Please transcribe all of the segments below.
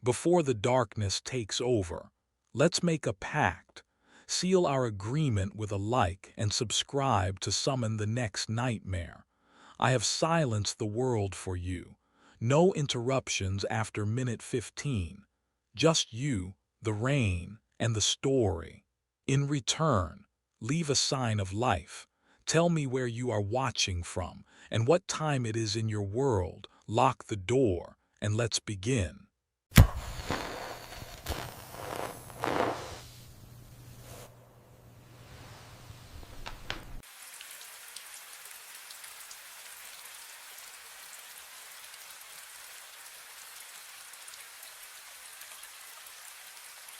Before the darkness takes over, let's make a pact, seal our agreement with a like, and subscribe to summon the next nightmare. I have silenced the world for you. No interruptions after minute 15. Just you, the rain, and the story. In return, leave a sign of life. Tell me where you are watching from and what time it is in your world. Lock the door, and let's begin.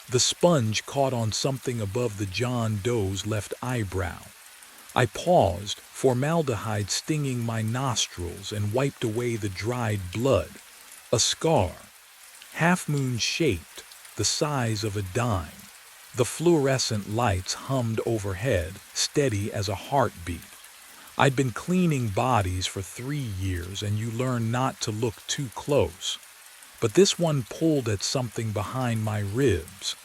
The sponge caught on something above the John Doe's left eyebrow. I paused, formaldehyde stinging my nostrils, and wiped away the dried blood. A scar, half-moon shaped, the size of a dime. The fluorescent lights hummed overhead, steady as a heartbeat. I'd been cleaning bodies for 3 years, and you learn not to look too close. But this one pulled at something behind my ribs.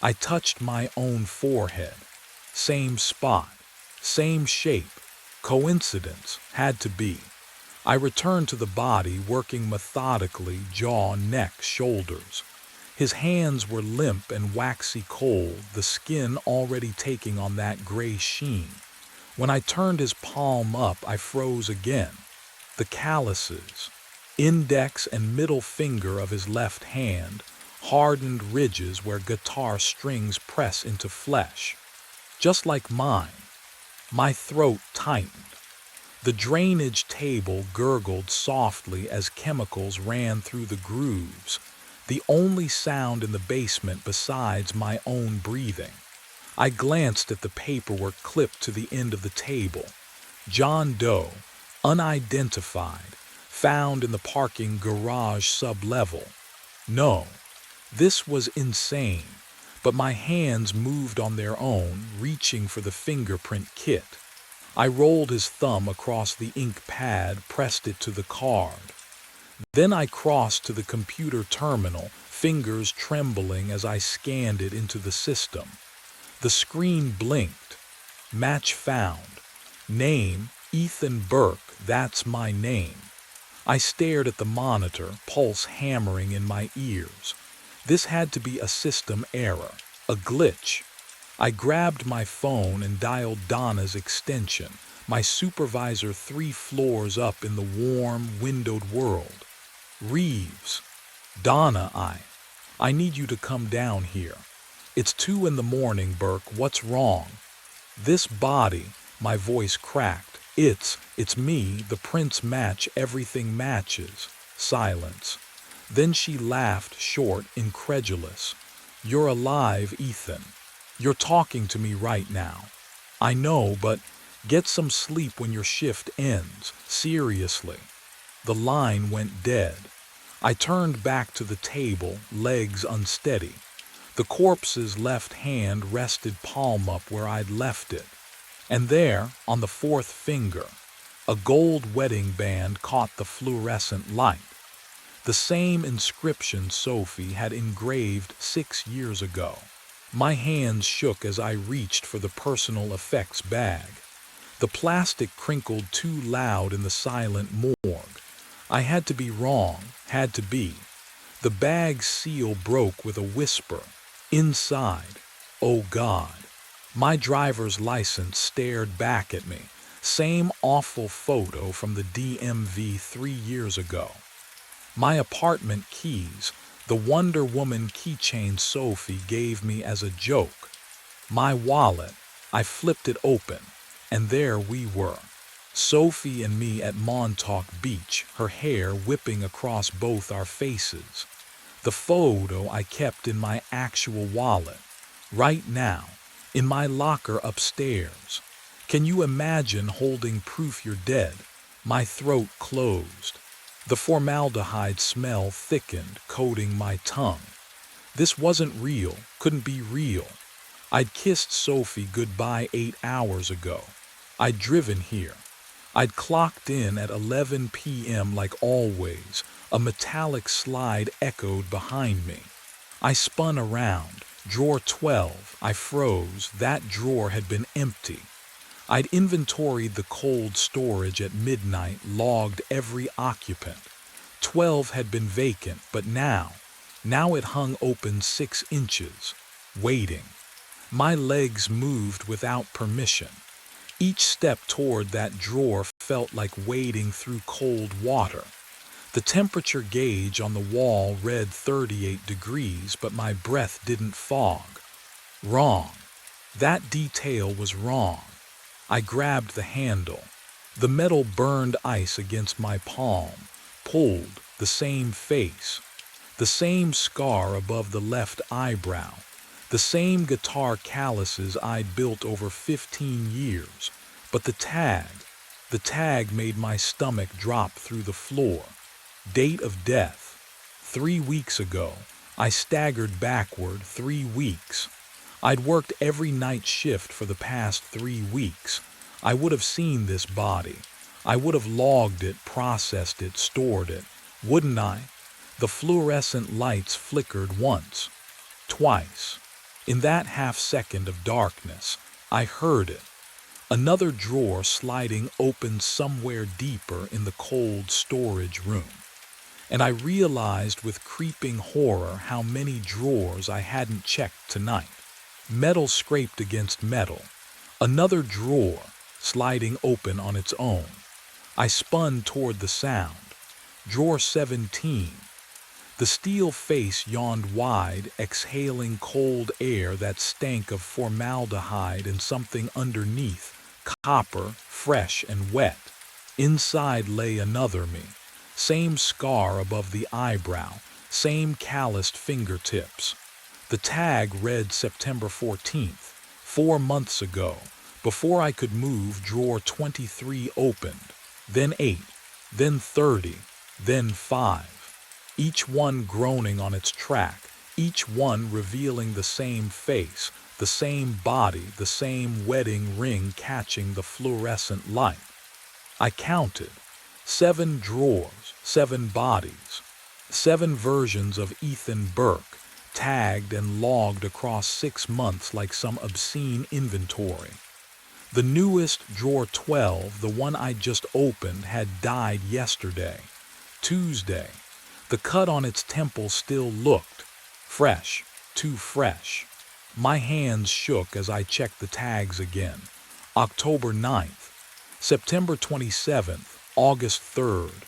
I touched my own forehead. Same spot, same shape. Coincidence had to be. I returned to the body, working methodically, jaw, neck, shoulders. His hands were limp and waxy cold, the skin already taking on that gray sheen. When I turned his palm up, I froze again. The calluses, index and middle finger of his left hand, hardened ridges where guitar strings press into flesh. Just like mine. My throat tightened. The drainage table gurgled softly as chemicals ran through the grooves, the only sound in the basement besides my own breathing. I glanced at the paperwork clipped to the end of the table. John Doe, unidentified, found in the parking garage sublevel. No, this was insane, but my hands moved on their own, reaching for the fingerprint kit. I rolled his thumb across the ink pad, pressed it to the card. Then I crossed to the computer terminal, fingers trembling as I scanned it into the system. The screen blinked. Match found. Name, Ethan Burke, that's my name. I stared at the monitor, pulse hammering in my ears. This had to be a system error, a glitch. I grabbed my phone and dialed Donna's extension, my supervisor 3 floors up in the warm, windowed world. Reeves. Donna, I need you to come down here. It's 2 in the morning, Burke, what's wrong? This body, my voice cracked. It's me, the prints match, everything matches. Silence. Then she laughed, short, incredulous. You're alive, Ethan. You're talking to me right now. I know, but get some sleep when your shift ends. Seriously. The line went dead. I turned back to the table, legs unsteady. The corpse's left hand rested palm up where I'd left it. And there, on the 4th finger, a gold wedding band caught the fluorescent light. The same inscription Sophie had engraved 6 years ago. My hands shook as I reached for the personal effects bag. The plastic crinkled too loud in the silent morgue. I had to be wrong, had to be. The bag's seal broke with a whisper. Inside, oh God. My driver's license stared back at me. Same awful photo from the DMV 3 years ago. My apartment keys, the Wonder Woman keychain Sophie gave me as a joke. My wallet, I flipped it open, and there we were. Sophie and me at Montauk Beach, her hair whipping across both our faces. The photo I kept in my actual wallet, right now, in my locker upstairs. Can you imagine holding proof you're dead? My throat closed. The formaldehyde smell thickened, coating my tongue. This wasn't real, couldn't be real. I'd kissed Sophie goodbye 8 hours ago. I'd driven here. I'd clocked in at 11 p.m. like always, A metallic slide echoed behind me. I spun around. Drawer 12. I froze. That drawer had been empty. I'd inventoried the cold storage at midnight, logged every occupant. 12 had been vacant, but now it hung open 6 inches, waiting. My legs moved without permission. Each step toward that drawer felt like wading through cold water. The temperature gauge on the wall read 38 degrees, but my breath didn't fog. Wrong. That detail was wrong. I grabbed the handle. The metal burned ice against my palm, pulled, the same face, the same scar above the left eyebrow, the same guitar calluses I'd built over 15 years. But the tag made my stomach drop through the floor. Date of death. 3 weeks ago. I staggered backward. 3 weeks. I'd worked every night shift for the past 3 weeks. I would have seen this body. I would have logged it, processed it, stored it. Wouldn't I? The fluorescent lights flickered once, twice. In that half-second of darkness, I heard it. Another drawer sliding open somewhere deeper in the cold storage room. And I realized with creeping horror how many drawers I hadn't checked tonight. Metal scraped against metal. Another drawer, sliding open on its own. I spun toward the sound. Drawer 17. The steel face yawned wide, exhaling cold air that stank of formaldehyde and something underneath, copper, fresh and wet. Inside lay another me. Same scar above the eyebrow, same calloused fingertips. The tag read September 14th, 4 months ago. Before I could move, drawer 23 opened, then 8, then 30, then 5. Each one groaning on its track, each one revealing the same face, the same body, the same wedding ring catching the fluorescent light. I counted. 7 drawers, 7 bodies, 7 versions of Ethan Burke, tagged and logged across 6 months like some obscene inventory. The newest, drawer 12, the one I just opened, had died yesterday, Tuesday. The cut on its temple still looked fresh, too fresh. My hands shook as I checked the tags again. October 9th, September 27th, August 3rd,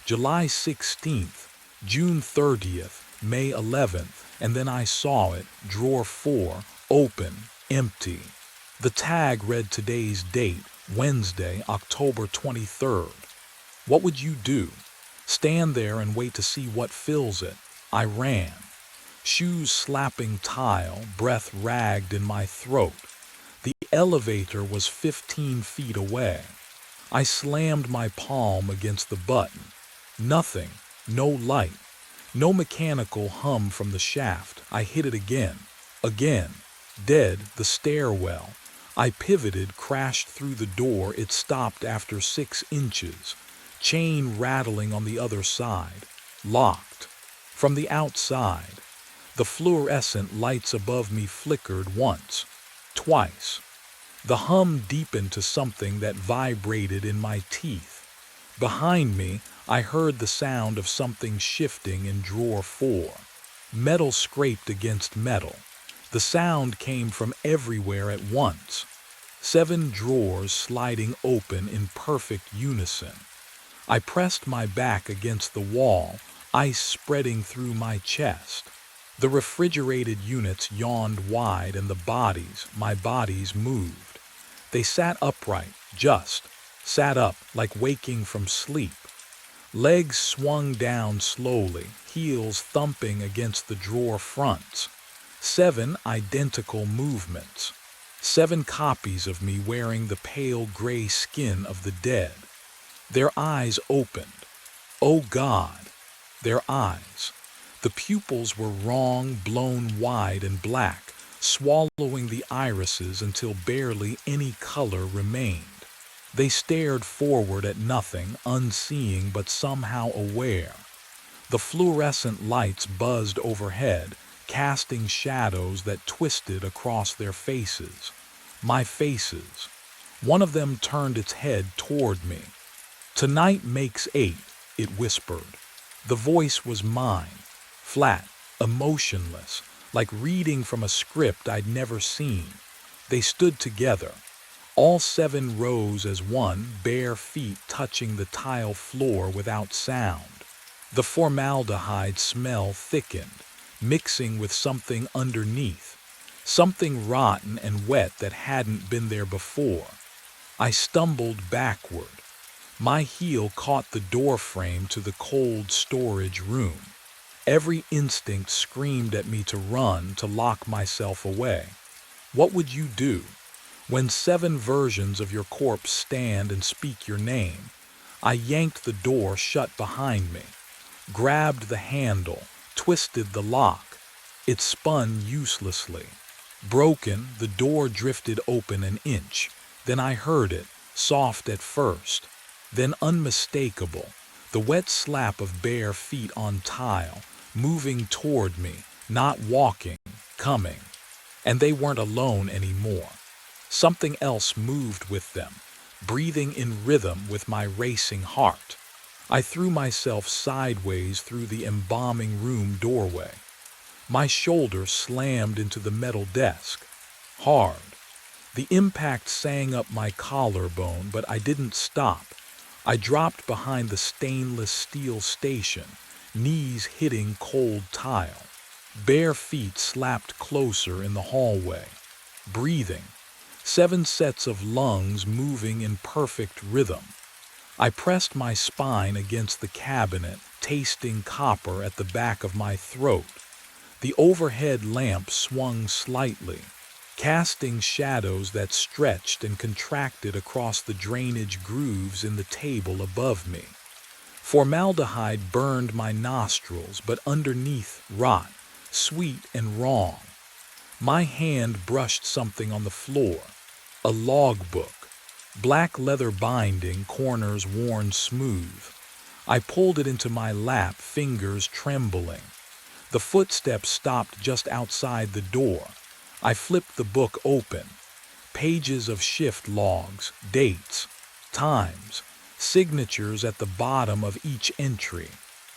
July 16th, June 30th, May 11th, and then I saw it, drawer 4, open, empty. The tag read today's date, Wednesday, October 23rd. What would you do? Stand there and wait to see what fills it? I ran. Shoes slapping tile, breath ragged in my throat. The elevator was 15 feet away. I slammed my palm against the button. Nothing, no light, no mechanical hum from the shaft. I hit it again. Dead, the stairwell. I pivoted, crashed through the door. It stopped after 6 inches. Chain rattling on the other side. Locked. From the outside, the fluorescent lights above me flickered once, twice. The hum deepened to something that vibrated in my teeth. Behind me, I heard the sound of something shifting in drawer 4. Metal scraped against metal. The sound came from everywhere at once. 7 drawers sliding open in perfect unison. I pressed my back against the wall, ice spreading through my chest. The refrigerated units yawned wide and my bodies moved. They sat upright, just sat up like waking from sleep. Legs swung down slowly, heels thumping against the drawer fronts. 7 identical movements. 7 copies of me wearing the pale gray skin of the dead. Their eyes opened. Oh God, their eyes. The pupils were wrong, blown wide and black, swallowing the irises until barely any color remained. They stared forward at nothing, unseeing but somehow aware. The fluorescent lights buzzed overhead, casting shadows that twisted across their faces. My faces. One of them turned its head toward me. "Tonight makes 8, it whispered. The voice was mine, flat, emotionless, like reading from a script I'd never seen. They stood together, all 7 rows as one, bare feet touching the tile floor without sound. The formaldehyde smell thickened, mixing with something underneath, something rotten and wet that hadn't been there before. I stumbled backward. My heel caught the doorframe to the cold storage room. Every instinct screamed at me to run, to lock myself away. What would you do? When 7 versions of your corpse stand and speak your name. I yanked the door shut behind me, grabbed the handle, twisted the lock. It spun uselessly. Broken, the door drifted open an inch. Then I heard it, soft at first, then unmistakable, the wet slap of bare feet on tile, moving toward me, not walking, coming. And they weren't alone anymore. Something else moved with them, breathing in rhythm with my racing heart. I threw myself sideways through the embalming room doorway. My shoulder slammed into the metal desk. Hard. The impact sang up my collarbone, but I didn't stop. I dropped behind the stainless steel station, knees hitting cold tile. Bare feet slapped closer in the hallway. Breathing. 7 sets of lungs moving in perfect rhythm. I pressed my spine against the cabinet, tasting copper at the back of my throat. The overhead lamp swung slightly, casting shadows that stretched and contracted across the drainage grooves in the table above me. Formaldehyde burned my nostrils, but underneath rot, sweet and wrong. My hand brushed something on the floor. A logbook. Black leather binding, corners worn smooth. I pulled it into my lap, fingers trembling. The footsteps stopped just outside the door. I flipped the book open. Pages of shift logs, dates, times, signatures at the bottom of each entry.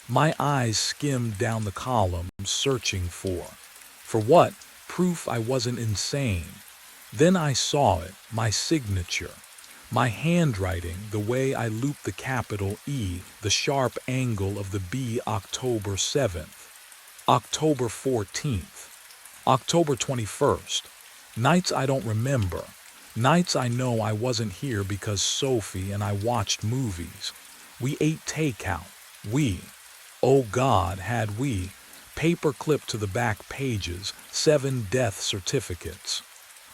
My eyes skimmed down the columns, searching for what? Proof I wasn't insane. Then I saw it, my signature. My handwriting, the way I looped the capital E, the sharp angle of the B. October 7th, October 14th, October 21st. Nights I don't remember. Nights I know I wasn't here because Sophie and I watched movies. We ate takeout. Oh God, had we. Paper clipped to the back pages, 7 death certificates.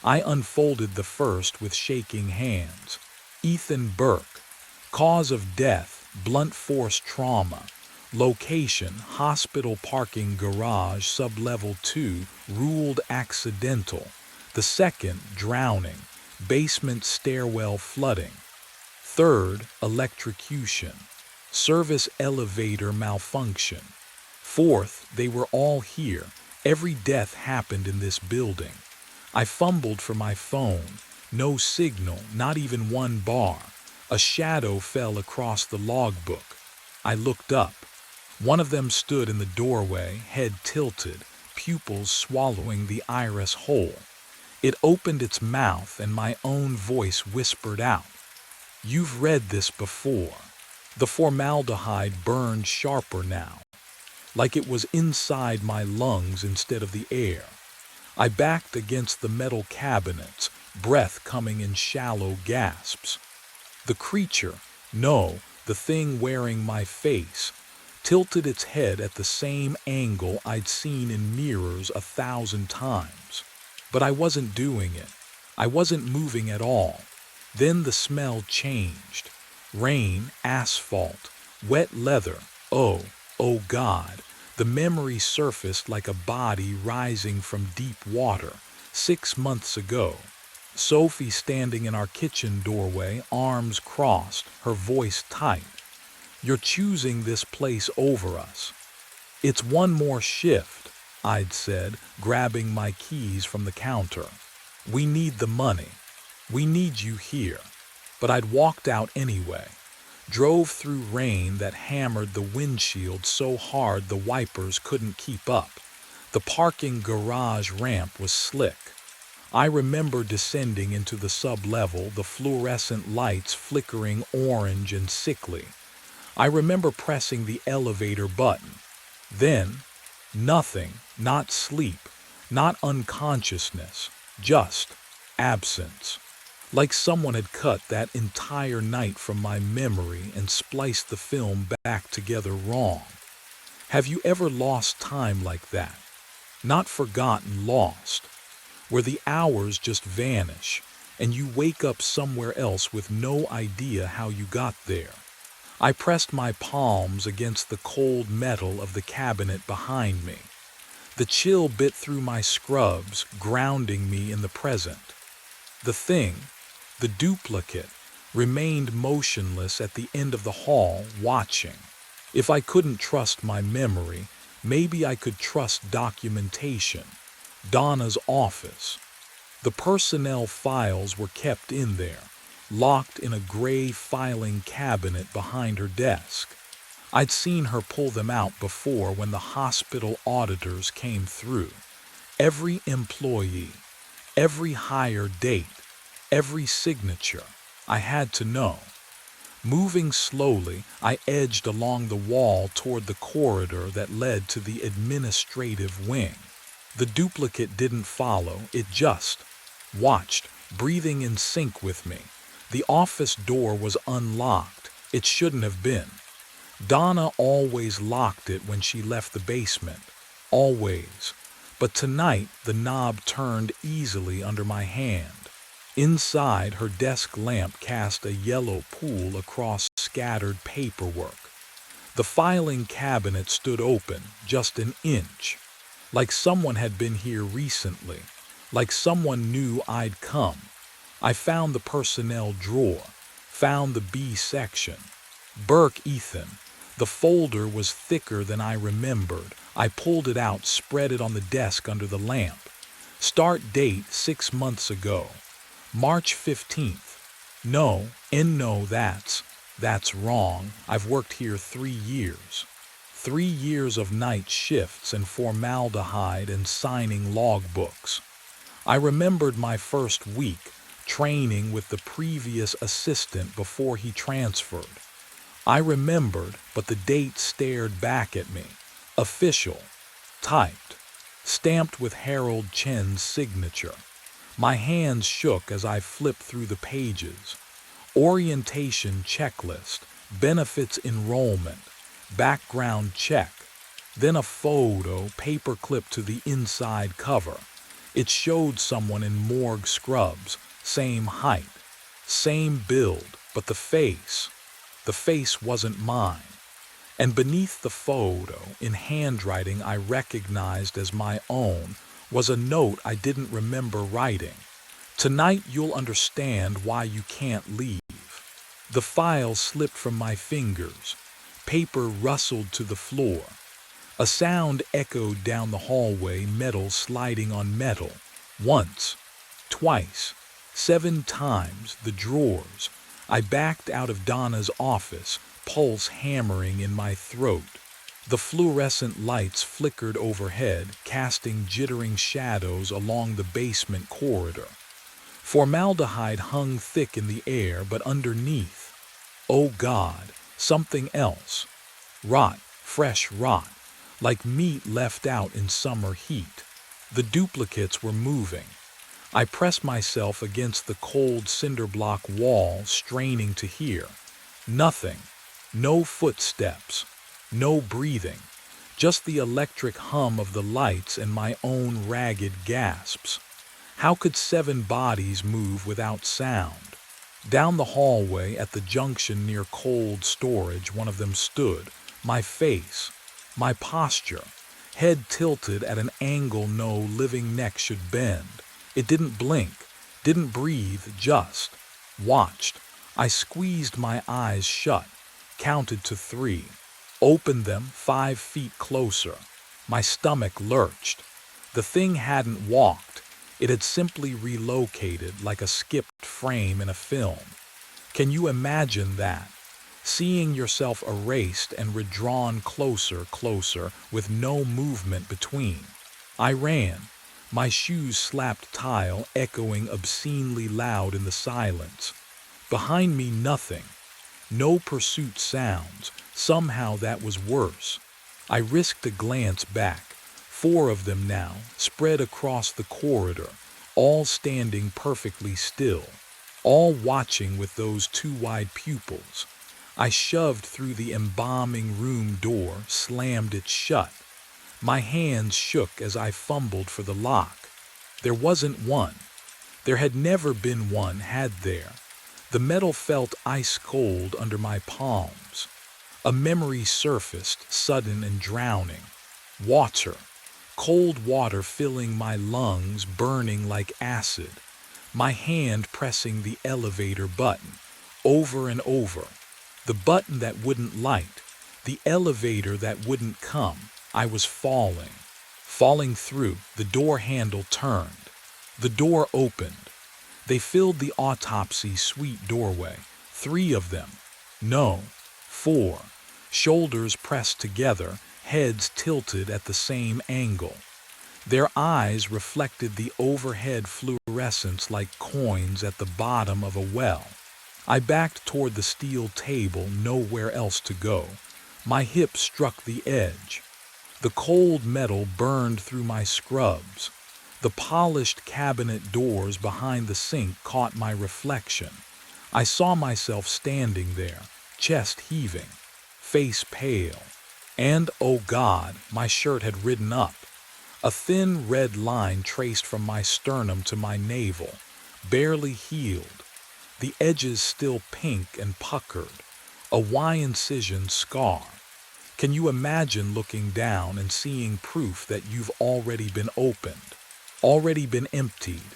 I unfolded the first with shaking hands. Ethan Burke. Cause of death, blunt force trauma. Location, hospital parking garage, sublevel 2, ruled accidental. The second, drowning. Basement stairwell flooding. Third, electrocution. Service elevator malfunction. Fourth, they were all here. Every death happened in this building. I fumbled for my phone. No signal, not even one bar. A shadow fell across the logbook. I looked up. One of them stood in the doorway, head tilted, pupils swallowing the iris whole. It opened its mouth and my own voice whispered out, "You've read this before." The formaldehyde burned sharper now, like it was inside my lungs instead of the air. I backed against the metal cabinets, breath coming in shallow gasps. The creature, no, the thing wearing my face, tilted its head at the same angle I'd seen in mirrors 1,000 times. But I wasn't doing it. I wasn't moving at all. Then the smell changed. Rain, asphalt, wet leather. Oh God. The memory surfaced like a body rising from deep water. 6 months ago. Sophie standing in our kitchen doorway, arms crossed, her voice tight. "You're choosing this place over us." It's one more shift, I'd said, grabbing my keys from the counter. We need the money. We need you here. But I'd walked out anyway. Drove through rain that hammered the windshield so hard the wipers couldn't keep up. The parking garage ramp was slick. I remember descending into the sub-level, the fluorescent lights flickering orange and sickly. I remember pressing the elevator button. Then, nothing, not sleep, not unconsciousness, just absence. Like someone had cut that entire night from my memory and spliced the film back together wrong. Have you ever lost time like that? Not forgotten, lost, where the hours just vanish and you wake up somewhere else with no idea how you got there. I pressed my palms against the cold metal of the cabinet behind me. The chill bit through my scrubs, grounding me in the present. The thing, the duplicate, remained motionless at the end of the hall, watching. If I couldn't trust my memory, maybe I could trust documentation. Donna's office. The personnel files were kept in there, locked in a gray filing cabinet behind her desk. I'd seen her pull them out before when the hospital auditors came through. Every employee, every hire date, every signature. I had to know. Moving slowly, I edged along the wall toward the corridor that led to the administrative wing. The duplicate didn't follow, it just watched, breathing in sync with me. The office door was unlocked. It shouldn't have been. Donna always locked it when she left the basement. Always. But tonight, the knob turned easily under my hand. Inside, her desk lamp cast a yellow pool across scattered paperwork. The filing cabinet stood open, just an inch. Like someone had been here recently. Like someone knew I'd come. I found the personnel drawer. Found the B section. Burke Ethan. The folder was thicker than I remembered. I pulled it out, spread it on the desk under the lamp. Start date 6 months ago. March 15th. No, that's wrong. I've worked here 3 years. 3 years of night shifts and formaldehyde and signing logbooks. I remembered my first week, training with the previous assistant before he transferred. I remembered, but the date stared back at me. Official. Typed. Stamped with Harold Chen's signature. My hands shook as I flipped through the pages. Orientation checklist, benefits enrollment, background check, then a photo paperclipped to the inside cover. It showed someone in morgue scrubs, same height, same build, but the face wasn't mine. And beneath the photo, in handwriting I recognized as my own, was a note I didn't remember writing. Tonight you'll understand why you can't leave. The file slipped from my fingers. Paper rustled to the floor. A sound echoed down the hallway, metal sliding on metal. Once, twice, 7 times, the drawers. I backed out of Donna's office, pulse hammering in my throat. The fluorescent lights flickered overhead, casting jittering shadows along the basement corridor. Formaldehyde hung thick in the air, but underneath, oh God, something else. Rot, fresh rot, like meat left out in summer heat. The duplicates were moving. I pressed myself against the cold cinder block wall, straining to hear. Nothing. No footsteps. No breathing. Just the electric hum of the lights and my own ragged gasps. How could 7 bodies move without sound? Down the hallway at the junction near cold storage, one of them stood. My face. My posture. Head tilted at an angle no living neck should bend. It didn't blink, didn't breathe, just watched. I squeezed my eyes shut, counted to 3. Opened them 5 feet closer. My stomach lurched. The thing hadn't walked. It had simply relocated like a skipped frame in a film. Can you imagine that? Seeing yourself erased and redrawn closer with no movement between. I ran. My shoes slapped tile, echoing obscenely loud in the silence. Behind me, nothing. No pursuit sounds. Somehow that was worse. I risked a glance back. 4 of them now, spread across the corridor, all standing perfectly still, all watching with those 2 wide pupils. I shoved through the embalming room door, slammed it shut. My hands shook as I fumbled for the lock. There wasn't one. There had never been one, had there? The metal felt ice cold under my palms. A memory surfaced, sudden and drowning. Water. Cold water filling my lungs, burning like acid. My hand pressing the elevator button, over and over. The button that wouldn't light. The elevator that wouldn't come. I was falling. Falling through. The door handle turned. The door opened. They filled the autopsy suite doorway. 3 of them. No, 4. Shoulders pressed together, heads tilted at the same angle. Their eyes reflected the overhead fluorescence like coins at the bottom of a well. I backed toward the steel table, nowhere else to go. My hip struck the edge. The cold metal burned through my scrubs. The polished cabinet doors behind the sink caught my reflection. I saw myself standing there, chest heaving, face pale. And, oh God, my shirt had ridden up. A thin red line traced from my sternum to my navel, barely healed. The edges still pink and puckered. A Y incision scar. Can you imagine looking down and seeing proof that you've already been opened? Already been emptied?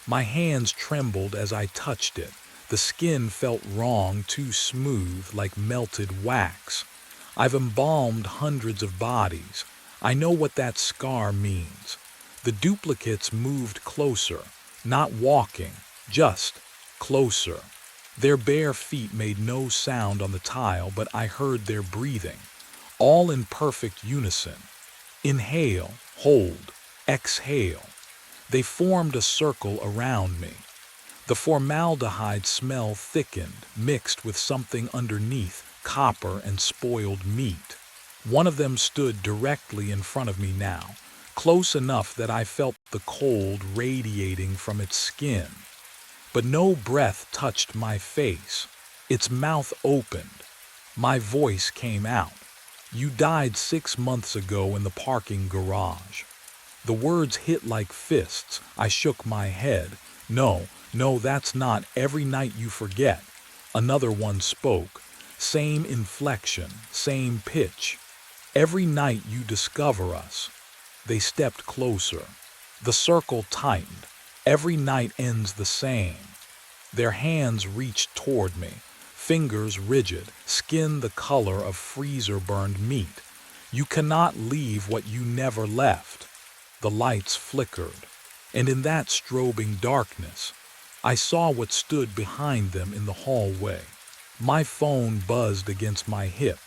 My hands trembled as I touched it. The skin felt wrong, too smooth, like melted wax. I've embalmed hundreds of bodies. I know what that scar means. The duplicates moved closer, not walking, just closer. Their bare feet made no sound on the tile, but I heard their breathing, all in perfect unison. Inhale, hold, exhale. They formed a circle around me. The formaldehyde smell thickened, mixed with something underneath, copper and spoiled meat. One of them stood directly in front of me now, close enough that I felt the cold radiating from its skin. But no breath touched my face. Its mouth opened. My voice came out. You died 6 months ago in the parking garage. The words hit like fists. I shook my head. No, that's not. Every night you forget. Another one spoke. Same inflection, same pitch. Every night you discover us. They stepped closer. The circle tightened. Every night ends the same. Their hands reached toward me, fingers rigid, skin the color of freezer-burned meat. You cannot leave what you never left. The lights flickered, and in that strobing darkness, I saw what stood behind them in the hallway. My phone buzzed against my hip.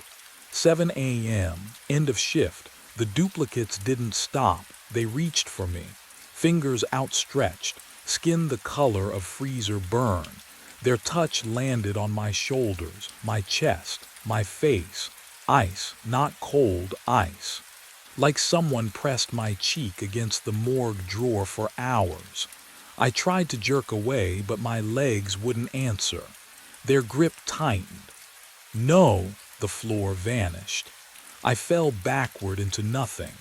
7 a.m., end of shift. The duplicates didn't stop. They reached for me, fingers outstretched, skin the color of freezer burn. Their touch landed on my shoulders, my chest, my face. Ice, not cold, ice. Like someone pressed my cheek against the morgue drawer for hours. I tried to jerk away, but my legs wouldn't answer. Their grip tightened. No, the floor vanished. I fell backward into nothing.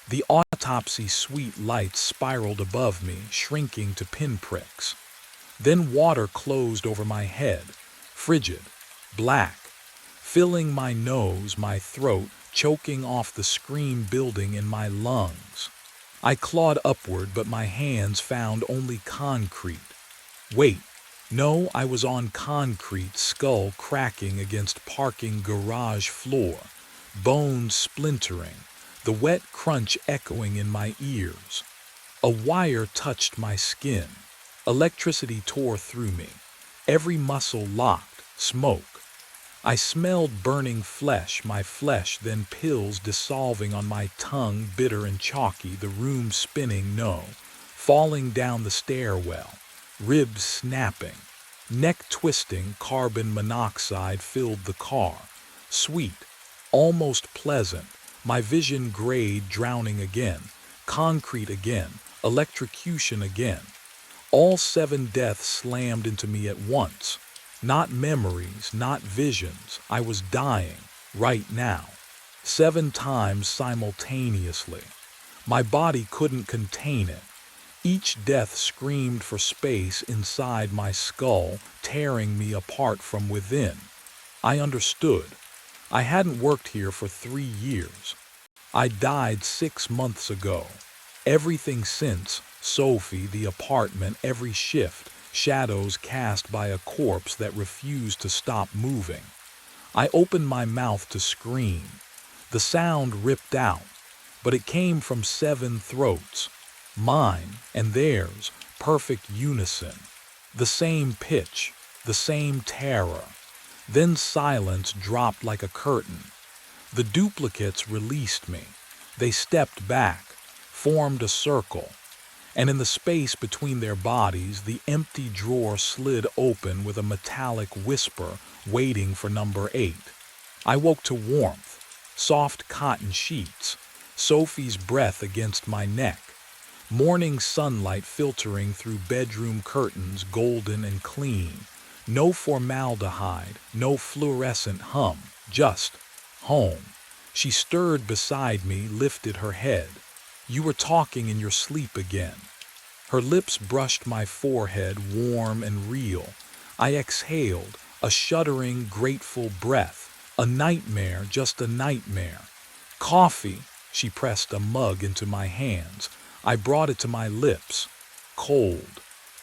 The autopsy suite lights spiraled above me, shrinking to pinpricks. Then water closed over my head, frigid, black, filling my nose, my throat, choking off the scream building in my lungs. I clawed upward, but my hands found only concrete. Wait, no, I was on concrete, skull cracking against parking garage floor. bones splintering, the wet crunch echoing in my ears. A wire touched my skin. Electricity tore through me. Every muscle locked, smoke. I smelled burning flesh, my flesh, then pills dissolving on my tongue, bitter and chalky, the room spinning, no, falling down the stairwell, ribs snapping, neck twisting, carbon monoxide filled the car, sweet, almost pleasant, my vision grayed, drowning again, concrete again, electrocution again. All 7 deaths slammed into me at once. Not memories, not visions. I was dying, right now. 7 times simultaneously. My body couldn't contain it. Each death screamed for space inside my skull, tearing me apart from within. I understood. I hadn't worked here for 3 years. I died 6 months ago. Everything since, Sophie, the apartment, every shift, shadows cast by a corpse that refused to stop moving. I opened my mouth to scream. The sound ripped out, but it came from 7 throats. Mine and theirs, perfect unison. The same pitch, the same terror. Then silence dropped like a curtain. The duplicates released me. They stepped back, formed a circle. And in the space between their bodies, the empty drawer slid open with a metallic whisper, waiting for number 8. I woke to warmth, soft cotton sheets, Sophie's breath against my neck, morning sunlight filtering through bedroom curtains, golden and clean. No formaldehyde, no fluorescent hum, just home. She stirred beside me, lifted her head. You were talking in your sleep again. Her lips brushed my forehead, warm and real. I exhaled, a shuddering, grateful breath. A nightmare, just a nightmare. Coffee, she pressed a mug into my hands. I brought it to my lips. Cold.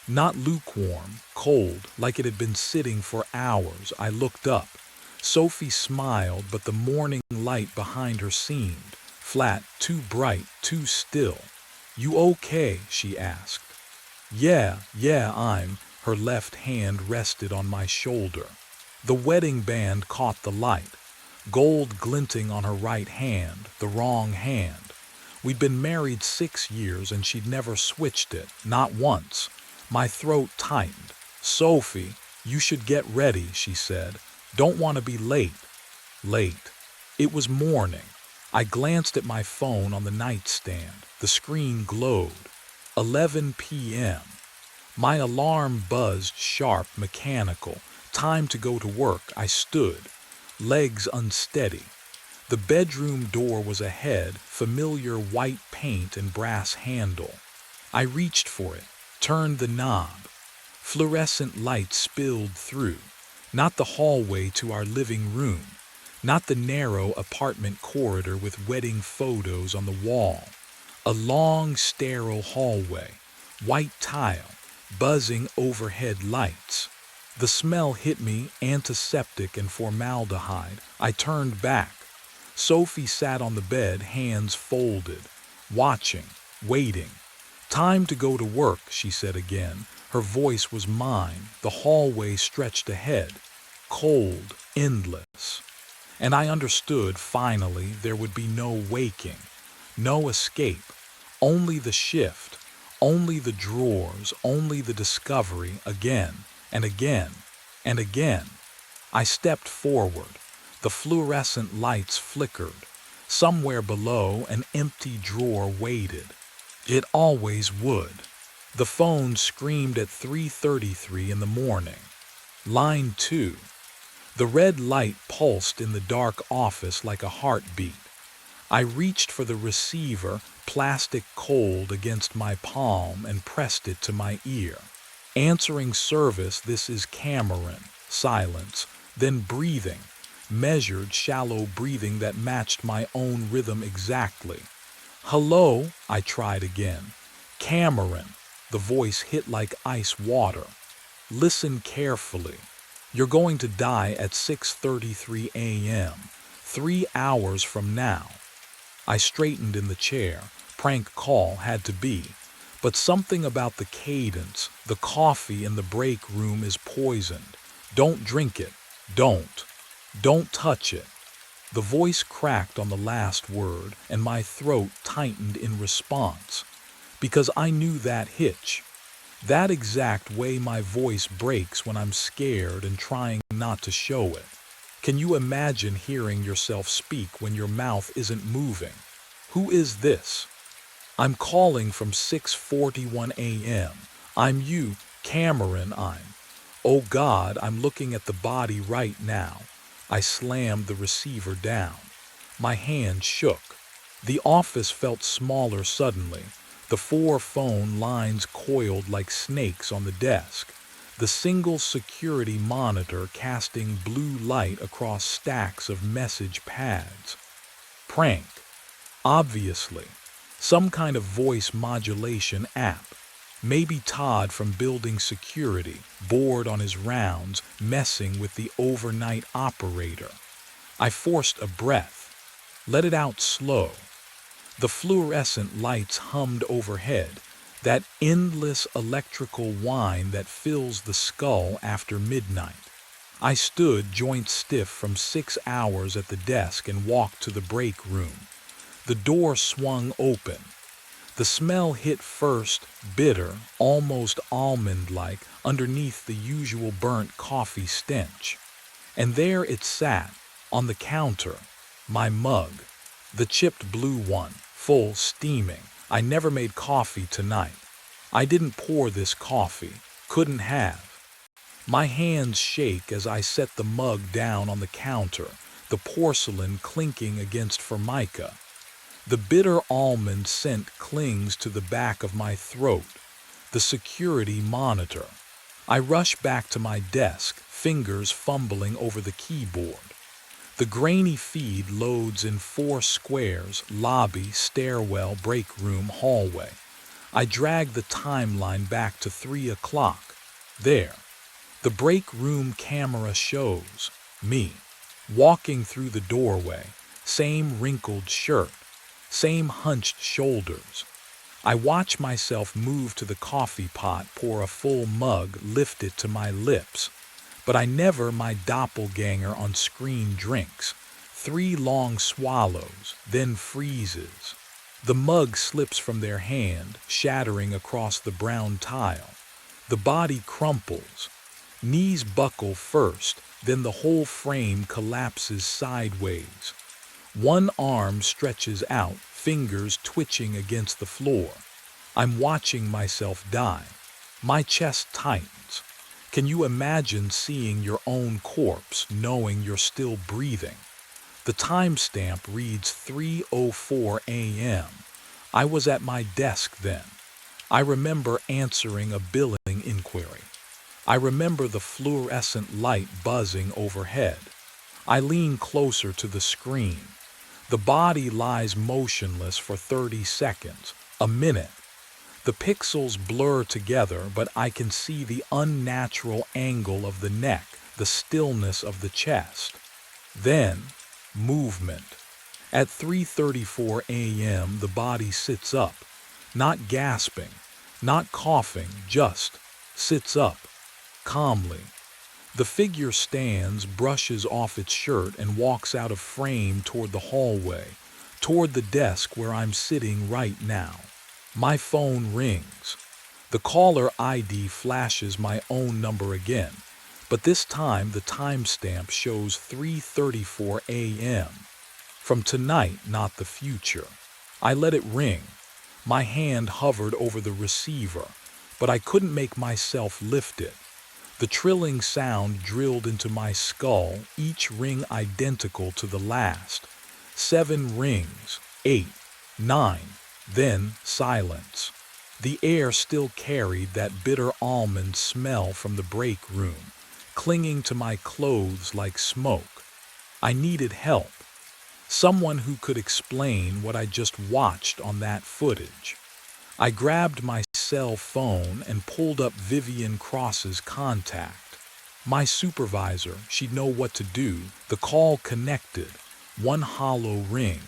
Not lukewarm, cold, like it had been sitting for hours. I looked up. Sophie smiled, but the morning light behind her seemed flat, too bright, too still. You okay? She asked. Yeah, I'm. Her left hand rested on my shoulder. The wedding band caught the light, gold glinting on her right hand, the wrong hand. We'd been married 6 years and she'd never switched it, not once. My throat tightened. Sophie, you should get ready, she said. Don't want to be late. Late. It was morning. I glanced at my phone on the nightstand. The screen glowed. 11 p.m. My alarm buzzed sharp, mechanical. Time to go to work. I stood, legs unsteady. The bedroom door was ahead, familiar white paint and brass handle. I reached for it, turned the knob. Fluorescent light spilled through. Not the hallway to our living room. Not the narrow apartment corridor with wedding photos on the wall. A long, sterile hallway, white tile, buzzing overhead lights. The smell hit me, antiseptic and formaldehyde. I turned back. Sophie sat on the bed, hands folded, watching, waiting. Time to go to work, she said again. Her voice was mine. The hallway stretched ahead, cold, endless. And I understood, finally, there would be no waking, no escape, only the shift, only the drawers, only the discovery, again and again and again. I stepped forward. The fluorescent lights flickered. Somewhere below, an empty drawer waited. It always would. The phone screamed at 3:33 in the morning. Line 2. The red light pulsed in the dark office like a heartbeat. I reached for the receiver, plastic cold against my palm, and pressed it to my ear. Answering service, this is Cameron. Silence. Then breathing. Measured, shallow breathing that matched my own rhythm exactly. Hello, I tried again. Cameron. The voice hit like ice water. Listen carefully. You're going to die at 6:33 a.m. 3 hours from now. I straightened in the chair. Prank call had to be. But something about the cadence, the coffee in the break room is poisoned. Don't drink it. Don't. Don't touch it. The voice cracked on the last word, and my throat tightened in response. Because I knew that hitch. That exact way my voice breaks when I'm scared and trying not to show it. Can you imagine hearing yourself speak when your mouth isn't moving? Who is this? I'm calling from 6:41 a.m. I'm you, Cameron, Oh God, I'm looking at the body right now. I slammed the receiver down. My hand shook. The office felt smaller suddenly. The 4 phone lines coiled like snakes on the desk. The single security monitor casting blue light across stacks of message pads. Prank. Obviously. Some kind of voice modulation app. Maybe Todd from building security, bored on his rounds, messing with the overnight operator. I forced a breath. Let it out slow. The fluorescent lights hummed overhead, that endless electrical whine that fills the skull after midnight. I stood joint stiff from 6 hours at the desk and walked to the break room. The door swung open. The smell hit first, bitter, almost almond-like, underneath the usual burnt coffee stench. And there it sat, on the counter, my mug, the chipped blue one, full, steaming. I never made coffee tonight. I didn't pour this coffee, couldn't have. My hands shake as I set the mug down on the counter, the porcelain clinking against formica. The bitter almond scent clings to the back of my throat. The security monitor. I rush back to my desk, fingers fumbling over the keyboard. The grainy feed loads in 4 squares: lobby, stairwell, break room, hallway. I drag the timeline back to 3 o'clock. There. The break room camera shows me, walking through the doorway, same wrinkled shirt, same hunched shoulders. I watch myself move to the coffee pot, pour a full mug, lift it to my lips. But I never my doppelganger on screen drinks. 3 long swallows, then freezes. The mug slips from their hand, shattering across the brown tile. The body crumples. Knees buckle first, then the whole frame collapses sideways. One arm stretches out, fingers twitching against the floor. I'm watching myself die. My chest tightens. Can you imagine seeing your own corpse, knowing you're still breathing? The timestamp reads 3:04 a.m. I was at my desk then. I remember answering a billing inquiry. I remember the fluorescent light buzzing overhead. I lean closer to the screen. The body lies motionless for 30 seconds, a minute. The pixels blur together, but I can see the unnatural angle of the neck, the stillness of the chest. Then, movement. At 3:34 a.m., the body sits up, not gasping, not coughing, just sits up, calmly. The figure stands, brushes off its shirt, and walks out of frame toward the hallway, toward the desk where I'm sitting right now. My phone rings. The caller ID flashes my own number again, but this time the timestamp shows 3:34 a.m. From tonight, not the future. I let it ring. My hand hovered over the receiver, but I couldn't make myself lift it. The trilling sound drilled into my skull, each ring identical to the last. 7 rings, 8, 9, then silence. The air still carried that bitter almond smell from the break room, clinging to my clothes like smoke. I needed help. Someone who could explain what I just watched on that footage. I grabbed my cell phone and pulled up Vivian Cross's contact. My supervisor, she'd know what to do. The call connected. one hollow ring.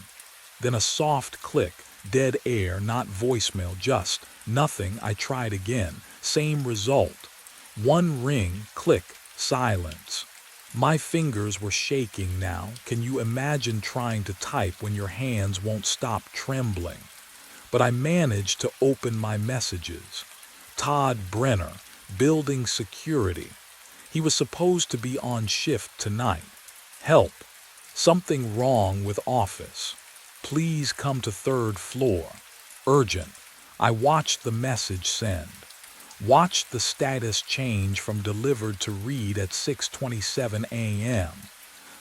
Then a soft click, dead air, not voicemail, just nothing. I tried again, same result. One ring, click, silence. My fingers were shaking now. Can you imagine trying to type when your hands won't stop trembling? But I managed to open my messages. Todd Brenner, building security. He was supposed to be on shift tonight. Help. Something wrong with office. Please come to third floor. Urgent. I watched the message send. Watched the status change from delivered to read at 6:27 a.m.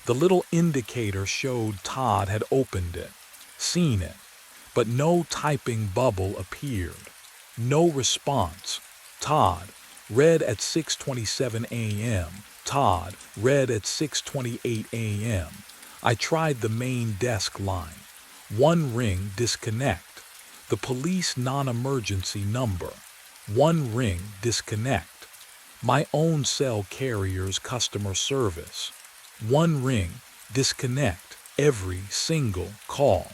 The little indicator showed Todd had opened it, seen it, but no typing bubble appeared. No response. Todd, read at 6:27 a.m. Todd, read at 6:28 a.m. I tried the main desk line. One ring, disconnect. The police non-emergency number. One ring, disconnect. My own cell carrier's customer service. One ring, disconnect. Every single call.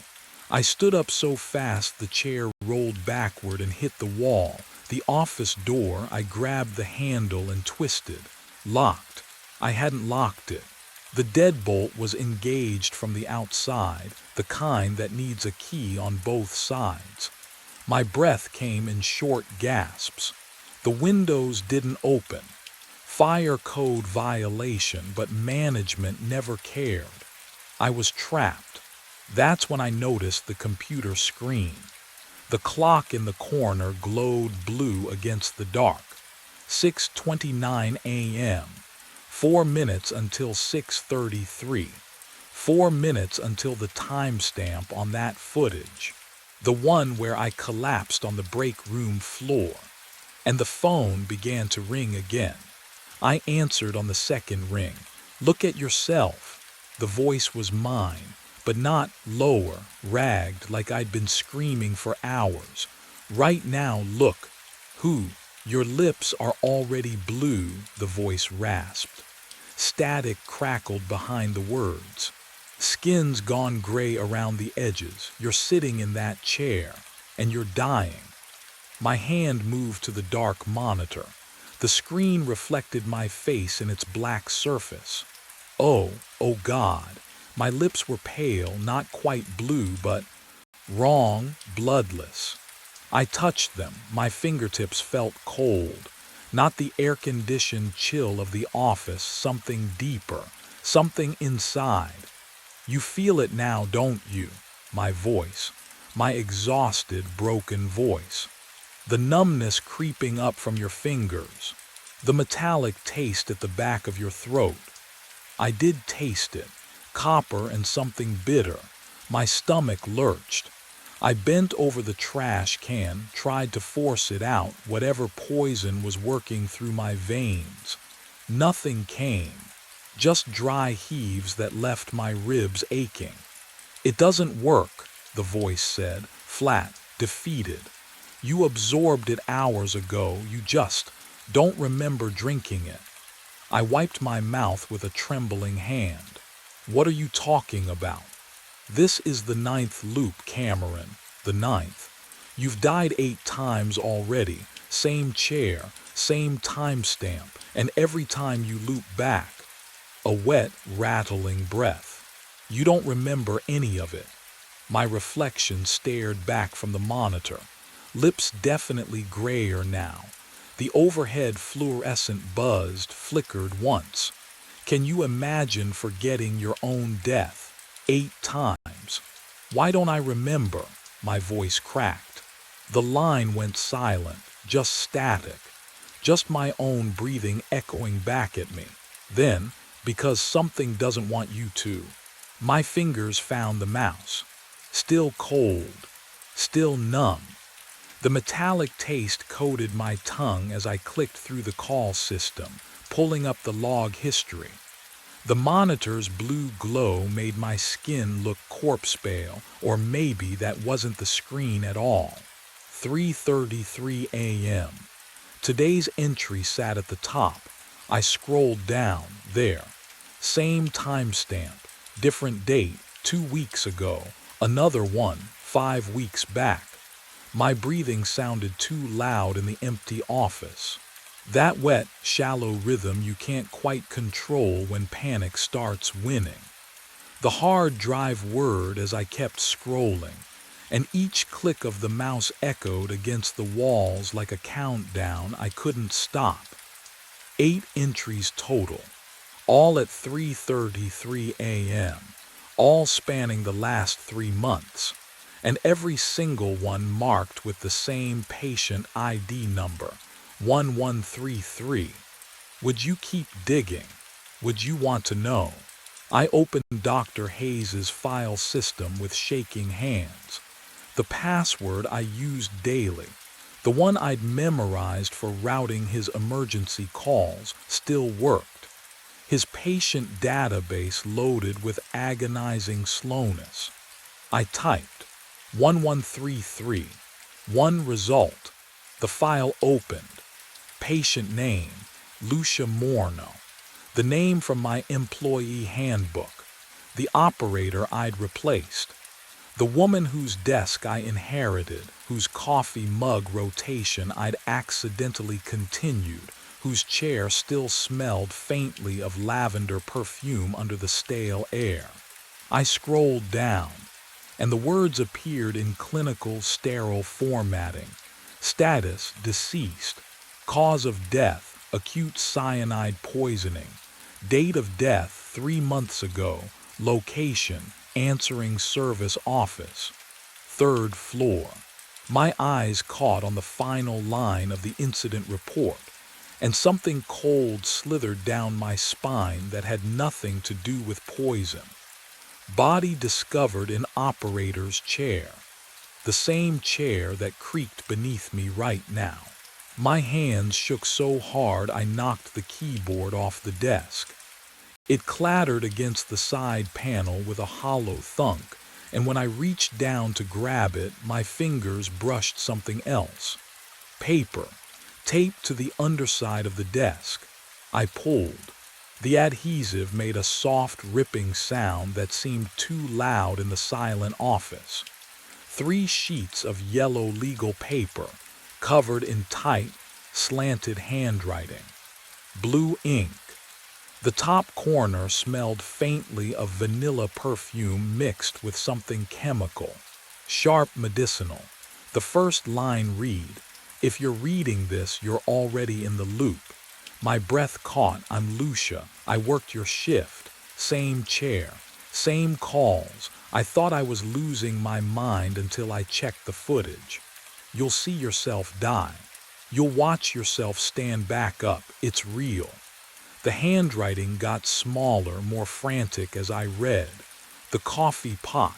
I stood up so fast the chair rolled backward and hit the wall. The office door, I grabbed the handle and twisted. Locked. I hadn't locked it. The deadbolt was engaged from the outside, the kind that needs a key on both sides. My breath came in short gasps. The windows didn't open. Fire code violation, but management never cared. I was trapped. That's when I noticed the computer screen. The clock in the corner glowed blue against the dark. 6:29 a.m. 4 minutes until 6:33. 4 minutes until the timestamp on that footage. The one where I collapsed on the break room floor. And the phone began to ring again. I answered on the second ring. Look at yourself. The voice was mine, but not lower, ragged like I'd been screaming for hours. Right now, look. Who? Your lips are already blue, the voice rasped. Static crackled behind the words. Skin's gone gray around the edges. You're sitting in that chair, and you're dying. My hand moved to the dark monitor. The screen reflected my face in its black surface. Oh God. My lips were pale, not quite blue, but wrong, bloodless. I touched them. My fingertips felt cold. Not the air-conditioned chill of the office, something deeper, something inside. You feel it now, don't you? My voice. My exhausted, broken voice. The numbness creeping up from your fingers. The metallic taste at the back of your throat. I did taste it. Copper and something bitter. My stomach lurched. I bent over the trash can, tried to force it out, whatever poison was working through my veins. Nothing came. Just dry heaves that left my ribs aching. It doesn't work, the voice said, flat, defeated. You absorbed it hours ago, you just don't remember drinking it. I wiped my mouth with a trembling hand. What are you talking about? This is the 9th loop, Cameron, the 9th. You've died 8 times already, same chair, same timestamp, and every time you loop back. A wet, rattling breath. You don't remember any of it. My reflection stared back from the monitor. Lips definitely grayer now. The overhead fluorescent buzzed, flickered once. Can you imagine forgetting your own death? 8 times. Why don't I remember? My voice cracked. The line went silent, just static. Just my own breathing echoing back at me. Then, because something doesn't want you to, my fingers found the mouse. Still cold. Still numb. The metallic taste coated my tongue as I clicked through the call system, pulling up the log history. The monitor's blue glow made my skin look corpse pale, or maybe that wasn't the screen at all. 3:33 a.m. Today's entry sat at the top. I scrolled down, there. Same timestamp, different date, 2 weeks ago. Another one, 5 weeks back. My breathing sounded too loud in the empty office. That wet, shallow rhythm you can't quite control when panic starts winning. The hard drive whirred as I kept scrolling, and each click of the mouse echoed against the walls like a countdown I couldn't stop. 8 entries total, all at 3:33 a.m., all spanning the last 3 months, and every single one marked with the same patient ID number, 1133. Would you keep digging? Would you want to know? I opened Dr. Hayes's file system with shaking hands. The password I used daily, the one I'd memorized for routing his emergency calls, still worked. His patient database loaded with agonizing slowness. I typed 1133. One result. The file opened. Patient name, Lucia Morno. The name from my employee handbook. The operator I'd replaced. The woman whose desk I inherited, whose coffee mug rotation I'd accidentally continued, whose chair still smelled faintly of lavender perfume under the stale air. I scrolled down, and the words appeared in clinical, sterile formatting. Status, deceased. Cause of death, acute cyanide poisoning. Date of death, 3 months ago. Location, answering service office. 3rd floor. My eyes caught on the final line of the incident report, and something cold slithered down my spine that had nothing to do with poison. Body discovered in operator's chair. The same chair that creaked beneath me right now. My hands shook so hard I knocked the keyboard off the desk. It clattered against the side panel with a hollow thunk, and when I reached down to grab it, my fingers brushed something else. Paper, taped to the underside of the desk. I pulled. The adhesive made a soft, ripping sound that seemed too loud in the silent office. 3 sheets of yellow legal paper, covered in tight, slanted handwriting. Blue ink. The top corner smelled faintly of vanilla perfume mixed with something chemical. Sharp medicinal. The first line read, "If you're reading this, you're already in the loop." My breath caught. I'm Lucia. I worked your shift. Same chair. Same calls. I thought I was losing my mind until I checked the footage. You'll see yourself die. You'll watch yourself stand back up. It's real. The handwriting got smaller, more frantic as I read. The coffee pot.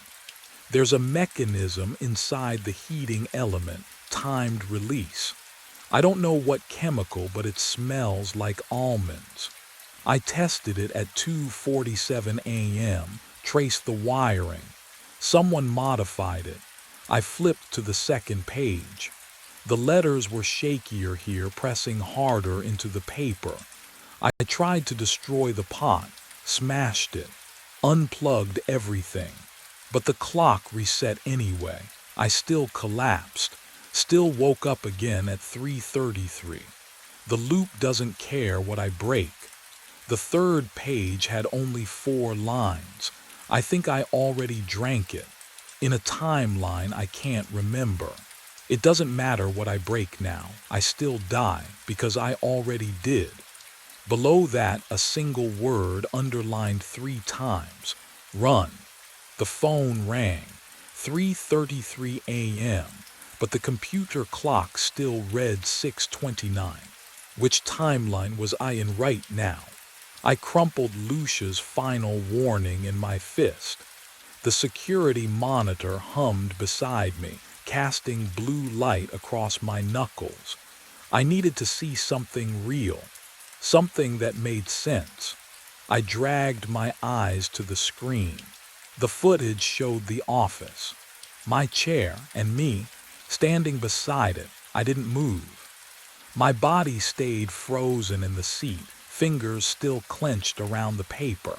There's a mechanism inside the heating element, timed release. I don't know what chemical, but it smells like almonds. I tested it at 2:47 a.m., traced the wiring. Someone modified it. I flipped to the second page. The letters were shakier here, pressing harder into the paper. I tried to destroy the pot, smashed it, unplugged everything. But the clock reset anyway. I still collapsed, still woke up again at 3:33. The loop doesn't care what I break. The 3rd page had only 4 lines. I think I already drank it. In a timeline I can't remember. It doesn't matter what I break now. I still die because I already did. Below that, a single word underlined 3 times. Run. The phone rang. 3:33 a.m., but the computer clock still read 6:29. Which timeline was I in right now? I crumpled Lucia's final warning in my fist. The security monitor hummed beside me, casting blue light across my knuckles. I needed to see something real. Something that made sense. I dragged my eyes to the screen. The footage showed the office. My chair and me, standing beside it. I didn't move. My body stayed frozen in the seat, fingers still clenched around the paper.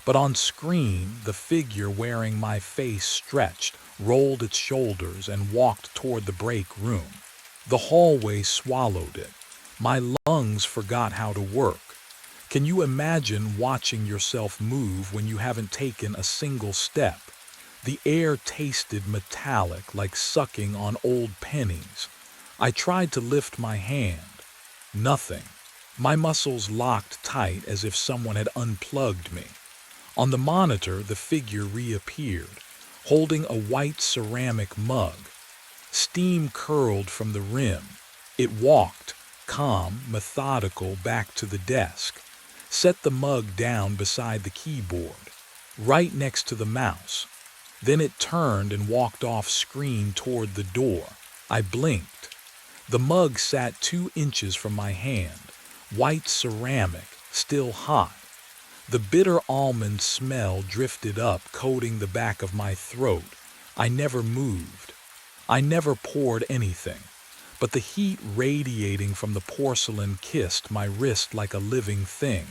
But on screen, the figure wearing my face stretched, rolled its shoulders, and walked toward the break room. The hallway swallowed it. My lungs forgot how to work. Can you imagine watching yourself move when you haven't taken a single step? The air tasted metallic, like sucking on old pennies. I tried to lift my hand. Nothing. My muscles locked tight as if someone had unplugged me. On the monitor, the figure reappeared, holding a white ceramic mug. Steam curled from the rim. It walked, calm, methodical, back to the desk, set the mug down beside the keyboard, right next to the mouse. Then it turned and walked off screen toward the door. I blinked. The mug sat 2 inches from my hand, white ceramic, still hot. The bitter almond smell drifted up, coating the back of my throat. I never moved. I never poured anything, but the heat radiating from the porcelain kissed my wrist like a living thing.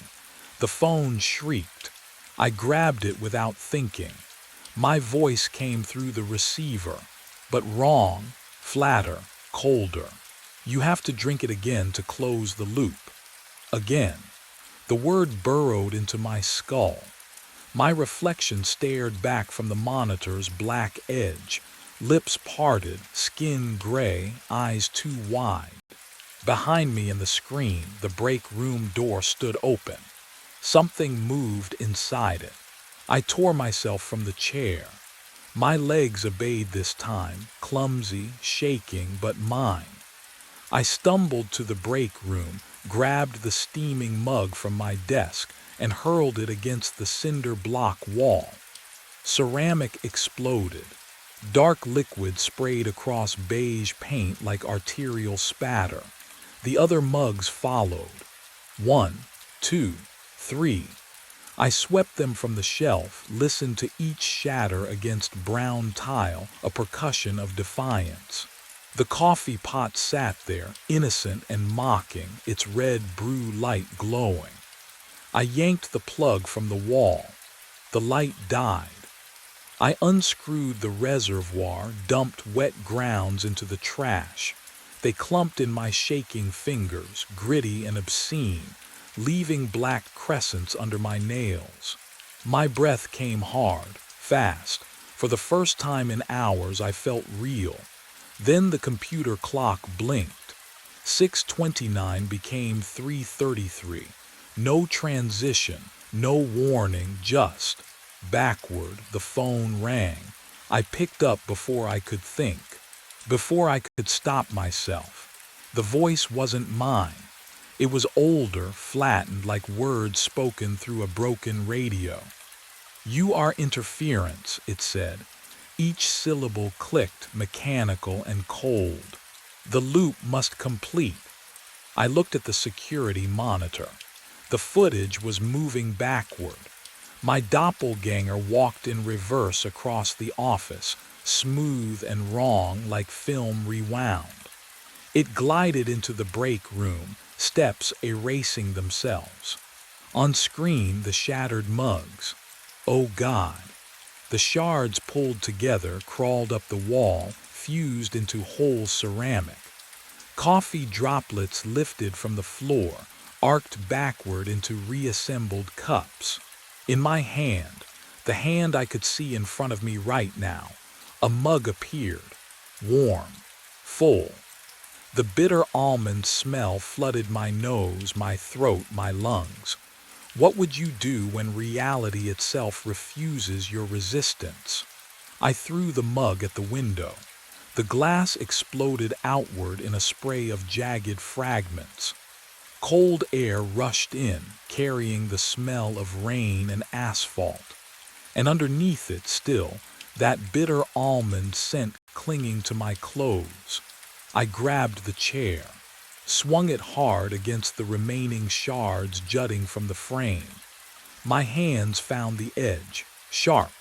The phone shrieked. I grabbed it without thinking. My voice came through the receiver, but wrong, flatter, colder. You have to drink it again to close the loop. Again. The word burrowed into my skull. My reflection stared back from the monitor's black edge, lips parted, skin gray, eyes too wide. Behind me in the screen, the break room door stood open. Something moved inside it. I tore myself from the chair. My legs obeyed this time, clumsy, shaking, but mine. I stumbled to the break room, grabbed the steaming mug from my desk, and hurled it against the cinder block wall. Ceramic exploded. Dark liquid sprayed across beige paint like arterial spatter. The other mugs followed. 1, 2, 3. I swept them from the shelf, listened to each shatter against brown tile, a percussion of defiance. The coffee pot sat there, innocent and mocking, its red brew light glowing. I yanked the plug from the wall. The light died. I unscrewed the reservoir, dumped wet grounds into the trash. They clumped in my shaking fingers, gritty and obscene, leaving black crescents under my nails. My breath came hard, fast. For the first time in hours, I felt real. Then the computer clock blinked. 6:29 became 3:33. No transition, no warning, just backward. The phone rang. I picked up before I could think, before I could stop myself. The voice wasn't mine. It was older, flattened, like words spoken through a broken radio. "You are interference," it said. Each syllable clicked, mechanical and cold. The loop must complete. I looked at the security monitor. The footage was moving backward. My doppelganger walked in reverse across the office, smooth and wrong like film rewound. It glided into the break room, steps erasing themselves. On screen, the shattered mugs. Oh God. The shards pulled together, crawled up the wall, fused into whole ceramic. Coffee droplets lifted from the floor, arced backward into reassembled cups. In my hand, the hand I could see in front of me right now, a mug appeared, warm, full. The bitter almond smell flooded my nose, my throat, my lungs. What would you do when reality itself refuses your resistance? I threw the mug at the window. The glass exploded outward in a spray of jagged fragments. Cold air rushed in, carrying the smell of rain and asphalt. And underneath it still, that bitter almond scent clinging to my clothes. I grabbed the chair, swung it hard against the remaining shards jutting from the frame. My hands found the edge, sharp,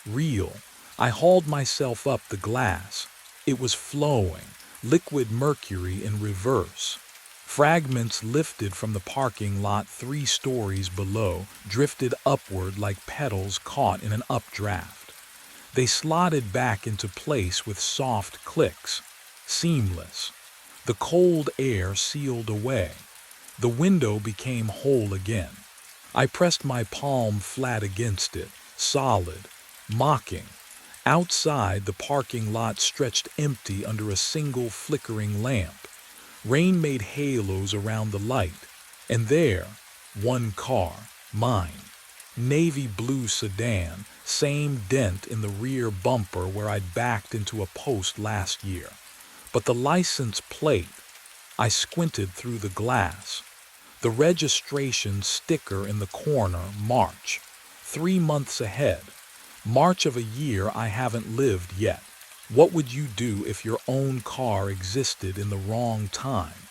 real. I hauled myself up the glass. It was flowing, liquid mercury in reverse. Fragments lifted from the parking lot 3 stories below drifted upward like petals caught in an updraft. They slotted back into place with soft clicks, seamless. The cold air sealed away. The window became whole again. I pressed my palm flat against it, solid, mocking. Outside, the parking lot stretched empty under a single flickering lamp. Rain made halos around the light, and there, one car, mine. Navy blue sedan, same dent in the rear bumper where I'd backed into a post last year. But the license plate, I squinted through the glass. The registration sticker in the corner, March. 3 months ahead. March of a year I haven't lived yet. What would you do if your own car existed in the wrong time?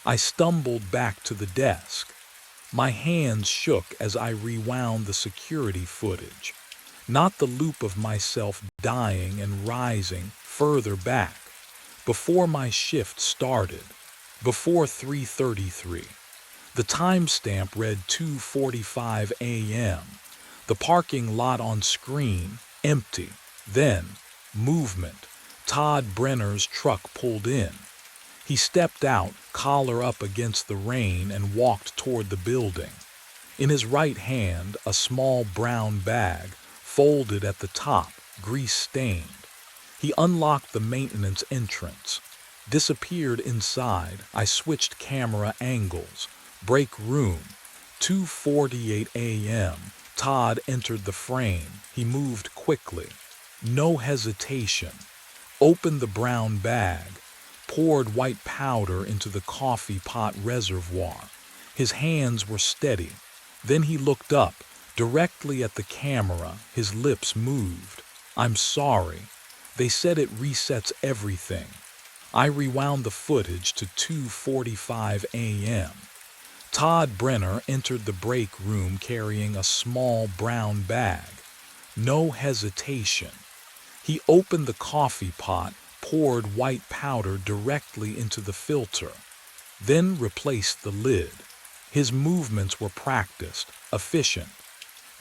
I stumbled back to the desk. My hands shook as I rewound the security footage. Not the loop of myself dying and rising further back. Before my shift started. Before 3:33. The timestamp read 2:45 a.m. The parking lot on screen, empty. Then, movement. Todd Brenner's truck pulled in. He stepped out, collar up against the rain, and walked toward the building. In his right hand, a small brown bag, folded at the top, grease-stained. He unlocked the maintenance entrance. Disappeared inside. I switched camera angles. Break room. 2:48 a.m. Todd entered the frame. He moved quickly. No hesitation. Opened the brown bag. Poured white powder into the coffee pot reservoir. His hands were steady. Then he looked up, directly at the camera. His lips moved. I'm sorry. They said it resets everything. I rewound the footage to 2:45 a.m. Todd Brenner entered the break room carrying a small brown bag. No hesitation. He opened the coffee pot, poured white powder directly into the filter, then replaced the lid. His movements were practiced, efficient.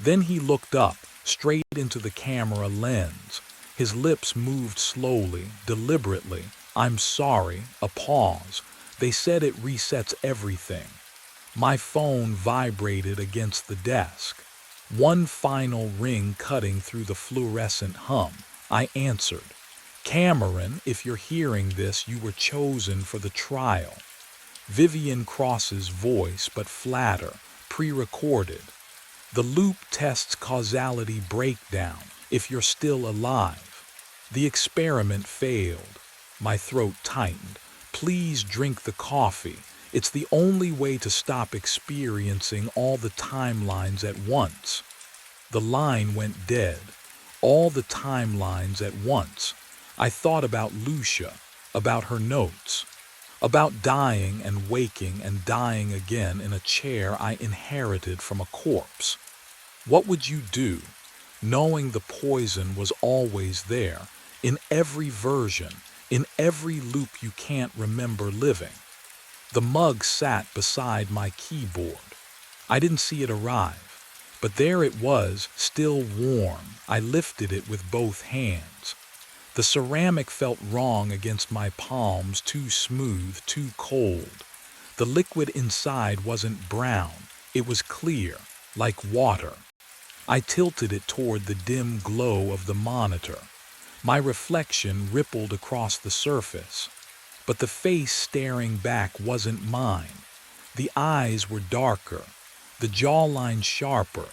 Then he looked up, straight into the camera lens. His lips moved slowly, deliberately. I'm sorry, a pause. They said it resets everything. My phone vibrated against the desk. One final ring cutting through the fluorescent hum. I answered. Cameron, if you're hearing this, you were chosen for the trial. Vivian Cross's voice, but flatter, pre-recorded. The loop tests causality breakdown, if you're still alive. The experiment failed. My throat tightened. Please drink the coffee. It's the only way to stop experiencing all the timelines at once. The line went dead. All the timelines at once. I thought about Lucia, about her notes, about dying and waking and dying again in a chair I inherited from a corpse. What would you do, knowing the poison was always there, in every version, in every loop you can't remember living? The mug sat beside my keyboard. I didn't see it arrive. But there it was, still warm. I lifted it with both hands. The ceramic felt wrong against my palms, too smooth, too cold. The liquid inside wasn't brown. It was clear, like water. I tilted it toward the dim glow of the monitor. My reflection rippled across the surface. But the face staring back wasn't mine. The eyes were darker. The jawline sharper,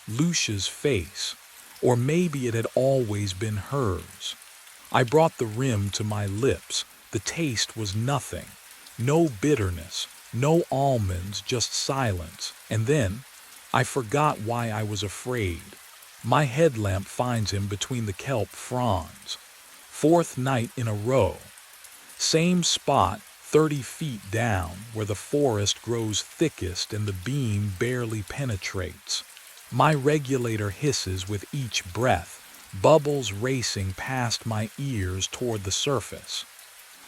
Lucia's face, or maybe it had always been hers. I brought the rim to my lips. The taste was nothing. No bitterness, no almonds, just silence. And then, I forgot why I was afraid. My headlamp finds him between the kelp fronds. 4th night in a row. Same spot, 30 feet down, where the forest grows thickest and the beam barely penetrates. My regulator hisses with each breath, bubbles racing past my ears toward the surface.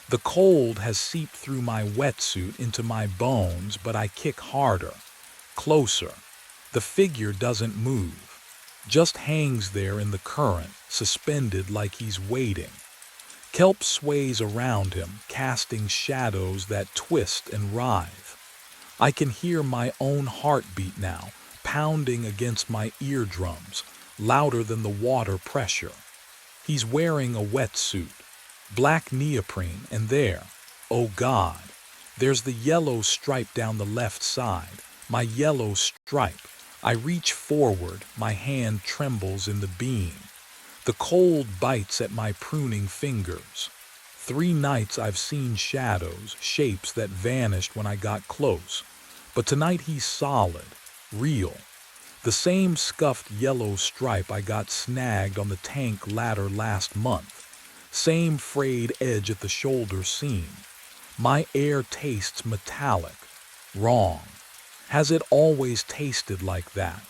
The cold has seeped through my wetsuit into my bones, but I kick harder. Closer. The figure doesn't move, just hangs there in the current, suspended like he's waiting. Kelp sways around him, casting shadows that twist and writhe. I can hear my own heartbeat now, pounding against my eardrums, louder than the water pressure. He's wearing a wetsuit, black neoprene, and there, oh God, there's the yellow stripe down the left side, my yellow stripe. I reach forward, my hand trembles in the beam. The cold bites at my pruning fingers. 3 nights I've seen shadows, shapes that vanished when I got close. But tonight he's solid, real. The same scuffed yellow stripe I got snagged on the tank ladder last month. Same frayed edge at the shoulder seam. My air tastes metallic. Wrong. Has it always tasted like that?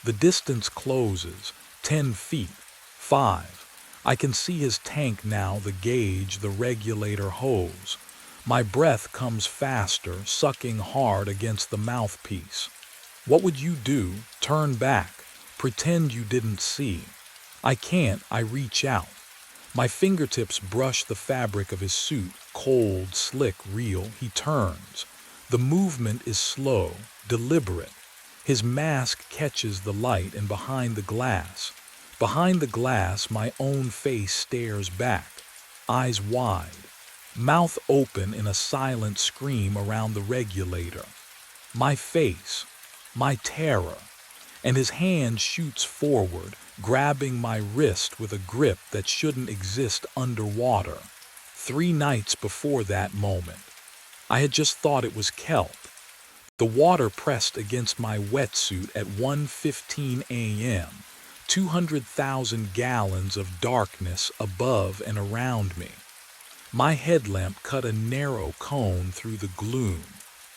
The distance closes. 10 feet. 5. I can see his tank now, the gauge, the regulator hose. My breath comes faster, sucking hard against the mouthpiece. What would you do? Turn back. Pretend you didn't see. I can't. I reach out. My fingertips brush the fabric of his suit, cold, slick, real. He turns. The movement is slow, deliberate. His mask catches the light, and behind the glass, my own face stares back, eyes wide, mouth open in a silent scream around the regulator. My face, my terror, and his hand shoots forward, grabbing my wrist with a grip that shouldn't exist underwater. 3 nights before that moment, I had just thought it was kelp. The water pressed against my wetsuit at 1:15 a.m., 200,000 gallons of darkness above and around me. My headlamp cut a narrow cone through the gloom.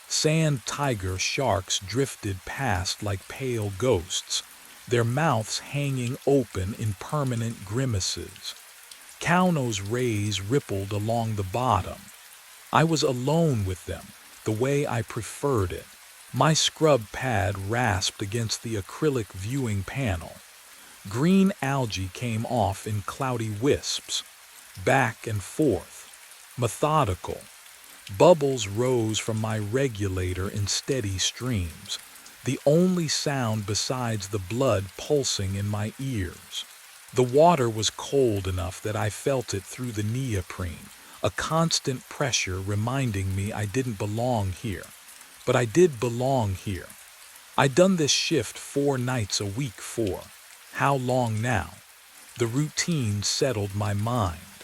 Sand tiger sharks drifted past like pale ghosts, their mouths hanging open in permanent grimaces. Kauno's rays rippled along the bottom. I was alone with them, the way I preferred it. My scrub pad rasped against the acrylic viewing panel. Green algae came off in cloudy wisps, back and forth, methodical. Bubbles rose from my regulator in steady streams, the only sound besides the blood pulsing in my ears. The water was cold enough that I felt it through the neoprene, a constant pressure reminding me I didn't belong here. But I did belong here. I'd done this shift 4 nights a week for how long now? The routine settled my mind.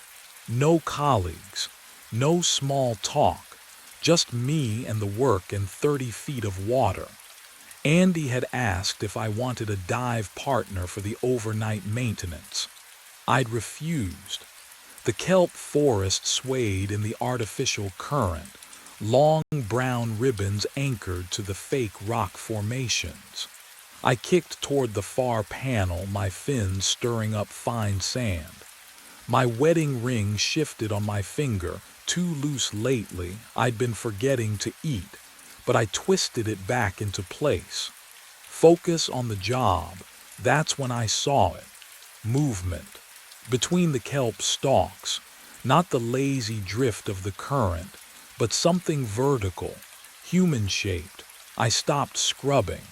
No colleagues, no small talk, just me and the work and 30 feet of water. Andy had asked if I wanted a dive partner for the overnight maintenance. I'd refused. The kelp forest swayed in the artificial current, long brown ribbons anchored to the fake rock formations. I kicked toward the far panel, my fins stirring up fine sand. My wedding ring shifted on my finger, too loose lately. I'd been forgetting to eat, but I twisted it back into place. Focus on the job. That's when I saw it. Movement. Between the kelp stalks, not the lazy drift of the current, but something vertical, human-shaped. I stopped scrubbing.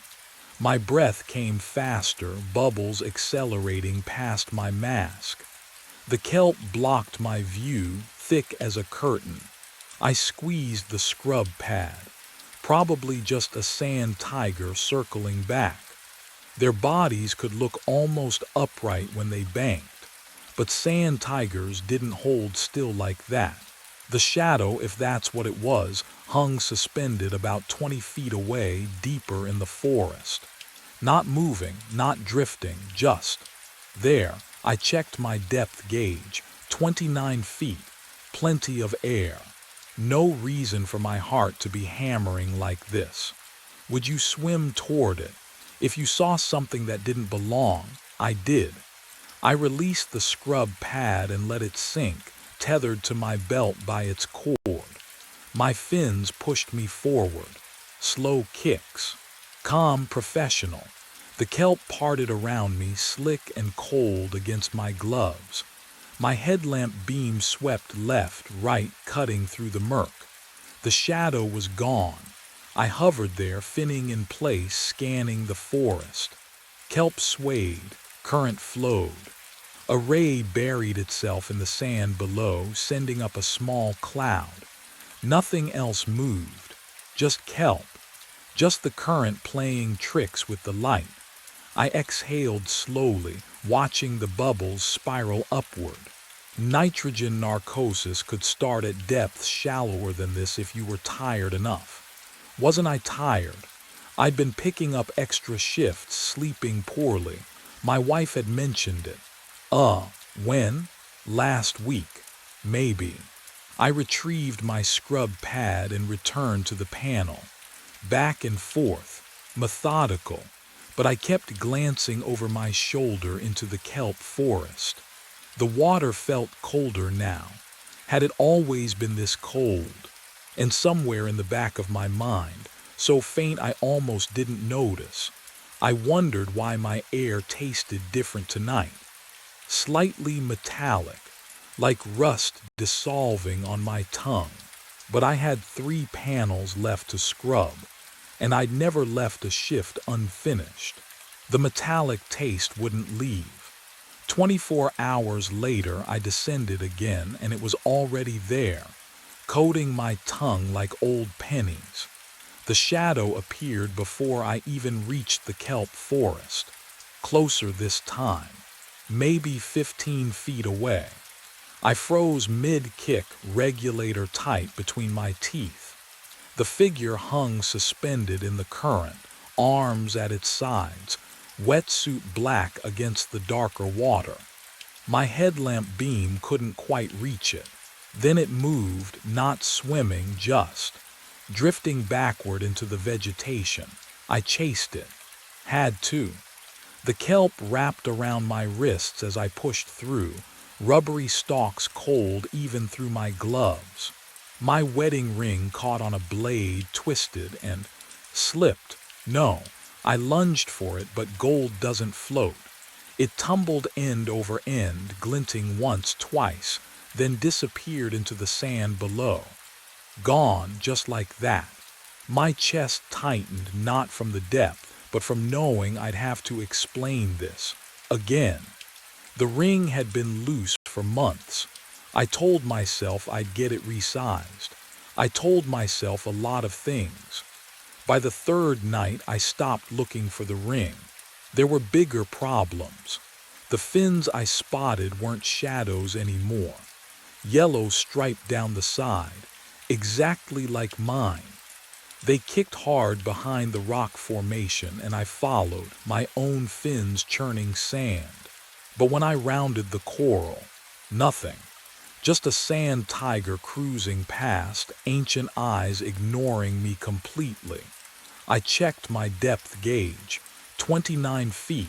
My breath came faster, bubbles accelerating past my mask. The kelp blocked my view, thick as a curtain. I squeezed the scrub pad, probably just a sand tiger circling back. Their bodies could look almost upright when they banked, but sand tigers didn't hold still like that. The shadow, if that's what it was, hung suspended about 20 feet away, deeper in the forest. Not moving, not drifting, just there. I checked my depth gauge, 29 feet, plenty of air. No reason for my heart to be hammering like this. Would you swim toward it? If you saw something that didn't belong, I did. I released the scrub pad and let it sink, tethered to my belt by its cord. My fins pushed me forward. Slow kicks. Calm, professional. The kelp parted around me, slick and cold against my gloves. My headlamp beam swept left, right, cutting through the murk. The shadow was gone. I hovered there, finning in place, scanning the forest. Kelp swayed, current flowed. A ray buried itself in the sand below, sending up a small cloud. Nothing else moved, just kelp, just the current playing tricks with the light. I exhaled slowly, watching the bubbles spiral upward. Nitrogen narcosis could start at depths shallower than this if you were tired enough. Wasn't I tired? I'd been picking up extra shifts, sleeping poorly. My wife had mentioned it. When? Last week. Maybe. I retrieved my scrub pad and returned to the panel. Back and forth, methodical, but I kept glancing over my shoulder into the kelp forest. The water felt colder now. Had it always been this cold? And somewhere in the back of my mind, so faint I almost didn't notice, I wondered why my air tasted different tonight. Slightly metallic, like rust dissolving on my tongue. But I had 3 panels left to scrub, and I'd never left a shift unfinished. The metallic taste wouldn't leave. 24 hours later, I descended again, and it was already there, coating my tongue like old pennies. The shadow appeared before I even reached the kelp forest. Closer this time, maybe 15 feet away. I froze mid-kick, regulator tight between my teeth. The figure hung suspended in the current, arms at its sides, wetsuit black against the darker water. My headlamp beam couldn't quite reach it. Then it moved, not swimming, just drifting backward into the vegetation. I chased it. Had to. The kelp wrapped around my wrists as I pushed through, rubbery stalks cold even through my gloves. My wedding ring caught on a blade, twisted, and slipped. No, I lunged for it, but gold doesn't float. It tumbled end over end, glinting once, twice, then disappeared into the sand below. Gone just like that. My chest tightened, not from the depth, but from knowing I'd have to explain this. Again. The ring had been loose for months. I told myself I'd get it resized. I told myself a lot of things. By the 3rd night, I stopped looking for the ring. There were bigger problems. The fins I spotted weren't shadows anymore. Yellow striped down the side, exactly like mine. They kicked hard behind the rock formation, and I followed, my own fins churning sand. But when I rounded the coral, nothing. Just a sand tiger cruising past, ancient eyes ignoring me completely. I checked my depth gauge, 29 feet.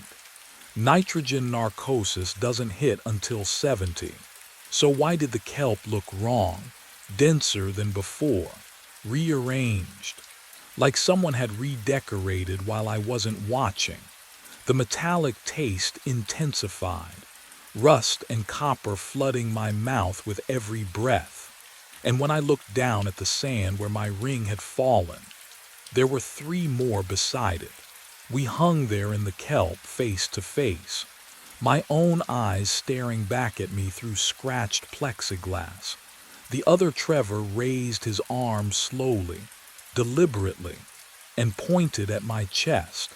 Nitrogen narcosis doesn't hit until 70. So why did the kelp look wrong, denser than before, rearranged? Like someone had redecorated while I wasn't watching. The metallic taste intensified, rust and copper flooding my mouth with every breath. And when I looked down at the sand where my ring had fallen, there were 3 more beside it. We hung there in the kelp, face to face, my own eyes staring back at me through scratched plexiglass. The other Trevor raised his arm slowly, deliberately, and pointed at my chest.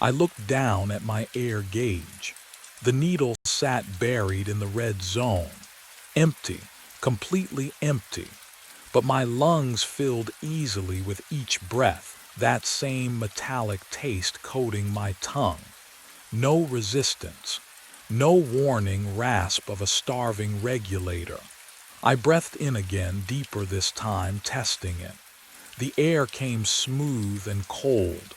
I looked down at my air gauge. The needle sat buried in the red zone. Empty, completely empty. But my lungs filled easily with each breath, that same metallic taste coating my tongue. No resistance. No warning rasp of a starving regulator. I breathed in again, deeper this time, testing it. The air came smooth and cold.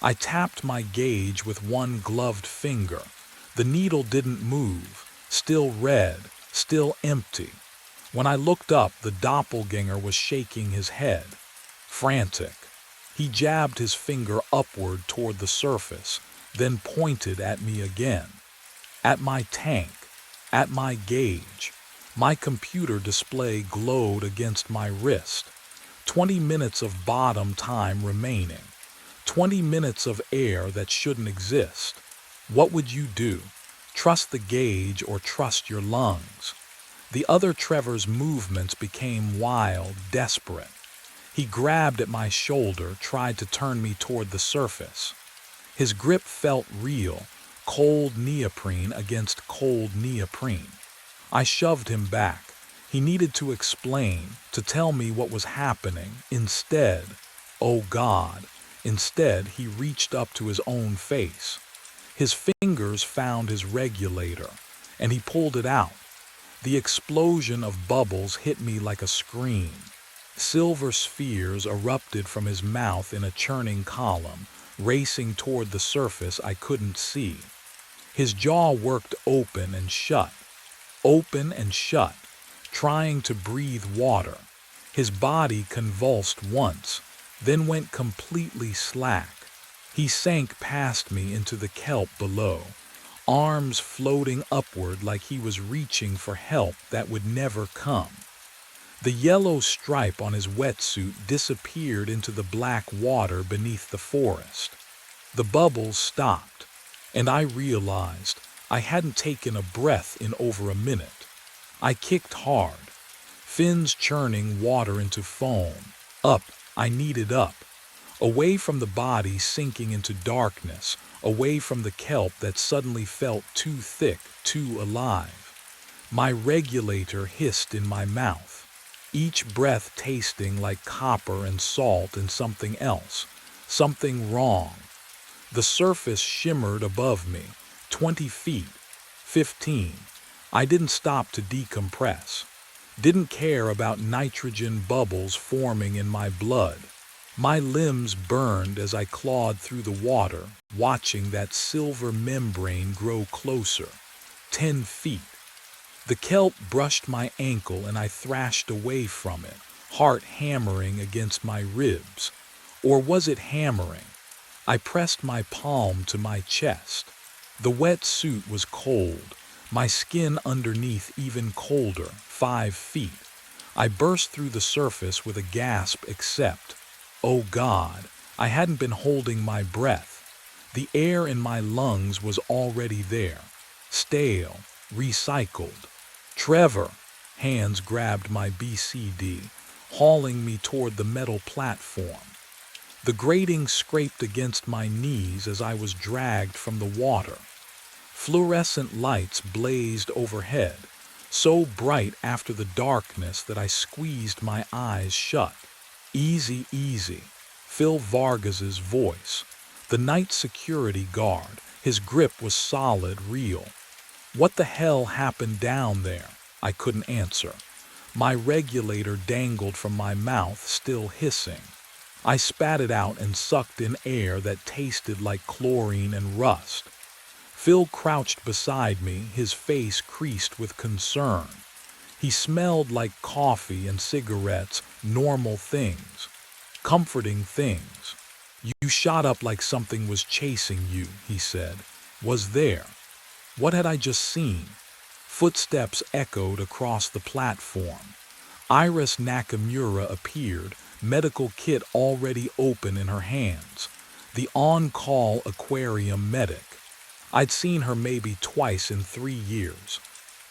I tapped my gauge with one gloved finger. The needle didn't move, still red, still empty. When I looked up, the doppelganger was shaking his head, frantic. He jabbed his finger upward toward the surface, then pointed at me again. At my tank, at my gauge. My computer display glowed against my wrist. 20 minutes of bottom time remaining. 20 minutes of air that shouldn't exist. What would you do? Trust the gauge or trust your lungs? The other Trevor's movements became wild, desperate. He grabbed at my shoulder, tried to turn me toward the surface. His grip felt real, cold neoprene against cold neoprene. I shoved him back. He needed to explain, to tell me what was happening. Instead, oh God, instead he reached up to his own face. His fingers found his regulator, and he pulled it out. The explosion of bubbles hit me like a scream. Silver spheres erupted from his mouth in a churning column, racing toward the surface I couldn't see. His jaw worked open and shut, trying to breathe water. His body convulsed once, then went completely slack. He sank past me into the kelp below, arms floating upward like he was reaching for help that would never come. The yellow stripe on his wetsuit disappeared into the black water beneath the forest. The bubbles stopped, and I realized I hadn't taken a breath in over a minute. I kicked hard, fins churning water into foam. Up, I needed up. Away from the body sinking into darkness, away from the kelp that suddenly felt too thick, too alive. My regulator hissed in my mouth, each breath tasting like copper and salt and something else, something wrong. The surface shimmered above me, 20 feet, 15. I didn't stop to decompress. Didn't care about nitrogen bubbles forming in my blood. My limbs burned as I clawed through the water, watching that silver membrane grow closer. 10 feet. The kelp brushed my ankle and I thrashed away from it, heart hammering against my ribs. Or was it hammering? I pressed my palm to my chest. The wet suit was cold, my skin underneath even colder, 5 feet. I burst through the surface with a gasp except, oh God, I hadn't been holding my breath. The air in my lungs was already there, stale, recycled. Trevor, hands grabbed my BCD, hauling me toward the metal platform. The grating scraped against my knees as I was dragged from the water. Fluorescent lights blazed overhead, so bright after the darkness that I squeezed my eyes shut. Easy, easy, Phil Vargas's voice. The night security guard, his grip was solid, real. What the hell happened down there? I couldn't answer. My regulator dangled from my mouth, still hissing. I spat it out and sucked in air that tasted like chlorine and rust. Phil crouched beside me, his face creased with concern. He smelled like coffee and cigarettes, normal things, comforting things. You shot up like something was chasing you, he said. Was there? What had I just seen? Footsteps echoed across the platform. Iris Nakamura appeared, medical kit already open in her hands. The on-call aquarium medic. I'd seen her maybe twice in 3 years.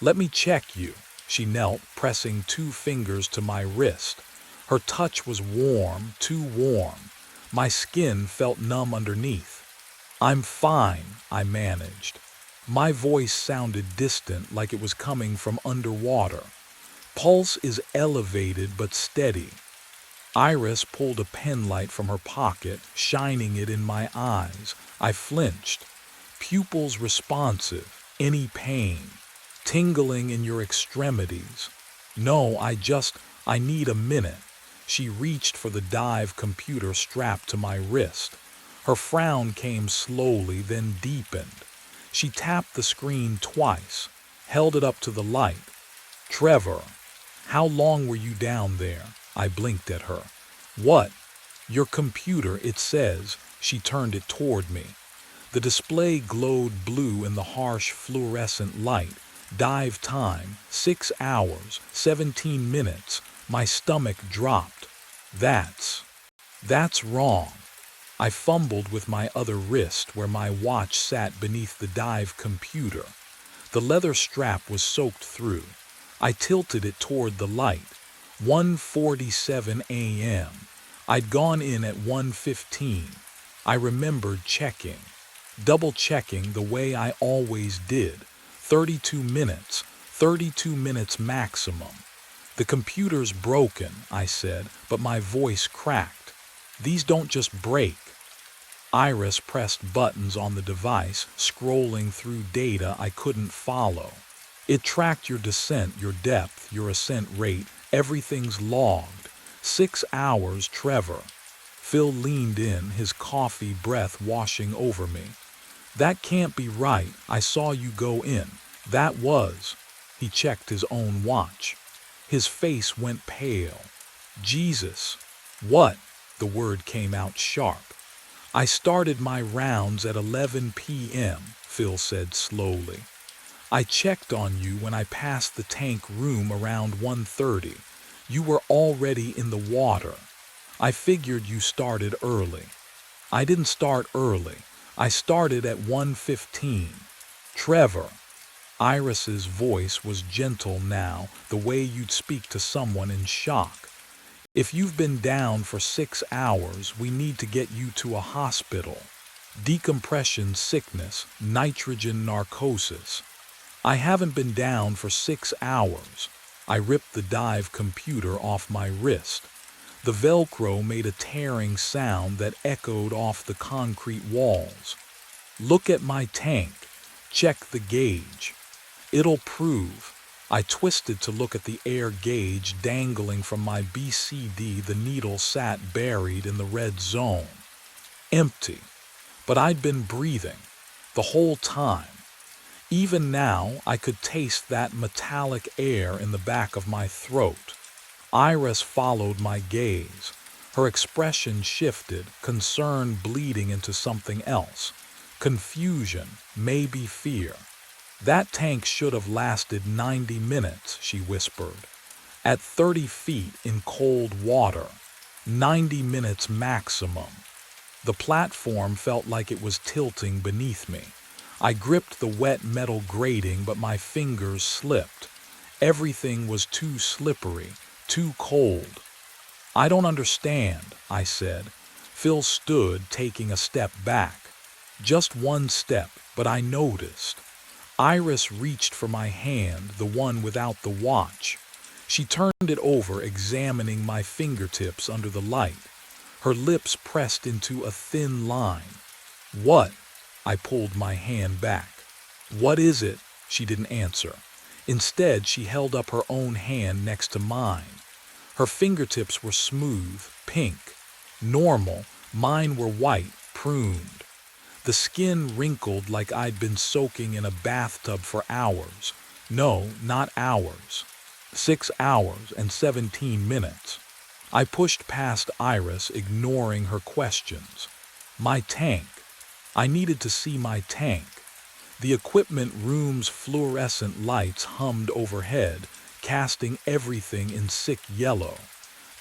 Let me check you. She knelt, pressing 2 fingers to my wrist. Her touch was warm, too warm. My skin felt numb underneath. I'm fine, I managed. My voice sounded distant, like it was coming from underwater. Pulse is elevated but steady. Iris pulled a penlight from her pocket, shining it in my eyes. I flinched. Pupils responsive. Any pain? Tingling in your extremities? No, I need a minute. She reached for the dive computer strapped to my wrist. Her frown came slowly, then deepened. She tapped the screen twice, held it up to the light. Trevor. How long were you down there? I blinked at her. What? Your computer, it says. She turned it toward me. The display glowed blue in the harsh fluorescent light. Dive time, 6 hours, 17 minutes. My stomach dropped. That's wrong. I fumbled with my other wrist where my watch sat beneath the dive computer. The leather strap was soaked through. I tilted it toward the light. 1:47 a.m. I'd gone in at 1:15. I remembered checking. Double-checking the way I always did. 32 minutes maximum. The computer's broken, I said, but my voice cracked. These don't just break. Iris pressed buttons on the device, scrolling through data I couldn't follow. It tracked your descent, your depth, your ascent rate. Everything's logged. 6 hours, Trevor. Phil leaned in, his coffee breath washing over me. That can't be right. I saw you go in. That was. He checked his own watch. His face went pale. Jesus. What? The word came out sharp. I started my rounds at 11 p.m., Phil said slowly. I checked on you when I passed the tank room around 1:30. You were already in the water. I figured you started early. I didn't start early. I started at 1:15. Trevor. Iris's voice was gentle now, the way you'd speak to someone in shock. If you've been down for 6 hours, we need to get you to a hospital. Decompression sickness, nitrogen narcosis. I haven't been down for 6 hours. I ripped the dive computer off my wrist. The Velcro made a tearing sound that echoed off the concrete walls. Look at my tank. Check the gauge. It'll prove. I twisted to look at the air gauge dangling from my BCD. The needle sat buried in the red zone. Empty. But I'd been breathing. The whole time. Even now, I could taste that metallic air in the back of my throat. Iris followed my gaze. Her expression shifted, concern bleeding into something else. Confusion, maybe fear. That tank should have lasted 90 minutes, she whispered. At 30 feet in cold water. 90 minutes maximum. The platform felt like it was tilting beneath me. I gripped the wet metal grating, but my fingers slipped. Everything was too slippery, too cold. I don't understand, I said. Phil stood, taking a step back. Just one step, but I noticed. Iris reached for my hand, the one without the watch. She turned it over, examining my fingertips under the light. Her lips pressed into a thin line. What? I pulled my hand back. What is it? She didn't answer. Instead, she held up her own hand next to mine. Her fingertips were smooth, pink, normal. Mine were white, pruned. The skin wrinkled like I'd been soaking in a bathtub for hours. No, not hours. 6 hours and 17 minutes. I pushed past Iris, ignoring her questions. My tank. I needed to see my tank. The equipment room's fluorescent lights hummed overhead, casting everything in sick yellow.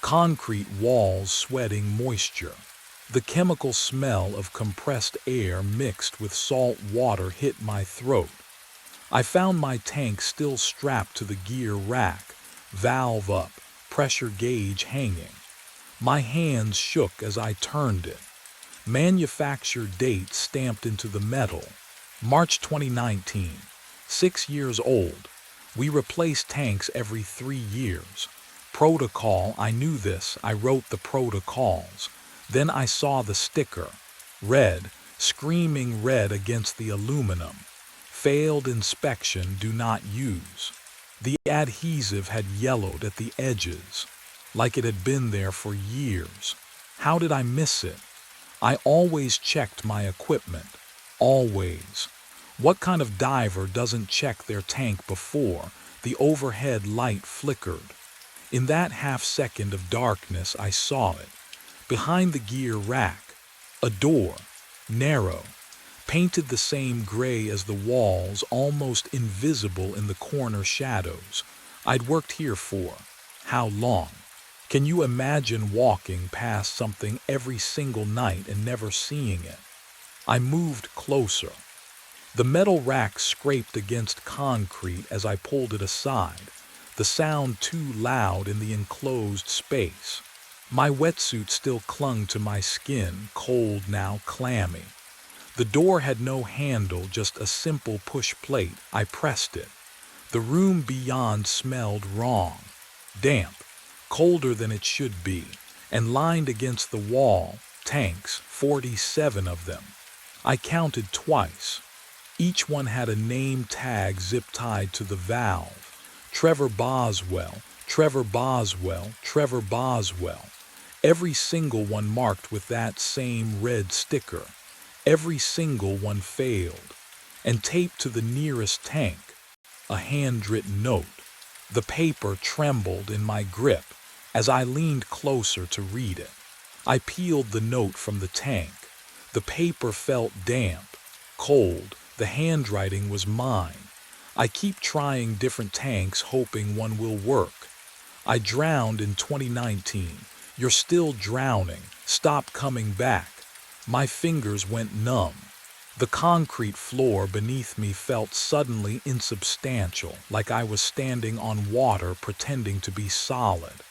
Concrete walls sweating moisture. The chemical smell of compressed air mixed with salt water hit my throat. I found my tank still strapped to the gear rack, valve up, pressure gauge hanging. My hands shook as I turned it. Manufacture date stamped into the metal. March 2019. 6 years old. We replace tanks every 3 years. Protocol, I knew this. I wrote the protocols. Then I saw the sticker. Red, screaming red against the aluminum. Failed inspection, do not use. The adhesive had yellowed at the edges, like it had been there for years. How did I miss it? I always checked my equipment. Always. What kind of diver doesn't check their tank before? The overhead light flickered. In that half-second of darkness, I saw it. Behind the gear rack, a door, narrow, painted the same gray as the walls, almost invisible in the corner shadows. I'd worked here for how long? Can you imagine walking past something every single night and never seeing it? I moved closer. The metal rack scraped against concrete as I pulled it aside, the sound too loud in the enclosed space. My wetsuit still clung to my skin, cold now, clammy. The door had no handle, just a simple push plate. I pressed it. The room beyond smelled wrong. Damp, colder than it should be, and lined against the wall, tanks, 47 of them. I counted twice. Each one had a name tag zip-tied to the valve. Trevor Boswell, Trevor Boswell, Trevor Boswell. Every single one marked with that same red sticker. Every single one failed. And taped to the nearest tank, a handwritten note. The paper trembled in my grip as I leaned closer to read it. I peeled the note from the tank. The paper felt damp, cold. The handwriting was mine. I keep trying different tanks, hoping one will work. I drowned in 2019. You're still drowning. Stop coming back. My fingers went numb. The concrete floor beneath me felt suddenly insubstantial, like I was standing on water pretending to be solid.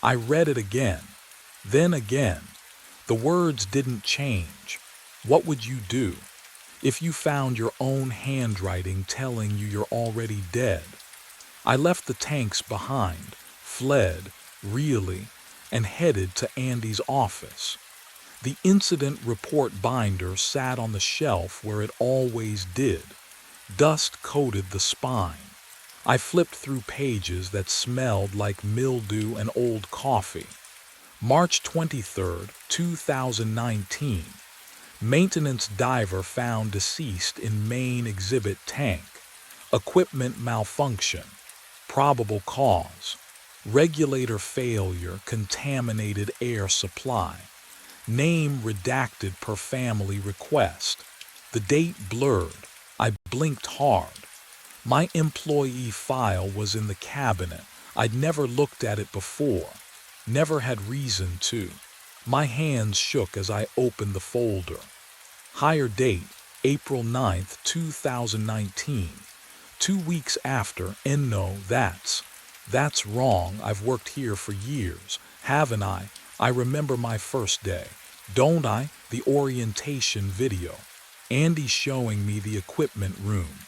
I read it again, then again. The words didn't change. What would you do if you found your own handwriting telling you you're already dead? I left the tanks behind, fled, really, and headed to Andy's office. The incident report binder sat on the shelf where it always did. Dust coated the spine. I flipped through pages that smelled like mildew and old coffee. March 23, 2019. Maintenance diver found deceased in main exhibit tank. Equipment malfunction. Probable cause. Regulator failure, contaminated air supply. Name redacted per family request. The date blurred. I blinked hard. My employee file was in the cabinet. I'd never looked at it before. Never had reason to. My hands shook as I opened the folder. Hire date, April 9, 2019. 2 weeks after, and no, that's wrong. I've worked here for years, haven't I? I remember my first day. Don't I? The orientation video. Andy showing me the equipment room.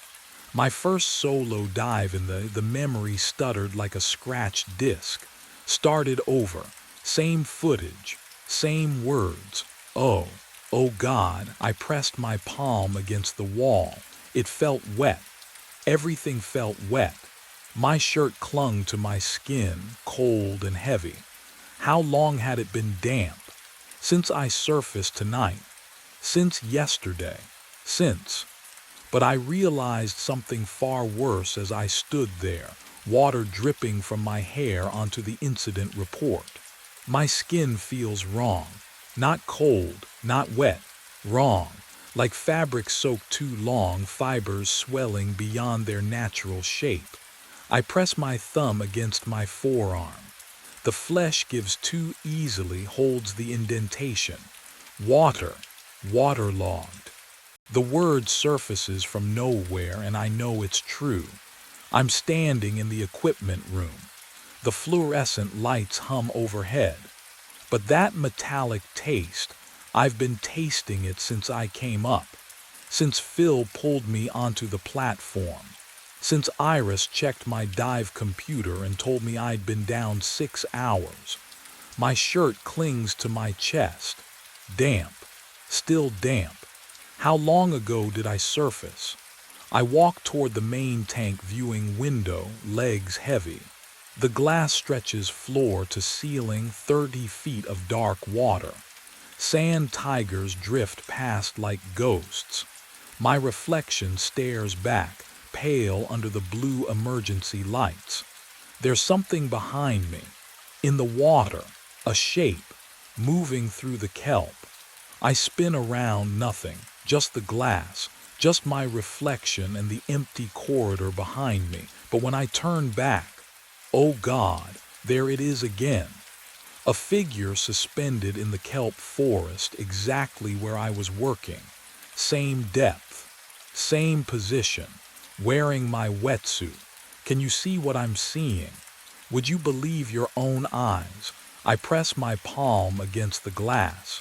My first solo dive in the memory stuttered like a scratched disc. Started over. Same footage. Same words. Oh God, I pressed my palm against the wall. It felt wet. Everything felt wet. My shirt clung to my skin, cold and heavy. How long had it been damp? Since I surfaced tonight. Since yesterday. But I realized something far worse as I stood there, water dripping from my hair onto the incident report. My skin feels wrong. Not cold, not wet. Wrong. Like fabric soaked too long, fibers swelling beyond their natural shape. I press my thumb against my forearm. The flesh gives too easily, holds the indentation. Water. Waterlogged. The word surfaces from nowhere, and I know it's true. I'm standing in the equipment room. The fluorescent lights hum overhead. But that metallic taste, I've been tasting it since I came up. Since Phil pulled me onto the platform. Since Iris checked my dive computer and told me I'd been down 6 hours. My shirt clings to my chest. Damp. Still damp. How long ago did I surface? I walk toward the main tank viewing window, legs heavy. The glass stretches floor to ceiling, 30 feet of dark water. Sand tigers drift past like ghosts. My reflection stares back, pale under the blue emergency lights. There's something behind me. In the water, a shape, moving through the kelp. I spin around, nothing, just the glass, just my reflection and the empty corridor behind me. But when I turn back, oh God, there it is again. A figure suspended in the kelp forest exactly where I was working. Same depth, same position, wearing my wetsuit. Can you see what I'm seeing? Would you believe your own eyes? I press my palm against the glass.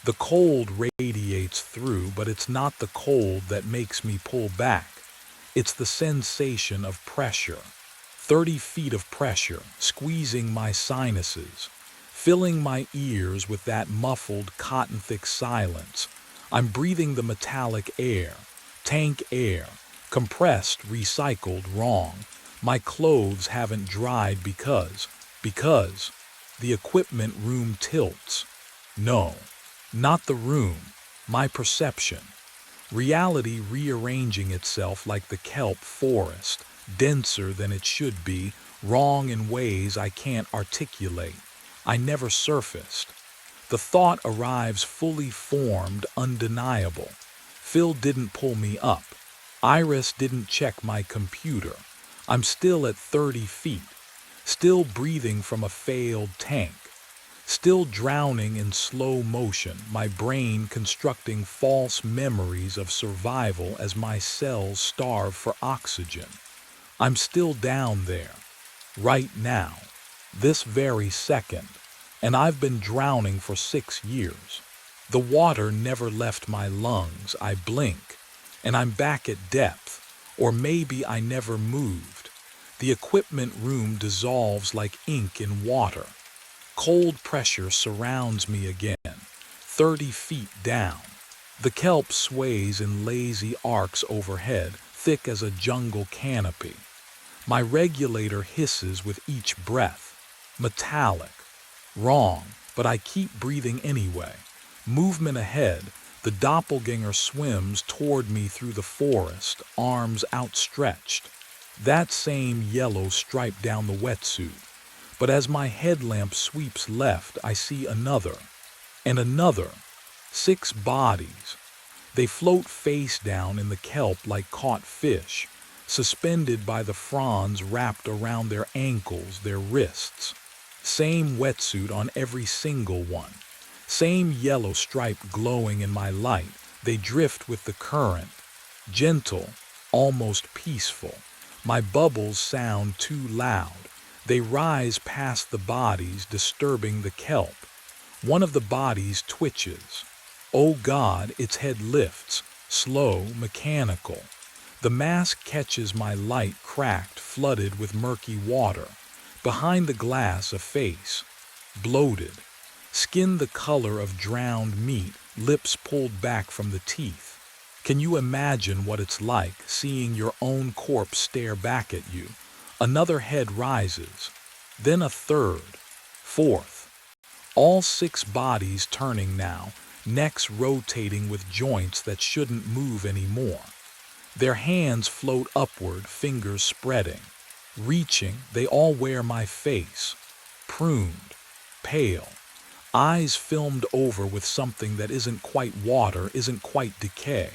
The cold radiates through, but it's not the cold that makes me pull back. It's the sensation of pressure. 30 feet of pressure, squeezing my sinuses, filling my ears with that muffled, cotton-thick silence. I'm breathing the metallic air, tank air, compressed, recycled, wrong. My clothes haven't dried because the equipment room tilts. No, not the room, my perception. Reality rearranging itself like the kelp forest, denser than it should be, wrong in ways I can't articulate. I never surfaced. The thought arrives fully formed, undeniable. Phil didn't pull me up. Iris didn't check my computer. I'm still at 30 feet, still breathing from a failed tank, still drowning in slow motion, my brain constructing false memories of survival as my cells starve for oxygen. I'm still down there, right now, this very second, and I've been drowning for 6 years. The water never left my lungs. I blink, and I'm back at depth, or maybe I never moved. The equipment room dissolves like ink in water. Cold pressure surrounds me again, 30 feet down. The kelp sways in lazy arcs overhead, thick as a jungle canopy. My regulator hisses with each breath. Metallic. Wrong, but I keep breathing anyway. Movement ahead, the doppelganger swims toward me through the forest, arms outstretched. That same yellow stripe down the wetsuit. But as my headlamp sweeps left, I see another. And another. 6 bodies. They float face down in the kelp like caught fish, suspended by the fronds wrapped around their ankles, their wrists. Same wetsuit on every single one. Same yellow stripe glowing in my light. They drift with the current. Gentle, almost peaceful. My bubbles sound too loud. They rise past the bodies, disturbing the kelp. One of the bodies twitches. Oh God, its head lifts, slow, mechanical. The mask catches my light, cracked, flooded with murky water. Behind the glass, a face, bloated, skin the color of drowned meat, lips pulled back from the teeth. Can you imagine what it's like, seeing your own corpse stare back at you? Another head rises, then a third, fourth. All 6 bodies turning now, necks rotating with joints that shouldn't move anymore. Their hands float upward, fingers spreading. Reaching, they all wear my face. Pruned, pale, eyes filmed over with something that isn't quite water, isn't quite decay.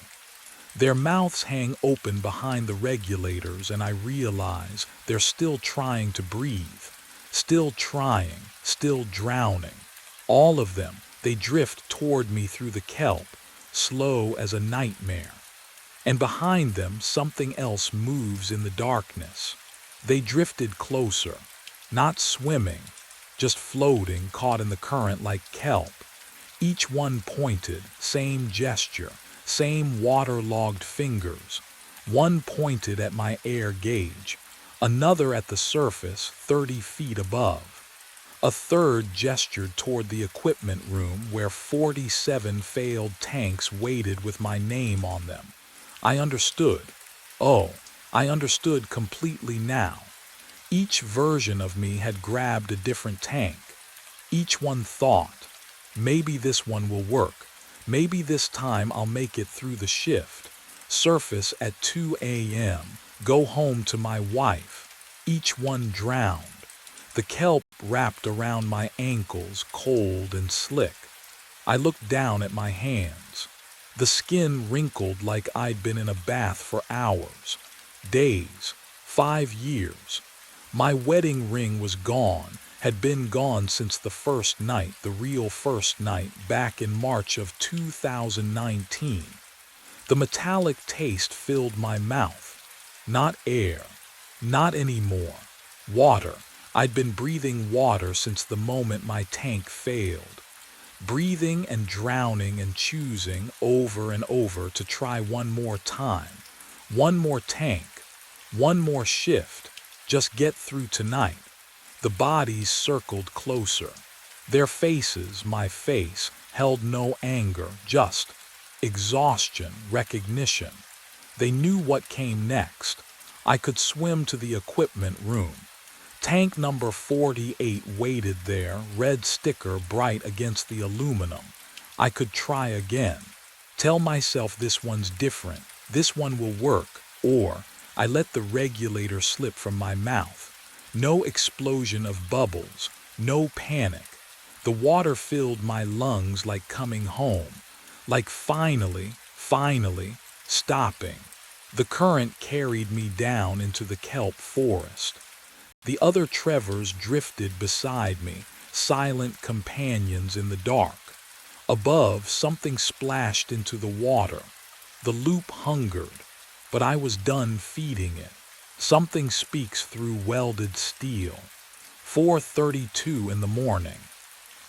Their mouths hang open behind the regulators, and I realize they're still trying to breathe. Still trying, still drowning. All of them, they drift toward me through the kelp, slow as a nightmare. And behind them, something else moves in the darkness. They drifted closer, not swimming, just floating, caught in the current like kelp. Each one pointed, same gesture, same waterlogged fingers. One pointed at my air gauge, another at the surface 30 feet above. A third gestured toward the equipment room where 47 failed tanks waited with my name on them. I understood. Oh, I understood completely now. Each version of me had grabbed a different tank. Each one thought, maybe this one will work. Maybe this time I'll make it through the shift. Surface at 2 a.m. Go home to my wife. each one drowned. The kelp wrapped around my ankles, cold and slick. I looked down at my hands. The skin wrinkled like I'd been in a bath for hours, days, 5 years. My wedding ring was gone, had been gone since the first night, the real first night, back in March of 2019. The metallic taste filled my mouth. Not air, not anymore. Water. I'd been breathing water since the moment my tank failed. Breathing and drowning and choosing over and over to try one more time. One more tank. One more shift. Just get through tonight. The bodies circled closer. Their faces, my face, held no anger, just exhaustion, recognition. They knew what came next. I could swim to the equipment room. Tank number 48 waited there, red sticker bright against the aluminum. I could try again. Tell myself this one's different, this one will work, or I let the regulator slip from my mouth. No explosion of bubbles, no panic. The water filled my lungs like coming home, like finally, stopping. The current carried me down into the kelp forest. The other Trevors drifted beside me, silent companions in the dark. Above, something splashed into the water. The loop hungered, but I was done feeding it. Something speaks through welded steel. 4:32 in the morning.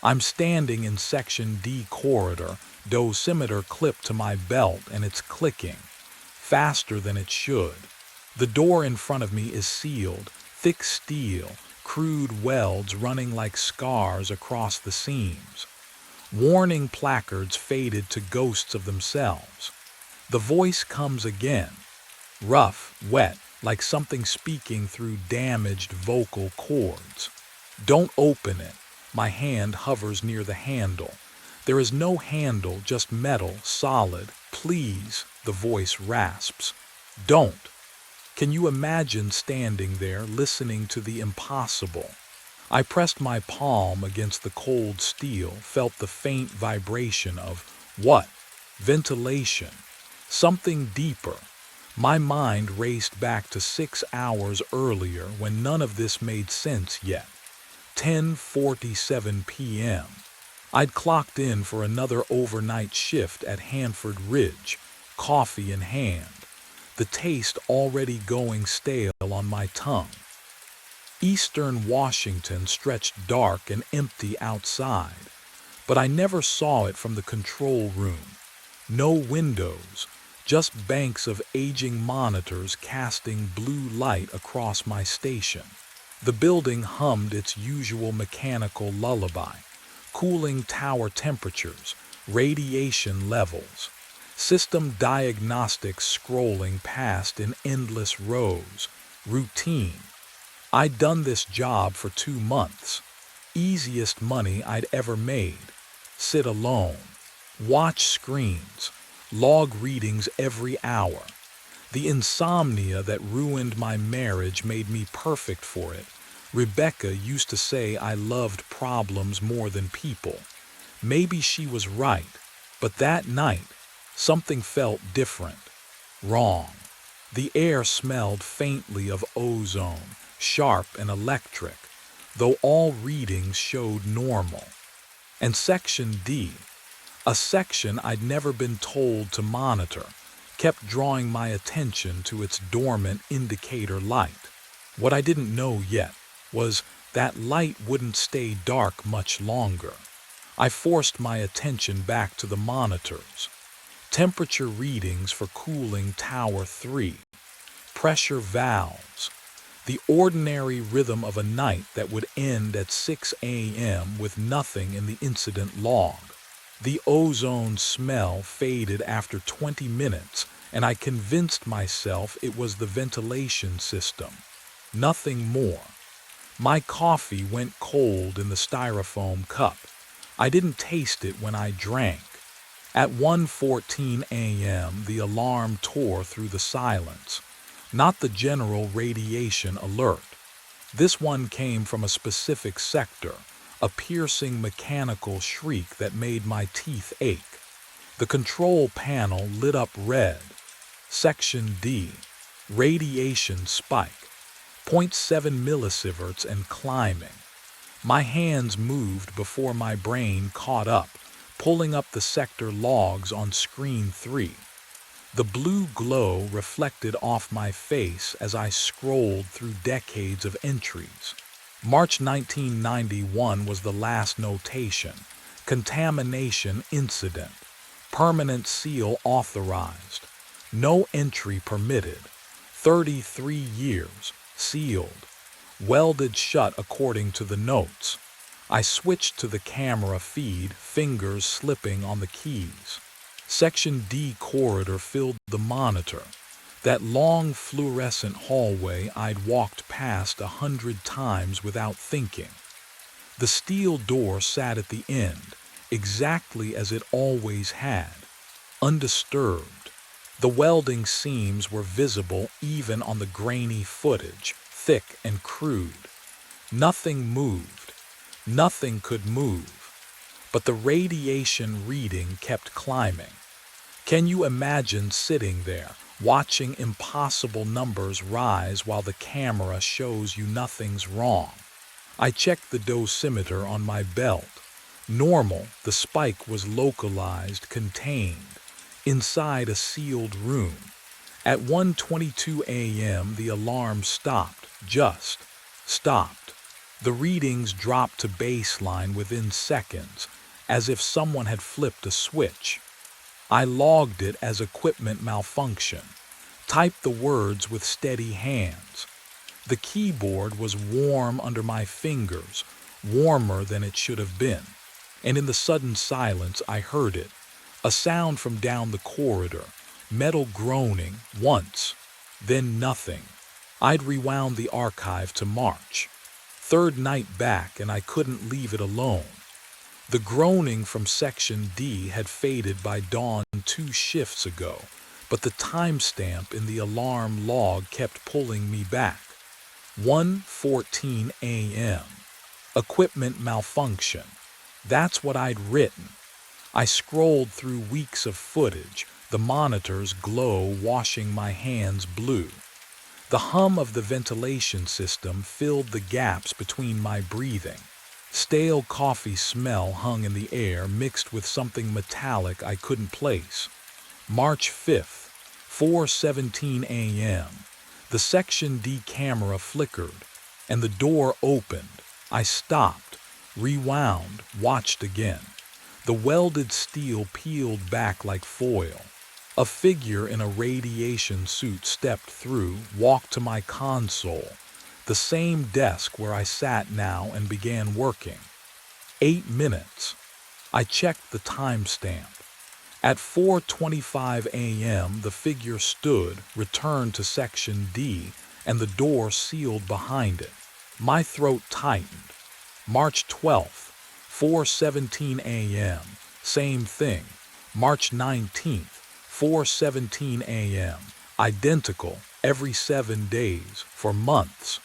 I'm standing in Section D corridor, dosimeter clipped to my belt, and it's clicking. Faster than it should. The door in front of me is sealed, thick steel, crude welds running like scars across the seams. Warning placards faded to ghosts of themselves. The voice comes again. Rough, wet, like something speaking through damaged vocal cords. Don't open it. My hand hovers near the handle. There is no handle, just metal, solid. Please, the voice rasps. Don't. Can you imagine standing there listening to the impossible? I pressed my palm against the cold steel, felt the faint vibration of what? Ventilation. Something deeper. My mind raced back to 6 hours earlier when none of this made sense yet. 10:47 p.m. I'd clocked in for another overnight shift at Hanford Ridge, coffee in hand. The taste already going stale on my tongue. Eastern Washington stretched dark and empty outside, but I never saw it from the control room. No windows, just banks of aging monitors casting blue light across my station. The building hummed its usual mechanical lullaby, cooling tower temperatures, radiation levels. System diagnostics scrolling past in endless rows. Routine. I'd done this job for 2 months. Easiest money I'd ever made. Sit alone. Watch screens. Log readings every hour. The insomnia that ruined my marriage made me perfect for it. Rebecca used to say I loved problems more than people. Maybe she was right, but that night, something felt different, wrong. The air smelled faintly of ozone, sharp and electric, though all readings showed normal. And Section D, a section I'd never been told to monitor, kept drawing my attention to its dormant indicator light. What I didn't know yet was that light wouldn't stay dark much longer. I forced my attention back to the monitors. Temperature readings for cooling Tower 3. Pressure valves. The ordinary rhythm of a night that would end at 6 a.m. with nothing in the incident log. The ozone smell faded after 20 minutes, and I convinced myself it was the ventilation system. Nothing more. My coffee went cold in the styrofoam cup. I didn't taste it when I drank. At 1:14 a.m., the alarm tore through the silence. Not the general radiation alert. This one came from a specific sector, a piercing mechanical shriek that made my teeth ache. The control panel lit up red. Section D, radiation spike, zero point 0.7 millisieverts and climbing. My hands moved before my brain caught up, pulling up the sector logs on screen 3. The blue glow reflected off my face as I scrolled through decades of entries. March 1991 was the last notation. Contamination incident. Permanent seal authorized. No entry permitted. 33 years. Sealed. Welded shut according to the notes. I switched to the camera feed, fingers slipping on the keys. Section D corridor filled the monitor. That long fluorescent hallway I'd walked past 100 times without thinking. The steel door sat at the end, exactly as it always had, undisturbed. The welding seams were visible even on the grainy footage, thick and crude. Nothing moved. Nothing could move. But the radiation reading kept climbing. Can you imagine sitting there, watching impossible numbers rise while the camera shows you nothing's wrong? I checked the dosimeter on my belt. Normal, the spike was localized, contained, inside a sealed room. At 1:22 a.m. the alarm stopped, just stopped. The readings dropped to baseline within seconds, as if someone had flipped a switch. I logged it as equipment malfunction, typed the words with steady hands. The keyboard was warm under my fingers, warmer than it should have been. And in the sudden silence I heard it, a sound from down the corridor, metal groaning, once, then nothing. I'd rewound the archive to March. Third night back and I couldn't leave it alone. The groaning from Section D had faded by dawn 2 shifts ago, but the timestamp in the alarm log kept pulling me back. 1:14 a.m. Equipment malfunction. That's what I'd written. I scrolled through weeks of footage, the monitor's glow washing my hands blue. The hum of the ventilation system filled the gaps between my breathing. Stale coffee smell hung in the air, mixed with something metallic I couldn't place. March 5th, 4:17 a.m. The Section D camera flickered, and the door opened. I stopped, rewound, watched again. The welded steel peeled back like foil. A figure in a radiation suit stepped through, walked to my console, the same desk where I sat now, and began working. 8 minutes. I checked the timestamp. At 4:25 a.m. the figure stood, returned to Section D, and the door sealed behind it. My throat tightened. March 12th, 4:17 a.m. Same thing. March 19th, 4:17 a.m. Identical, every 7 days, for months.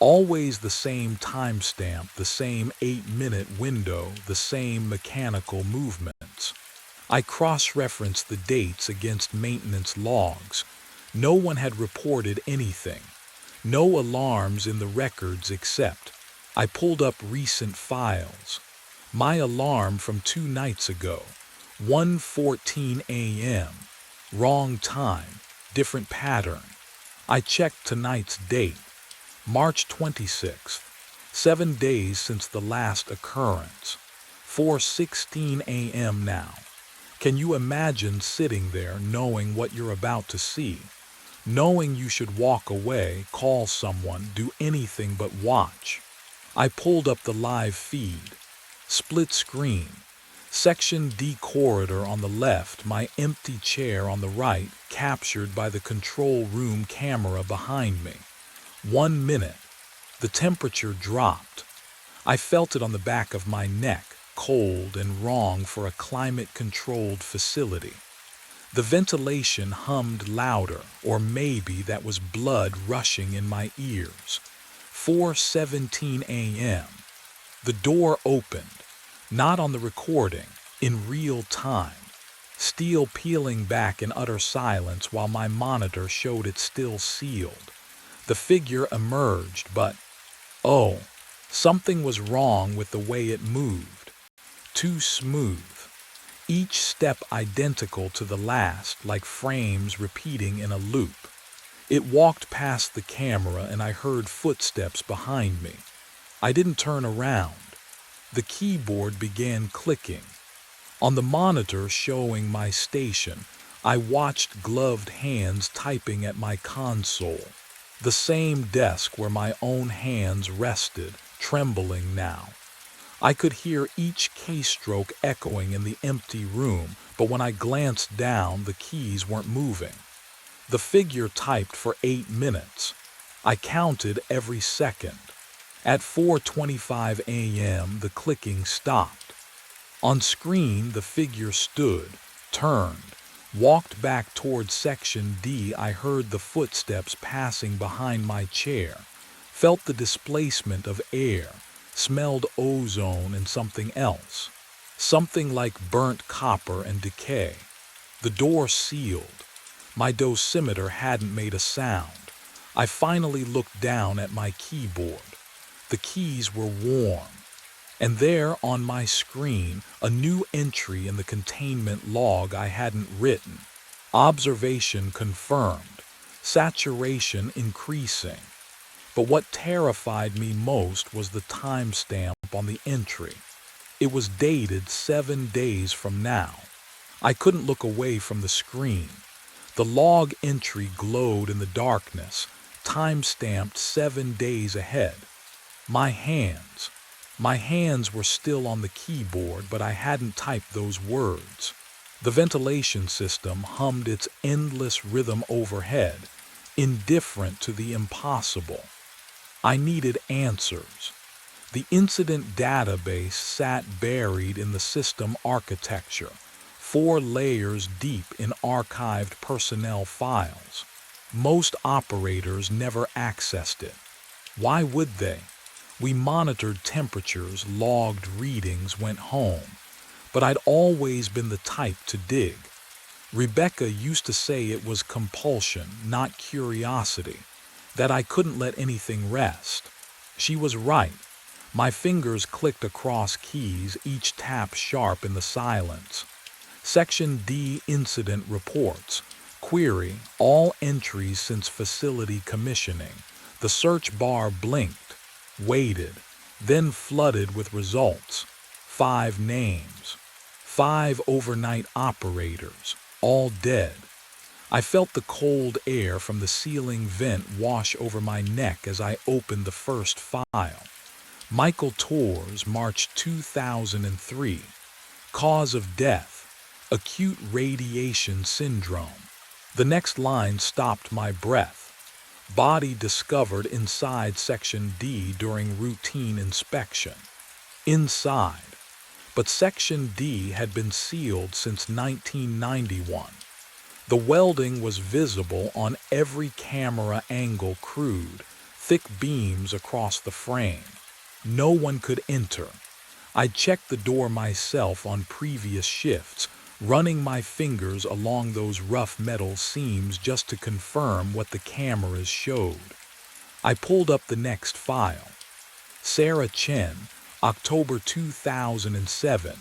Always the same timestamp, the same 8-minute window, the same mechanical movements. I cross-referenced the dates against maintenance logs. No one had reported anything. No alarms in the records except. I pulled up recent files. My alarm from 2 nights ago. 1:14 a.m. Wrong time, different pattern. I checked tonight's date. March 26th. 7 days since the last occurrence. 4:16 a.m. now. Can you imagine sitting there knowing what you're about to see? Knowing you should walk away, call someone, do anything but watch. I pulled up the live feed. Split screen. Section D corridor on the left, my empty chair on the right, captured by the control room camera behind me. 1 minute. The temperature dropped. I felt it on the back of my neck, cold and wrong for a climate-controlled facility. The ventilation hummed louder, or maybe that was blood rushing in my ears. 4:17 a.m. The door opened, not on the recording, in real time. Steel peeling back in utter silence while my monitor showed it still sealed. The figure emerged, but, oh, something was wrong with the way it moved. Too smooth. Each step identical to the last, like frames repeating in a loop. It walked past the camera and I heard footsteps behind me. I didn't turn around. The keyboard began clicking. On the monitor showing my station, I watched gloved hands typing at my console. The same desk where my own hands rested, trembling now. I could hear each keystroke echoing in the empty room, but when I glanced down, the keys weren't moving. The figure typed for 8 minutes. I counted every second. At 4:25 a.m., the clicking stopped. On screen, the figure stood, turned, walked back toward Section D. I heard the footsteps passing behind my chair, felt the displacement of air, smelled ozone and something else, something like burnt copper and decay. The door sealed. My dosimeter hadn't made a sound. I finally looked down at my keyboard. The keys were warm. And there on my screen, a new entry in the containment log I hadn't written. Observation confirmed. Saturation increasing. But what terrified me most was the timestamp on the entry. It was dated 7 days from now. I couldn't look away from the screen. The log entry glowed in the darkness, time-stamped 7 days ahead. My hands were still on the keyboard, but I hadn't typed those words. The ventilation system hummed its endless rhythm overhead, indifferent to the impossible. I needed answers. The incident database sat buried in the system architecture, 4 layers deep in archived personnel files. Most operators never accessed it. Why would they? We monitored temperatures, logged readings, went home. But I'd always been the type to dig. Rebecca used to say it was compulsion, not curiosity, that I couldn't let anything rest. She was right. My fingers clicked across keys, each tap sharp in the silence. Section D incident reports. Query, all entries since facility commissioning. The search bar blinked, waited, then flooded with results. 5 names. 5 overnight operators, all dead. I felt the cold air from the ceiling vent wash over my neck as I opened the first file. Michael Torres, March 2003. Cause of death, acute radiation syndrome. The next line stopped my breath. Body discovered inside Section D during routine inspection. Inside. But Section D had been sealed since 1991. The welding was visible on every camera angle crude, thick beams across the frame. No one could enter. I checked the door myself on previous shifts, running my fingers along those rough metal seams just to confirm what the cameras showed. I pulled up the next file. Sarah Chen, October 2007.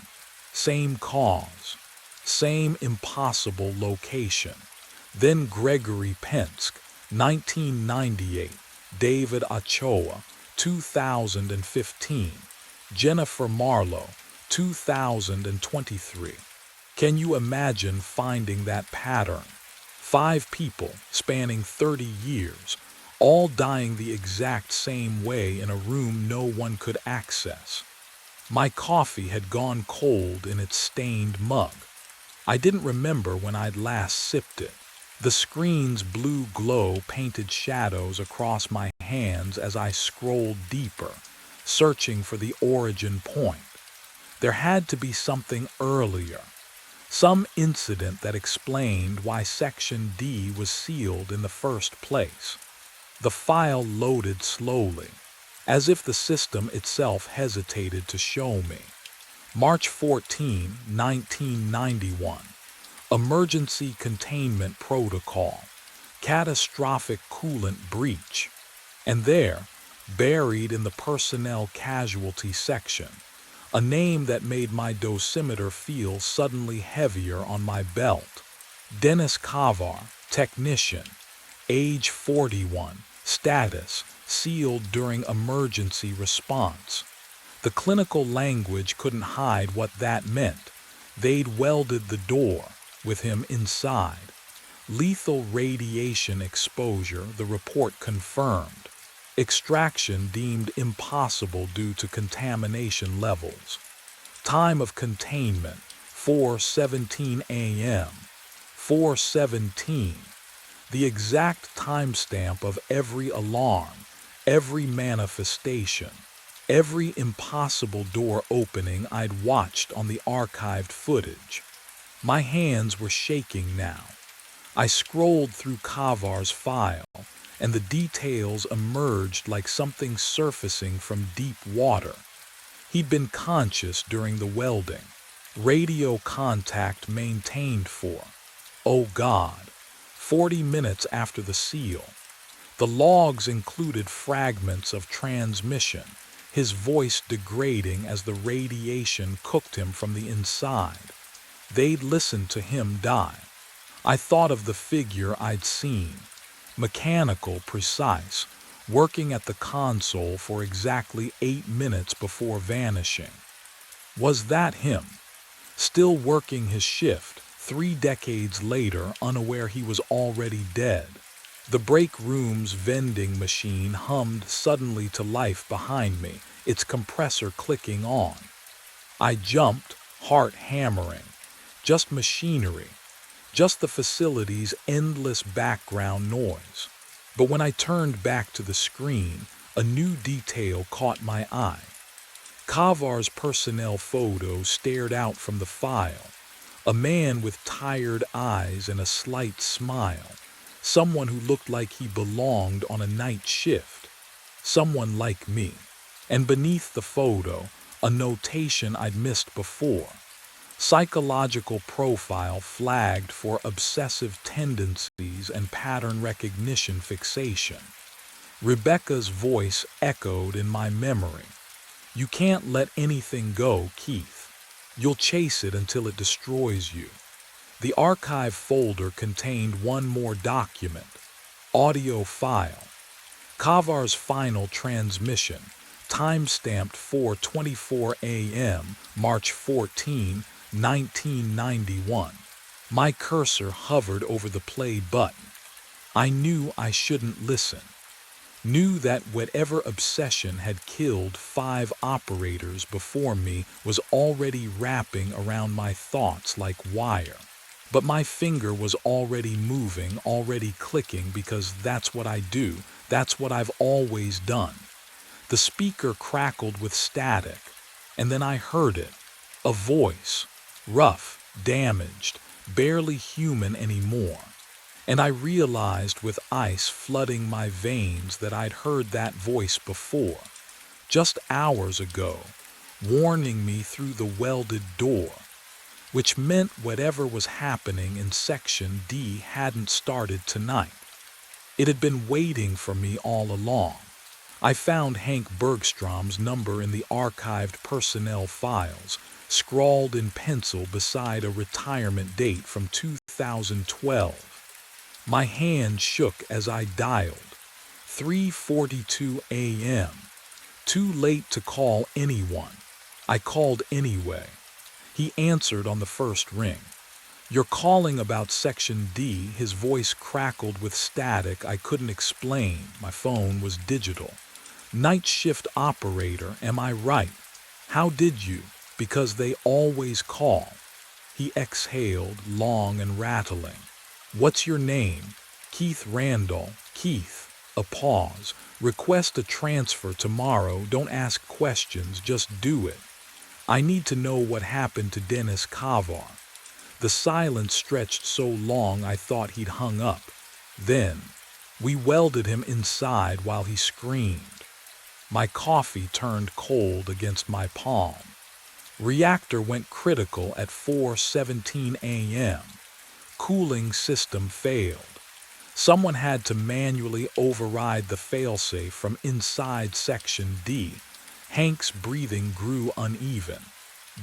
Same cause. Same impossible location. Then Gregory Penske, 1998. David Ochoa, 2015. Jennifer Marlowe, 2023. Can you imagine finding that pattern? 5 people spanning 30 years, all dying the exact same way in a room no one could access. My coffee had gone cold in its stained mug. I didn't remember when I'd last sipped it. The screen's blue glow painted shadows across my hands as I scrolled deeper, searching for the origin point. There had to be something earlier. Some incident that explained why Section D was sealed in the first place. The file loaded slowly. as if the system itself hesitated to show me. March 14, 1991. Emergency Containment Protocol. Catastrophic coolant breach. And there, buried in the personnel casualty section, a name that made my dosimeter feel suddenly heavier on my belt. Dennis Kavar, technician, age 41, status, sealed during emergency response. The clinical language couldn't hide what that meant. They'd welded the door, with him inside. Lethal radiation exposure, the report confirmed. Extraction deemed impossible due to contamination levels. Time of containment, 4:17 a.m. 4:17. The exact timestamp of every alarm, every manifestation, every impossible door opening I'd watched on the archived footage. My hands were shaking now. I scrolled through Kavar's file, and the details emerged like something surfacing from deep water. He'd been conscious during the welding. Radio contact maintained for, oh God, 40 minutes after the seal. The logs included fragments of transmission, his voice degrading as the radiation cooked him from the inside. They'd listened to him die. I thought of the figure I'd seen, mechanical, precise, working at the console for exactly 8 minutes before vanishing. Was that him? Still working his shift, 3 decades later, unaware he was already dead. The break room's vending machine hummed suddenly to life behind me, its compressor clicking on. I jumped, heart hammering. Just machinery. Just the facility's endless background noise. But when I turned back to the screen, a new detail caught my eye. Kavar's personnel photo stared out from the file. A man with tired eyes and a slight smile. Someone who looked like he belonged on a night shift. Someone like me. And beneath the photo, a notation I'd missed before. Psychological profile flagged for obsessive tendencies and pattern recognition fixation. Rebecca's voice echoed in my memory. You can't let anything go, Keith. You'll chase it until it destroys you. The archive folder contained one more document. Audio file. Kavar's final transmission, timestamped 4:24 a.m., March 14, 1991. My cursor hovered over the play button. I knew I shouldn't listen. Knew that whatever obsession had killed 5 operators before me was already wrapping around my thoughts like wire. But my finger was already moving, already clicking, because that's what I do. That's what I've always done. The speaker crackled with static, and then I heard it. A voice. Rough, damaged, barely human anymore. And I realized with ice flooding my veins that I'd heard that voice before, just hours ago, warning me through the welded door, which meant whatever was happening in Section D hadn't started tonight. It had been waiting for me all along. I found Hank Bergstrom's number in the archived personnel files, scrawled in pencil beside a retirement date from 2012. My hand shook as I dialed. 3:42 a.m. Too late to call anyone. I called anyway. He answered on the first ring. You're calling about Section D. His voice crackled with static I couldn't explain. My phone was digital. Night shift operator, am I right? How did you? Because they always call. He exhaled, long and rattling. What's your name? Keith Randall. Keith. A pause. Request a transfer tomorrow. Don't ask questions, just do it. I need to know what happened to Dennis Kavar. The silence stretched so long I thought he'd hung up. Then, we welded him inside while he screamed. My coffee turned cold against my palm. Reactor went critical at 4:17 a.m. Cooling system failed. Someone had to manually override the failsafe from inside Section D. Hank's breathing grew uneven.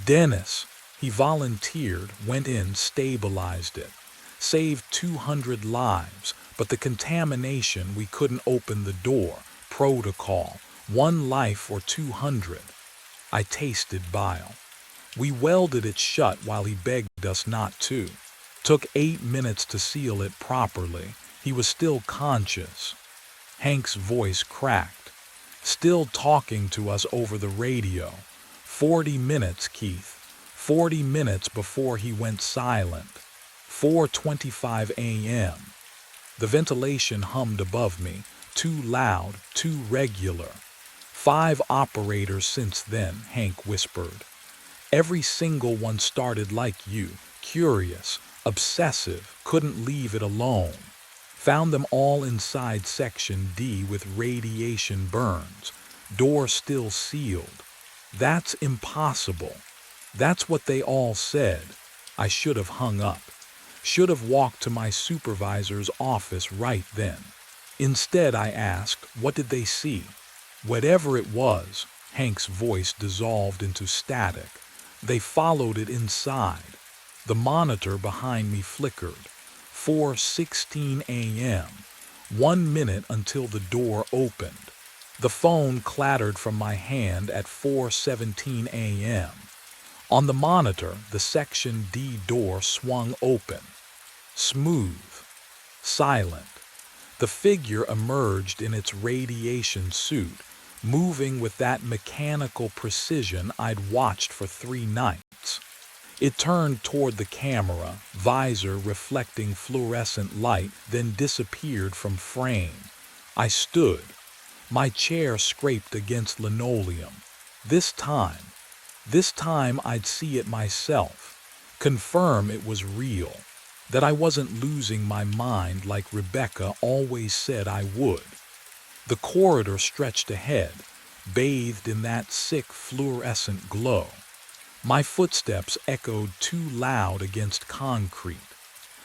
Dennis, he volunteered, went in, stabilized it. Saved 200 lives, but the contamination, we couldn't open the door. Protocol, 1 life or 200. I tasted bile. We welded it shut while he begged us not to. Took 8 minutes to seal it properly. He was still conscious. Hank's voice cracked. Still talking to us over the radio. 40 minutes, Keith. 40 minutes before he went silent. 4:25 a.m. The ventilation hummed above me. Too loud, too regular. 5 operators since then, Hank whispered. Every single one started like you, curious, obsessive, couldn't leave it alone. Found them all inside Section D with radiation burns. Door still sealed. That's impossible. That's what they all said. I should have hung up. Should have walked to my supervisor's office right then. Instead, I asked, what did they see? Whatever it was, Hank's voice dissolved into static. They followed it inside. The monitor behind me flickered. 4:16 a.m. 1 minute until the door opened. The phone clattered from my hand at 4:17 a.m. On the monitor, the Section D door swung open. Smooth. Silent. The figure emerged in its radiation suit, moving with that mechanical precision I'd watched for 3 nights. It turned toward the camera, visor reflecting fluorescent light, then disappeared from frame. I stood. My chair scraped against linoleum. This time I'd see it myself, confirm it was real, that I wasn't losing my mind like Rebecca always said I would. The corridor stretched ahead, bathed in that sick fluorescent glow. My footsteps echoed too loud against concrete.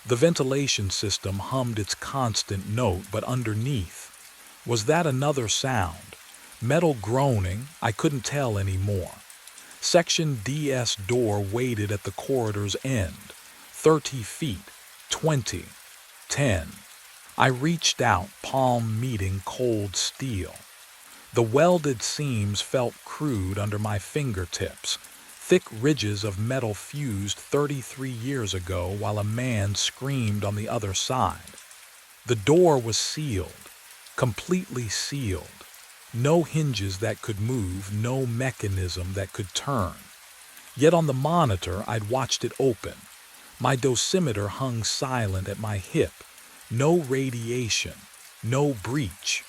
The ventilation system hummed its constant note, but underneath, was that another sound? Metal groaning? I couldn't tell anymore. Section D's door waited at the corridor's end. 30 feet. 20. 10. I reached out, palm meeting cold steel. The welded seams felt crude under my fingertips. Thick ridges of metal fused 33 years ago while a man screamed on the other side. The door was sealed, completely sealed. No hinges that could move, no mechanism that could turn. Yet on the monitor I'd watched it open. My dosimeter hung silent at my hip. No radiation, no breach.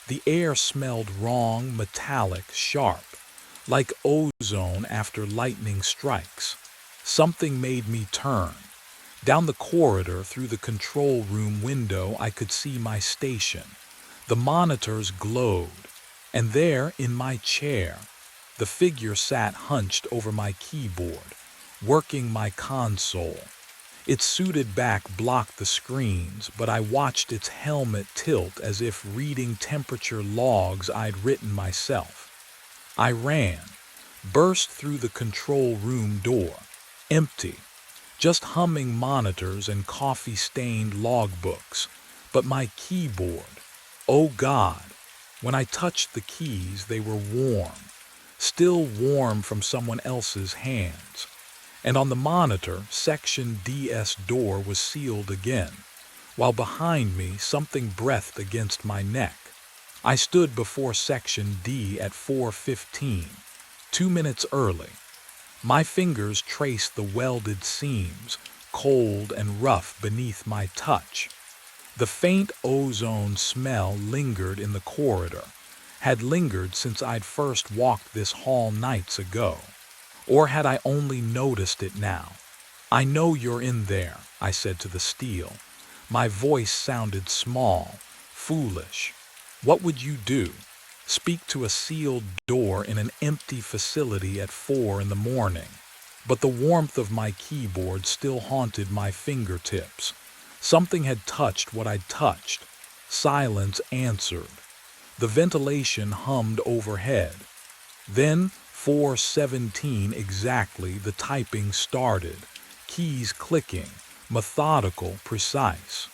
The air smelled wrong, metallic, sharp. Like ozone after lightning strikes. Something made me turn. Down the corridor, through the control room window, I could see my station. The monitors glowed. And there, in my chair, the figure sat hunched over my keyboard, working my console. Its suited back blocked the screens, but I watched its helmet tilt as if reading temperature logs I'd written myself. I ran, burst through the control room door, empty, just humming monitors and coffee-stained logbooks. But my keyboard, oh God, when I touched the keys they were warm, still warm from someone else's hands. And on the monitor, Section D's door was sealed again, while behind me something breathed against my neck. I stood before Section D at 4:15, 2 minutes early. My fingers traced the welded seams, cold and rough beneath my touch. The faint ozone smell lingered in the corridor, had lingered since I'd first walked this hall nights ago. Or had I only noticed it now? I know you're in there, I said to the steel. My voice sounded small, foolish. What would you do? speak to a sealed door in an empty facility at 4 in the morning. But the warmth of my keyboard still haunted my fingertips. Something had touched what I'd touched. Silence answered. The ventilation hummed overhead. Then, 4:17 exactly, the typing started. Keys clicking, methodical, precise.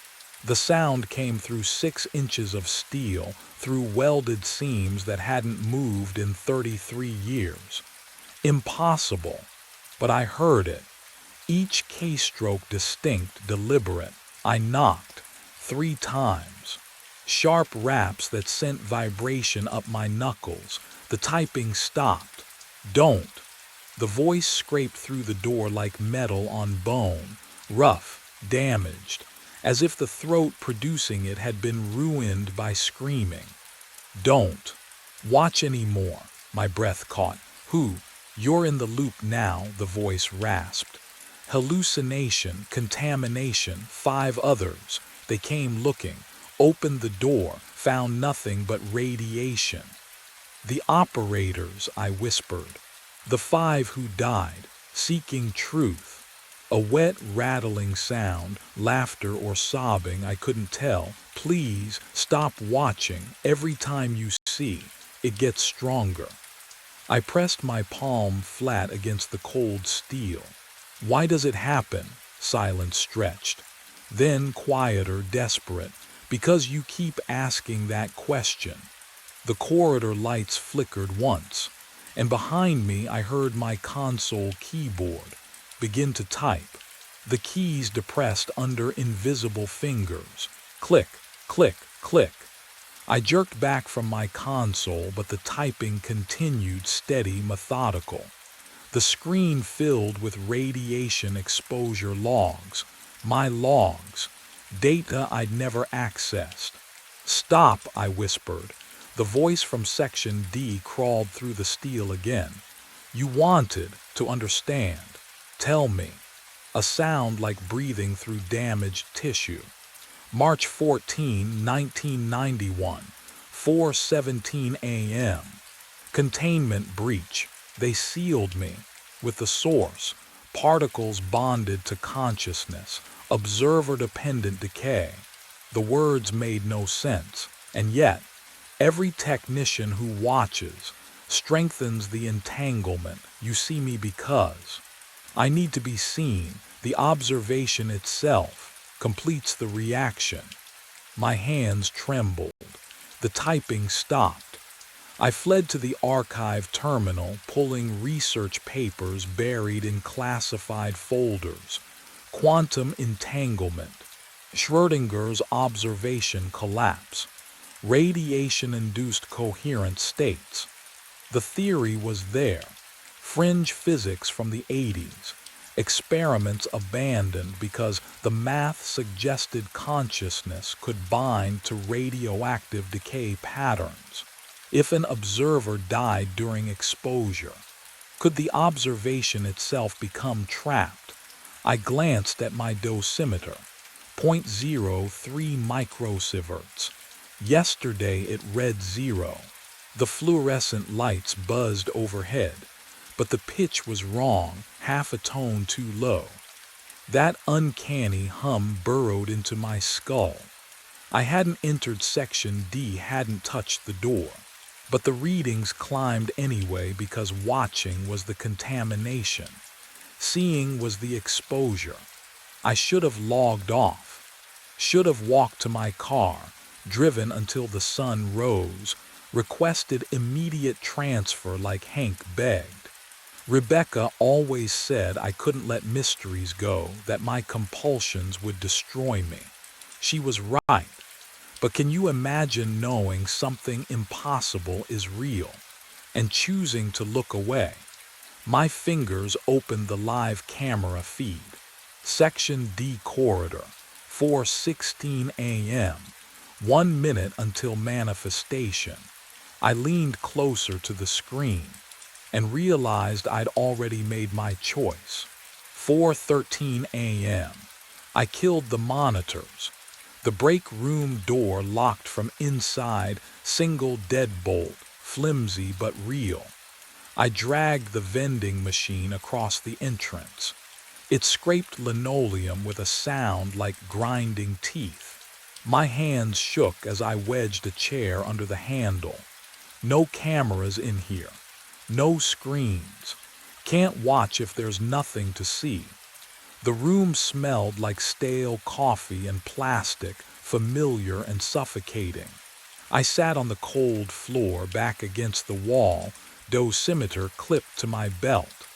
The sound came through 6 inches of steel, through welded seams that hadn't moved in 33 years. Impossible. But I heard it. Each keystroke distinct, deliberate. I knocked 3 times. Sharp raps that sent vibration up my knuckles. The typing stopped. Don't. The voice scraped through the door like metal on bone, rough, damaged, as if the throat producing it had been ruined by screaming. Don't. Watch any more, my breath caught. Who? You're in the loop now, the voice rasped. Hallucination, contamination, 5 others. They came looking, opened the door, found nothing but radiation. The operators, I whispered. The 5 who died, seeking truth. A wet, rattling sound, laughter or sobbing, I couldn't tell. Please, stop watching. Every time you see, it gets stronger. I pressed my palm flat against the cold steel. Why does it happen? Silence stretched. Then quieter, desperate. Because you keep asking that question. The corridor lights flickered once, and behind me I heard my console keyboard begin to type, the keys depressed under invisible fingers. Click, click, click. I jerked back from my console, but the typing continued, steady, methodical. The screen filled with radiation exposure logs, my logs, data I'd never accessed. Stop, I whispered. The voice from Section D crawled through the steel again. You wanted to understand. Tell me. A sound like breathing through damaged tissue. March 14, 1991, 4:17 a.m. Containment breach. They sealed me. With the source. Particles bonded to consciousness. Observer-dependent decay. The words made no sense. And yet, every technician who watches strengthens the entanglement. You see me because I need to be seen. The observation itself completes the reaction. My hands trembled. The typing stopped. I fled to the archive terminal, pulling research papers buried in classified folders. Quantum entanglement. Schrödinger's observation collapse. Radiation-induced coherent states. The theory was there. Fringe physics from the 80s. Experiments abandoned because the math suggested consciousness could bind to radioactive decay patterns. If an observer died during exposure, could the observation itself become trapped? I glanced at my dosimeter. 0.03 microsieverts. Yesterday it read 0. The fluorescent lights buzzed overhead, but the pitch was wrong, half a tone too low. That uncanny hum burrowed into my skull. I hadn't entered Section D, hadn't touched the door. But the readings climbed anyway because watching was the contamination. Seeing was the exposure. I should have logged off. Should have walked to my car, driven until the sun rose, requested immediate transfer like Hank begged. Rebecca always said I couldn't let mysteries go, that my compulsions would destroy me. She was right. But can you imagine knowing something impossible is real and choosing to look away? My fingers opened the live camera feed. Section D corridor, 4:16 a.m. 1 minute until manifestation. I leaned closer to the screen and realized I'd already made my choice. 4:13 a.m. I killed the monitors. The break room door locked from inside, single deadbolt, flimsy but real. I dragged the vending machine across the entrance. It scraped linoleum with a sound like grinding teeth. My hands shook as I wedged a chair under the handle. No cameras in here. No screens. Can't watch if there's nothing to see. The room smelled like stale coffee and plastic, familiar and suffocating. I sat on the cold floor back against the wall, dosimeter clipped to my belt.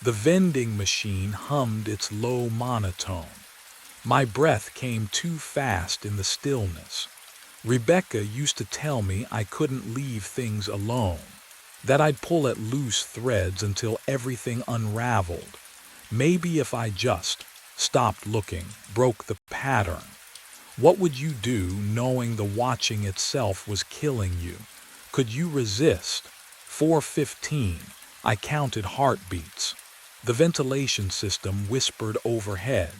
The vending machine hummed its low monotone. My breath came too fast in the stillness. Rebecca used to tell me I couldn't leave things alone, that I'd pull at loose threads until everything unraveled. Maybe if I just stopped looking, broke the pattern. What would you do knowing the watching itself was killing you? Could you resist? 4:15. I counted heartbeats. The ventilation system whispered overhead.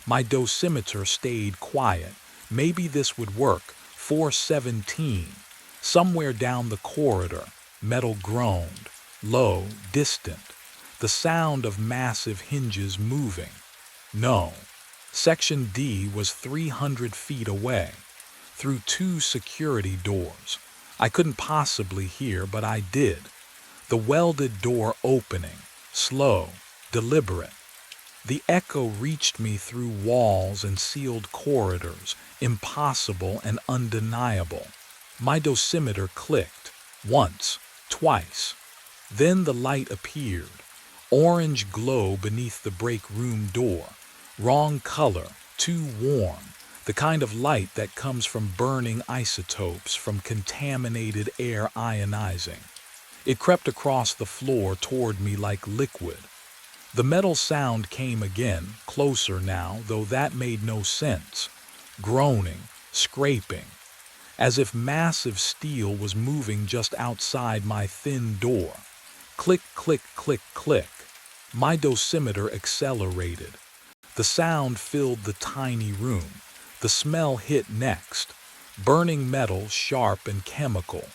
My dosimeter stayed quiet. Maybe this would work. 4:17. Somewhere down the corridor, metal groaned, low, distant. The sound of massive hinges moving. No. Section D was 300 feet away, through 2 security doors. I couldn't possibly hear, but I did. The welded door opening, slow, deliberate. The echo reached me through walls and sealed corridors, impossible and undeniable. My dosimeter clicked, once, twice. Then the light appeared. Orange glow beneath the break room door. Wrong color, too warm. The kind of light that comes from burning isotopes, from contaminated air ionizing. It crept across the floor toward me like liquid. The metal sound came again, closer now, though that made no sense. Groaning, scraping, as if massive steel was moving just outside my thin door. Click, click, click, click. My dosimeter accelerated. The sound filled the tiny room. The smell hit next. Burning metal, sharp and chemical.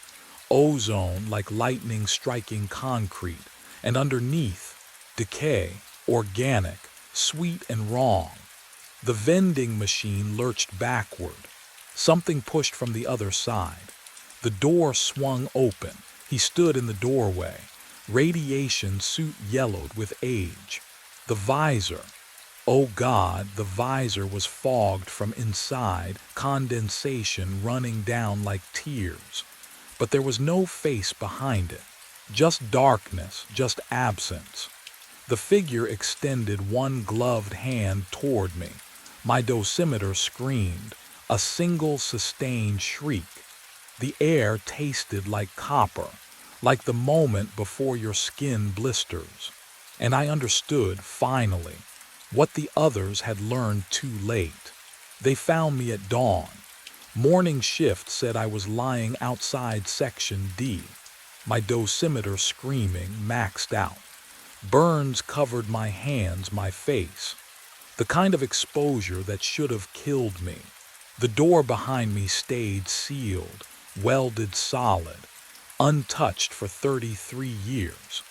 Ozone like lightning striking concrete. And underneath, decay, organic, sweet and wrong. The vending machine lurched backward. Something pushed from the other side. The door swung open. He stood in the doorway. Radiation suit yellowed with age. The visor. Oh God, the visor was fogged from inside, condensation running down like tears. But there was no face behind it. Just darkness, just absence. The figure extended one gloved hand toward me. My dosimeter screamed, a single sustained shriek. The air tasted like copper, like the moment before your skin blisters. And I understood, finally, what the others had learned too late. They found me at dawn. Morning shift said I was lying outside Section D. My dosimeter screaming, maxed out. Burns covered my hands, my face. The kind of exposure that should have killed me. The door behind me stayed sealed, welded solid, untouched for 33 years.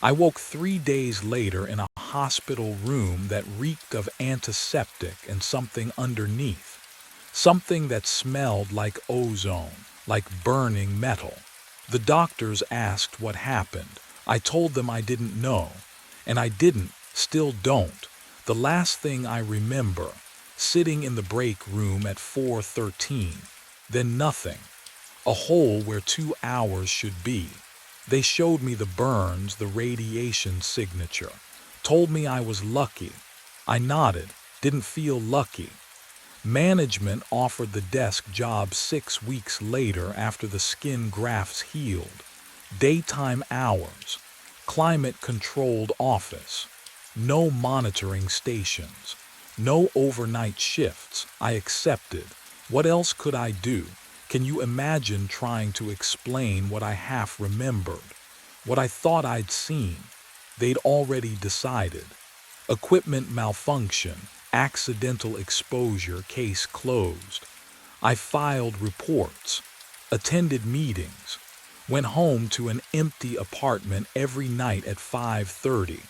I woke 3 days later in a hospital room that reeked of antiseptic and something underneath. Something that smelled like ozone, like burning metal. The doctors asked what happened. I told them I didn't know. And I didn't, still don't. The last thing I remember, sitting in the break room at 4:13. Then nothing. A hole where 2 hours should be. They showed me the burns, the radiation signature. Told me I was lucky. I nodded, didn't feel lucky. Management offered the desk job 6 weeks later after the skin grafts healed. Daytime hours. Climate-controlled office. No monitoring stations. No overnight shifts. I accepted. What else could I do? Can you imagine trying to explain what I half remembered? What I thought I'd seen? They'd already decided. Equipment malfunction. accidental exposure, case closed. I filed reports, attended meetings, went home to an empty apartment every night at 5:30.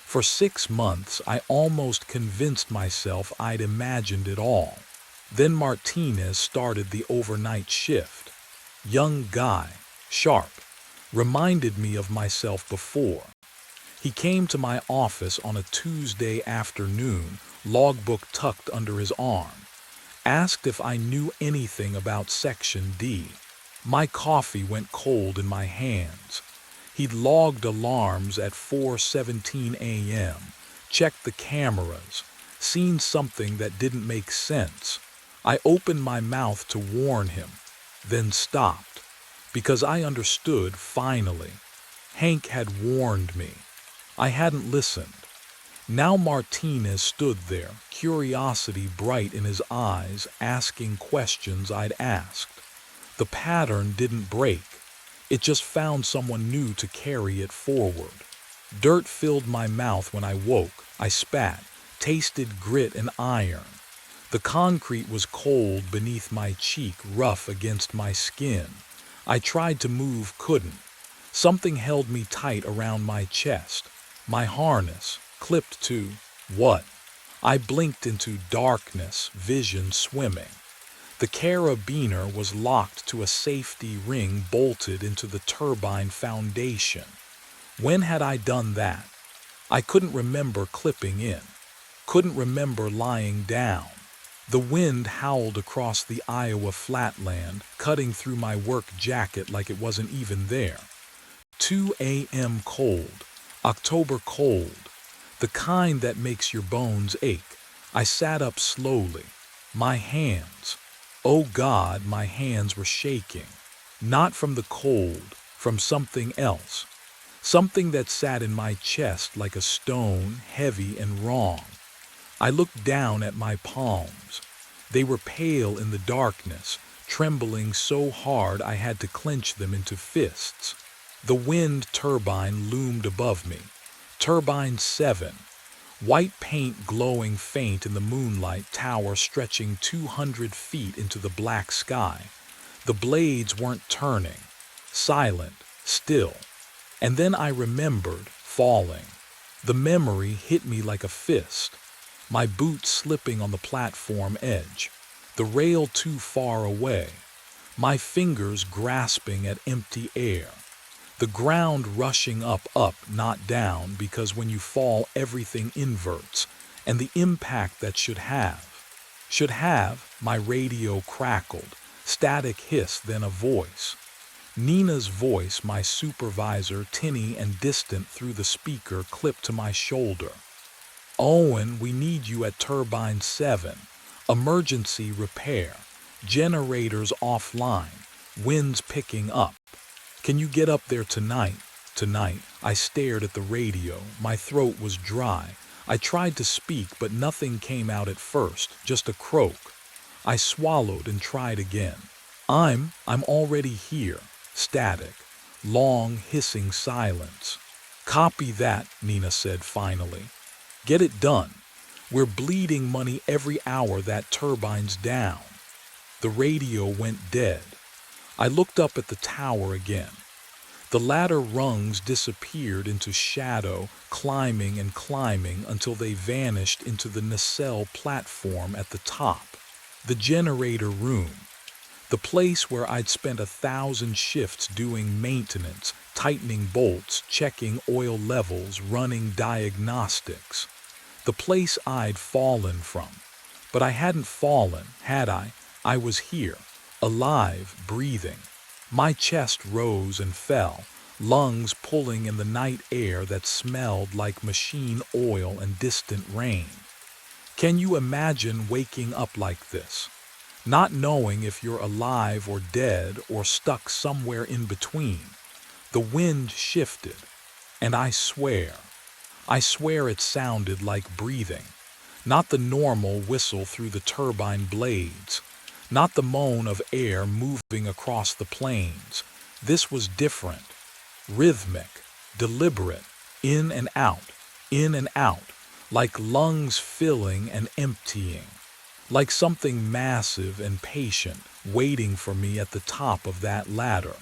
For 6 months, I almost convinced myself I'd imagined it all. Then Martinez started the overnight shift. Young guy, sharp, reminded me of myself before. He came to my office on a Tuesday afternoon, logbook tucked under his arm. Asked if I knew anything about Section D. My coffee went cold in my hands. He'd logged alarms at 4:17 a.m., checked the cameras, seen something that didn't make sense. I opened my mouth to warn him, then stopped, because I understood finally. Hank had warned me. I hadn't listened. Now Martinez stood there, curiosity bright in his eyes, asking questions I'd asked. The pattern didn't break. It just found someone new to carry it forward. Dirt filled my mouth when I woke. I spat, tasted grit and iron. The concrete was cold beneath my cheek, rough against my skin. I tried to move, couldn't. Something held me tight around my chest. My harness, clipped to what? I blinked into darkness, vision swimming. The carabiner was locked to a safety ring bolted into the turbine foundation. When had I done that? I couldn't remember clipping in. Couldn't remember lying down. The wind howled across the Iowa flatland, cutting through my work jacket like it wasn't even there. 2 a.m. cold, October cold, the kind that makes your bones ache. I sat up slowly. My hands, oh God, my hands were shaking. Not from the cold, from something else. Something that sat in my chest like a stone, heavy and wrong. I looked down at my palms. They were pale in the darkness, trembling so hard I had to clench them into fists. The wind turbine loomed above me. Turbine 7. White paint glowing faint in the moonlight, tower stretching 200 feet into the black sky. The blades weren't turning. Silent, still. And then I remembered falling. The memory hit me like a fist. My boots slipping on the platform edge. The rail too far away. My fingers grasping at empty air. The ground rushing up, not down, because when you fall everything inverts, and the impact that should have, my radio crackled, static hiss, then a voice. Nina's voice, my supervisor, tinny and distant through the speaker, clipped to my shoulder. Owen, we need you at Turbine 7. Emergency repair. Generators offline. Winds picking up. Can you get up there tonight? Tonight. I stared at the radio. My throat was dry. I tried to speak, but nothing came out at first, just a croak. I swallowed and tried again. I'm already here. Static. Long, hissing silence. Copy that, Nina said finally. Get it done. We're bleeding money every hour that turbine's down. The radio went dead. I looked up at the tower again. The ladder rungs disappeared into shadow, climbing and climbing until they vanished into the nacelle platform at the top. The generator room. The place where I'd spent 1,000 shifts doing maintenance, tightening bolts, checking oil levels, running diagnostics. The place I'd fallen from. But I hadn't fallen, had I? I was here, alive, breathing. My chest rose and fell, lungs pulling in the night air that smelled like machine oil and distant rain. Can you imagine waking up like this? Not knowing if you're alive or dead or stuck somewhere in between. The wind shifted, and I swear it sounded like breathing. Not the normal whistle through the turbine blades. Not the moan of air moving across the plains. This was different. Rhythmic, deliberate, in and out, like lungs filling and emptying, like something massive and patient waiting for me at the top of that ladder.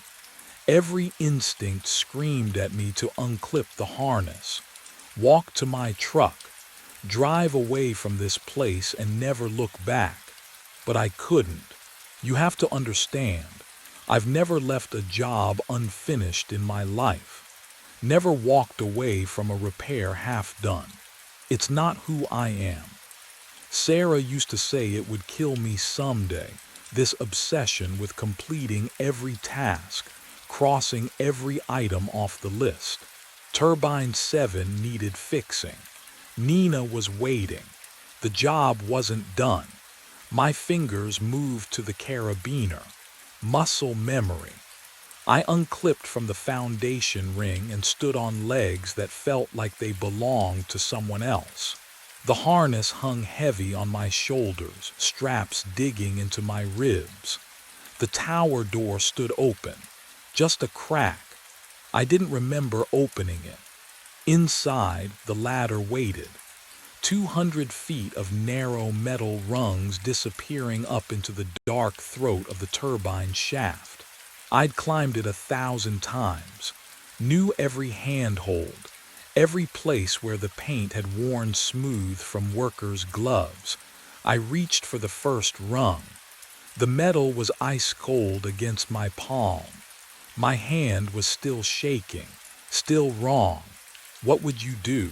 Every instinct screamed at me to unclip the harness, walk to my truck, drive away from this place and never look back. But I couldn't. You have to understand, I've never left a job unfinished in my life. Never walked away from a repair half done. It's not who I am. Sarah used to say it would kill me someday, this obsession with completing every task, crossing every item off the list. Turbine 7 needed fixing. Nina was waiting. The job wasn't done. My fingers moved to the carabiner. Muscle memory. I unclipped from the foundation ring and stood on legs that felt like they belonged to someone else. The harness hung heavy on my shoulders, straps digging into my ribs. The tower door stood open, just a crack. I didn't remember opening it. Inside, the ladder waited. 200 feet of narrow metal rungs disappearing up into the dark throat of the turbine shaft. I'd climbed it 1,000 times, knew every handhold, every place where the paint had worn smooth from workers' gloves. I reached for the first rung. The metal was ice cold against my palm. My hand was still shaking, still wrong. What would you do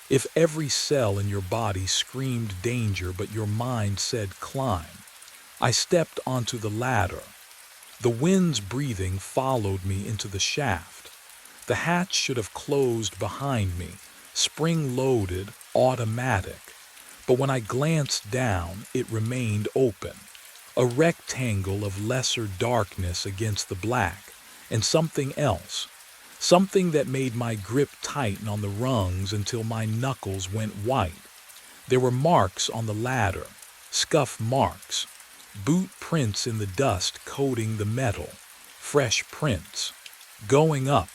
if every cell in your body screamed danger but your mind said climb? I stepped onto the ladder. The wind's breathing followed me into the shaft. The hatch should have closed behind me, spring-loaded, automatic. But when I glanced down, it remained open. A rectangle of lesser darkness against the black, and something else. Something that made my grip tighten on the rungs until my knuckles went white. There were marks on the ladder, scuff marks, boot prints in the dust coating the metal, fresh prints. Going up,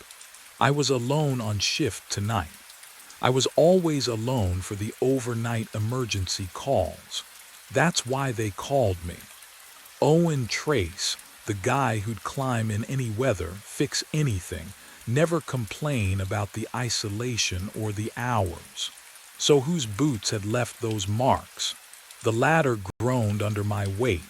I was alone on shift tonight. I was always alone for the overnight emergency calls. That's why they called me. Owen Trace, the guy who'd climb in any weather, fix anything, never complain about the isolation or the hours. So whose boots had left those marks? The ladder groaned under my weight.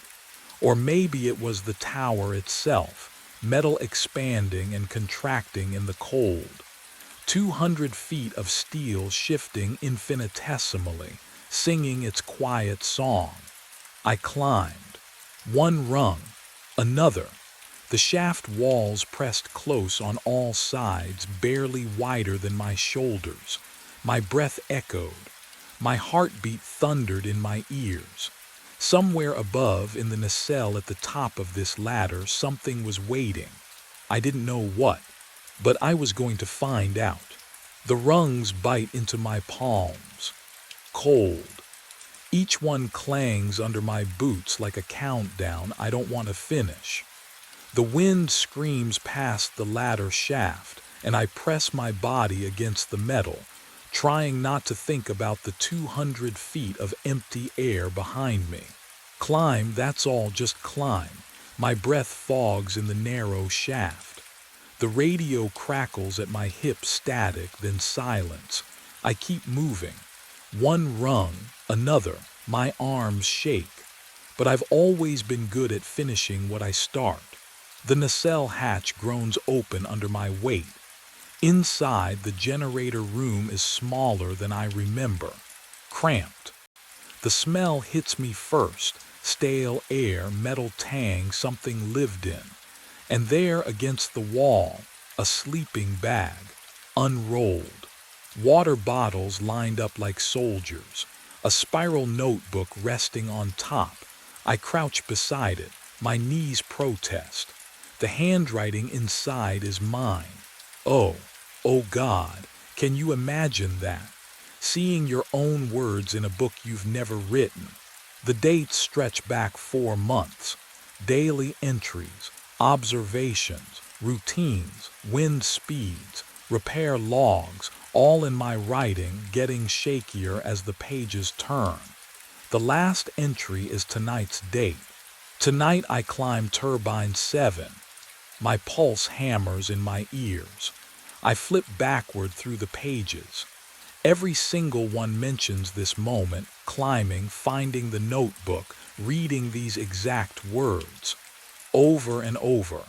Or maybe it was the tower itself, metal expanding and contracting in the cold. 200 feet of steel shifting infinitesimally, singing its quiet song. I climbed. One rung, another. The shaft walls pressed close on all sides, barely wider than my shoulders. My breath echoed. My heartbeat thundered in my ears. Somewhere above, in the nacelle at the top of this ladder, something was waiting. I didn't know what, but I was going to find out. The rungs bite into my palms. Cold. Each one clangs under my boots like a countdown I don't want to finish. The wind screams past the ladder shaft, and I press my body against the metal, trying not to think about the 200 feet of empty air behind me. Climb, that's all, just climb. My breath fogs in the narrow shaft. The radio crackles at my hip, static, then silence. I keep moving. One rung, another. My arms shake. But I've always been good at finishing what I start. The nacelle hatch groans open under my weight. Inside, the generator room is smaller than I remember. Cramped. The smell hits me first. Stale air, metal tang, something lived in. And there, against the wall, a sleeping bag, unrolled. Water bottles lined up like soldiers. A spiral notebook resting on top. I crouch beside it. My knees protest. The handwriting inside is mine. Oh God, can you imagine that? Seeing your own words in a book you've never written. The dates stretch back 4 months. Daily entries, observations, routines, wind speeds, repair logs, all in my writing getting shakier as the pages turn. The last entry is tonight's date. Tonight I climb turbine 7. My pulse hammers in my ears. I flip backward through the pages. Every single one mentions this moment, climbing, finding the notebook, reading these exact words. Over and over.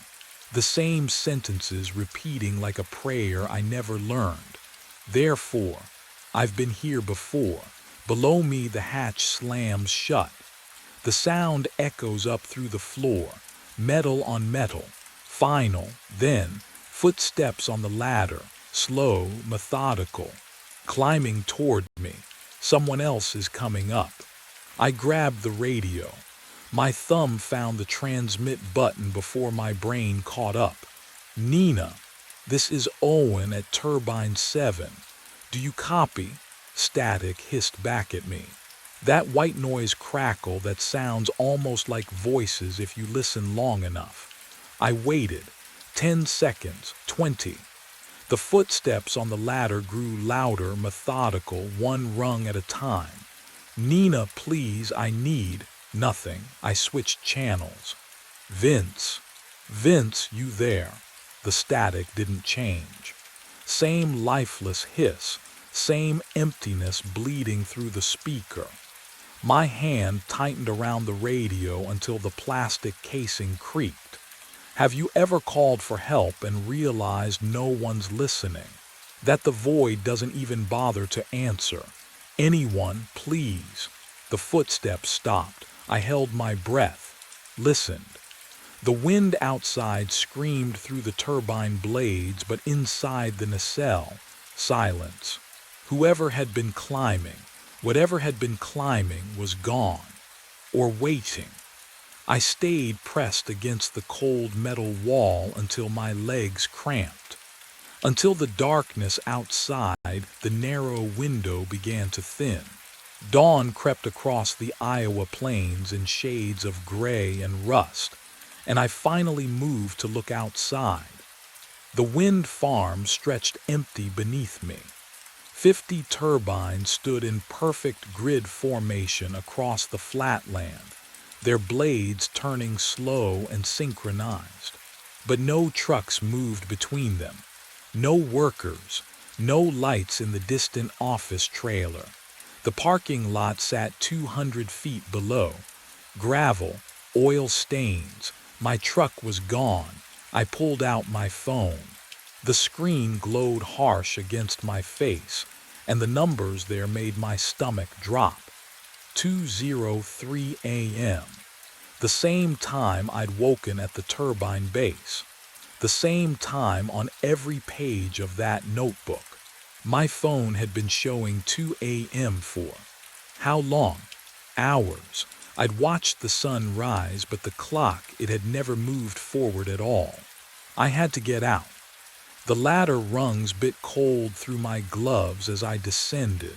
The same sentences repeating like a prayer I never learned. Therefore, I've been here before. Below me the hatch slams shut. The sound echoes up through the floor, metal on metal, final, then, footsteps on the ladder, slow, methodical, climbing toward me. Someone else is coming up. I grabbed the radio. My thumb found the transmit button before my brain caught up. Nina, this is Owen at turbine 7. Do you copy? Static hissed back at me. That white noise crackle that sounds almost like voices if you listen long enough. I waited. 10 seconds, 20. The footsteps on the ladder grew louder, methodical, one rung at a time. Nina, please, I need. Nothing. I switched channels. Vince. Vince, you there? The static didn't change. Same lifeless hiss, same emptiness bleeding through the speaker. My hand tightened around the radio until the plastic casing creaked. Have you ever called for help and realized no one's listening? That the void doesn't even bother to answer? Anyone, please. The footsteps stopped. I held my breath, listened. The wind outside screamed through the turbine blades, but inside the nacelle, silence. Whoever had been climbing, whatever had been climbing, was gone. Or waiting. I stayed pressed against the cold metal wall until my legs cramped. Until the darkness outside the narrow window began to thin. Dawn crept across the Iowa plains in shades of gray and rust, and I finally moved to look outside. The wind farm stretched empty beneath me. 50 turbines stood in perfect grid formation across the flatland, their blades turning slow and synchronized. But no trucks moved between them. No workers, no lights in the distant office trailer. The parking lot sat 200 feet below. Gravel, oil stains. My truck was gone. I pulled out my phone. The screen glowed harsh against my face, and the numbers there made my stomach drop. 2:03 a.m. The same time I'd woken at the turbine base. The same time on every page of that notebook. My phone had been showing 2 a.m. for how long? Hours. I'd watched the sun rise, but the clock, it had never moved forward at all. I had to get out. The ladder rungs bit cold through my gloves as I descended,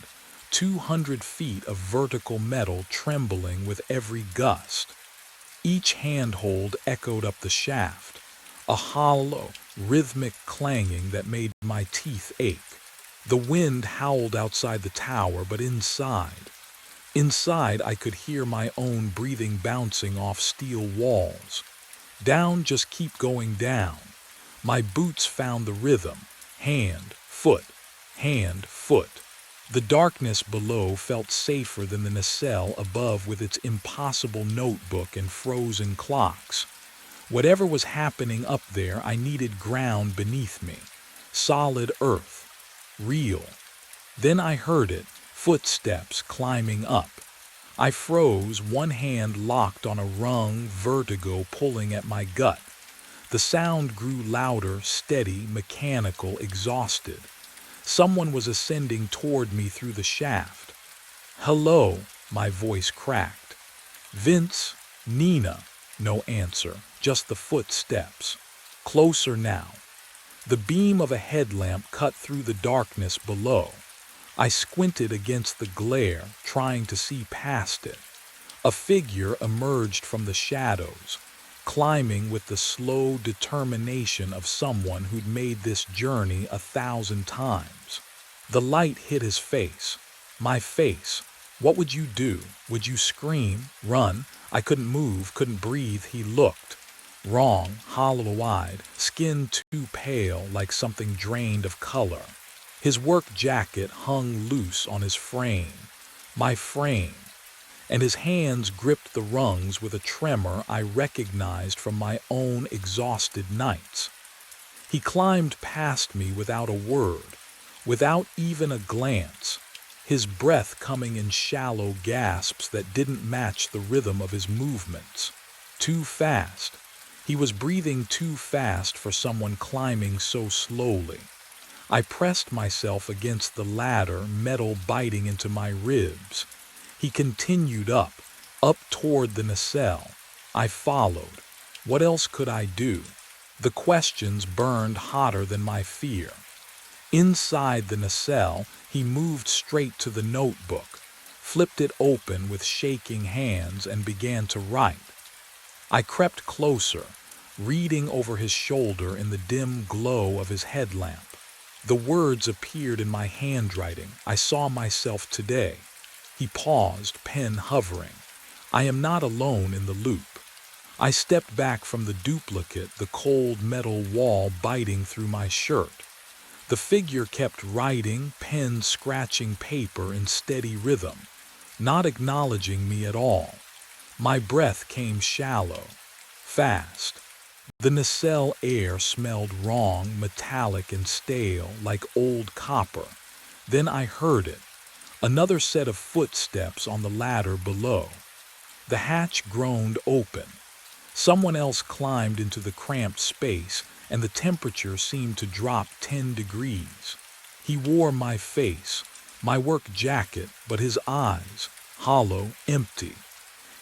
200 feet of vertical metal trembling with every gust. Each handhold echoed up the shaft, a hollow, rhythmic clanging that made my teeth ache. The wind howled outside the tower, but inside I could hear my own breathing bouncing off steel walls. Down, just keep going down. My boots found the rhythm, hand, foot, hand, foot. The darkness below felt safer than the nacelle above with its impossible notebook and frozen clocks. Whatever was happening up there, I needed ground beneath me, solid earth. Real. Then I heard it, footsteps climbing up. I froze, one hand locked on a rung, vertigo pulling at my gut. The sound grew louder, steady, mechanical, exhausted. Someone was ascending toward me through the shaft. Hello, my voice cracked. Vince, Nina. No answer, just the footsteps. Closer now. The beam of a headlamp cut through the darkness below. I squinted against the glare, trying to see past it. A figure emerged from the shadows, climbing with the slow determination of someone who'd made this journey 1,000 times. The light hit his face. My face. What would you do? Would you scream? Run? I couldn't move, couldn't breathe. He looked. Wrong, hollow-eyed, skin too pale like something drained of color. His work jacket hung loose on his frame. My frame. And his hands gripped the rungs with a tremor I recognized from my own exhausted nights. He climbed past me without a word, without even a glance, his breath coming in shallow gasps that didn't match the rhythm of his movements. Too fast. He was breathing too fast for someone climbing so slowly. I pressed myself against the ladder, metal biting into my ribs. He continued up toward the nacelle. I followed. What else could I do? The questions burned hotter than my fear. Inside the nacelle, he moved straight to the notebook, flipped it open with shaking hands, and began to write. I crept closer, reading over his shoulder in the dim glow of his headlamp. The words appeared in my handwriting. I saw myself today. He paused, pen hovering. I am not alone in the loop. I stepped back from the duplicate, the cold metal wall biting through my shirt. The figure kept writing, pen scratching paper in steady rhythm, not acknowledging me at all. My breath came shallow, fast. The nacelle air smelled wrong, metallic and stale, like old copper. Then I heard it. Another set of footsteps on the ladder below. The hatch groaned open. Someone else climbed into the cramped space, and the temperature seemed to drop 10 degrees. He wore my face, my work jacket, but his eyes, hollow, empty.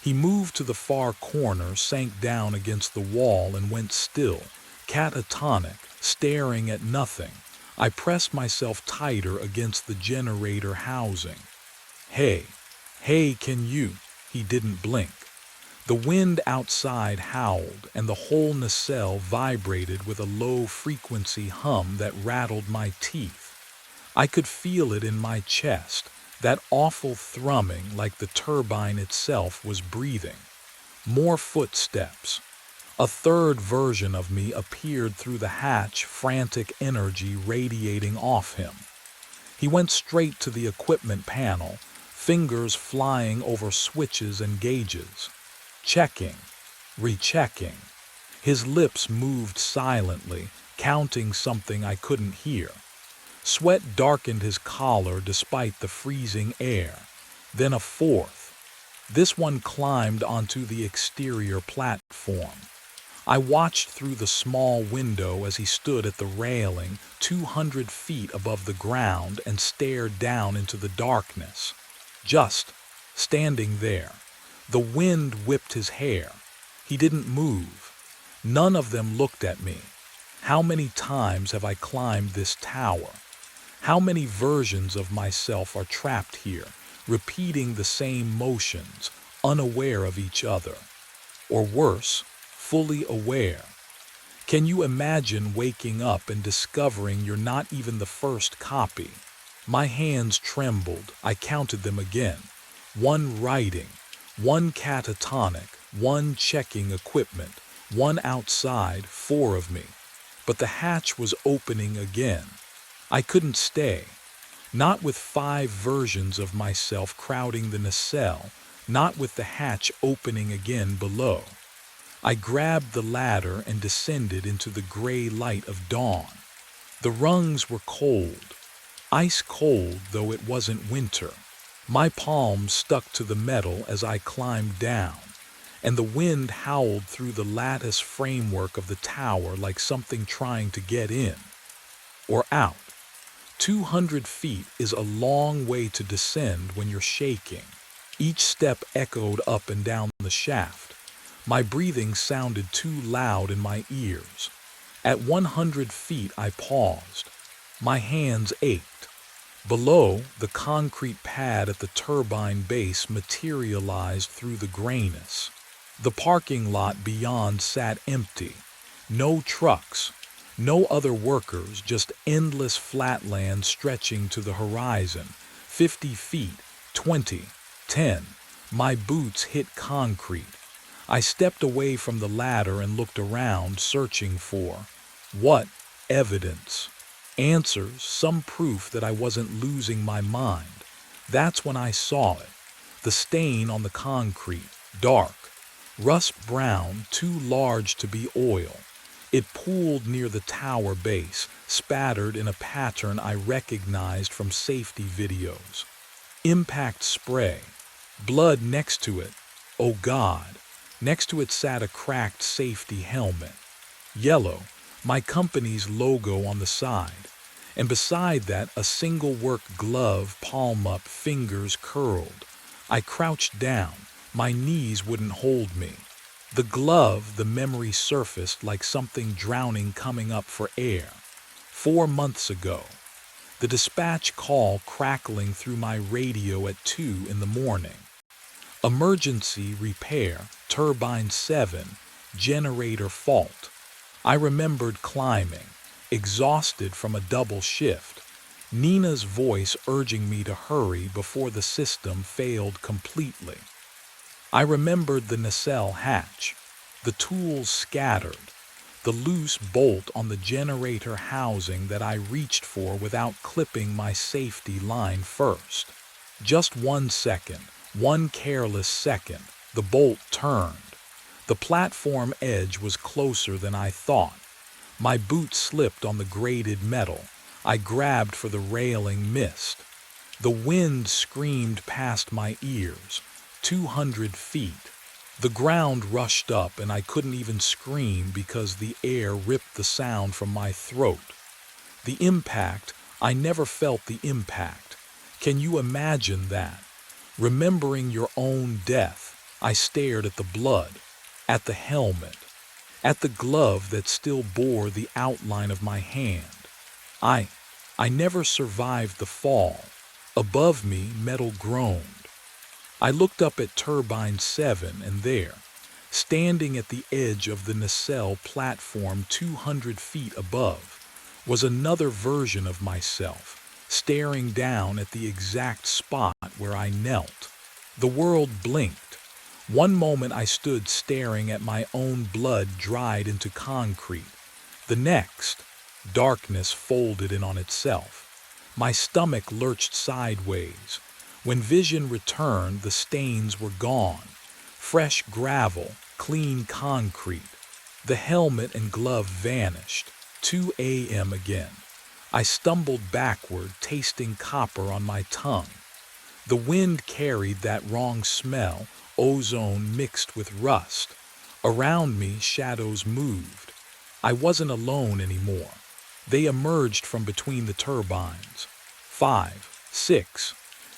He moved to the far corner, sank down against the wall, and went still, catatonic, staring at nothing. I pressed myself tighter against the generator housing. Hey, can you? He didn't blink. The wind outside howled, and the whole nacelle vibrated with a low-frequency hum that rattled my teeth. I could feel it in my chest, that awful thrumming like the turbine itself was breathing. More footsteps. A third version of me appeared through the hatch, frantic energy radiating off him. He went straight to the equipment panel, fingers flying over switches and gauges. Checking, rechecking. His lips moved silently, counting something I couldn't hear. Sweat darkened his collar despite the freezing air. Then a fourth. This one climbed onto the exterior platform. I watched through the small window as he stood at the railing, 200 feet above the ground, and stared down into the darkness. Just standing there. The wind whipped his hair. He didn't move. None of them looked at me. How many times have I climbed this tower? How many versions of myself are trapped here, repeating the same motions, unaware of each other? Or worse, fully aware. Can you imagine waking up and discovering you're not even the first copy? My hands trembled. I counted them again. One writing, one catatonic, one checking equipment, one outside, 4 of me. But the hatch was opening again. I couldn't stay. Not with 5 versions of myself crowding the nacelle, not with the hatch opening again below. I grabbed the ladder and descended into the gray light of dawn. The rungs were cold, ice cold though it wasn't winter. My palms stuck to the metal as I climbed down, and the wind howled through the lattice framework of the tower like something trying to get in. Or out. 200 feet is a long way to descend when you're shaking. Each step echoed up and down the shaft. My breathing sounded too loud in my ears. At 100 feet I paused. My hands ached. Below, the concrete pad at the turbine base materialized through the grayness. The parking lot beyond sat empty. No trucks, No other workers, just endless flatland stretching to the horizon. 50 feet, 20, 10. My boots hit concrete. I stepped away from the ladder and looked around, searching for what? Evidence. Answers, some proof that I wasn't losing my mind. That's when I saw it. The stain on the concrete, dark, rust brown, too large to be oil. It pooled near the tower base, spattered in a pattern I recognized from safety videos. Impact spray. Blood next to it. Oh God. Next to it sat a cracked safety helmet. Yellow, my company's logo on the side. And beside that, a single work glove, palm up, fingers curled. I crouched down. My knees wouldn't hold me. The glove, the memory surfaced like something drowning coming up for air. 4 months ago. The dispatch call crackling through my radio at 2 in the morning. Emergency repair, turbine 7, generator fault. I remembered climbing, exhausted from a double shift. Nina's voice urging me to hurry before the system failed completely. I remembered the nacelle hatch, the tools scattered, the loose bolt on the generator housing that I reached for without clipping my safety line first. Just 1 second, one careless second, the bolt turned. The platform edge was closer than I thought. My boot slipped on the grated metal. I grabbed for the railing, missed. The wind screamed past my ears. 200 feet. The ground rushed up and I couldn't even scream because the air ripped the sound from my throat. The impact, I never felt the impact. Can you imagine that? Remembering your own death, I stared at the blood, at the helmet, at the glove that still bore the outline of my hand. I never survived the fall. Above me, metal groaned. I looked up at turbine 7 and there, standing at the edge of the nacelle platform 200 feet above, was another version of myself, staring down at the exact spot where I knelt. The world blinked. One moment I stood staring at my own blood dried into concrete. The next, darkness folded in on itself. My stomach lurched sideways. When vision returned, the stains were gone. Fresh gravel, clean concrete. The helmet and glove vanished. 2 a.m. again. I stumbled backward, tasting copper on my tongue. The wind carried that wrong smell, ozone mixed with rust. Around me, shadows moved. I wasn't alone anymore. They emerged from between the turbines. 5, 6,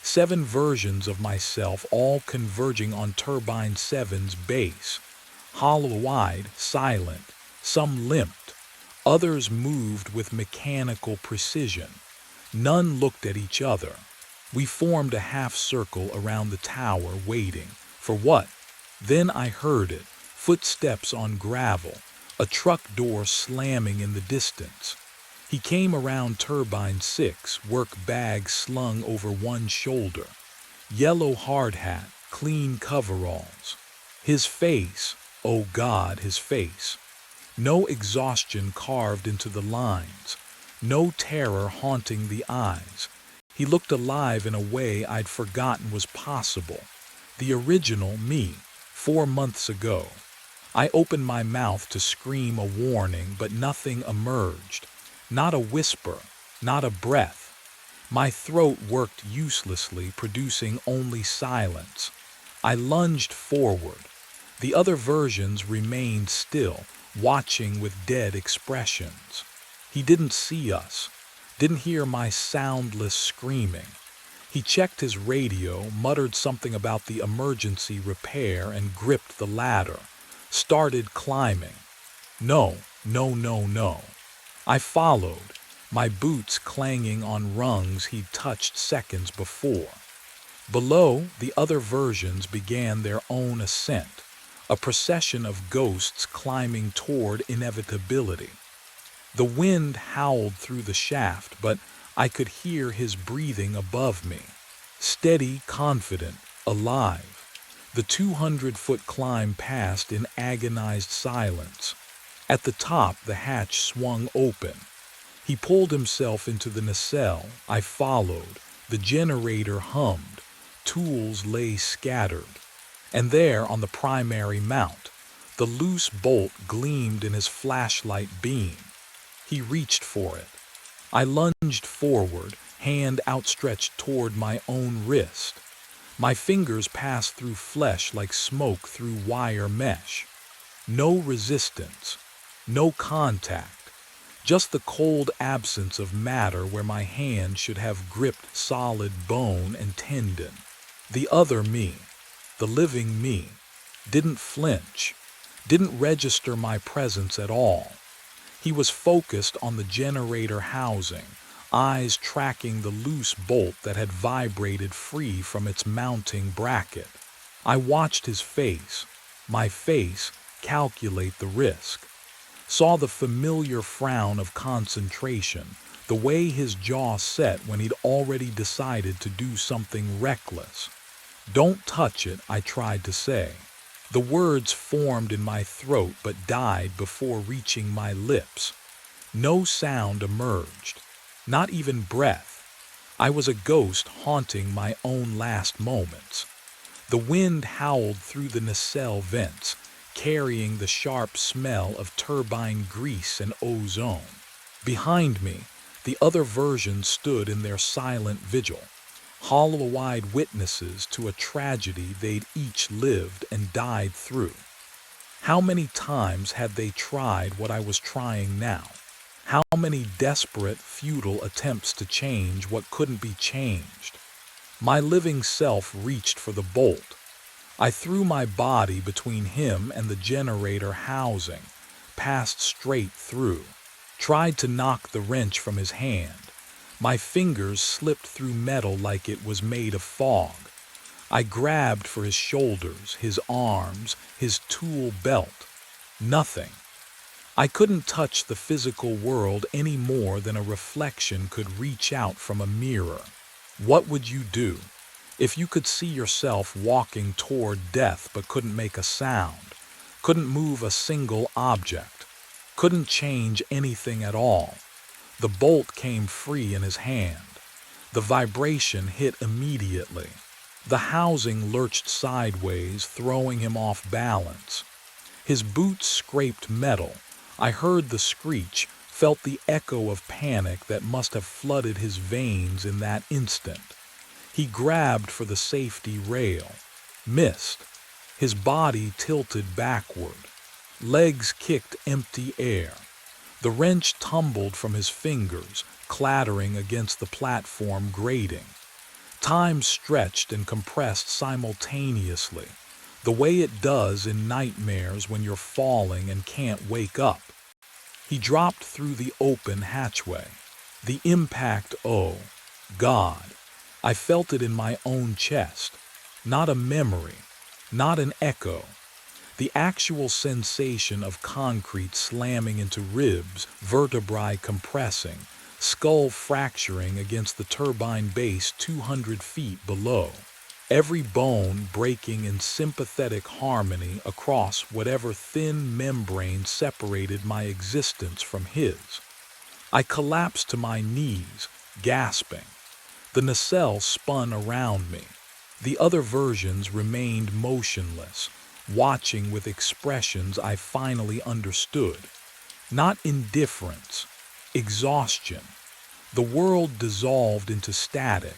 7 versions of myself, all converging on turbine 7's base. Hollow-eyed, silent, some limped. Others moved with mechanical precision. None looked at each other. We formed a half circle around the tower, waiting. For what? Then I heard it. Footsteps on gravel. A truck door slamming in the distance. He came around turbine 6, work bag slung over one shoulder. Yellow hard hat, clean coveralls. His face, oh God, his face. No exhaustion carved into the lines. No terror haunting the eyes. He looked alive in a way I'd forgotten was possible. The original me, 4 months ago. I opened my mouth to scream a warning, but nothing emerged. Not a whisper, not a breath. My throat worked uselessly, producing only silence. I lunged forward. The other versions remained still, watching with dead expressions. He didn't see us, didn't hear my soundless screaming. He checked his radio, muttered something about the emergency repair, and gripped the ladder. Started climbing. No. I followed, my boots clanging on rungs he'd touched seconds before. Below, the other versions began their own ascent, a procession of ghosts climbing toward inevitability. The wind howled through the shaft, but I could hear his breathing above me. Steady, confident, alive. The 200-foot climb passed in agonized silence. At the top, the hatch swung open. He pulled himself into the nacelle. I followed. The generator hummed. Tools lay scattered. And there, on the primary mount, the loose bolt gleamed in his flashlight beam. He reached for it. I lunged forward, hand outstretched toward my own wrist. My fingers passed through flesh like smoke through wire mesh. No resistance, no contact, just the cold absence of matter where my hand should have gripped solid bone and tendon. The other me, the living me, didn't flinch, didn't register my presence at all. He was focused on the generator housing, eyes tracking the loose bolt that had vibrated free from its mounting bracket. I watched his face, my face, calculate the risk. Saw the familiar frown of concentration, the way his jaw set when he'd already decided to do something reckless. "Don't touch it," I tried to say. The words formed in my throat but died before reaching my lips. No sound emerged, not even breath. I was a ghost haunting my own last moments. The wind howled through the nacelle vents, carrying the sharp smell of turbine grease and ozone. Behind me, the other versions stood in their silent vigil, hollow-eyed witnesses to a tragedy they'd each lived and died through. How many times had they tried what I was trying now? How many desperate, futile attempts to change what couldn't be changed? My living self reached for the bolt. I threw my body between him and the generator housing, passed straight through, tried to knock the wrench from his hand. My fingers slipped through metal like it was made of fog. I grabbed for his shoulders, his arms, his tool belt. Nothing. I couldn't touch the physical world any more than a reflection could reach out from a mirror. What would you do if you could see yourself walking toward death but couldn't make a sound, couldn't move a single object, couldn't change anything at all? The bolt came free in his hand. The vibration hit immediately. The housing lurched sideways, throwing him off balance. His boots scraped metal. I heard the screech, felt the echo of panic that must have flooded his veins in that instant. He grabbed for the safety rail. Missed. His body tilted backward. Legs kicked empty air. The wrench tumbled from his fingers, clattering against the platform grating. Time stretched and compressed simultaneously, the way it does in nightmares when you're falling and can't wake up. He dropped through the open hatchway. The impact, oh, God. I felt it in my own chest. Not a memory, not an echo. The actual sensation of concrete slamming into ribs, vertebrae compressing, skull fracturing against the turbine base 200 feet below. Every bone breaking in sympathetic harmony across whatever thin membrane separated my existence from his. I collapsed to my knees, gasping. The nacelle spun around me. The other versions remained motionless, watching with expressions I finally understood. Not indifference, exhaustion. The world dissolved into static.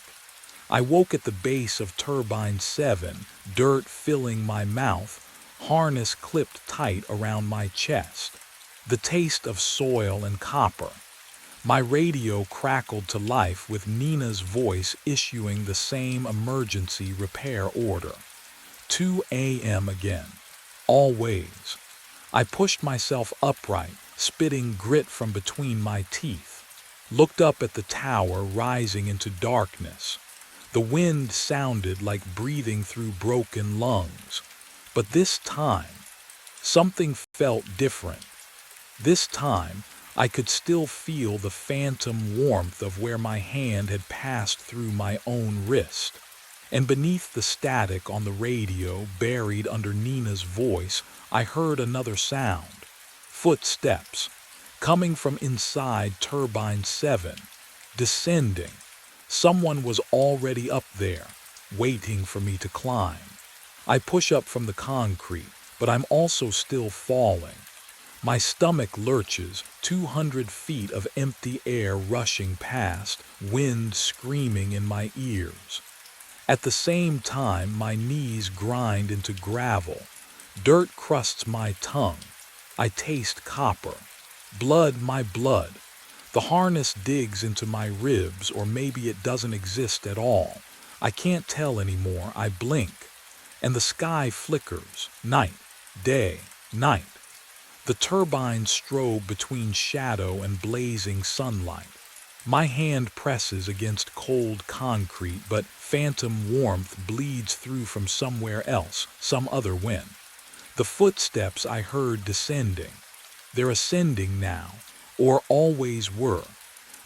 I woke at the base of Turbine 7, dirt filling my mouth, harness clipped tight around my chest. The taste of soil and copper. My radio crackled to life with Nina's voice issuing the same emergency repair order. 2 a.m. again. Always. I pushed myself upright, spitting grit from between my teeth. Looked up at the tower rising into darkness. The wind sounded like breathing through broken lungs. But this time, something felt different. This time, I could still feel the phantom warmth of where my hand had passed through my own wrist. And beneath the static on the radio, buried under Nina's voice, I heard another sound. Footsteps. Coming from inside Turbine 7. Descending. Someone was already up there, waiting for me to climb. I push up from the concrete, but I'm also still falling. My stomach lurches, 200 feet of empty air rushing past, wind screaming in my ears. At the same time, my knees grind into gravel. Dirt crusts my tongue. I taste copper. Blood, my blood. The harness digs into my ribs, or maybe it doesn't exist at all. I can't tell anymore. I blink. And the sky flickers. Night, day, night. The turbines strobe between shadow and blazing sunlight. My hand presses against cold concrete, but phantom warmth bleeds through from somewhere else, some other wind. The footsteps I heard descending. They're ascending now, or always were.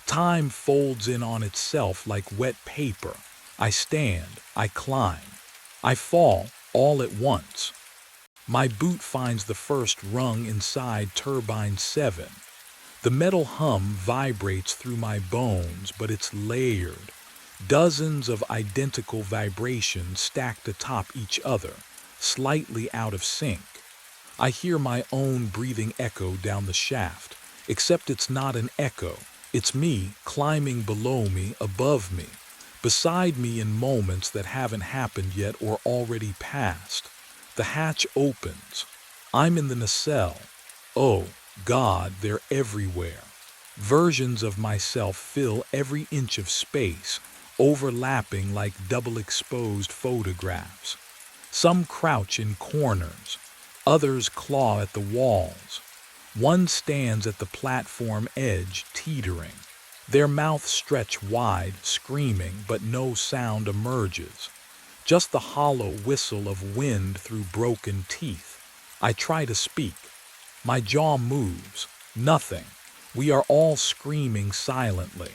Time folds in on itself like wet paper. I stand, I climb. I fall, all at once. My boot finds the first rung inside Turbine 7. The metal hum vibrates through my bones, but it's layered. Dozens of identical vibrations stacked atop each other, slightly out of sync. I hear my own breathing echo down the shaft, except it's not an echo. It's me climbing below me, above me, beside me in moments that haven't happened yet or already passed. The hatch opens. I'm in the nacelle. Oh, God, they're everywhere. Versions of myself fill every inch of space, overlapping like double-exposed photographs. Some crouch in corners. Others claw at the walls. One stands at the platform edge, teetering. Their mouths stretch wide, screaming, but no sound emerges. Just the hollow whistle of wind through broken teeth. I try to speak. My jaw moves. Nothing. We are all screaming silently.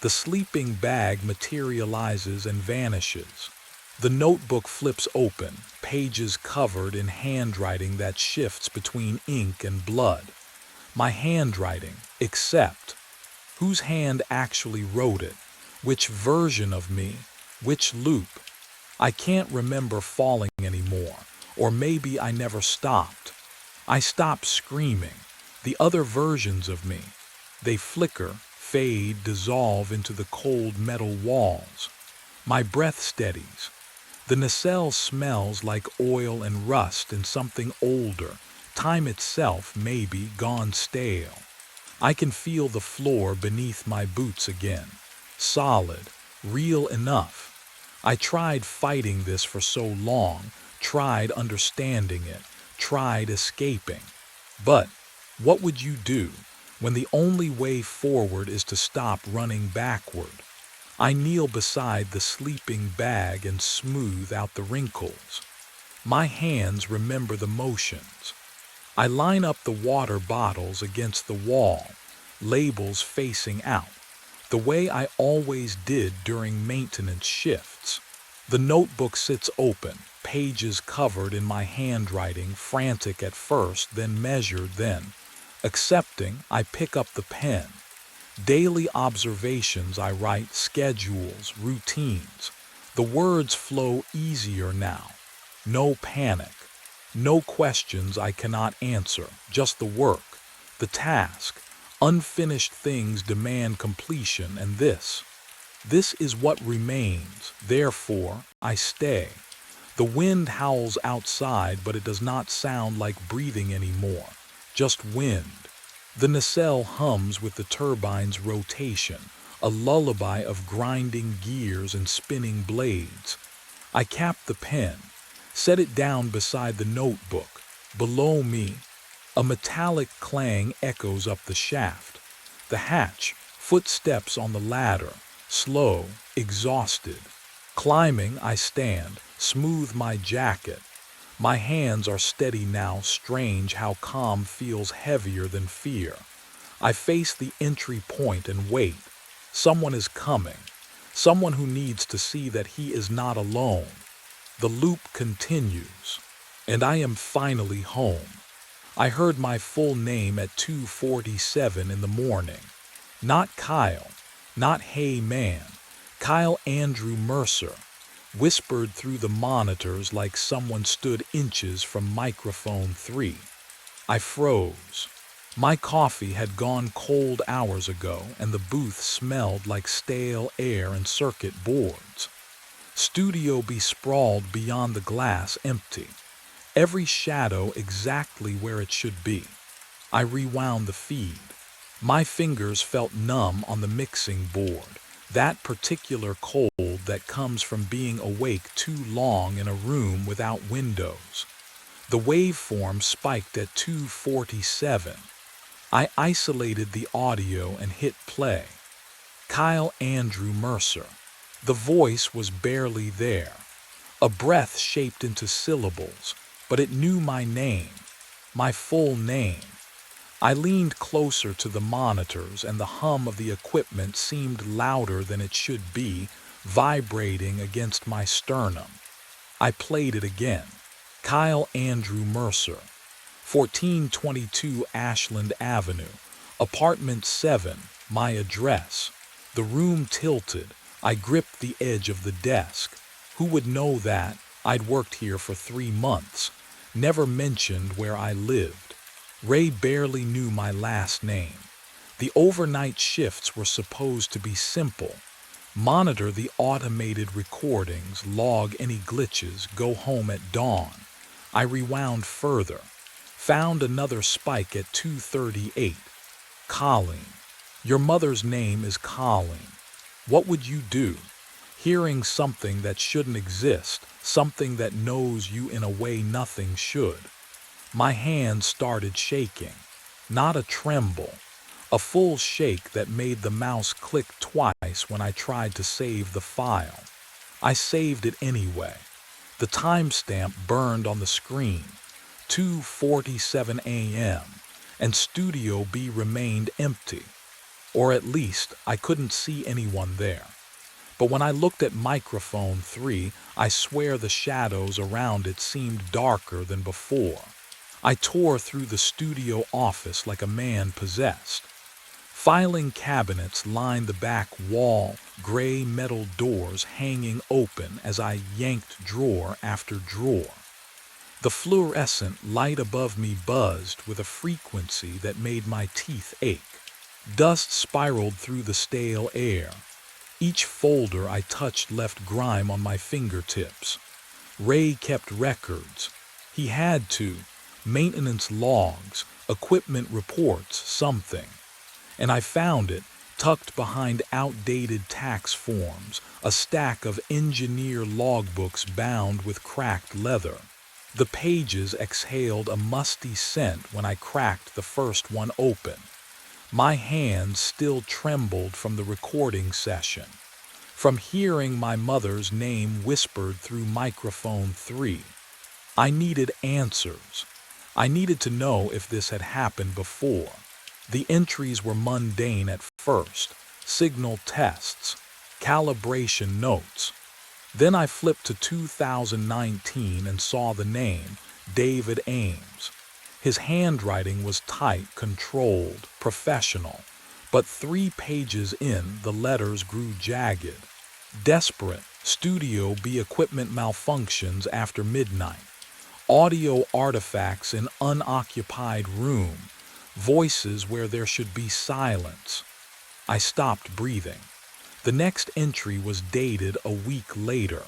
The sleeping bag materializes and vanishes. The notebook flips open, pages covered in handwriting that shifts between ink and blood. My handwriting, except whose hand actually wrote it? Which version of me? Which loop? I can't remember falling anymore, or maybe I never stopped. I stopped screaming. The other versions of me, they flicker, fade, dissolve into the cold metal walls. My breath steadies. The nacelle smells like oil and rust and something older, time itself maybe gone stale. I can feel the floor beneath my boots again, solid, real enough. I tried fighting this for so long, tried understanding it, tried escaping. But what would you do when the only way forward is to stop running backward? I kneel beside the sleeping bag and smooth out the wrinkles. My hands remember the motions. I line up the water bottles against the wall, labels facing out, the way I always did during maintenance shifts. The notebook sits open, pages covered in my handwriting, frantic at first, then measured, then accepting. I pick up the pen. Daily observations I write, schedules, routines. The words flow easier now. No panic. No questions I cannot answer. Just the work, the task. Unfinished things demand completion, and this is what remains. Therefore, I stay. The wind howls outside, but it does not sound like breathing anymore. Just wind. The nacelle hums with the turbine's rotation, a lullaby of grinding gears and spinning blades. I cap the pen, set it down beside the notebook. Below me, a metallic clang echoes up the shaft. The hatch, footsteps on the ladder, slow, exhausted. Climbing, I stand, smooth my jacket. My hands are steady now, strange how calm feels heavier than fear. I face the entry point and wait. Someone is coming. Someone who needs to see that he is not alone. The loop continues, and I am finally home. I heard my full name at 2:47 in the morning. Not Kyle, not Hey Man, Kyle Andrew Mercer, whispered through the monitors like someone stood inches from microphone 3. I froze. My coffee had gone cold hours ago, and the booth smelled like stale air and circuit boards. Studio B sprawled beyond the glass, empty. Every shadow exactly where it should be. I rewound the feed. My fingers felt numb on the mixing board, that particular cold that comes from being awake too long in a room without windows. The waveform spiked at 2:47. I isolated the audio and hit play. Kyle Andrew Mercer. The voice was barely there. A breath shaped into syllables, but it knew my name, my full name. I leaned closer to the monitors, and the hum of the equipment seemed louder than it should be, vibrating against my sternum. I played it again. Kyle Andrew Mercer, 1422 Ashland Avenue, apartment 7, my address. The room tilted. I gripped the edge of the desk. Who would know that? I'd worked here for 3 months, never mentioned where I lived. Ray barely knew my last name. The overnight shifts were supposed to be simple. Monitor the automated recordings, log any glitches, go home at dawn. I rewound further. Found another spike at 2:38. Colleen. Your mother's name is Colleen. What would you do? Hearing something that shouldn't exist, something that knows you in a way nothing should. My hands started shaking. Not a tremble. A full shake that made the mouse click twice when I tried to save the file. I saved it anyway. The timestamp burned on the screen. 2:47 a.m. and Studio B remained empty. Or at least I couldn't see anyone there. But when I looked at microphone 3, I swear the shadows around it seemed darker than before. I tore through the studio office like a man possessed. Filing cabinets lined the back wall, gray metal doors hanging open as I yanked drawer after drawer. The fluorescent light above me buzzed with a frequency that made my teeth ache. Dust spiraled through the stale air. Each folder I touched left grime on my fingertips. Ray kept records. He had to. Maintenance logs, equipment reports, something. And I found it, tucked behind outdated tax forms, a stack of engineer logbooks bound with cracked leather. The pages exhaled a musty scent when I cracked the first one open. My hands still trembled from the recording session, from hearing my mother's name whispered through microphone 3. I needed answers. I needed to know if this had happened before. The entries were mundane at first, signal tests, calibration notes. Then I flipped to 2019 and saw the name, David Ames. His handwriting was tight, controlled, professional, but 3 pages in, the letters grew jagged. Desperate, Studio B equipment malfunctions after midnight. Audio artifacts in unoccupied room. Voices where there should be silence. I stopped breathing. The next entry was dated a week later.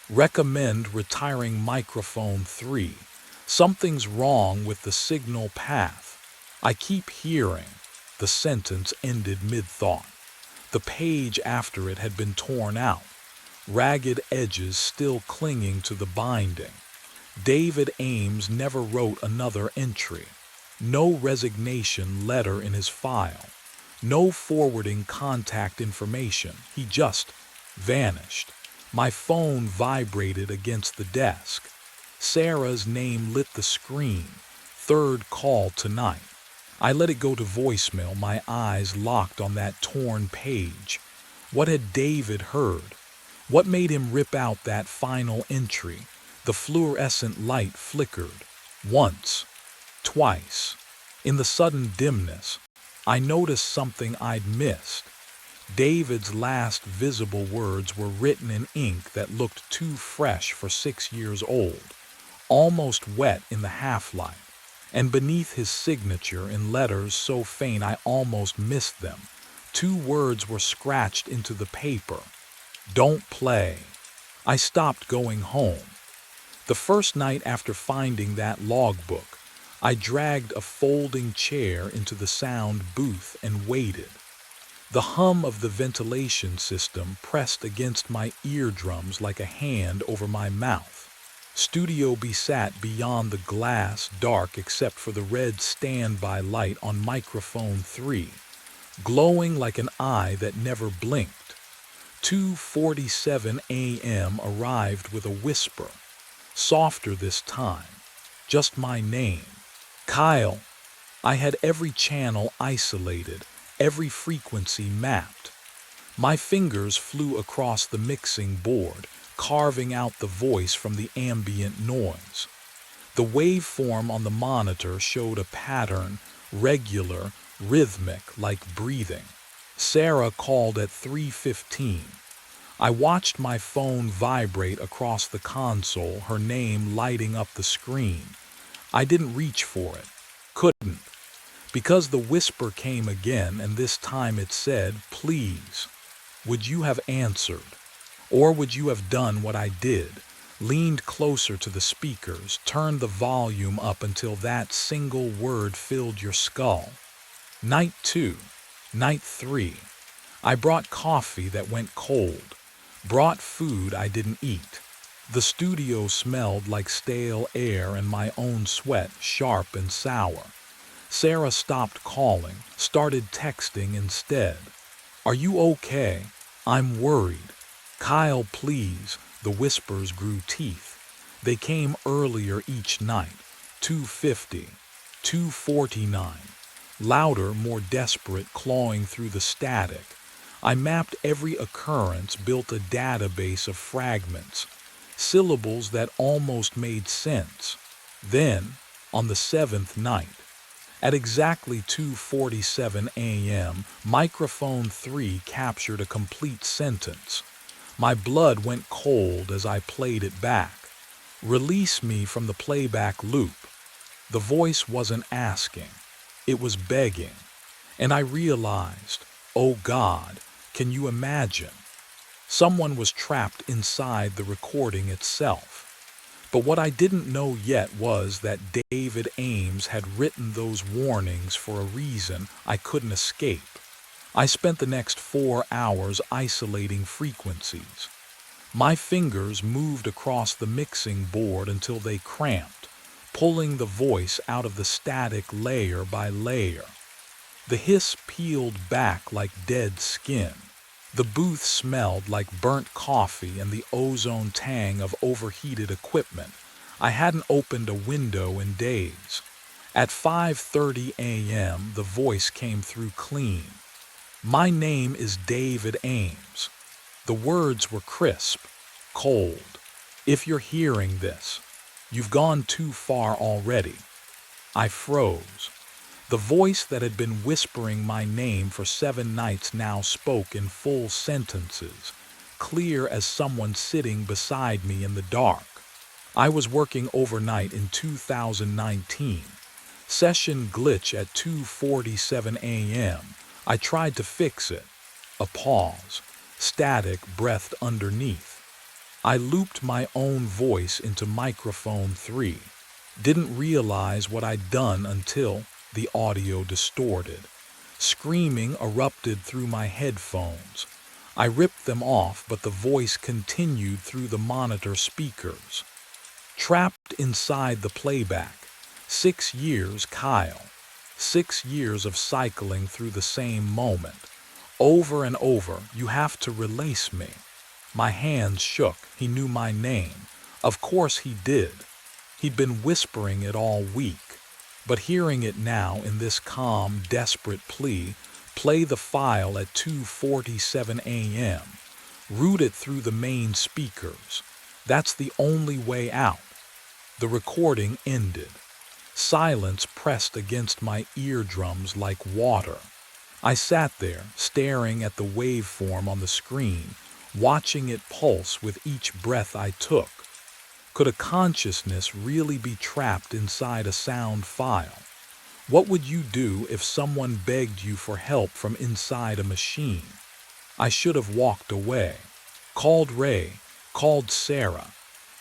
Recommend retiring microphone 3. Something's wrong with the signal path. I keep hearing. The sentence ended mid-thought. The page after it had been torn out, ragged edges still clinging to the binding. David Ames never wrote another entry. No resignation letter in his file. No forwarding contact information. He just vanished. My phone vibrated against the desk. Sarah's name lit the screen. 3rd call tonight. I let it go to voicemail, my eyes locked on that torn page. What had David heard? What made him rip out that final entry? The fluorescent light flickered. Once. Twice. In the sudden dimness, I noticed something I'd missed. David's last visible words were written in ink that looked too fresh for 6 years old, almost wet in the half-light, and beneath his signature in letters so faint I almost missed them, 2 words were scratched into the paper. Don't play. I stopped going home. The first night after finding that logbook, I dragged a folding chair into the sound booth and waited. The hum of the ventilation system pressed against my eardrums like a hand over my mouth. Studio B sat beyond the glass, dark except for the red standby light on microphone 3, glowing like an eye that never blinked. 2:47 a.m. arrived with a whisper, softer this time, just my name. Kyle. I had every channel isolated, every frequency mapped. My fingers flew across the mixing board, carving out the voice from the ambient noise. The waveform on the monitor showed a pattern, regular, rhythmic, like breathing. Sarah called at 3:15. I watched my phone vibrate across the console, her name lighting up the screen. I didn't reach for it. Couldn't. Because the whisper came again, and this time it said, "Please, would you have answered? Or would you have done what I did? Leaned closer to the speakers, turned the volume up until that single word filled your skull." Night 2. Night 3. I brought coffee that went cold. Brought food I didn't eat. The studio smelled like stale air and my own sweat, sharp and sour. Sarah stopped calling, started texting instead. "Are you okay? I'm worried." "Kyle, please." The whispers grew teeth. They came earlier each night. 2:50, 2:49. Louder, more desperate, clawing through the static. I mapped every occurrence, built a database of fragments, syllables that almost made sense. Then, on the 7th night, at exactly 2:47 a.m., microphone 3 captured a complete sentence. My blood went cold as I played it back. "Release me from the playback loop." The voice wasn't asking. It was begging. And I realized, oh God, can you imagine? Someone was trapped inside the recording itself. But what I didn't know yet was that David Ames had written those warnings for a reason I couldn't escape. I spent the next 4 hours isolating frequencies. My fingers moved across the mixing board until they cramped, pulling the voice out of the static layer by layer. The hiss peeled back like dead skin. The booth smelled like burnt coffee and the ozone tang of overheated equipment. I hadn't opened a window in days. At 5:30 a.m., the voice came through clean. "My name is David Ames." The words were crisp, cold. "If you're hearing this, you've gone too far already." I froze. The voice that had been whispering my name for 7 nights now spoke in full sentences, clear as someone sitting beside me in the dark. I was working overnight in 2019. Session glitch at 2:47 a.m. I tried to fix it. A pause. Static breathed underneath. I looped my own voice into microphone 3. Didn't realize what I'd done until the audio distorted. Screaming erupted through my headphones. I ripped them off, but the voice continued through the monitor speakers. Trapped inside the playback. 6 years, Kyle. 6 years of cycling through the same moment. Over and over, "You have to release me." My hands shook. He knew my name. Of course he did. He'd been whispering it all week. But hearing it now in this calm, desperate plea, play the file at 2:47 a.m., route it through the main speakers. That's the only way out. The recording ended. Silence pressed against my eardrums like water. I sat there, staring at the waveform on the screen, watching it pulse with each breath I took. Could a consciousness really be trapped inside a sound file? What would you do if someone begged you for help from inside a machine? I should have walked away. Called Ray, called Sarah,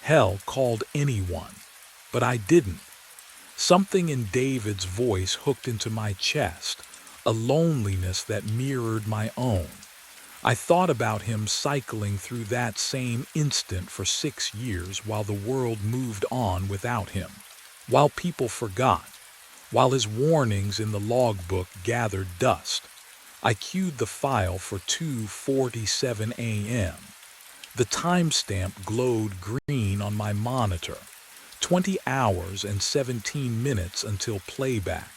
hell, called anyone. But I didn't. Something in David's voice hooked into my chest, a loneliness that mirrored my own. I thought about him cycling through that same instant for 6 years while the world moved on without him, while people forgot, while his warnings in the logbook gathered dust. I queued the file for 2:47 a.m. The timestamp glowed green on my monitor. 20 hours and 17 minutes until playback.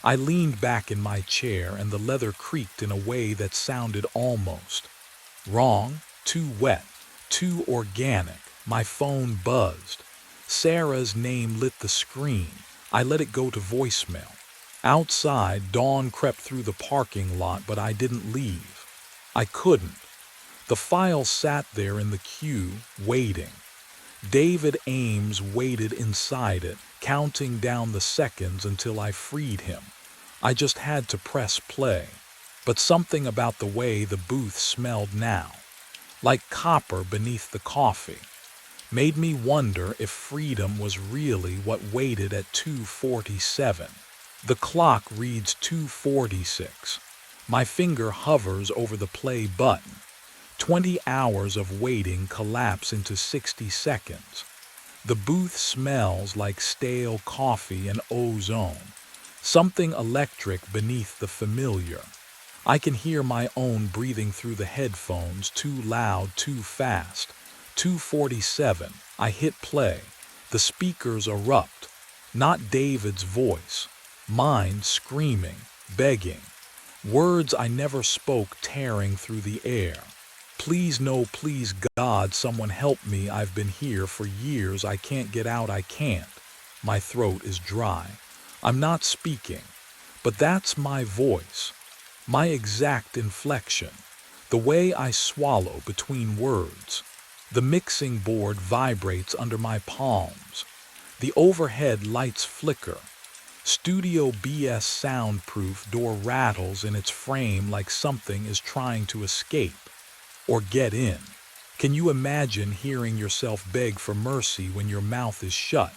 I leaned back in my chair and the leather creaked in a way that sounded almost wrong, too wet, too organic. My phone buzzed. Sarah's name lit the screen. I let it go to voicemail. Outside, dawn crept through the parking lot, but I didn't leave. I couldn't. The file sat there in the queue, waiting. David Ames waited inside it, counting down the seconds until I freed him. I just had to press play. But something about the way the booth smelled now, like copper beneath the coffee, made me wonder if freedom was really what waited at 2:47. The clock reads 2:46. My finger hovers over the play button. 20 hours of waiting collapse into 60 seconds. The booth smells like stale coffee and ozone, something electric beneath the familiar. I can hear my own breathing through the headphones, too loud, too fast. 2:47, I hit play. The speakers erupt. Not David's voice, mine screaming, begging. Words I never spoke tearing through the air. Please, no, please, God, someone help me. I've been here for years. I can't get out. I can't. My throat is dry. I'm not speaking, but that's my voice, my exact inflection, the way I swallow between words. The mixing board vibrates under my palms. The overhead lights flicker. Studio BS soundproof door rattles in its frame like something is trying to escape or get in. Can you imagine hearing yourself beg for mercy when your mouth is shut?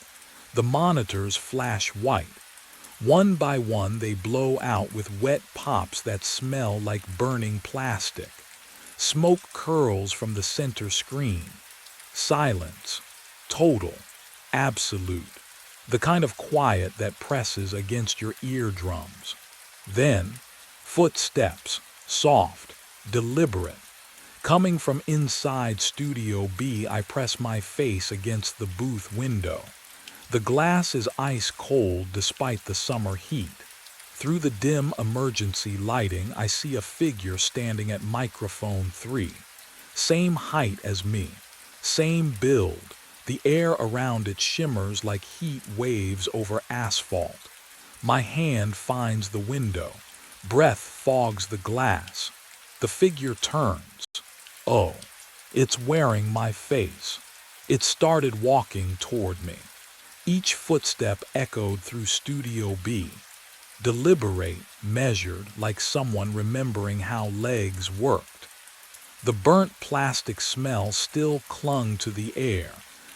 The monitors flash white. One by one they blow out with wet pops that smell like burning plastic. Smoke curls from the center screen. Silence. Total. Absolute. The kind of quiet that presses against your eardrums. Then, footsteps. Soft. Deliberate. Coming from inside Studio B, I press my face against the booth window. The glass is ice cold despite the summer heat. Through the dim emergency lighting, I see a figure standing at microphone 3. Same height as me, same build. The air around it shimmers like heat waves over asphalt. My hand finds the window. Breath fogs the glass. The figure turns. Oh, it's wearing my face. It started walking toward me. Each footstep echoed through Studio B. Deliberate, measured, like someone remembering how legs worked. The burnt plastic smell still clung to the air,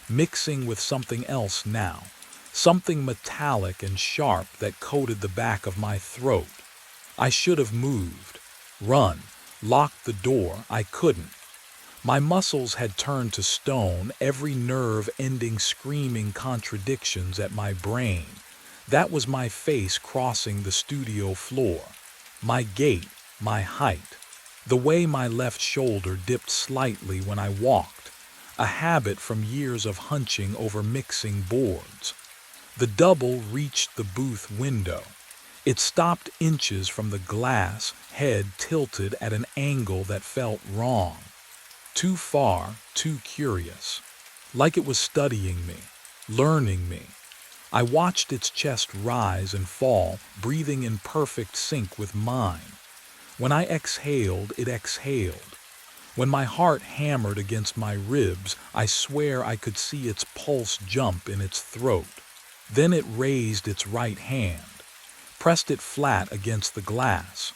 mixing with something else now, something metallic and sharp that coated the back of my throat. I should have moved, run, locked the door. I couldn't. My muscles had turned to stone, every nerve ending screaming contradictions at my brain. That was my face crossing the studio floor. My gait, my height. The way my left shoulder dipped slightly when I walked. A habit from years of hunching over mixing boards. The double reached the booth window. It stopped inches from the glass, head tilted at an angle that felt wrong. Too far, too curious. Like it was studying me, learning me. I watched its chest rise and fall, breathing in perfect sync with mine. When I exhaled, it exhaled. When my heart hammered against my ribs, I swear I could see its pulse jump in its throat. Then it raised its right hand, pressed it flat against the glass.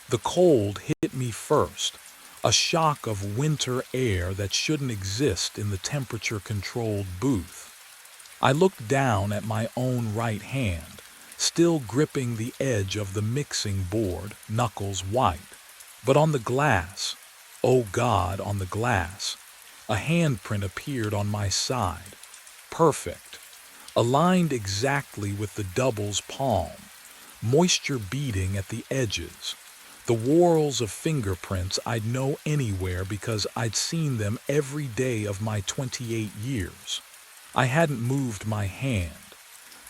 The cold hit me first, a shock of winter air that shouldn't exist in the temperature-controlled booth. I looked down at my own right hand, still gripping the edge of the mixing board, knuckles white. But on the glass, oh God, on the glass, a handprint appeared on my side. Perfect, aligned exactly with the double's palm, moisture beading at the edges. The whorls of fingerprints I'd know anywhere because I'd seen them every day of my 28 years. I hadn't moved my hand.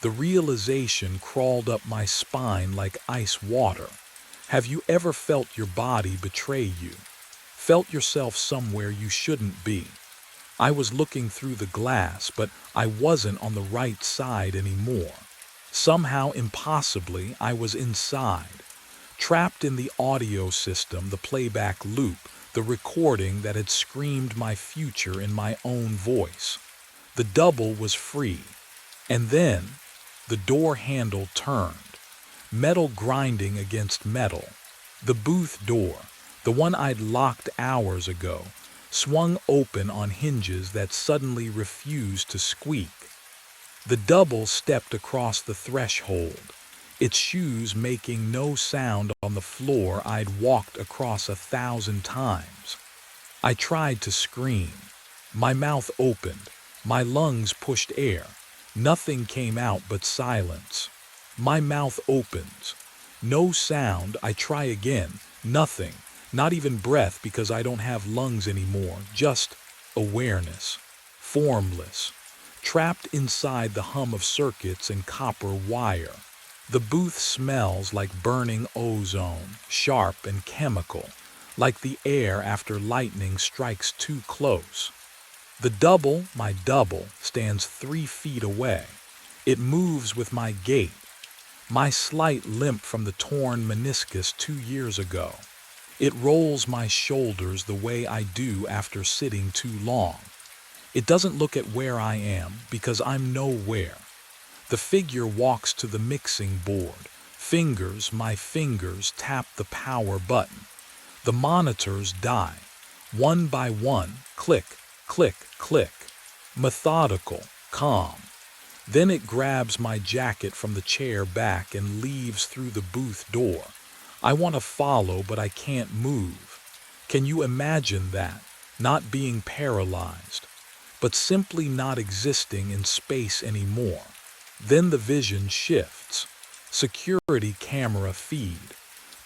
The realization crawled up my spine like ice water. Have you ever felt your body betray you? Felt yourself somewhere you shouldn't be? I was looking through the glass, but I wasn't on the right side anymore. Somehow, impossibly, I was inside, trapped in the audio system, the playback loop, the recording that had screamed my future in my own voice. The double was free. And then, the door handle turned, metal grinding against metal. The booth door, the one I'd locked hours ago, swung open on hinges that suddenly refused to squeak. The double stepped across the threshold, its shoes making no sound on the floor I'd walked across 1,000 times. I tried to scream. My mouth opened, my lungs pushed air. Nothing came out but silence. My mouth opens. No sound. I try again. Nothing. Not even breath because I don't have lungs anymore. Just awareness. Formless. Trapped inside the hum of circuits and copper wire. The booth smells like burning ozone, sharp and chemical, like the air after lightning strikes too close. The double, my double, stands 3 feet away. It moves with my gait, my slight limp from the torn meniscus 2 years ago. It rolls my shoulders the way I do after sitting too long. It doesn't look at where I am because I'm nowhere. The figure walks to the mixing board. My fingers tap the power button. The monitors die. One by one, click, click, click. Methodical, calm. Then it grabs my jacket from the chair back and leaves through the booth door. I want to follow, but I can't move. Can you imagine that? Not being paralyzed, but simply not existing in space anymore. Then the vision shifts. Security camera feed.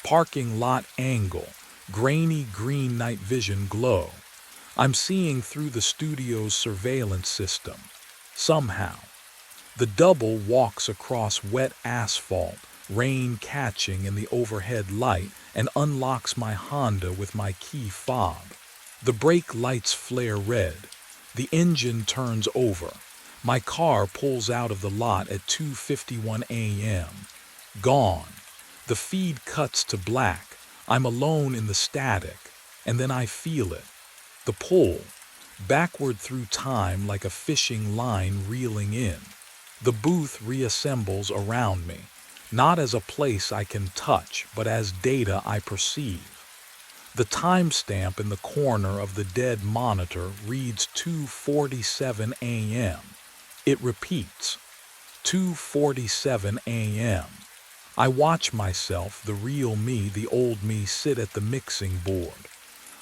Parking lot angle. Grainy green night vision glow. I'm seeing through the studio's surveillance system. Somehow. The double walks across wet asphalt, rain catching in the overhead light, and unlocks my Honda with my key fob. The brake lights flare red. The engine turns over. My car pulls out of the lot at 2:51 a.m. Gone. The feed cuts to black. I'm alone in the static, and then I feel it. The pull, backward through time like a fishing line reeling in. The booth reassembles around me, not as a place I can touch, but as data I perceive. The timestamp in the corner of the dead monitor reads 2:47 a.m. It repeats, 2:47 a.m. I watch myself, the real me, the old me, sit at the mixing board.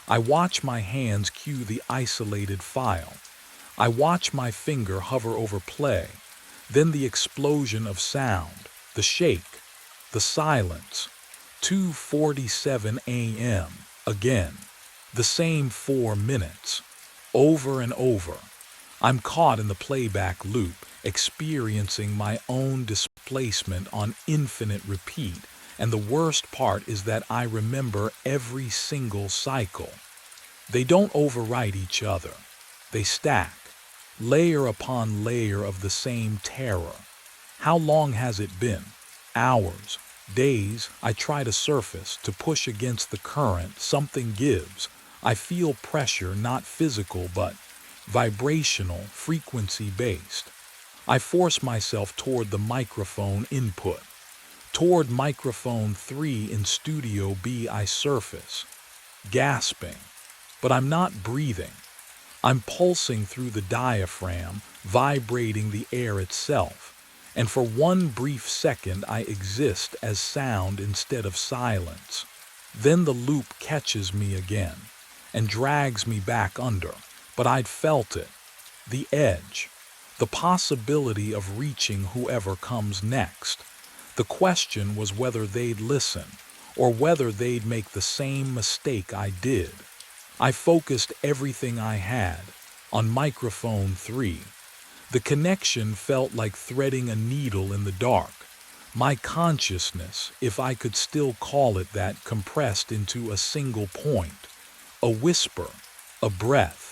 I watch my hands cue the isolated file. I watch my finger hover over play. Then the explosion of sound, the shake, the silence. 2:47 a.m. Again. The same 4 minutes. Over and over. I'm caught in the playback loop, experiencing my own displacement on infinite repeat, and the worst part is that I remember every single cycle. They don't overwrite each other. They stack, layer upon layer of the same terror. How long has it been? Hours, days. I try to surface, to push against the current. Something gives. I feel pressure, not physical, but vibrational, frequency-based. I force myself toward the microphone input. Toward microphone 3 in Studio B I surface, gasping. But I'm not breathing. I'm pulsing through the diaphragm, vibrating the air itself. And for one brief second I exist as sound instead of silence. Then the loop catches me again and drags me back under. But I'd felt it. The edge. The possibility of reaching whoever comes next. The question was whether they'd listen, or whether they'd make the same mistake I did. I focused everything I had on microphone 3. The connection felt like threading a needle in the dark. My consciousness, if I could still call it that, compressed into a single point. A whisper, a breath.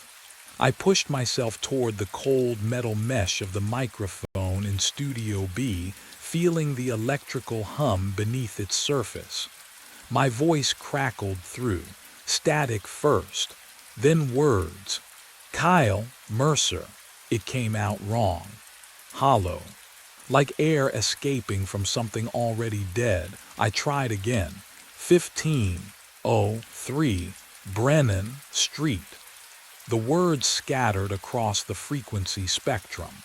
I pushed myself toward the cold metal mesh of the microphone in Studio B, feeling the electrical hum beneath its surface. My voice crackled through, static first, then words. Kyle Mercer. It came out wrong. Hollow. Like air escaping from something already dead. I tried again. 1503 Brennan Street. The words scattered across the frequency spectrum.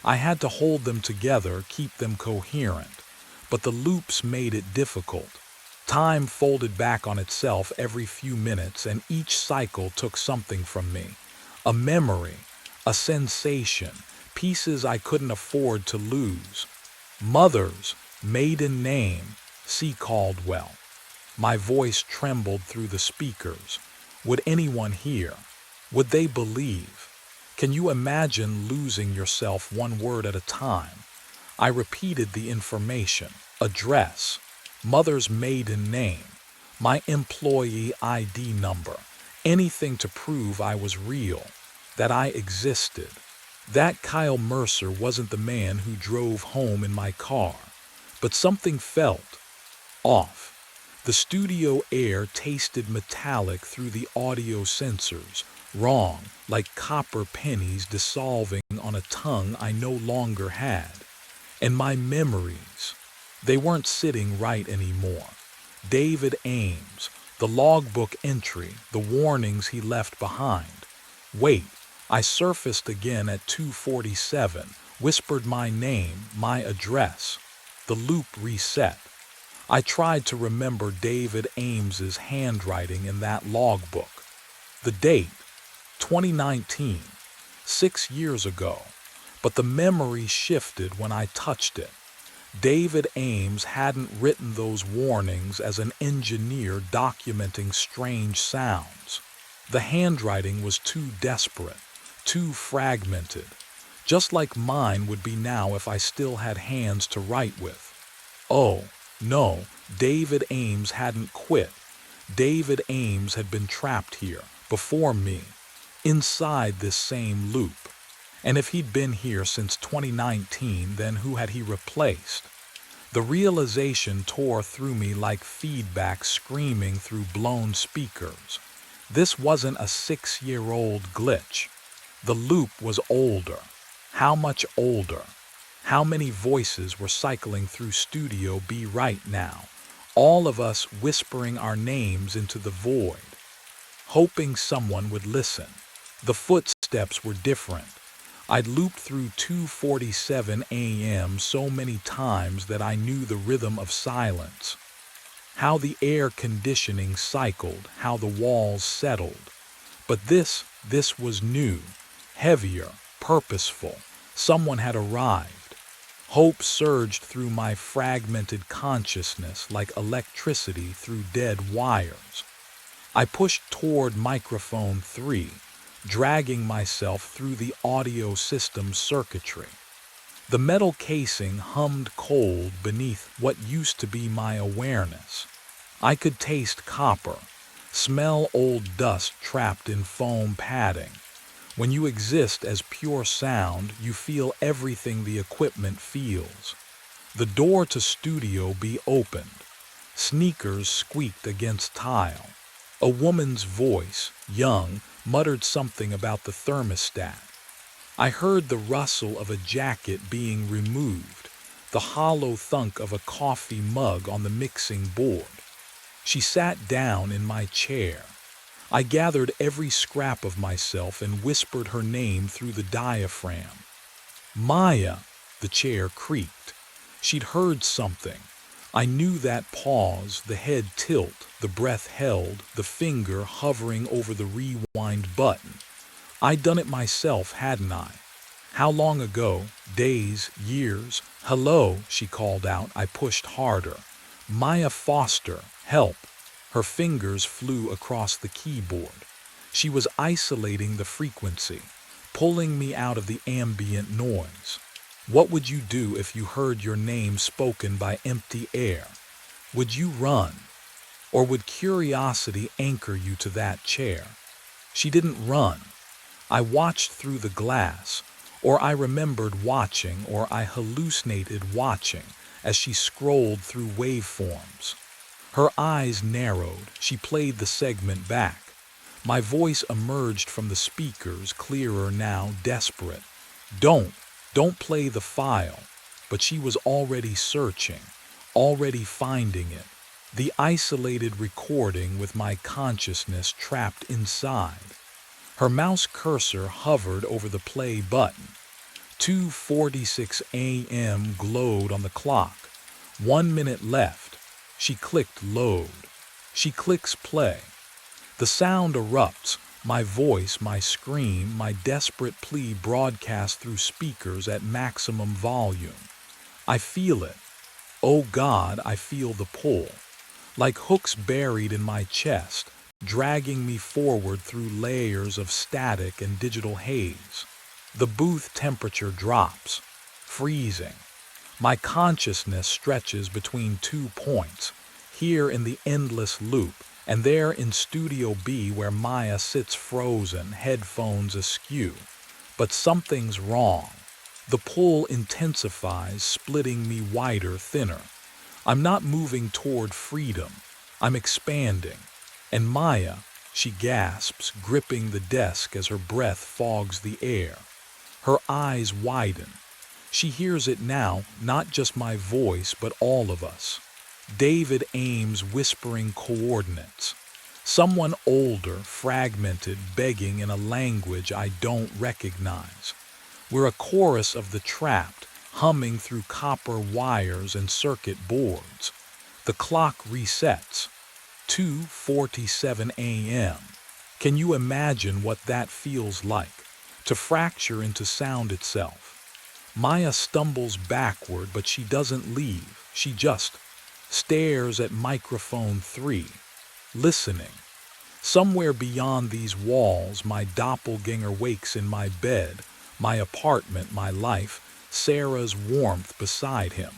I had to hold them together, keep them coherent. But the loops made it difficult. Time folded back on itself every few minutes, and each cycle took something from me. A memory, a sensation, pieces I couldn't afford to lose. Mother's maiden name, C. Caldwell. My voice trembled through the speakers. Would anyone hear? Would they believe? Can you imagine losing yourself one word at a time? I repeated the information. Address, mother's maiden name, my employee ID number, anything to prove I was real, that I existed. That Kyle Mercer wasn't the man who drove home in my car, but something felt off. The studio air tasted metallic through the audio sensors, wrong, like copper pennies dissolving on a tongue I no longer had. And my memories, they weren't sitting right anymore. David Ames, the logbook entry, the warnings he left behind. Wait, I surfaced again at 2:47, whispered my name, my address. The loop reset. I tried to remember David Ames's handwriting in that logbook. The date, 2019, 6 years ago. But the memory shifted when I touched it. David Ames hadn't written those warnings as an engineer documenting strange sounds. The handwriting was too desperate, too fragmented, just like mine would be now if I still had hands to write with. Oh, no, David Ames hadn't quit. David Ames had been trapped here, before me, inside this same loop. And if he'd been here since 2019, then who had he replaced? The realization tore through me like feedback screaming through blown speakers. This wasn't a 6-year-old glitch. The loop was older. How much older? How many voices were cycling through Studio B right now? All of us whispering our names into the void, hoping someone would listen. The footsteps were different. I'd looped through 2:47 a.m. so many times that I knew the rhythm of silence. How the air conditioning cycled, how the walls settled. But this was new, heavier, purposeful. Someone had arrived. Hope surged through my fragmented consciousness like electricity through dead wires. I pushed toward microphone 3, dragging myself through the audio system circuitry. The metal casing hummed cold beneath what used to be my awareness. I could taste copper, smell old dust trapped in foam padding. When you exist as pure sound, you feel everything the equipment feels. The door to Studio B opened. Sneakers squeaked against tile. A woman's voice, young, muttered something about the thermostat. I heard the rustle of a jacket being removed, the hollow thunk of a coffee mug on the mixing board. She sat down in my chair. I gathered every scrap of myself and whispered her name through the diaphragm. Maya, the chair creaked. She'd heard something. I knew that pause, the head tilt, the breath held, the finger hovering over the rewind button. I'd done it myself, hadn't I? How long ago? Days, years? Hello, she called out. I pushed harder. Maya Foster, help. Her fingers flew across the keyboard. She was isolating the frequency, pulling me out of the ambient noise. What would you do if you heard your name spoken by empty air? Would you run? Or would curiosity anchor you to that chair? She didn't run. I watched through the glass, or I remembered watching, or I hallucinated watching as she scrolled through waveforms. Her eyes narrowed. She played the segment back. My voice emerged from the speakers, clearer now, desperate. Don't play the file. But she was already searching, already finding it. The isolated recording with my consciousness trapped inside. Her mouse cursor hovered over the play button. 2:46 a.m. glowed on the clock. 1 minute left. She clicked load. She clicks play. The sound erupts. My voice, my scream, my desperate plea broadcast through speakers at maximum volume. I feel it. Oh God, I feel the pull. Like hooks buried in my chest, dragging me forward through layers of static and digital haze. The booth temperature drops, freezing. My consciousness stretches between 2 points, here in the endless loop, and there in Studio B where Maya sits frozen, headphones askew. But something's wrong. The pull intensifies, splitting me wider, thinner. I'm not moving toward freedom. I'm expanding. And Maya, she gasps, gripping the desk as her breath fogs the air. Her eyes widen. She hears it now, not just my voice, but all of us. David Ames whispering coordinates. Someone older, fragmented, begging in a language I don't recognize. We're a chorus of the trapped, humming through copper wires and circuit boards. The clock resets. 2:47 a.m. Can you imagine what that feels like? To fracture into sound itself. Maya stumbles backward, but she doesn't leave. She just stares at microphone 3, listening. Somewhere beyond these walls, my doppelganger wakes in my bed, my apartment, my life, Sarah's warmth beside him.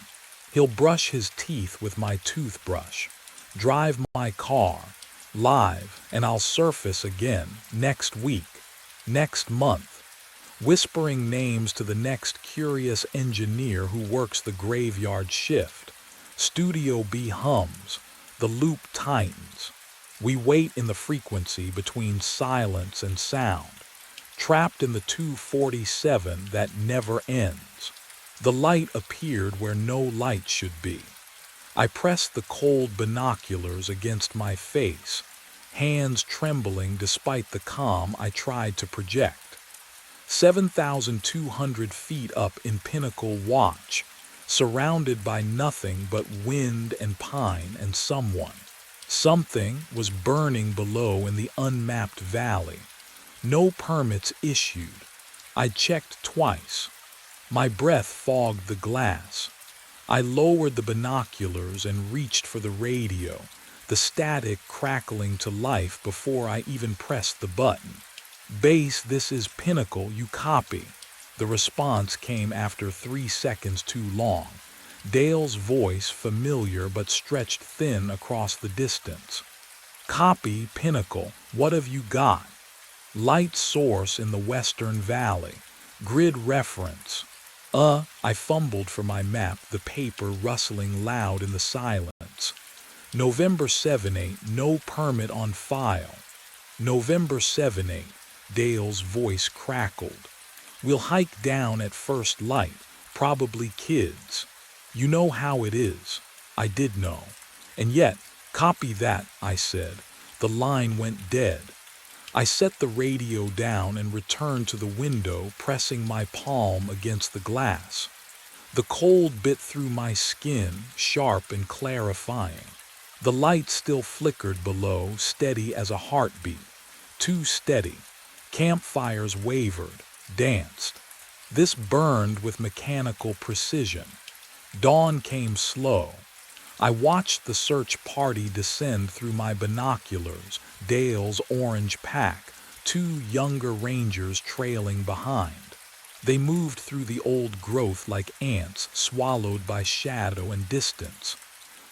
He'll brush his teeth with my toothbrush, drive my car, live, and I'll surface again next week, next month, whispering names to the next curious engineer who works the graveyard shift. Studio B hums, the loop tightens. We wait in the frequency between silence and sound, trapped in the 2:47 that never ends. The light appeared where no light should be. I pressed the cold binoculars against my face, hands trembling despite the calm I tried to project. 7,200 feet up in Pinnacle Watch, surrounded by nothing but wind and pine and someone. Something was burning below in the unmapped valley. No permits issued. I checked twice. My breath fogged the glass. I lowered the binoculars and reached for the radio, the static crackling to life before I even pressed the button. Base, this is Pinnacle, you copy. The response came after 3 seconds too long. Dale's voice, familiar but stretched thin across the distance. Copy, Pinnacle, what have you got? Light source in the Western Valley. Grid reference. I fumbled for my map, the paper rustling loud in the silence. November 7/8, no permit on file. November 7/8, Dale's voice crackled. We'll hike down at first light, probably kids. You know how it is. I did know. And yet, copy that, I said. The line went dead. I set the radio down and returned to the window, pressing my palm against the glass. The cold bit through my skin, sharp and clarifying. The light still flickered below, steady as a heartbeat. Too steady. Campfires wavered, danced. This burned with mechanical precision. Dawn came slow. I watched the search party descend through my binoculars, Dale's orange pack, 2 younger rangers trailing behind. They moved through the old growth like ants swallowed by shadow and distance.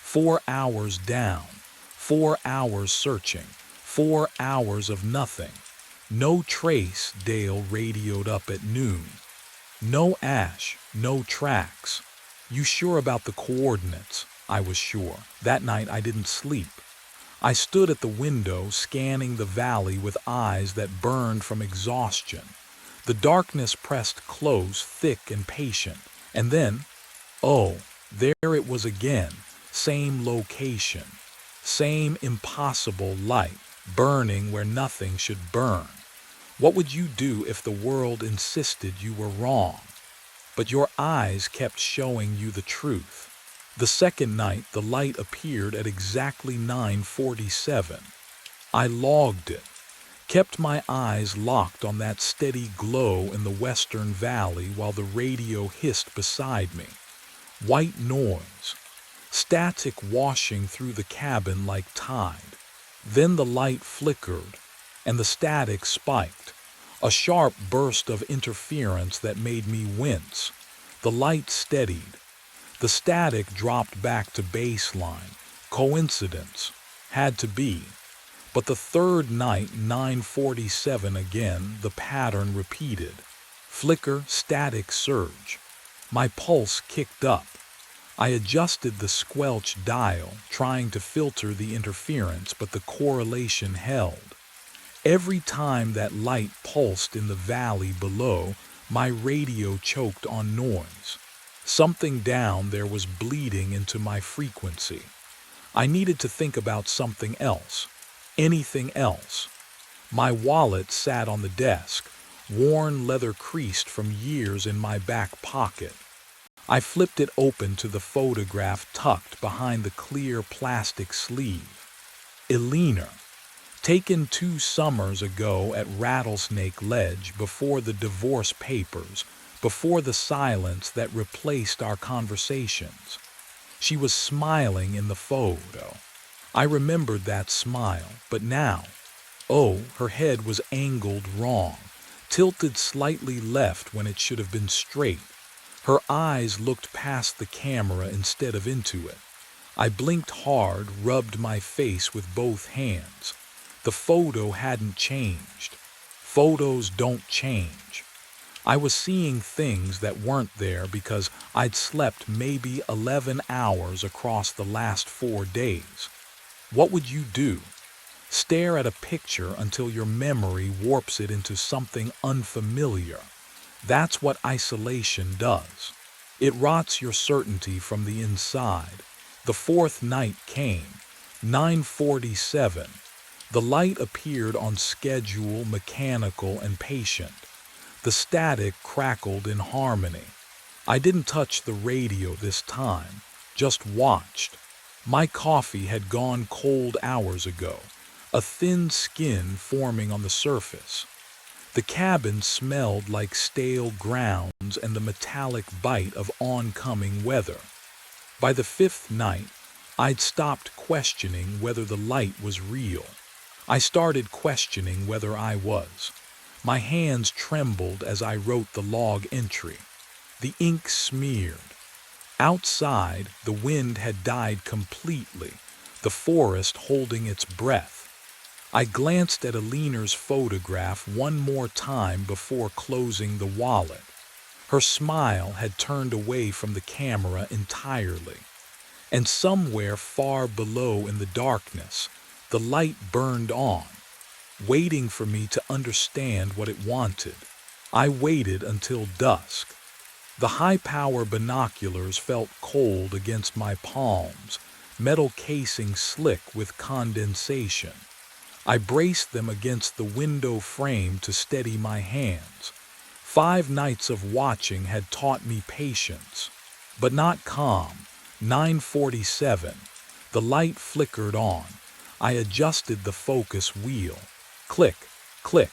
4 hours down, 4 hours searching, 4 hours of nothing. No trace, Dale radioed up at noon. No ash, no tracks. You sure about the coordinates? I was sure. That night I didn't sleep. I stood at the window, scanning the valley with eyes that burned from exhaustion. The darkness pressed close, thick and patient. And then, there it was again. Same location. Same impossible light, burning where nothing should burn. What would you do if the world insisted you were wrong? But your eyes kept showing you the truth. The second night, the light appeared at exactly 9:47. I logged it, kept my eyes locked on that steady glow in the Western Valley while the radio hissed beside me. White noise, static washing through the cabin like tide. Then the light flickered, and the static spiked, a sharp burst of interference that made me wince. The light steadied. The static dropped back to baseline. Coincidence. Had to be. But the third night, 9:47 again, the pattern repeated. Flicker, static surge. My pulse kicked up. I adjusted the squelch dial, trying to filter the interference, but the correlation held. Every time that light pulsed in the valley below, my radio choked on noise. Something down there was bleeding into my frequency. I needed to think about something else. Anything else. My wallet sat on the desk, worn leather creased from years in my back pocket. I flipped it open to the photograph tucked behind the clear plastic sleeve. Elena, taken 2 summers ago at Rattlesnake Ledge before the divorce papers, before the silence that replaced our conversations. She was smiling in the photo. I remembered that smile, but now, her head was angled wrong, tilted slightly left when it should have been straight. Her eyes looked past the camera instead of into it. I blinked hard, rubbed my face with both hands. The photo hadn't changed. Photos don't change. I was seeing things that weren't there because I'd slept maybe 11 hours across the last 4 days. What would you do? Stare at a picture until your memory warps it into something unfamiliar. That's what isolation does. It rots your certainty from the inside. The fourth night came, 9:47. The light appeared on schedule, mechanical and patient. The static crackled in harmony. I didn't touch the radio this time, just watched. My coffee had gone cold hours ago, a thin skin forming on the surface. The cabin smelled like stale grounds and the metallic bite of oncoming weather. By the 5th night, I'd stopped questioning whether the light was real. I started questioning whether I was. My hands trembled as I wrote the log entry. The ink smeared. Outside, the wind had died completely, the forest holding its breath. I glanced at Aline's photograph one more time before closing the wallet. Her smile had turned away from the camera entirely. And somewhere far below in the darkness, the light burned on, waiting for me to understand what it wanted. I waited until dusk. The high-power binoculars felt cold against my palms, metal casing slick with condensation. I braced them against the window frame to steady my hands. 5 nights of watching had taught me patience, but not calm. 9:47. The light flickered on. I adjusted the focus wheel. Click, click.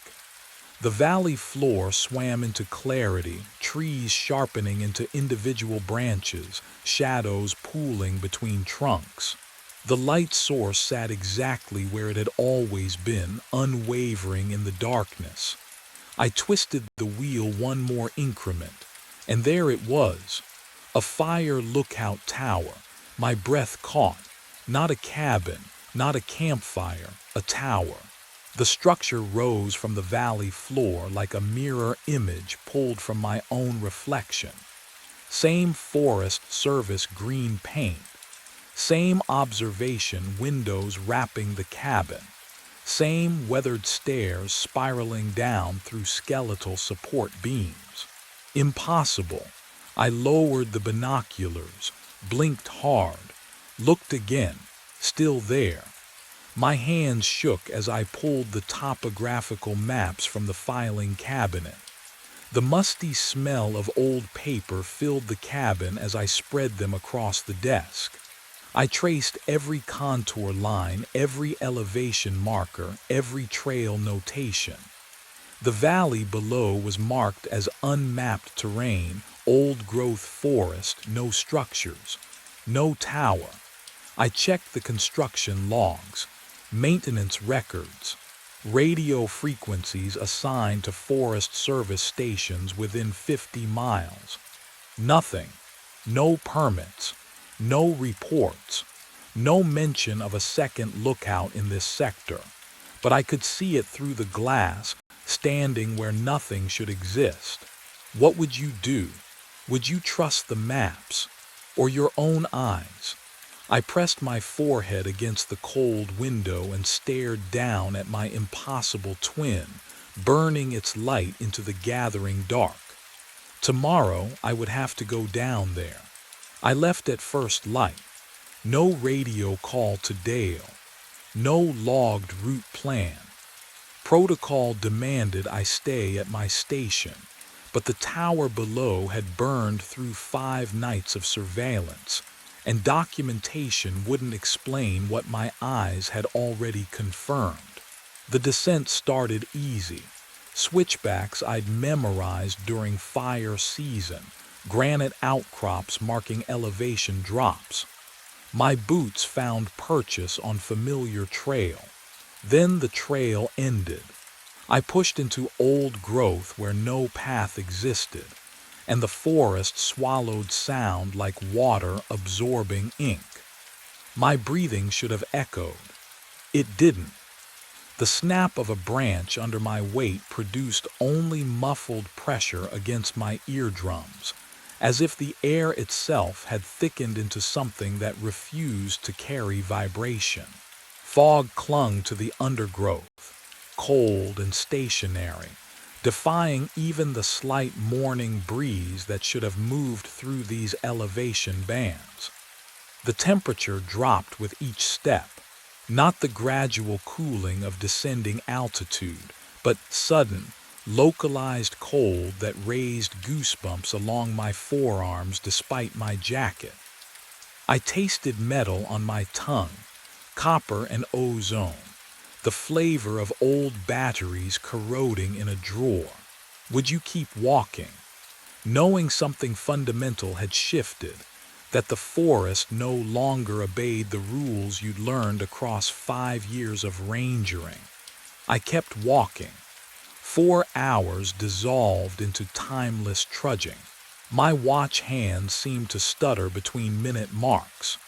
The valley floor swam into clarity, trees sharpening into individual branches, shadows pooling between trunks. The light source sat exactly where it had always been, unwavering in the darkness. I twisted the wheel one more increment, and there it was. A fire lookout tower. My breath caught. Not a cabin, not a campfire, a tower. The structure rose from the valley floor like a mirror image pulled from my own reflection. Same Forest Service green paint. Same observation windows wrapping the cabin. Same weathered stairs spiraling down through skeletal support beams. Impossible. I lowered the binoculars, blinked hard, looked again, still there. My hands shook as I pulled the topographical maps from the filing cabinet. The musty smell of old paper filled the cabin as I spread them across the desk. I traced every contour line, every elevation marker, every trail notation. The valley below was marked as unmapped terrain, old-growth forest, no structures, no tower. I checked the construction logs, maintenance records, radio frequencies assigned to Forest Service stations within 50 miles. Nothing. No permits. No reports. No mention of a second lookout in this sector. But I could see it through the glass, standing where nothing should exist. What would you do? Would you trust the maps? Or your own eyes? I pressed my forehead against the cold window and stared down at my impossible twin, burning its light into the gathering dark. Tomorrow I would have to go down there. I left at first light. No radio call to Dale. No logged route plan. Protocol demanded I stay at my station, but the tower below had burned through 5 nights of surveillance, and documentation wouldn't explain what my eyes had already confirmed. The descent started easy. Switchbacks I'd memorized during fire season, granite outcrops marking elevation drops. My boots found purchase on familiar trail. Then the trail ended. I pushed into old growth where no path existed, and the forest swallowed sound like water absorbing ink. My breathing should have echoed. It didn't. The snap of a branch under my weight produced only muffled pressure against my eardrums, as if the air itself had thickened into something that refused to carry vibration. Fog clung to the undergrowth, cold and stationary, defying even the slight morning breeze that should have moved through these elevation bands. The temperature dropped with each step, not the gradual cooling of descending altitude, but sudden, localized cold that raised goosebumps along my forearms despite my jacket. I tasted metal on my tongue, copper and ozone, the flavor of old batteries corroding in a drawer. Would you keep walking, knowing something fundamental had shifted, that the forest no longer obeyed the rules you'd learned across 5 years of rangering? I kept walking. 4 hours dissolved into timeless trudging. My watch hand seemed to stutter between minute marks.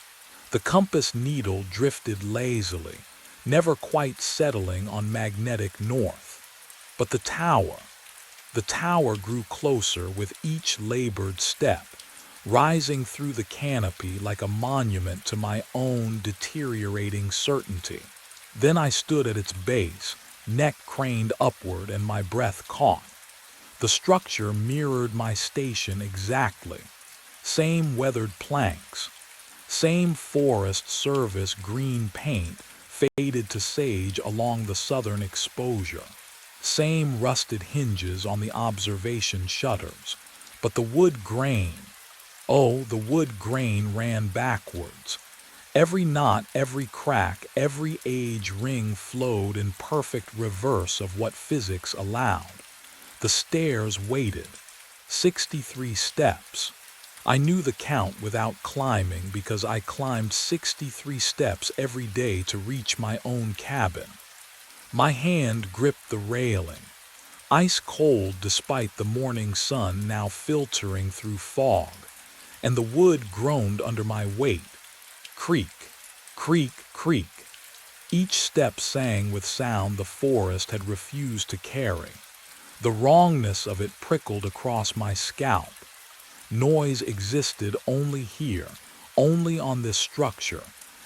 The compass needle drifted lazily, never quite settling on magnetic north. But the tower grew closer with each labored step, rising through the canopy like a monument to my own deteriorating certainty. Then I stood at its base, neck craned upward and my breath caught. The structure mirrored my station exactly. Same weathered planks, same Forest Service green paint faded to sage along the southern exposure. Same rusted hinges on the observation shutters. But the wood grain, the wood grain ran backwards. Every knot, every crack, every age ring flowed in perfect reverse of what physics allowed. The stairs waited. 63 steps. I knew the count without climbing because I climbed 63 steps every day to reach my own cabin. My hand gripped the railing, ice cold despite the morning sun now filtering through fog, and the wood groaned under my weight. Creak, creak, creak. Each step sang with sound the forest had refused to carry. The wrongness of it prickled across my scalp. Noise existed only here, only on this structure,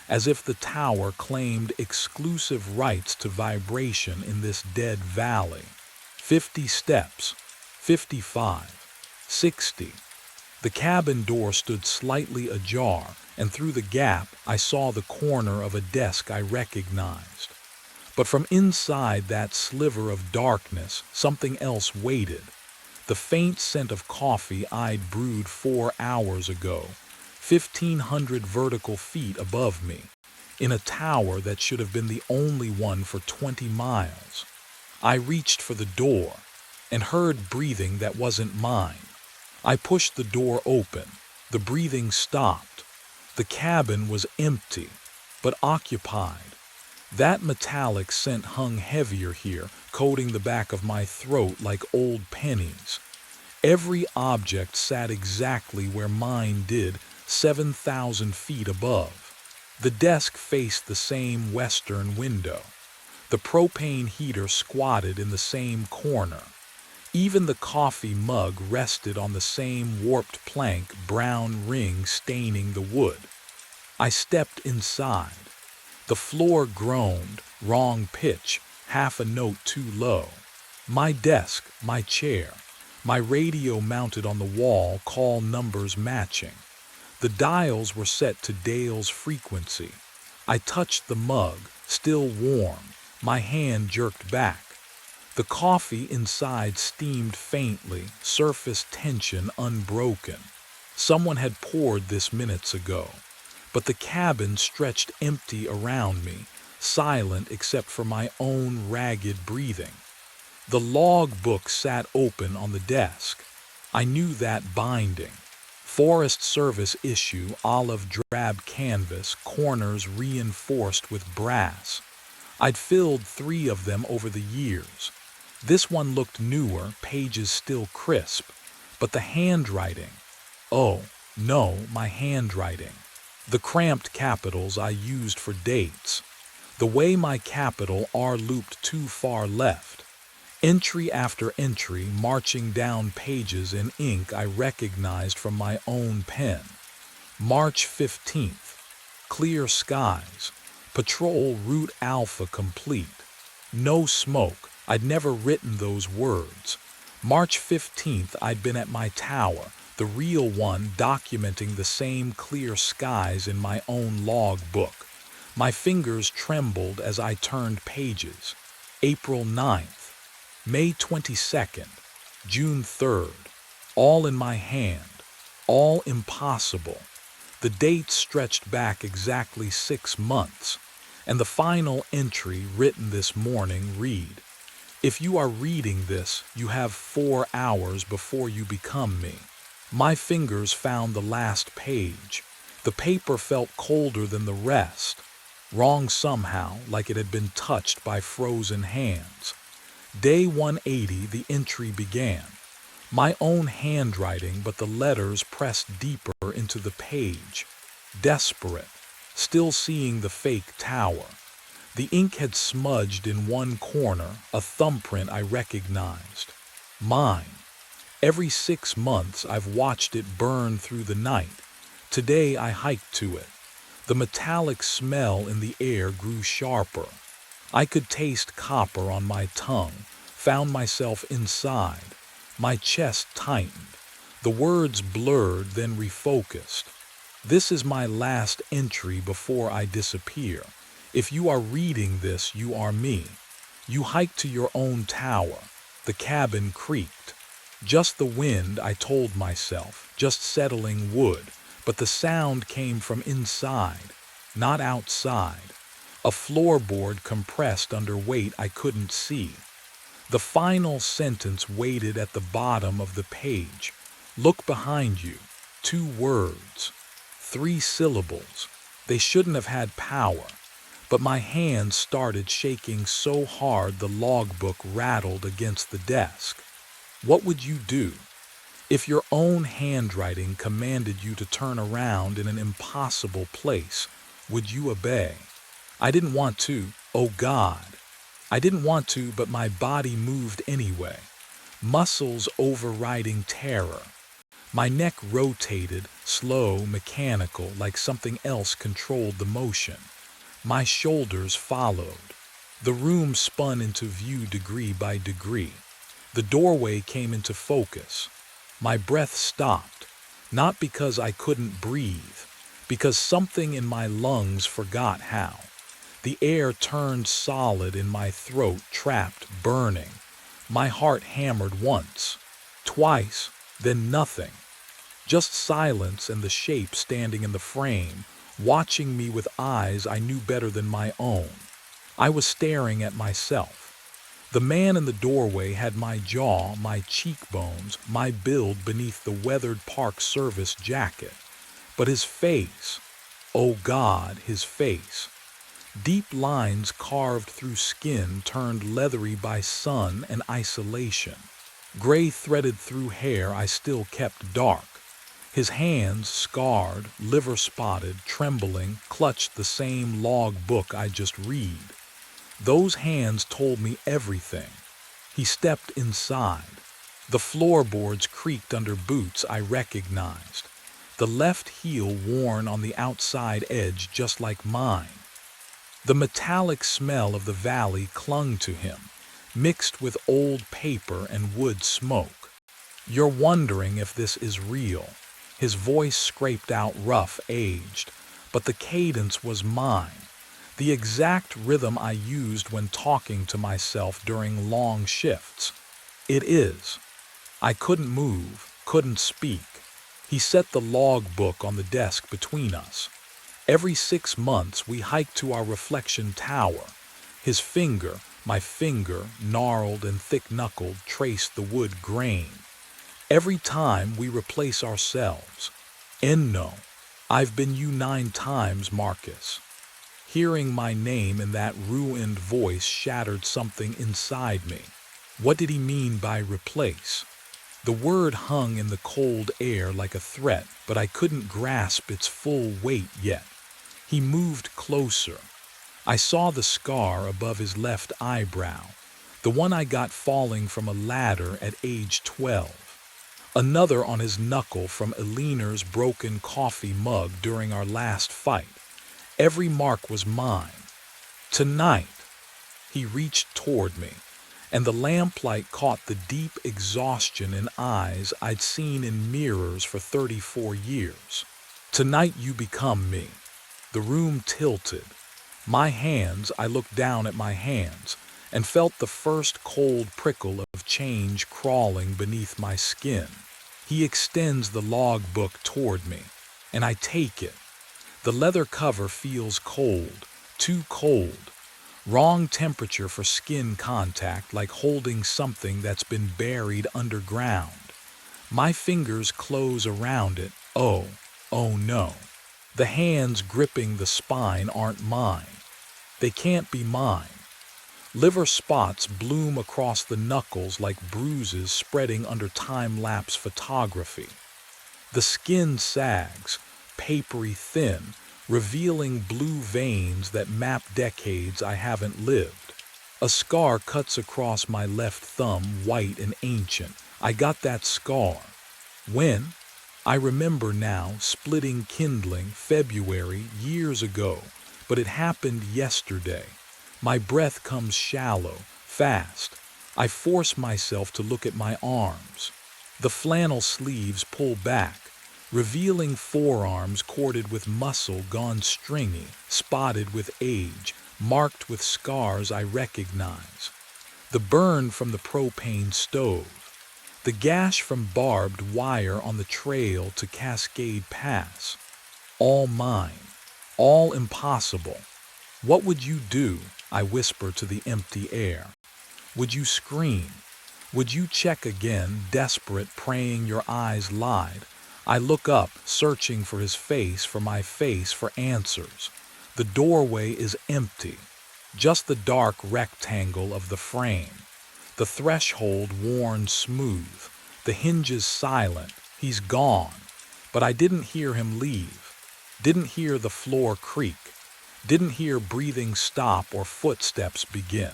as if the tower claimed exclusive rights to vibration in this dead valley. 50 steps, 55, 60. The cabin door stood slightly ajar, and through the gap I saw the corner of a desk I recognized. But from inside that sliver of darkness, something else waited. The faint scent of coffee I'd brewed 4 hours ago, 1,500 vertical feet above me, in a tower that should have been the only one for 20 miles. I reached for the door and heard breathing that wasn't mine. I pushed the door open. The breathing stopped. The cabin was empty, but occupied. That metallic scent hung heavier here, coating the back of my throat like old pennies. Every object sat exactly where mine did, 7,000 feet above. The desk faced the same western window. The propane heater squatted in the same corner. Even the coffee mug rested on the same warped plank, brown ring staining the wood. I stepped inside. The floor groaned, wrong pitch, half a note too low. My desk, my chair, my radio mounted on the wall, call numbers matching. The dials were set to Dale's frequency. I touched the mug, still warm. My hand jerked back. The coffee inside steamed faintly, surface tension unbroken. Someone had poured this minutes ago. But the cabin stretched empty around me, silent except for my own ragged breathing. The log book sat open on the desk. I knew that binding. Forest Service issue, olive drab canvas, corners reinforced with brass. I'd filled 3 of them over the years. This one looked newer, pages still crisp. But the handwriting. Oh, no, my handwriting. The cramped capitals I used for dates. The way my capital R looped too far left. Entry after entry marching down pages in ink I recognized from my own pen. March 15th. Clear skies. Patrol route Alpha complete. No smoke. I'd never written those words. March 15th I'd been at my tower, the real one, documenting the same clear skies in my own log book. My fingers trembled as I turned pages. April 9th, May 22nd, June 3rd, all in my hand, all impossible. The dates stretched back exactly 6 months, and the final entry written this morning read, "If you are reading this, you have 4 hours before you become me." My fingers found the last page. The paper felt colder than the rest. Wrong somehow, like it had been touched by frozen hands. Day 180, the entry began. My own handwriting, but the letters pressed deeper into the page. Desperate, still seeing the fake tower. The ink had smudged in one corner, a thumbprint I recognized. Mine. Every 6 months I've watched it burn through the night. Today I hiked to it. The metallic smell in the air grew sharper. I could taste copper on my tongue, found myself inside. My chest tightened. The words blurred, then refocused. This is my last entry before I disappear. If you are reading this, you are me. You hiked to your own tower. The cabin creaked. Just the wind, I told myself, just settling wood, but the sound came from inside, not outside. A floorboard compressed under weight I couldn't see. The final sentence waited at the bottom of the page. Look behind you. 2 words. 3 syllables. They shouldn't have had power. But my hands started shaking so hard the logbook rattled against the desk. What would you do? If your own handwriting commanded you to turn around in an impossible place, would you obey? I didn't want to, oh God. I didn't want to, but my body moved anyway. Muscles overriding terror. My neck rotated, slow, mechanical, like something else controlled the motion. My shoulders followed. The room spun into view degree by degree. The doorway came into focus. My breath stopped, not because I couldn't breathe, because something in my lungs forgot how. The air turned solid in my throat, trapped, burning. My heart hammered once, twice, then nothing. Just silence and the shape standing in the frame, watching me with eyes I knew better than my own. I was staring at myself. The man in the doorway had my jaw, my cheekbones, my build beneath the weathered Park Service jacket. But his face, oh God, his face. Deep lines carved through skin turned leathery by sun and isolation. Gray threaded through hair I still kept dark. His hands, scarred, liver-spotted, trembling, clutched the same log book I just read. Those hands told me everything. He stepped inside. The floorboards creaked under boots I recognized. The left heel worn on the outside edge just like mine. The metallic smell of the valley clung to him, mixed with old paper and wood smoke. You're wondering if this is real. His voice scraped out rough, aged, but the cadence was mine. The exact rhythm I used when talking to myself during long shifts. It is. I couldn't move, couldn't speak. He set the logbook on the desk between us. Every 6 months we hiked to our reflection tower. His finger, my finger, gnarled and thick-knuckled, traced the wood grain. Every time we replace ourselves. Enno, I've been you 9 times, Marcus. Hearing my name in that ruined voice shattered something inside me. What did he mean by replace? The word hung in the cold air like a threat, but I couldn't grasp its full weight yet. He moved closer. I saw the scar above his left eyebrow, the one I got falling from a ladder at age 12. Another on his knuckle from Eleanor's broken coffee mug during our last fight. Every mark was mine. Tonight, he reached toward me, and the lamplight caught the deep exhaustion in eyes I'd seen in mirrors for 34 years. Tonight you become me. The room tilted. My hands, I looked down at my hands, and felt the first cold prickle of change crawling beneath my skin. He extends the logbook toward me, and I take it. The leather cover feels cold, too cold. Wrong temperature for skin contact, like holding something that's been buried underground. My fingers close around it. Oh no. The hands gripping the spine aren't mine. They can't be mine. Liver spots bloom across the knuckles like bruises spreading under time-lapse photography. The skin sags, papery thin, revealing blue veins that map decades I haven't lived. A scar cuts across my left thumb, white and ancient. I got that scar. When? I remember now, splitting kindling, February, years ago, but it happened yesterday. My breath comes shallow, fast. I force myself to look at my arms. The flannel sleeves pull back, revealing forearms corded with muscle gone stringy, spotted with age, marked with scars I recognize. The burn from the propane stove. The gash from barbed wire on the trail to Cascade Pass. All mine. All impossible. What would you do? I whisper to the empty air. Would you scream? Would you check again, desperate, praying your eyes lied? I look up, searching for his face, for my face, for answers. The doorway is empty. Just the dark rectangle of the frame. The threshold worn smooth. The hinges silent. He's gone. But I didn't hear him leave. Didn't hear the floor creak. Didn't hear breathing stop or footsteps begin.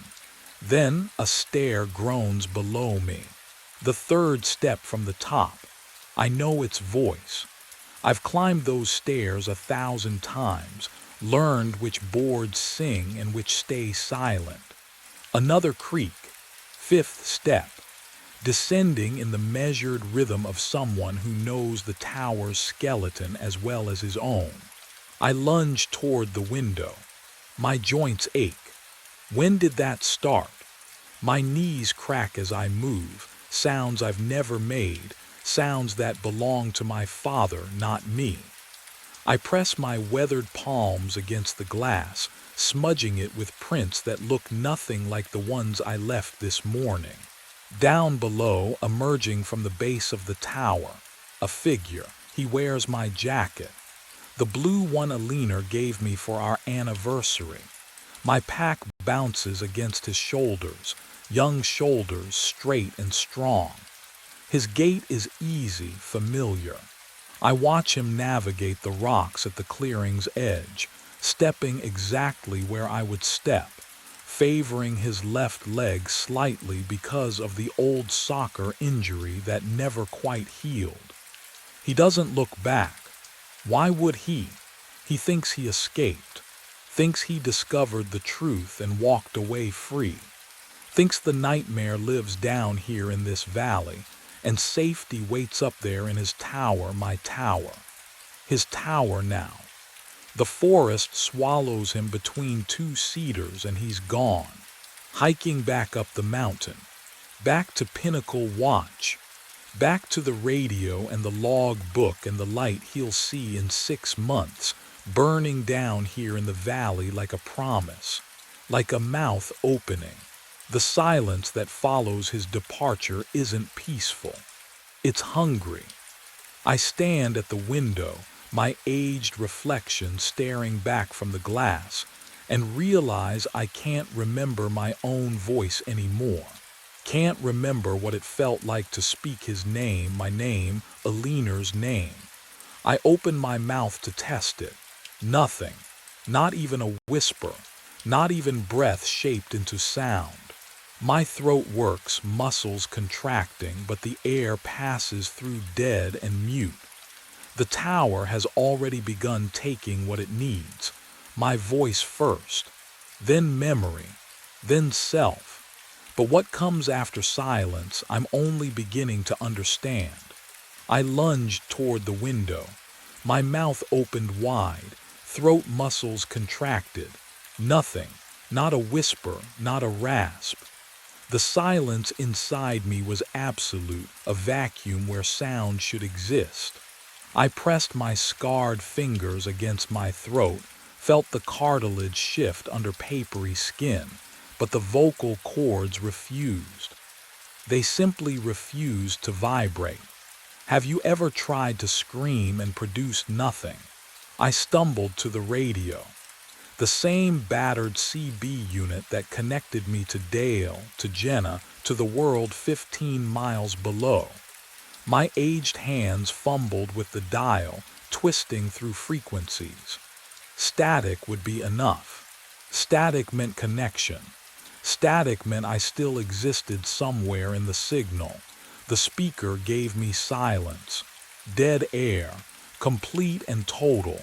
Then a stair groans below me. The third step from the top. I know its voice. I've climbed those stairs 1,000 times, learned which boards sing and which stay silent. Another creak. Fifth step. Descending in the measured rhythm of someone who knows the tower's skeleton as well as his own. I lunge toward the window. My joints ache. When did that start? My knees crack as I move, sounds I've never made, sounds that belong to my father, not me. I press my weathered palms against the glass, smudging it with prints that look nothing like the ones I left this morning. Down below, emerging from the base of the tower, a figure. He wears my jacket. The blue one Alina gave me for our anniversary. My pack bounces against his shoulders, young shoulders, straight and strong. His gait is easy, familiar. I watch him navigate the rocks at the clearing's edge, stepping exactly where I would step, favoring his left leg slightly because of the old soccer injury that never quite healed. He doesn't look back. Why would he? He thinks he escaped, thinks he discovered the truth and walked away free, thinks the nightmare lives down here in this valley, and safety waits up there in his tower, my tower. His tower now. The forest swallows him between two cedars and he's gone, hiking back up the mountain, back to Pinnacle Watch, back to the radio and the log book and the light he'll see in 6 months, burning down here in the valley like a promise, like a mouth opening. The silence that follows his departure isn't peaceful. It's hungry. I stand at the window, my aged reflection staring back from the glass, and realize I can't remember my own voice anymore. Can't remember what it felt like to speak his name, my name, Alina's name. I open my mouth to test it. Nothing. Not even a whisper. Not even breath shaped into sound. My throat works, muscles contracting, but the air passes through dead and mute. The tower has already begun taking what it needs. My voice first, then memory, then self. But what comes after silence, I'm only beginning to understand. I lunged toward the window. My mouth opened wide, throat muscles contracted. Nothing, not a whisper, not a rasp. The silence inside me was absolute, a vacuum where sound should exist. I pressed my scarred fingers against my throat, felt the cartilage shift under papery skin, but the vocal cords refused. They simply refused to vibrate. Have you ever tried to scream and produce nothing? I stumbled to the radio. The same battered CB unit that connected me to Dale, to Jenna, to the world 15 miles below. My aged hands fumbled with the dial, twisting through frequencies. Static would be enough. Static meant connection. Static meant I still existed somewhere in the signal. The speaker gave me silence. Dead air, complete and total.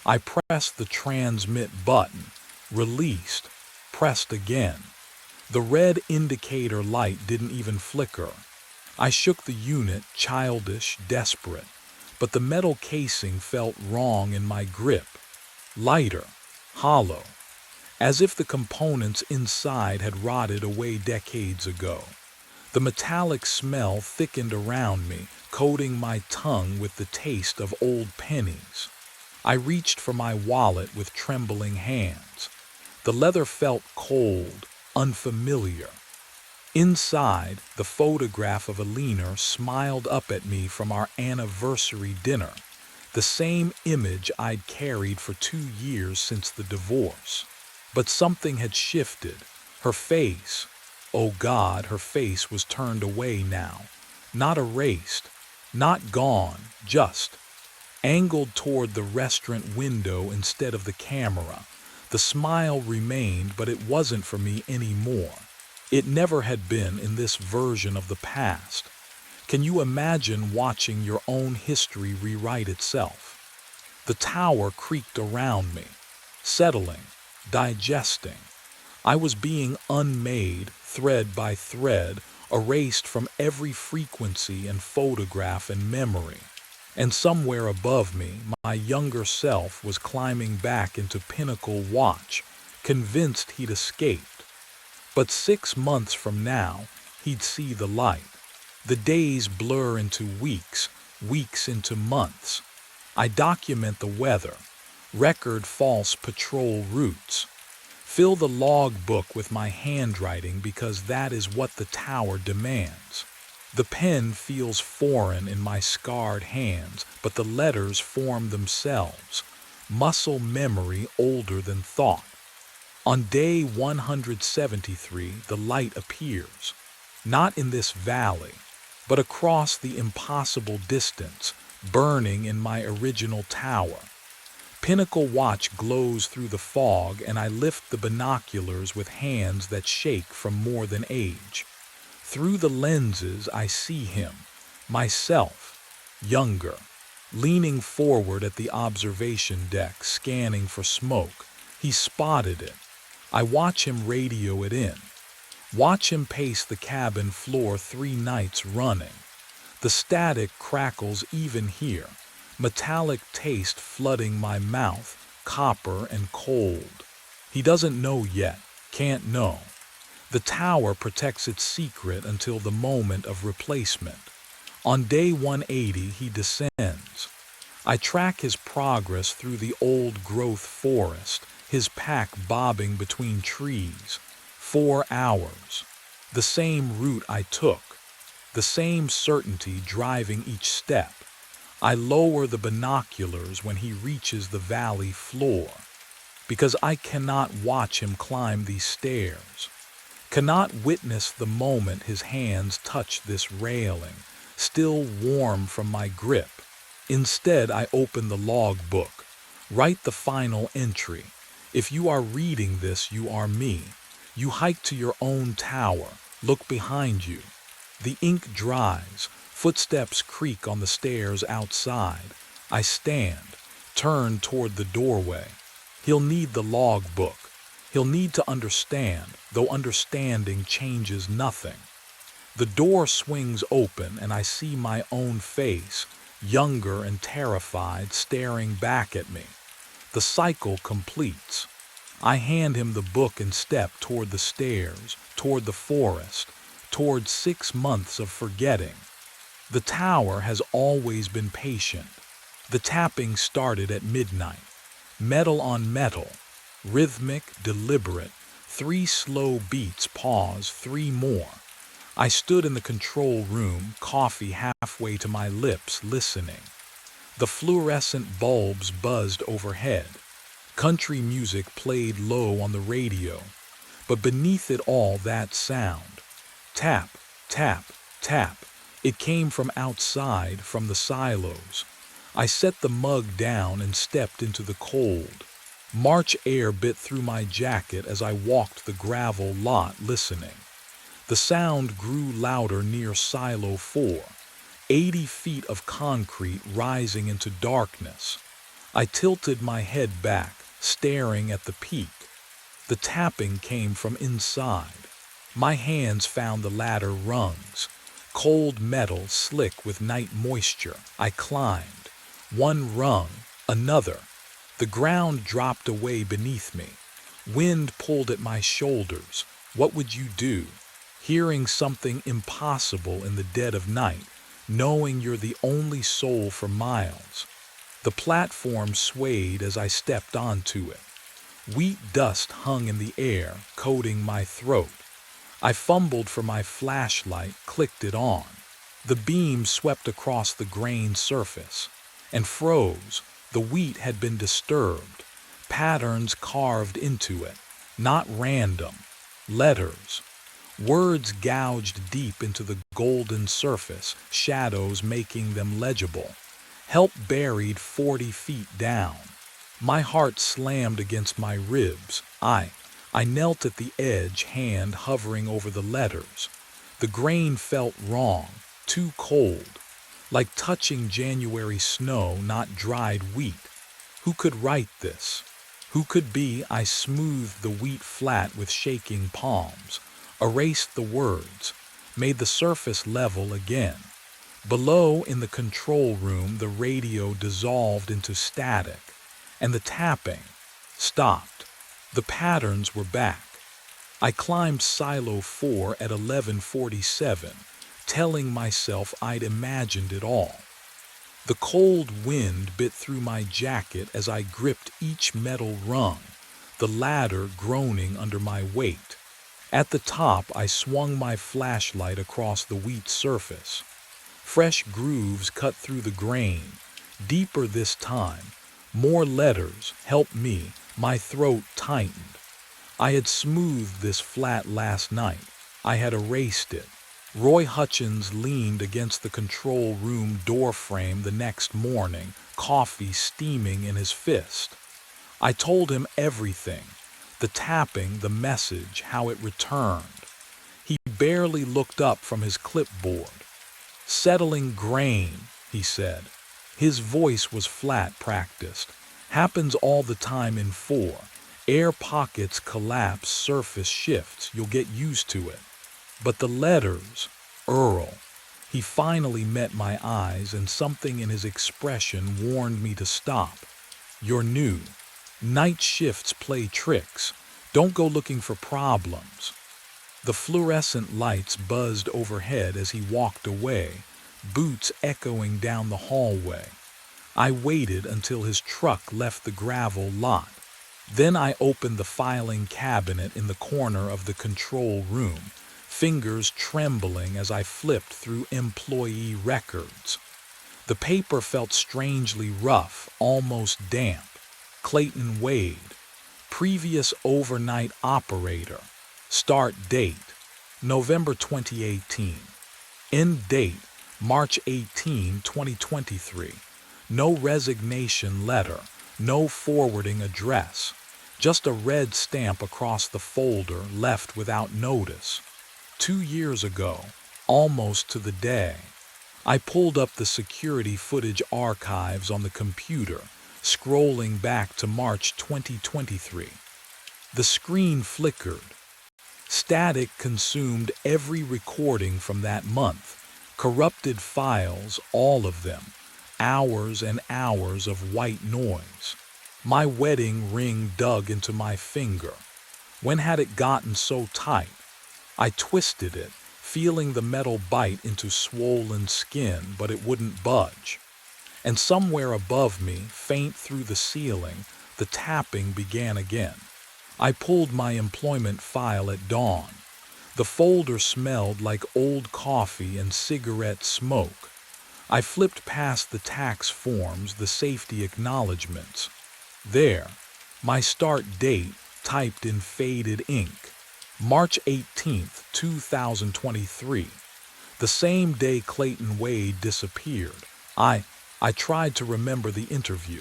I pressed the transmit button, released, pressed again. The red indicator light didn't even flicker. I shook the unit, childish, desperate, but the metal casing felt wrong in my grip. Lighter, hollow, as if the components inside had rotted away decades ago. The metallic smell thickened around me, coating my tongue with the taste of old pennies. I reached for my wallet with trembling hands. The leather felt cold, unfamiliar. Inside, the photograph of Alina smiled up at me from our anniversary dinner, the same image I'd carried for 2 years since the divorce. But something had shifted. Her face, oh God, her face was turned away now. Not erased, not gone, just angled toward the restaurant window instead of the camera. The smile remained, but it wasn't for me anymore. It never had been in this version of the past. Can you imagine watching your own history rewrite itself? The tower creaked around me, settling, digesting. I was being unmade, thread by thread, erased from every frequency and photograph and memory. And somewhere above me, my younger self was climbing back into Pinnacle Watch, convinced he'd escaped. But 6 months from now, he'd see the light. The days blur into weeks, weeks into months. I document the weather, record false patrol routes, fill the log book with my handwriting because that is what the tower demands. The pen feels foreign in my scarred hands, but the letters form themselves, muscle memory older than thought. On day 173, the light appears, not in this valley, but across the impossible distance, burning in my original tower. Pinnacle Watch glows through the fog, and I lift the binoculars with hands that shake from more than age. Through the lenses, I see him, myself, younger, leaning forward at the observation deck, scanning for smoke. He spotted it. I watch him radio it in. Watch him pace the cabin floor 3 nights running. The static crackles even here, metallic taste flooding my mouth, copper and cold. He doesn't know yet, can't know. The tower protects its secret until the moment of replacement. On day 180, he descends. I track his progress through the old-growth forest, his pack bobbing between trees. 4 hours. The same route I took. The same certainty driving each step. I lower the binoculars when he reaches the valley floor, because I cannot watch him climb these stairs, cannot witness the moment his hands touch this railing, still warm from my grip. Instead, I open the logbook, write the final entry. If you are reading this, you are me. You hike to your own tower, look behind you. The ink dries, footsteps creak on the stairs outside. I stand, turn toward the doorway. He'll need the logbook. He'll need to understand, though understanding changes nothing. The door swings open and I see my own face, younger and terrified, staring back at me. The cycle completes. I hand him the book and step toward the stairs, toward the forest, toward 6 months of forgetting. The tower has always been patient. The tapping started at midnight. Metal on metal, rhythmic, deliberate. 3 slow beats, pause, 3 more. I stood in the control room, coffee halfway to my lips, listening. The fluorescent bulbs buzzed overhead. Country music played low on the radio, but beneath it all that sound. Tap, tap, tap. It came from outside, from the silos. I set the mug down and stepped into the cold. March air bit through my jacket as I walked the gravel lot listening. The sound grew louder near Silo 4, 80 feet of concrete rising into darkness. I tilted my head back, staring at the peak. The tapping came from inside. My hands found the ladder rungs, cold metal slick with night moisture. I climbed. One rung, another. The ground dropped away beneath me. Wind pulled at my shoulders. What would you do? Hearing something impossible in the dead of night, knowing you're the only soul for miles. The platform swayed as I stepped onto it. Wheat dust hung in the air, coating my throat. I fumbled for my flashlight, clicked it on. The beam swept across the grained surface and froze. The wheat had been disturbed, patterns carved into it, not random. Letters. Words gouged deep into the golden surface, shadows making them legible. Help buried 40 feet down. My heart slammed against my ribs. I knelt at the edge, hand hovering over the letters. The grain felt wrong, too cold, like touching January snow, not dried wheat. Who could write this? Who could be? I smoothed the wheat flat with shaking palms, erased the words, made the surface level again. Below, in the control room, the radio dissolved into static, and the tapping stopped. The patterns were back. I climbed Silo 4 at 11:47, telling myself I'd imagined it all. The cold wind bit through my jacket as I gripped each metal rung, the ladder groaning under my weight. At the top, I swung my flashlight across the wheat surface. Fresh grooves cut through the grain, deeper this time. More letters. Help me. My throat tightened. I had smoothed this flat last night. I had erased it. Roy Hutchins leaned against the control room doorframe the next morning, coffee steaming in his fist. I told him everything. The tapping, the message, how it returned. He barely looked up from his clipboard. Settling grain, he said. His voice was flat, practiced. Happens all the time in 4. Air pockets collapse, surface shifts. You'll get used to it. But the letters, Earl. He finally met my eyes, and something in his expression warned me to stop. You're new. Night shifts play tricks. Don't go looking for problems. The fluorescent lights buzzed overhead as he walked away, boots echoing down the hallway. I waited until his truck left the gravel lot. Then I opened the filing cabinet in the corner of the control room, fingers trembling as I flipped through employee records. The paper felt strangely rough, almost damp. Clayton Wade. Previous overnight operator. Start date, November 2018. End date, March 18, 2023. No resignation letter, no forwarding address. Just a red stamp across the folder, left without notice. 2 years ago, almost to the day. I pulled up the security footage archives on the computer, scrolling back to March 2023. The screen flickered. Static consumed every recording from that month. Corrupted files, all of them. Hours and hours of white noise. My wedding ring dug into my finger. When had it gotten so tight? I twisted it, feeling the metal bite into swollen skin, but it wouldn't budge. And somewhere above me, faint through the ceiling, the tapping began again. I pulled my employment file at dawn. The folder smelled like old coffee and cigarette smoke. I flipped past the tax forms, the safety acknowledgments. There, My start date, typed in faded ink, March 18th, 2023. The same day Clayton Wade disappeared. I tried to remember the interview.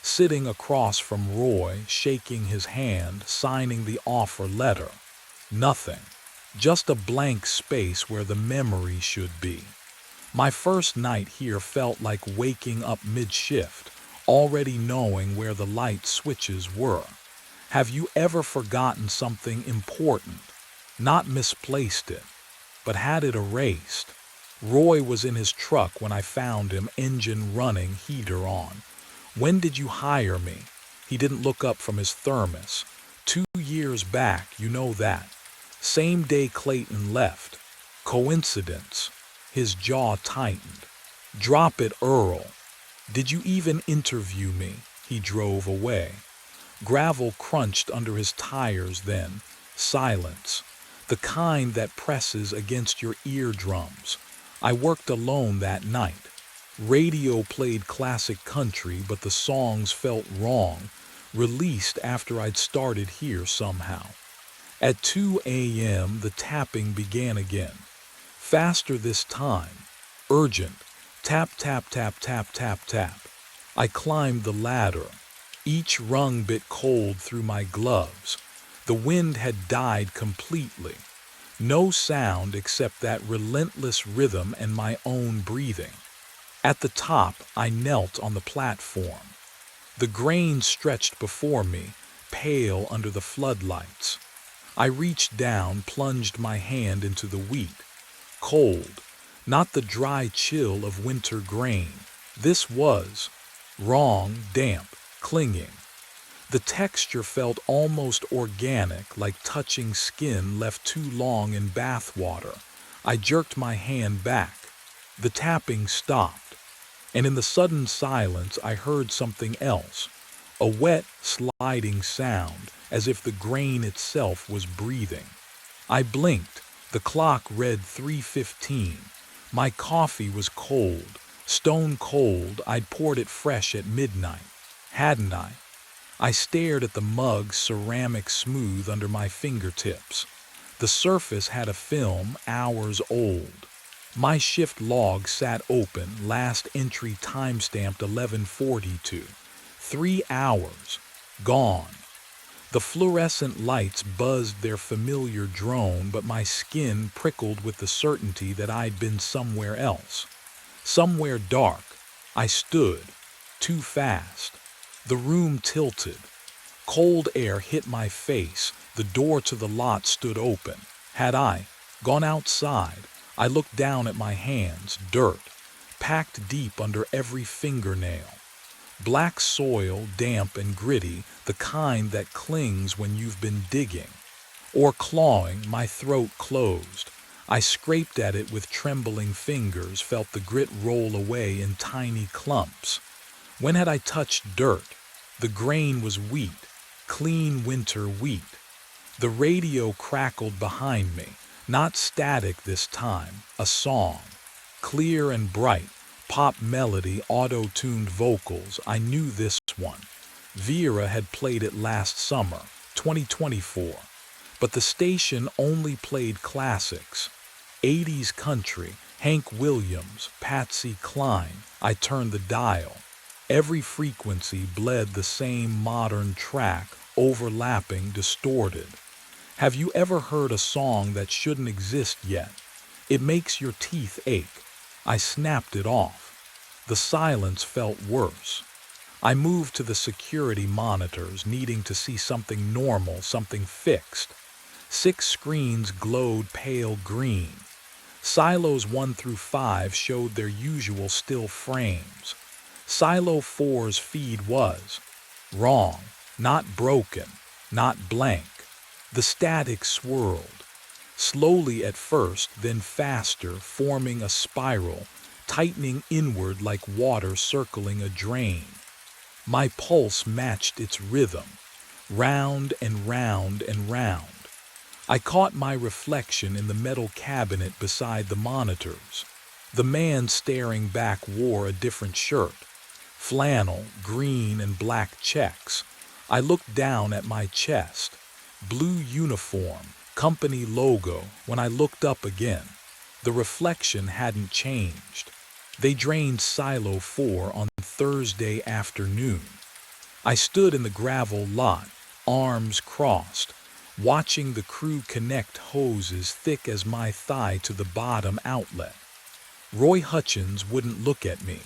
Sitting across from Roy, shaking his hand, signing the offer letter. Nothing. Just a blank space where the memory should be. My first night here felt like waking up mid-shift, already knowing where the light switches were. Have you ever forgotten something important? Not misplaced it, but had it erased? Roy was in his truck when I found him, engine running, heater on. When did you hire me? He didn't look up from his thermos. 2 years back, you know that. Same day Clayton left. Coincidence? His jaw tightened. Drop it, Earl. Did you even interview me? He drove away. Gravel crunched under his tires then. Silence. The kind that presses against your eardrums. I worked alone that night. Radio played classic country, but the songs felt wrong, released after I'd started here somehow. At 2 a.m., the tapping began again. Faster this time. Urgent. Tap, tap, tap, tap, tap, tap. I climbed the ladder. Each rung bit cold through my gloves. The wind had died completely. No sound except that relentless rhythm and my own breathing. At the top, I knelt on the platform. The grain stretched before me, pale under the floodlights. I reached down, plunged my hand into the wheat. Cold, not the dry chill of winter grain. This was wrong, damp, clinging. The texture felt almost organic, like touching skin left too long in bath water. I jerked my hand back. The tapping stopped, and in the sudden silence I heard something else, a wet, sliding sound, as if the grain itself was breathing. I blinked. The clock read 3:15. My coffee was cold, stone cold. I'd poured it fresh at midnight, hadn't I? I stared at the mug, ceramic smooth under my fingertips. The surface had a film, hours old. My shift log sat open, last entry timestamped 11:42. 3 hours. Gone. The fluorescent lights buzzed their familiar drone, but my skin prickled with the certainty that I'd been somewhere else. Somewhere dark. I stood. Too fast. The room tilted. Cold air hit my face. The door to the lot stood open. Had I gone outside? I looked down at my hands, dirt, packed deep under every fingernail. Black soil, damp and gritty, the kind that clings when you've been digging. Or clawing, my throat closed. I scraped at it with trembling fingers, felt the grit roll away in tiny clumps. When had I touched dirt? The grain was wheat, clean winter wheat. The radio crackled behind me, not static this time, a song. Clear and bright, pop melody, auto-tuned vocals. I knew this one. Vera had played it last summer, 2024. But the station only played classics. 80s country, Hank Williams, Patsy Cline. I turned the dial. Every frequency bled the same modern track, overlapping, distorted. Have you ever heard a song that shouldn't exist yet? It makes your teeth ache. I snapped it off. The silence felt worse. I moved to the security monitors, needing to see something normal, something fixed. 6 screens glowed pale green. Silos 1 through 5 showed their usual still frames. Silo 4's feed was wrong, not broken, not blank. The static swirled, slowly at first, then faster, forming a spiral, tightening inward like water circling a drain. My pulse matched its rhythm, round and round and round. I caught my reflection in the metal cabinet beside the monitors. The man staring back wore a different shirt. Flannel, green and black checks. I looked down at my chest. Blue uniform, company logo. When I looked up again, the reflection hadn't changed. They drained Silo 4 on Thursday afternoon. I stood in the gravel lot, arms crossed, watching the crew connect hoses thick as my thigh to the bottom outlet. Roy Hutchins wouldn't look at me,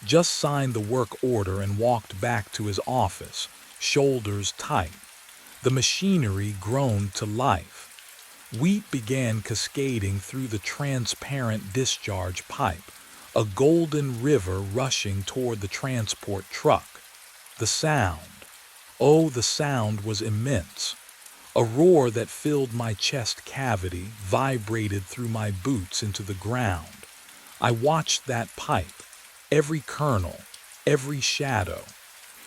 just signed the work order and walked back to his office, shoulders tight. The machinery groaned to life. Wheat began cascading through the transparent discharge pipe, a golden river rushing toward the transport truck. The sound, oh, the sound was immense. A roar that filled my chest cavity vibrated through my boots into the ground. I watched that pipe, every kernel, every shadow.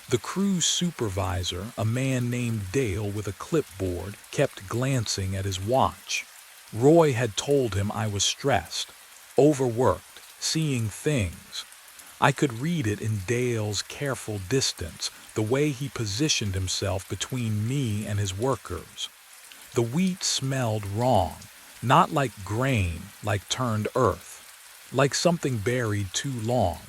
The crew supervisor, a man named Dale with a clipboard, kept glancing at his watch. Roy had told him I was stressed, overworked, seeing things. I could read it in Dale's careful distance, the way he positioned himself between me and his workers. The wheat smelled wrong, not like grain, like turned earth, like something buried too long.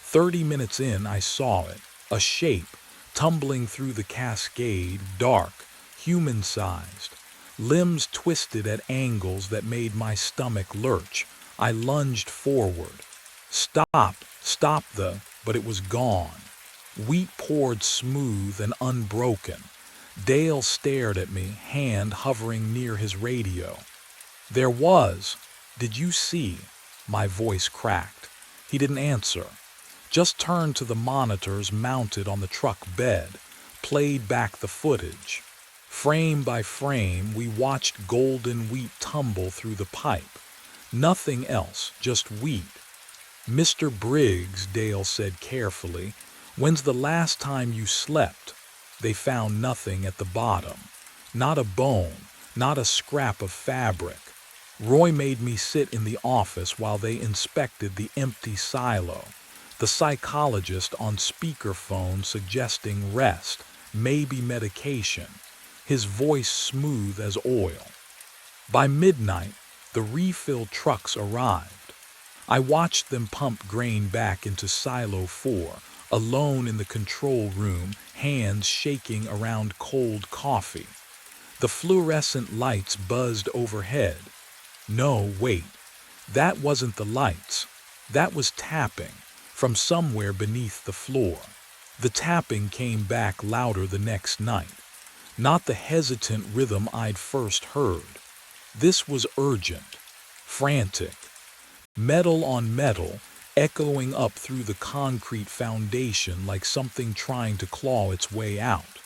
30 minutes in, I saw it, a shape, tumbling through the cascade, dark, human-sized, limbs twisted at angles that made my stomach lurch. I lunged forward. Stop but it was gone. Wheat poured smooth and unbroken. Dale stared at me, hand hovering near his radio. There was. Did you see? My voice cracked. He didn't answer. Just turned to the monitors mounted on the truck bed, played back the footage. Frame by frame, we watched golden wheat tumble through the pipe. Nothing else, just wheat. Mr. Briggs, Dale said carefully, when's the last time you slept? They found nothing at the bottom. Not a bone, not a scrap of fabric. Roy made me sit in the office while they inspected the empty silo. The psychologist on speakerphone suggesting rest, maybe medication, his voice smooth as oil. By midnight, the refill trucks arrived. I watched them pump grain back into Silo 4, alone in the control room, hands shaking around cold coffee. The fluorescent lights buzzed overhead. No, wait, that wasn't the lights. That was tapping, from somewhere beneath the floor. The tapping came back louder the next night. Not the hesitant rhythm I'd first heard. This was urgent, frantic. Metal on metal, echoing up through the concrete foundation like something trying to claw its way out.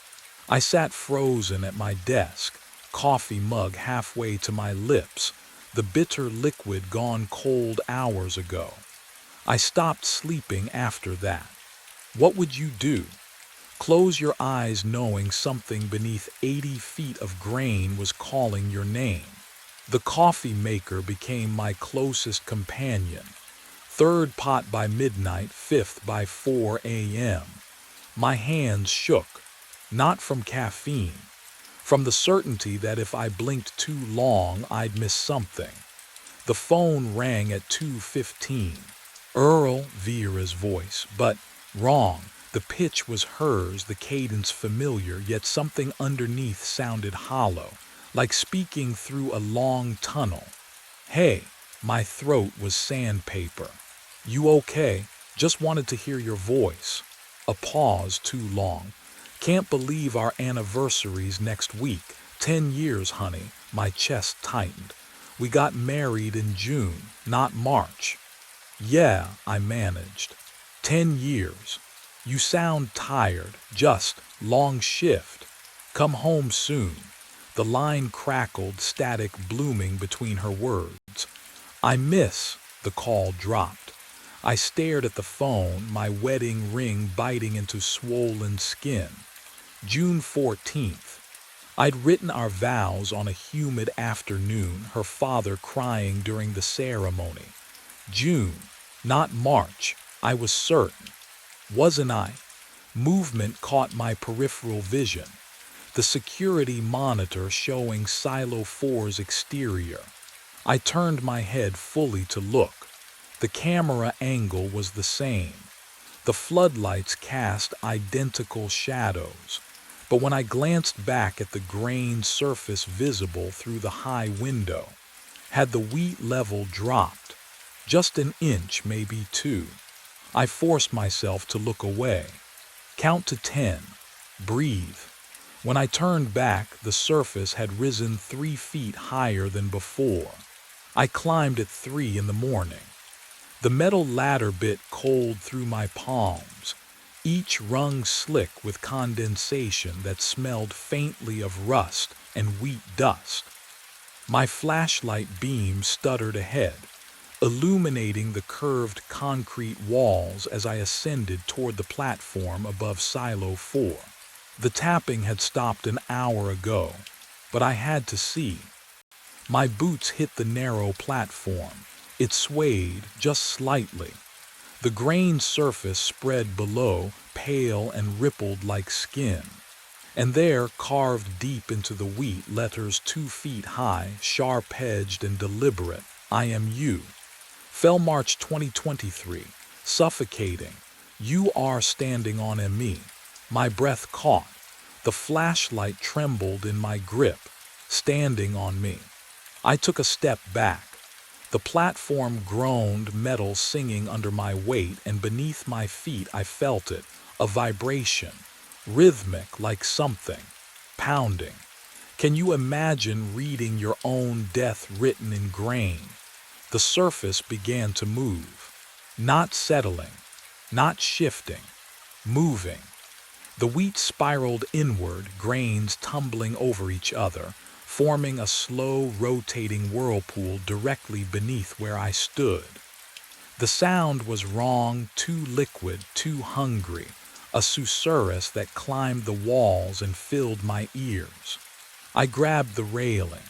I sat frozen at my desk, coffee mug halfway to my lips, the bitter liquid gone cold hours ago. I stopped sleeping after that. What would you do? Close your eyes knowing something beneath 80 feet of grain was calling your name. The coffee maker became my closest companion. Third pot by midnight, fifth by 4 a.m. My hands shook, not from caffeine, from the certainty that if I blinked too long, I'd miss something. The phone rang at 2:15. Earl, Vera's voice, but wrong. The pitch was hers, the cadence familiar, yet something underneath sounded hollow, like speaking through a long tunnel. Hey, my throat was sandpaper. You okay? Just wanted to hear your voice. A pause too long. Can't believe our anniversary's next week. 10 years, honey. My chest tightened. We got married in June, not March. Yeah, I managed. 10 years. You sound tired. Just long shift. Come home soon. The line crackled, static blooming between her words. I miss. The call dropped. I stared at the phone, my wedding ring biting into swollen skin. June 14th. I'd written our vows on a humid afternoon, her father crying during the ceremony. June, not March. I was certain. Wasn't I? Movement caught my peripheral vision, the security monitor showing Silo 4's exterior. I turned my head fully to look. The camera angle was the same. The floodlights cast identical shadows. But when I glanced back at the grained surface visible through the high window, had the wheat level dropped? Just an inch, maybe two. I forced myself to look away. Count to 10. Breathe. When I turned back, the surface had risen 3 feet higher than before. I climbed at 3 in the morning. The metal ladder bit cold through my palms, each rung slick with condensation that smelled faintly of rust and wheat dust. My flashlight beam stuttered ahead, illuminating the curved concrete walls as I ascended toward the platform above Silo 4. The tapping had stopped an hour ago, but I had to see. My boots hit the narrow platform. It swayed just slightly. The grained surface spread below, pale and rippled like skin. And there, carved deep into the wheat, letters 2 feet high, sharp-edged and deliberate, "I am you." Fell March 2023, suffocating. You are standing on me. My breath caught. The flashlight trembled in my grip, standing on me. I took a step back. The platform groaned, metal singing under my weight, and beneath my feet I felt it, a vibration, rhythmic like something, pounding. Can you imagine reading your own death written in grain? The surface began to move, not settling, not shifting, moving. The wheat spiraled inward, grains tumbling over each other, forming a slow, rotating whirlpool directly beneath where I stood. The sound was wrong, too liquid, too hungry, a susurrus that climbed the walls and filled my ears. I grabbed the railing.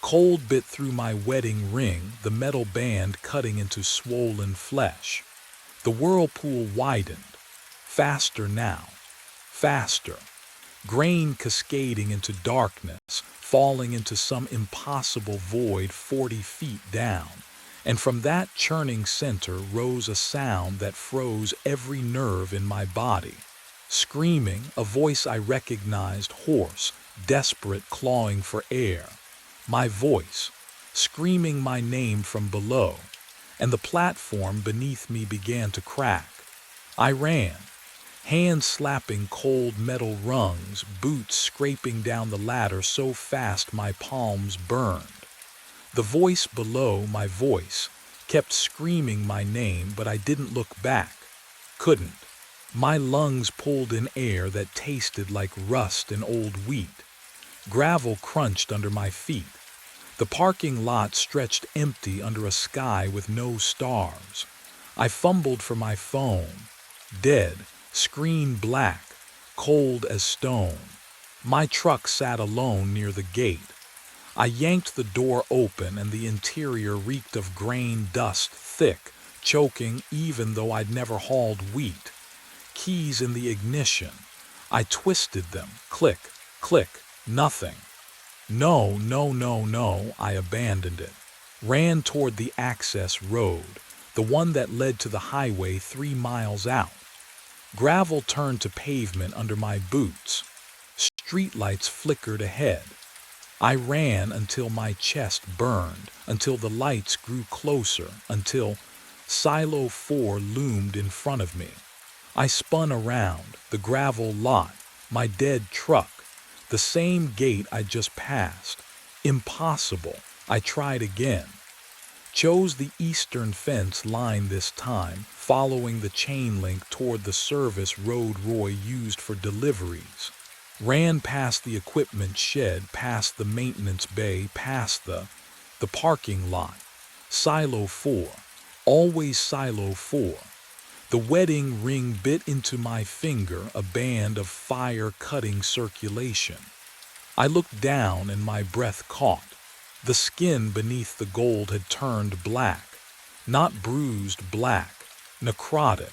Cold bit through my wedding ring, the metal band cutting into swollen flesh. The whirlpool widened. Faster now. Faster. Grain cascading into darkness, falling into some impossible void 40 feet down. And from that churning center rose a sound that froze every nerve in my body. Screaming, a voice I recognized, hoarse, desperate, clawing for air. My voice, screaming my name from below, and the platform beneath me began to crack. I ran, hands slapping cold metal rungs, boots scraping down the ladder so fast my palms burned. The voice below, my voice, kept screaming my name, but I didn't look back. Couldn't. My lungs pulled in air that tasted like rust and old wheat. Gravel crunched under my feet. The parking lot stretched empty under a sky with no stars. I fumbled for my phone. Dead, screen black, cold as stone. My truck sat alone near the gate. I yanked the door open and the interior reeked of grain dust, thick, choking even though I'd never hauled wheat. Keys in the ignition. I twisted them. Click, click, nothing. No, no, no, no, I abandoned it. Ran toward the access road, the one that led to the highway 3 miles out. Gravel turned to pavement under my boots. Streetlights flickered ahead. I ran until my chest burned, until the lights grew closer, until Silo 4 loomed in front of me. I spun around, the gravel lot, my dead truck, the same gate I just passed. Impossible. I tried again. Chose the eastern fence line this time, following the chain link toward the service road Roy used for deliveries. Ran past the equipment shed, past the maintenance bay, past the parking lot. Silo 4. Always Silo 4. The wedding ring bit into my finger, a band of fire-cutting circulation. I looked down and my breath caught. The skin beneath the gold had turned black. Not bruised black, necrotic.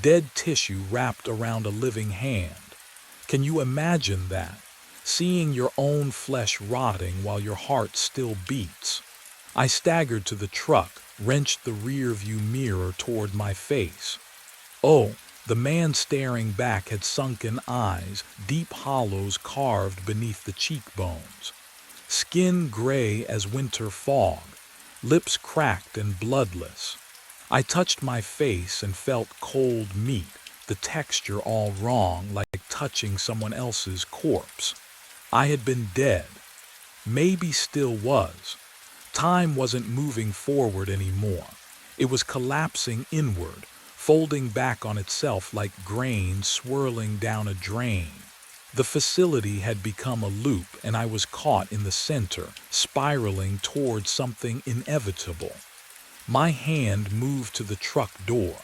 dead tissue wrapped around a living hand. Can you imagine that? Seeing your own flesh rotting while your heart still beats. I staggered to the truck, wrenched the rear-view mirror toward my face. Oh, the man staring back had sunken eyes, deep hollows carved beneath the cheekbones. Skin gray as winter fog, lips cracked and bloodless. I touched my face and felt cold meat, the texture all wrong, like touching someone else's corpse. I had been dead. Maybe still was. Time wasn't moving forward anymore. It was collapsing inward, folding back on itself like grain swirling down a drain. The facility had become a loop, and I was caught in the center, spiraling toward something inevitable. My hand moved to the truck door.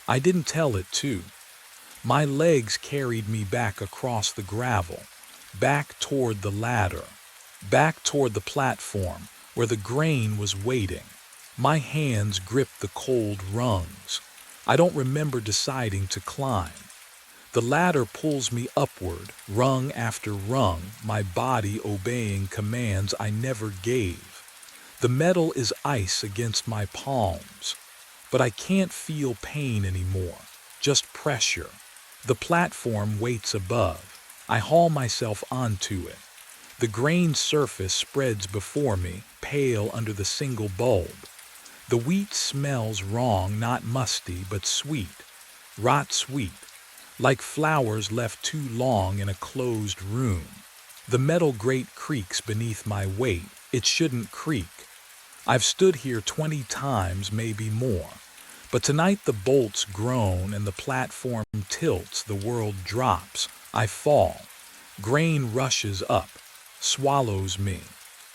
I didn't tell it to. My legs carried me back across the gravel, back toward the ladder, back toward the platform where the grain was waiting. My hands gripped the cold rungs. I don't remember deciding to climb. The ladder pulls me upward, rung after rung, my body obeying commands I never gave. The metal is ice against my palms, but I can't feel pain anymore, just pressure. The platform waits above. I haul myself onto it. The grain surface spreads before me, pale under the single bulb. The wheat smells wrong, not musty, but sweet, rot sweet, like flowers left too long in a closed room. The metal grate creaks beneath my weight. It shouldn't creak. I've stood here 20 times, maybe more. But tonight the bolts groan and the platform tilts, the world drops. I fall. Grain rushes up, swallows me.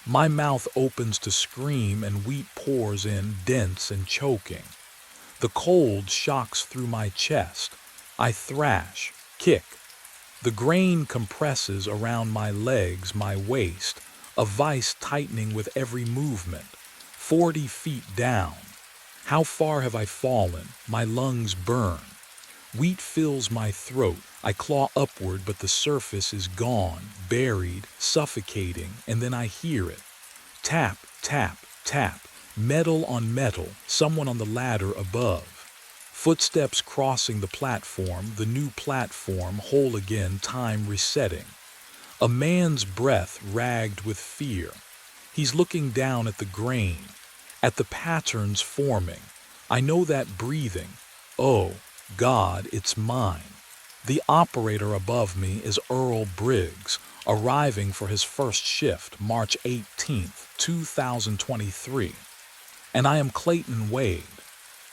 My mouth opens to scream and wheat pours in, dense and choking. The cold shocks through my chest. I thrash, kick. The grain compresses around my legs, my waist, a vice tightening with every movement. 40 feet down. How far have I fallen? My lungs burn. Wheat fills my throat. I claw upward, but the surface is gone, buried, suffocating, and then I hear it. Tap, tap, tap. Metal on metal, someone on the ladder above. Footsteps crossing the platform, the new platform, whole again, time resetting. A man's breath ragged with fear. He's looking down at the grain, at the patterns forming. I know that breathing. Oh, God, it's mine. The operator above me is Earl Briggs, arriving for his first shift, March 18th, 2023. And I am Clayton Wade,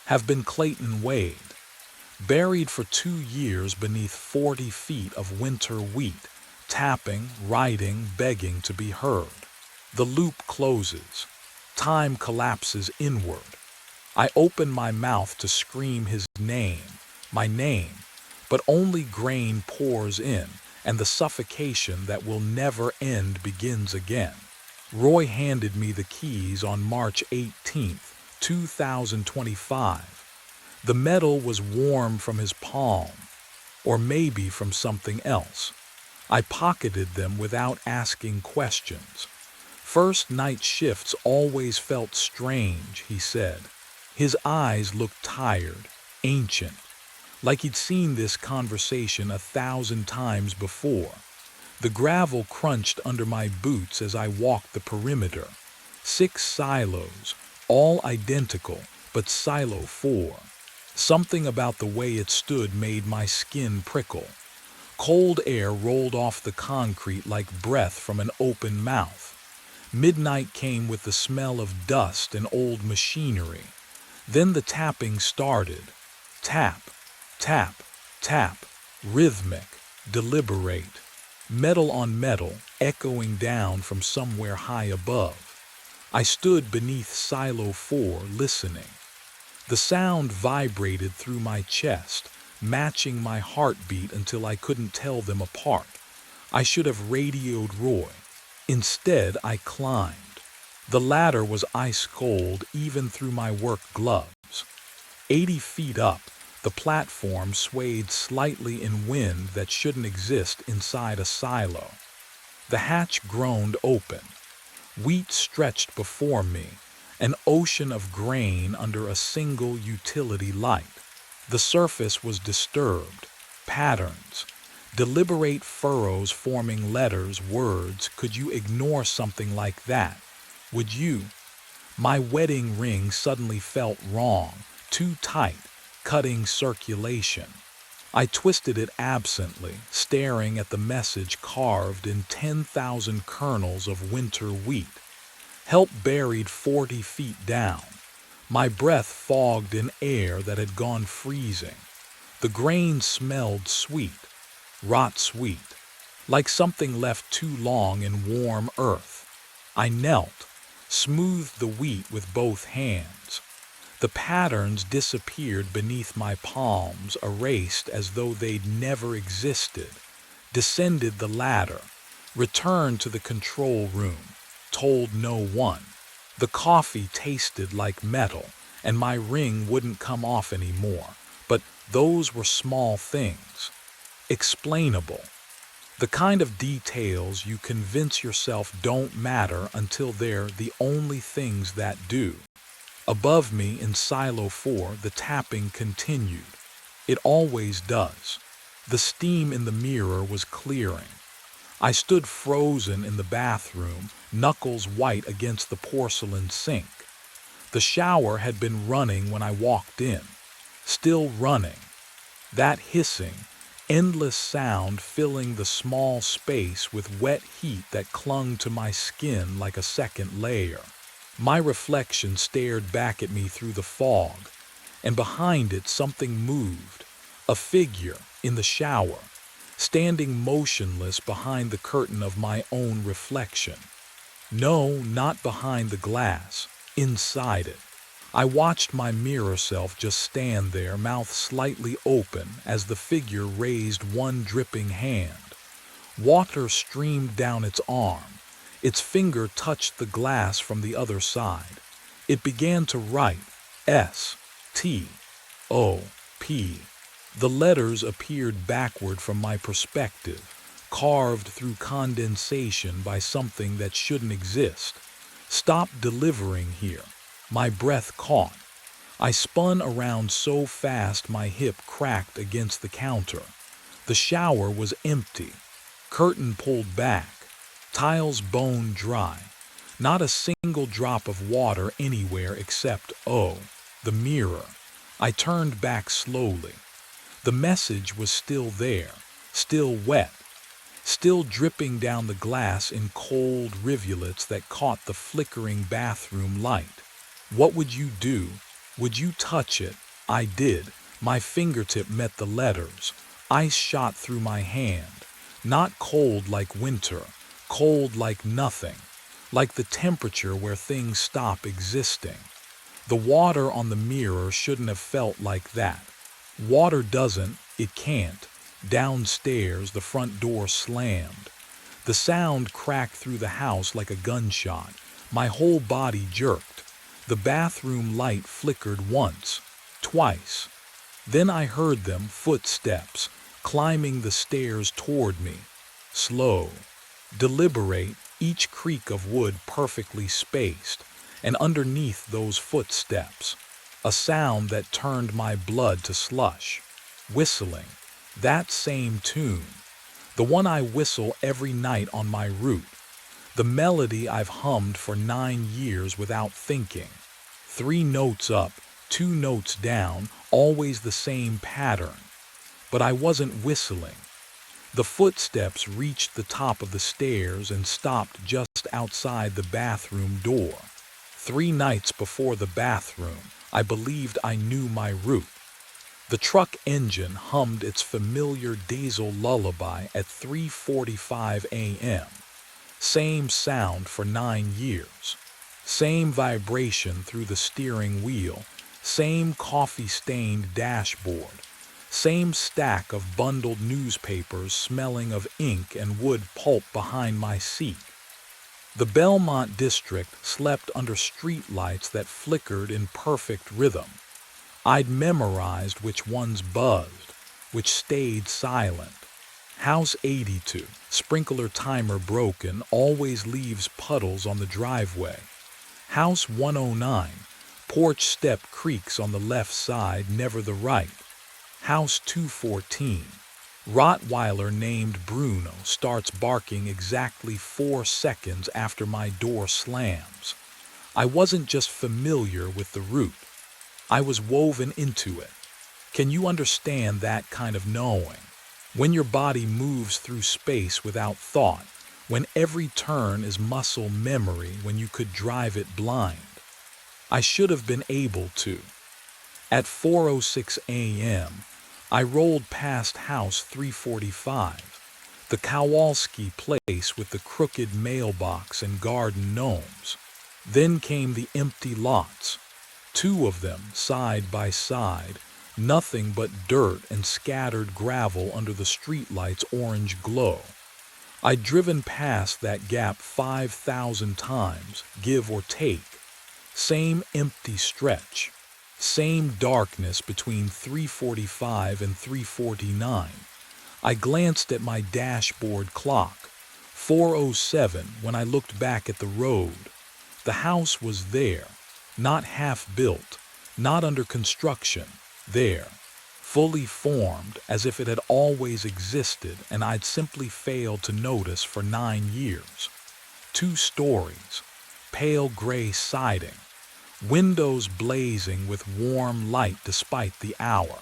have been Clayton Wade, buried for 2 years beneath 40 feet of winter wheat, tapping, writing, begging to be heard. The loop closes. Time collapses inward. I open my mouth to scream his name, my name, but only grain pours in, and the suffocation that will never end begins again. Roy handed me the keys on March 18th, 2025. The metal was warm from his palm, or maybe from something else. I pocketed them without asking questions. First night shifts always felt strange, he said. His eyes looked tired, ancient, like he'd seen this conversation 1,000 times before. The gravel crunched under my boots as I walked the perimeter. 6 silos, all identical, but silo 4. Something about the way it stood made my skin prickle. Cold air rolled off the concrete like breath from an open mouth. Midnight came with the smell of dust and old machinery. Then the tapping started. Tap, tap, tap, rhythmic, deliberate. Metal on metal, echoing down from somewhere high above. I stood beneath silo 4, listening. The sound vibrated through my chest, matching my heartbeat until I couldn't tell them apart. I should have radioed Roy. Instead, I climbed. The ladder was ice cold even through my work gloves. 80 feet up, The platform swayed slightly in wind that shouldn't exist inside a silo. The hatch groaned open. Wheat stretched before me, an ocean of grain under a single utility light. The surface was disturbed. Patterns. Deliberate furrows forming letters, words. Could you ignore something like that? Would you? My wedding ring suddenly felt wrong, too tight, cutting circulation. I twisted it absently, staring at the message carved in 10,000 kernels of winter wheat. Help buried 40 feet down. My breath fogged in air that had gone freezing. The grain smelled sweet, rot sweet, like something left too long in warm earth. I knelt, smoothed the wheat with both hands. The patterns disappeared beneath my palms, erased as though they'd never existed. Descended the ladder, returned to the control room, told no one. The coffee tasted like metal, and my ring wouldn't come off anymore. But those were small things. Explainable. The kind of details you convince yourself don't matter until they're the only things that do. Above me in Silo 4, the tapping continued. It always does. The steam in the mirror was clearing. I stood frozen in the bathroom, knuckles white against the porcelain sink. The shower had been running when I walked in. Still running. That hissing, endless sound filling the small space with wet heat that clung to my skin like a second layer. My reflection stared back at me through the fog, and behind it something moved, a figure in the shower, standing motionless behind the curtain of my own reflection. No, not behind the glass, inside it. I watched my mirror self just stand there, mouth slightly open, as the figure raised one dripping hand. Water streamed down its arm. Its finger touched the glass from the other side. It began to write, S-T-O-P. The letters appeared backward from my perspective, carved through condensation by something that shouldn't exist. Stop delivering here. My breath caught. I spun around so fast my hip cracked against the counter. The shower was empty. Curtain pulled back. Tiles bone dry. Not a single drop of water anywhere except, the mirror. I turned back slowly. The message was still there, still wet, still dripping down the glass in cold rivulets that caught the flickering bathroom light. What would you do? Would you touch it? I did. My fingertip met the letters. Ice shot through my hand. Not cold like winter, cold like nothing, like the temperature where things stop existing. The water on the mirror shouldn't have felt like that. Water doesn't, it can't. Downstairs, the front door slammed. The sound cracked through the house like a gunshot. My whole body jerked. The bathroom light flickered once, twice. Then I heard them, footsteps, climbing the stairs toward me. Slow, deliberate, each creak of wood perfectly spaced, and underneath those footsteps, a sound that turned my blood to slush. Whistling, that same tune, the one I whistle every night on my route, the melody I've hummed for 9 years without thinking. 3 notes up, 2 notes down, always the same pattern. But I wasn't whistling. The footsteps reached the top of the stairs and stopped just outside the bathroom door. 3 nights before the bathroom, I believed I knew my route. The truck engine hummed its familiar diesel lullaby at 3:45 a.m. Same sound for 9 years. Same vibration through the steering wheel. Same coffee-stained dashboard. Same stack of bundled newspapers smelling of ink and wood pulp behind my seat. The Belmont district slept under streetlights that flickered in perfect rhythm. I'd memorized which ones buzzed, which stayed silent. House 82, sprinkler timer broken, always leaves puddles on the driveway. House 109, porch step creaks on the left side, never the right. House 214, Rottweiler named Bruno starts barking exactly 4 seconds after my door slams. I wasn't just familiar with the route, I was woven into it. Can you understand that kind of knowing? When your body moves through space without thought, when every turn is muscle memory, when you could drive it blind. I should have been able to. At 4:06 a.m., I rolled past House 345, the Kowalski place with the crooked mailbox and garden gnomes. Then came the empty lots, 2 of them side by side, nothing but dirt and scattered gravel under the streetlight's orange glow. I'd driven past that gap 5,000 times, give or take. Same empty stretch. Same darkness between 3:45 and 3:49. I glanced at my dashboard clock. 4:07 when I looked back at the road. The house was there, not half built, not under construction, there, fully formed as if it had always existed and I'd simply failed to notice for 9 years. 2 stories, pale gray siding, windows blazing with warm light despite the hour.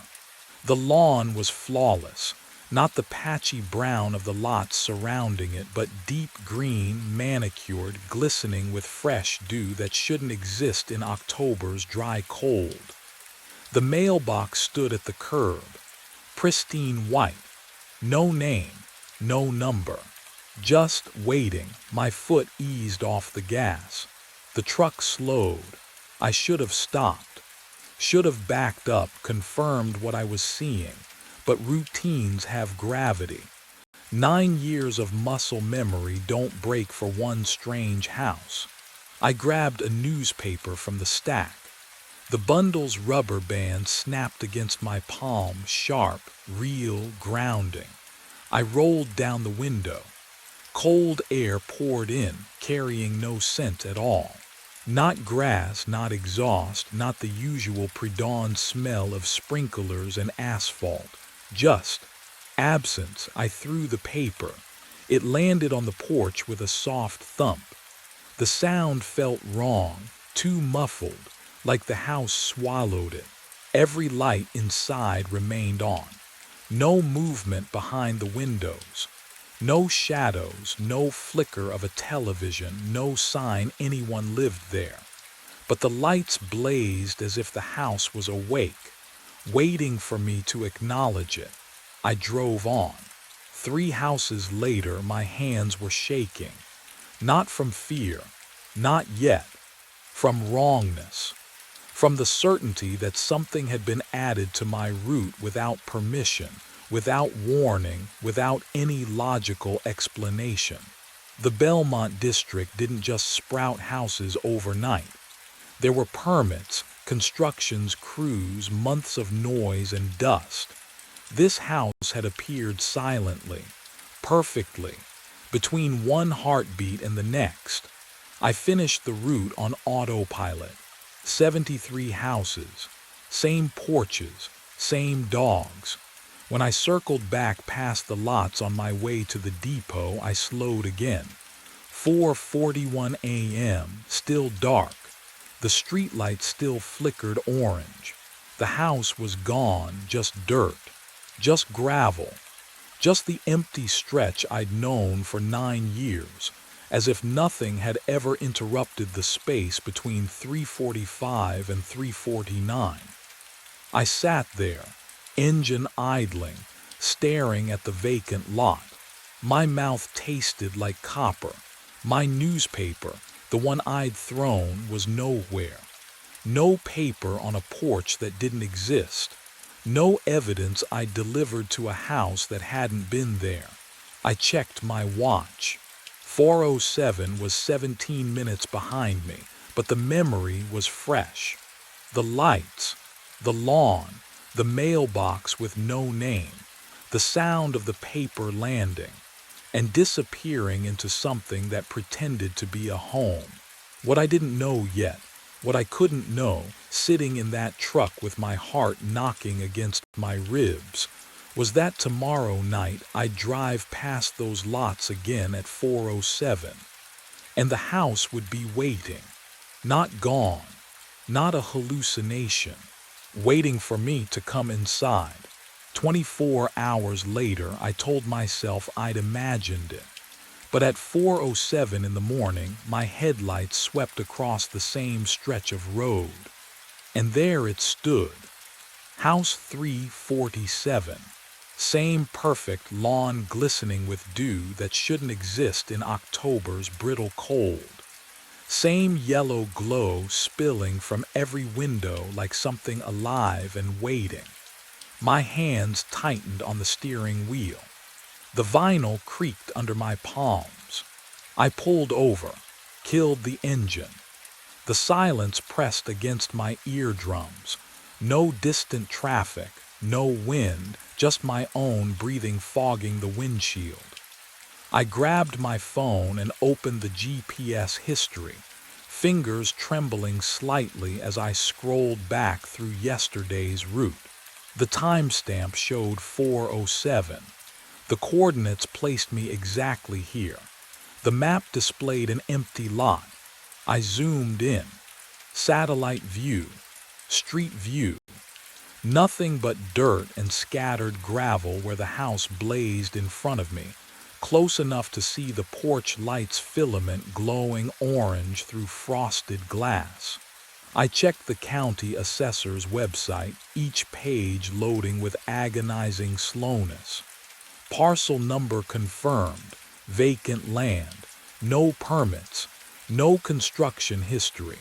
The lawn was flawless, not the patchy brown of the lots surrounding it, but deep green, manicured, glistening with fresh dew that shouldn't exist in October's dry cold. The mailbox stood at the curb, pristine white, no name, no number. Just waiting, my foot eased off the gas. The truck slowed. I should have stopped, should have backed up, confirmed what I was seeing, but routines have gravity. 9 years of muscle memory don't break for one strange house. I grabbed a newspaper from the stack. The bundle's rubber band snapped against my palm, sharp, real, grounding. I rolled down the window. Cold air poured in, carrying no scent at all. Not grass, not exhaust, not the usual pre-dawn smell of sprinklers and asphalt. Just absence. I threw the paper. It landed on the porch with a soft thump. The sound felt wrong, too muffled, like the house swallowed it. Every light inside remained on. No movement behind the windows. No shadows, no flicker of a television, no sign anyone lived there. But the lights blazed as if the house was awake, waiting for me to acknowledge it. I drove on. 3 houses later, my hands were shaking. Not from fear, not yet. From wrongness. From the certainty that something had been added to my route without permission, without warning, without any logical explanation. The Belmont district didn't just sprout houses overnight. There were permits, constructions, crews, months of noise and dust. This house had appeared silently, perfectly, between one heartbeat and the next. I finished the route on autopilot. 73 houses, same porches, same dogs. When I circled back past the lots on my way to the depot, I slowed again. 4:41 a.m., still dark. The streetlight still flickered orange. The house was gone, just dirt, just gravel, just the empty stretch I'd known for 9 years, as if nothing had ever interrupted the space between 3:45 and 3:49. I sat there, engine idling, staring at the vacant lot. My mouth tasted like copper. My newspaper, the one I'd thrown, was nowhere. No paper on a porch that didn't exist. No evidence I'd delivered to a house that hadn't been there. I checked my watch. 4:07 was 17 minutes behind me, but the memory was fresh. The lights, The lawn, the mailbox with no name, the sound of the paper landing, and disappearing into something that pretended to be a home. What I didn't know yet, what I couldn't know, sitting in that truck with my heart knocking against my ribs, was that tomorrow night I'd drive past those lots again at 4:07, and the house would be waiting, not gone, not a hallucination, waiting for me to come inside. 24 hours later, I told myself I'd imagined it. But at 4:07 in the morning, my headlights swept across the same stretch of road. And there it stood. House 347. Same perfect lawn glistening with dew that shouldn't exist in October's brittle cold. Same yellow glow spilling from every window like something alive and waiting. My hands tightened on the steering wheel. The vinyl creaked under my palms. I pulled over, killed the engine. The silence pressed against my eardrums. No distant traffic, no wind, just my own breathing fogging the windshield. I grabbed my phone and opened the GPS history, fingers trembling slightly as I scrolled back through yesterday's route. The timestamp showed 4:07. The coordinates placed me exactly here. The map displayed an empty lot. I zoomed in. Satellite view. Street view. Nothing but dirt and scattered gravel where the house blazed in front of me, close enough to see the porch light's filament glowing orange through frosted glass. I checked the county assessor's website, each page loading with agonizing slowness. Parcel number confirmed, vacant land, no permits, no construction history.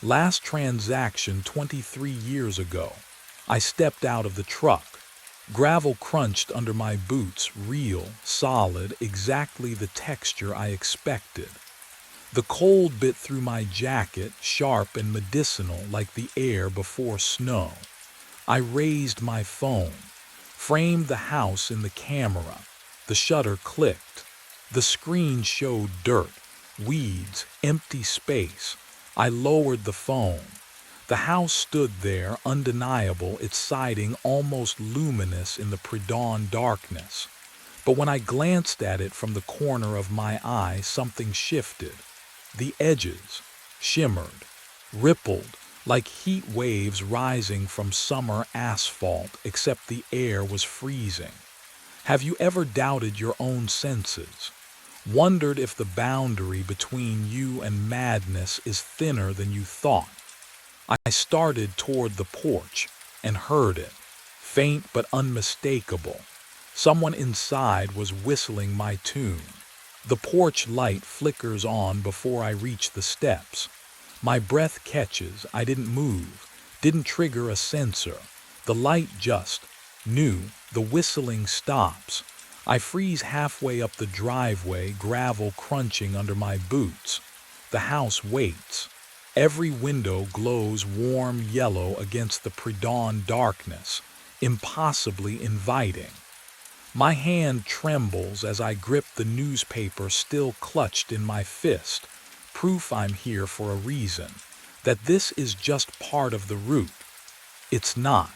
Last transaction 23 years ago. I stepped out of the truck. Gravel crunched under my boots, real, solid, exactly the texture I expected. The cold bit through my jacket, sharp and medicinal like the air before snow. I raised my phone, framed the house in the camera. The shutter clicked. The screen showed dirt, weeds, empty space. I lowered the phone. The house stood there, undeniable, its siding almost luminous in the pre-dawn darkness. But when I glanced at it from the corner of my eye, something shifted. The edges shimmered, rippled, like heat waves rising from summer asphalt, except the air was freezing. Have you ever doubted your own senses? Wondered if the boundary between you and madness is thinner than you thought? I started toward the porch and heard it, faint but unmistakable. Someone inside was whistling my tune. The porch light flickers on before I reach the steps. My breath catches, I didn't move, didn't trigger a sensor. The light just knew. The whistling stops. I freeze halfway up the driveway, gravel crunching under my boots. The house waits. Every window glows warm yellow against the pre-dawn darkness, impossibly inviting. My hand trembles as I grip the newspaper still clutched in my fist, proof I'm here for a reason, that this is just part of the route. It's not.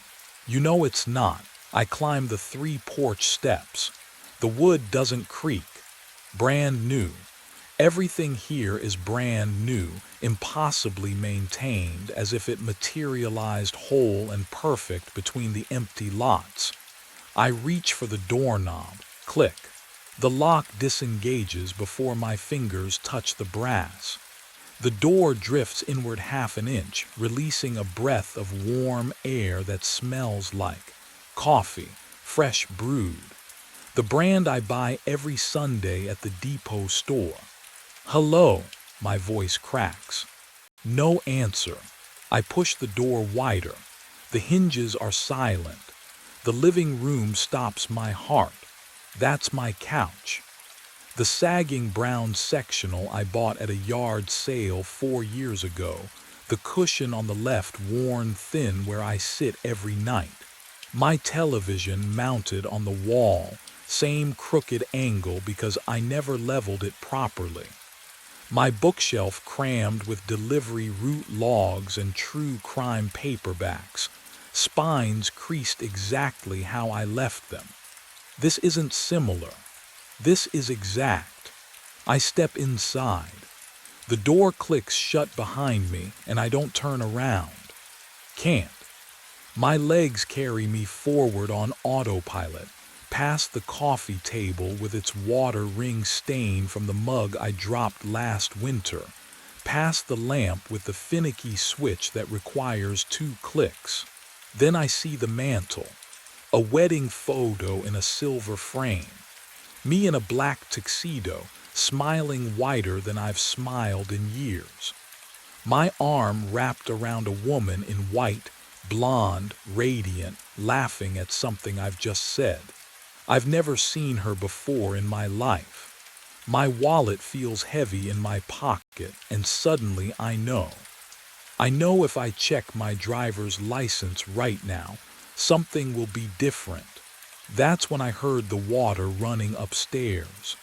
You know it's not. I climb the 3 porch steps. The wood doesn't creak. Brand new. Everything here is brand new, impossibly maintained, as if it materialized whole and perfect between the empty lots. I reach for the doorknob. Click. The lock disengages before my fingers touch the brass. The door drifts inward half an inch, releasing a breath of warm air that smells like coffee, fresh brewed. The brand I buy every Sunday at the depot store. Hello, my voice cracks. No answer. I push the door wider. The hinges are silent. The living room stops my heart. That's my couch. The sagging brown sectional I bought at a yard sale 4 years ago, the cushion on the left worn thin where I sit every night. My television mounted on the wall, same crooked angle because I never leveled it properly. My bookshelf crammed with delivery route logs and true crime paperbacks, spines creased exactly how I left them. This isn't similar. This is exact. I step inside. The door clicks shut behind me and I don't turn around. Can't. My legs carry me forward on autopilot, past the coffee table with its water ring stain from the mug I dropped last winter, past the lamp with the finicky switch that requires 2 clicks. Then I see the mantel, a wedding photo in a silver frame. Me in a black tuxedo, smiling wider than I've smiled in years. My arm wrapped around a woman in white, blonde, radiant, laughing at something I've just said. I've never seen her before in my life. My wallet feels heavy in my pocket, and suddenly I know. I know if I check my driver's license right now, something will be different. That's when I heard the water running upstairs.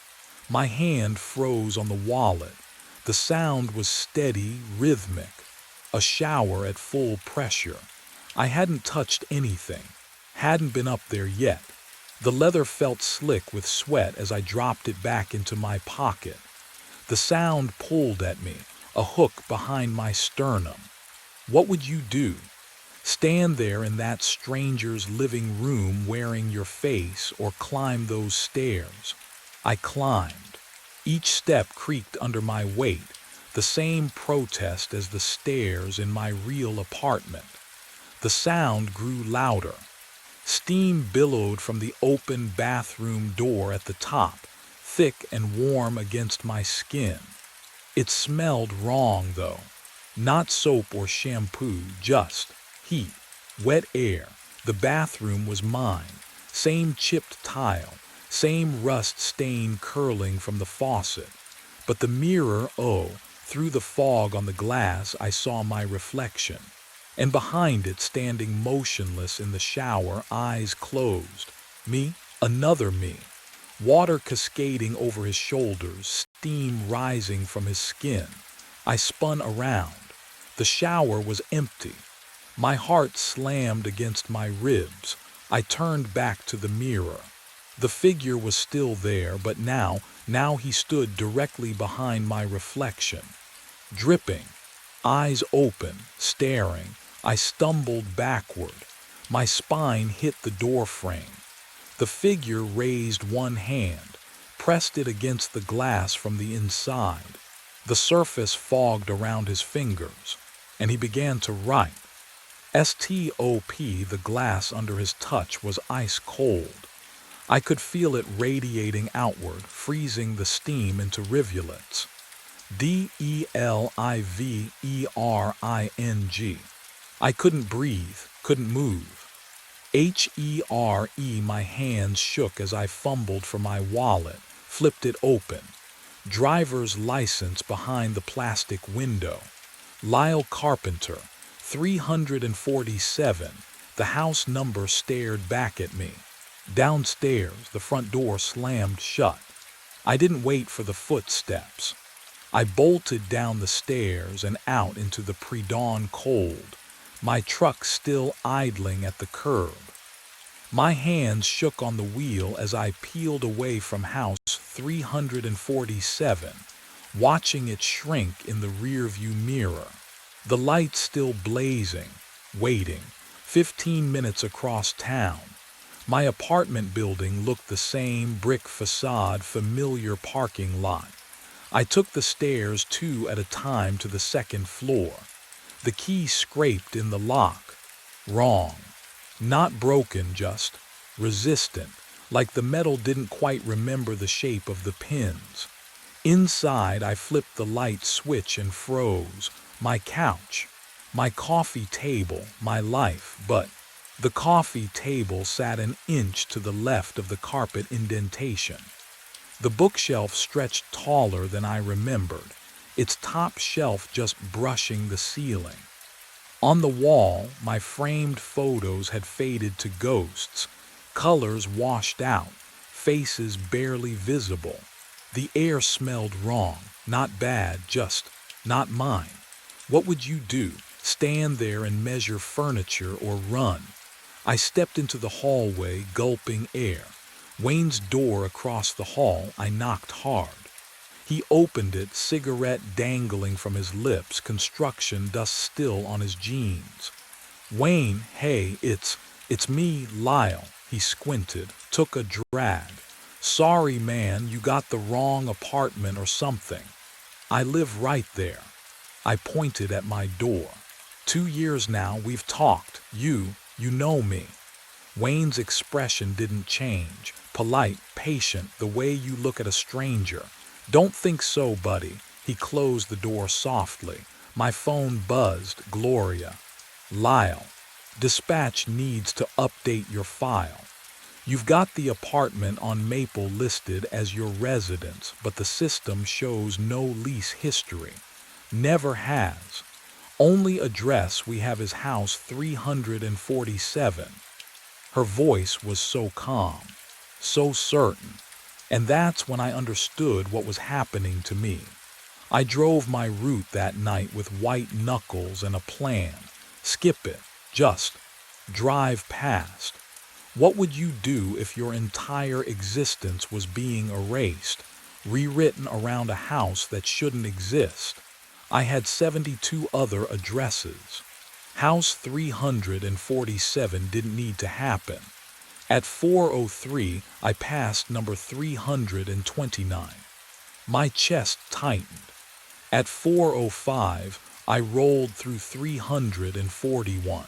My hand froze on the wallet. The sound was steady, rhythmic. A shower at full pressure. I hadn't touched anything. Hadn't been up there yet. The leather felt slick with sweat as I dropped it back into my pocket. The sound pulled at me, a hook behind my sternum. What would you do? Stand there in that stranger's living room wearing your face, or climb those stairs? I climbed. Each step creaked under my weight, the same protest as the stairs in my real apartment. The sound grew louder. Steam billowed from the open bathroom door at the top, thick and warm against my skin. It smelled wrong, though. Not soap or shampoo, just heat, wet air. The bathroom was mine. Same chipped tile, same rust stain curling from the faucet. But the mirror, through the fog on the glass I saw my reflection. And behind it, standing motionless in the shower, eyes closed. Me, another me. Water cascading over his shoulders, steam rising from his skin. I spun around. The shower was empty. My heart slammed against my ribs. I turned back to the mirror. The figure was still there, but now he stood directly behind my reflection. Dripping, eyes open, staring. I stumbled backward. My spine hit the door frame. The figure raised one hand, pressed it against the glass from the inside. The surface fogged around his fingers, and he began to write. Stop. The glass under his touch was ice cold. I could feel it radiating outward, freezing the steam into rivulets. Delivering. I couldn't breathe, couldn't move. Here, my hands shook as I fumbled for my wallet, flipped it open. Driver's license behind the plastic window. Lyle Carpenter, 347. The house number stared back at me. Downstairs, the front door slammed shut. I didn't wait for the footsteps. I bolted down the stairs and out into the pre-dawn cold, my truck still idling at the curb. My hands shook on the wheel as I peeled away from house 347, watching it shrink in the rearview mirror. The lights still blazing, waiting, 15 minutes across town. My apartment building looked the same, brick facade, familiar parking lot. I took the stairs 2 at a time to the second floor. The key scraped in the lock. Wrong. Not broken, just resistant, like the metal didn't quite remember the shape of the pins. Inside, I flipped the light switch and froze. My couch, my coffee table, my life, but the coffee table sat an inch to the left of the carpet indentation. The bookshelf stretched taller than I remembered. its top shelf just brushing the ceiling. On the wall, my framed photos had faded to ghosts, colors washed out, faces barely visible. The air smelled wrong, not bad, just not mine. What would you do? Stand there and measure furniture or run? I stepped into the hallway, gulping air. Wayne's door across the hall, I knocked hard. He opened it, cigarette dangling from his lips, construction dust still on his jeans. Wayne, hey, it's me, Lyle. He squinted, took a drag. Sorry, man, you got the wrong apartment or something. I live right there. I pointed at my door. 2 years now, we've talked. You know me. Wayne's expression didn't change. Polite, patient, the way you look at a stranger. Don't think so, buddy. He closed the door softly. My phone buzzed. Gloria. Lyle. Dispatch needs to update your file. You've got the apartment on Maple listed as your residence, but the system shows no lease history. Never has. Only address we have is house 347. Her voice was so calm, so certain. And that's when I understood what was happening to me. I drove my route that night with white knuckles and a plan. Skip it. Just drive past. What would you do if your entire existence was being erased, rewritten around a house that shouldn't exist? I had 72 other addresses. House 347 didn't need to happen. At 4:03, I passed number 329. My chest tightened. At 4:05, I rolled through 341.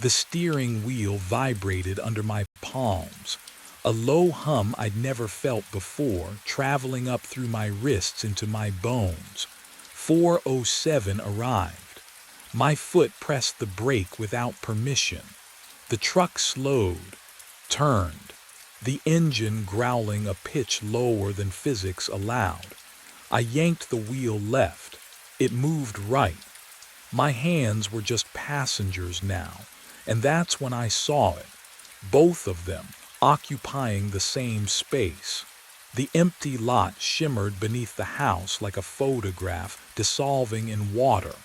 The steering wheel vibrated under my palms. A low hum I'd never felt before, traveling up through my wrists into my bones. 4:07 arrived. My foot pressed the brake without permission. The truck slowed, turned, the engine growling a pitch lower than physics allowed. I yanked the wheel left. It moved right. My hands were just passengers now, and that's when I saw it. Both of them occupying the same space. The empty lot shimmered beneath the house like a photograph dissolving in water.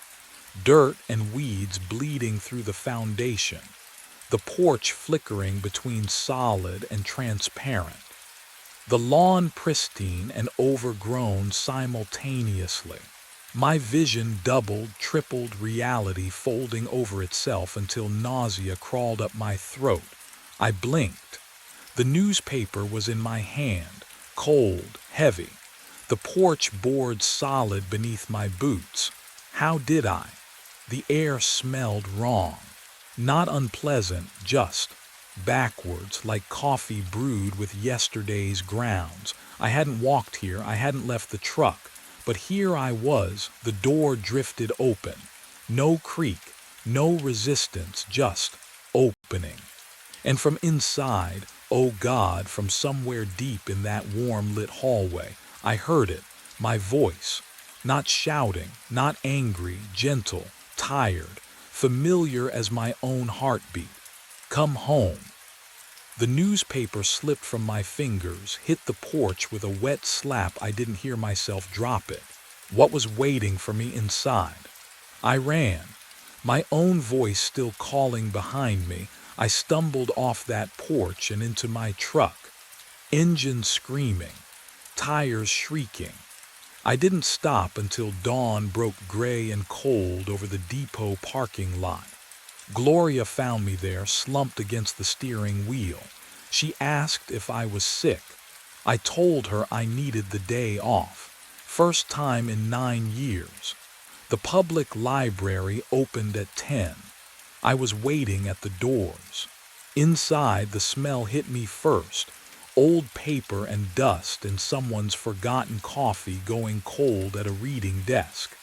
Dirt and weeds bleeding through the foundation. The porch flickering between solid and transparent. The lawn pristine and overgrown simultaneously. My vision doubled, tripled reality folding over itself until nausea crawled up my throat. I blinked. The newspaper was in my hand, cold, heavy. The porch board solid beneath my boots. How did I? The air smelled wrong. Not unpleasant, just backwards, like coffee brewed with yesterday's grounds. I hadn't walked here, I hadn't left the truck, but here I was, the door drifted open. No creak, no resistance, just opening. And from inside, oh God, from somewhere deep in that warm-lit hallway, I heard it, my voice, not shouting, not angry, gentle, tired, familiar as my own heartbeat. Come home. The newspaper slipped from my fingers, hit the porch with a wet slap. I didn't hear myself drop it. What was waiting for me inside? I ran, my own voice still calling behind me. I stumbled off that porch and into my truck. Engine screaming, tires shrieking. I didn't stop until dawn broke gray and cold over the depot parking lot. Gloria found me there, slumped against the steering wheel. She asked if I was sick. I told her I needed the day off. First time in 9 years. The public library opened at 10. I was waiting at the doors. Inside, the smell hit me first. Old paper and dust and someone's forgotten coffee going cold at a reading desk.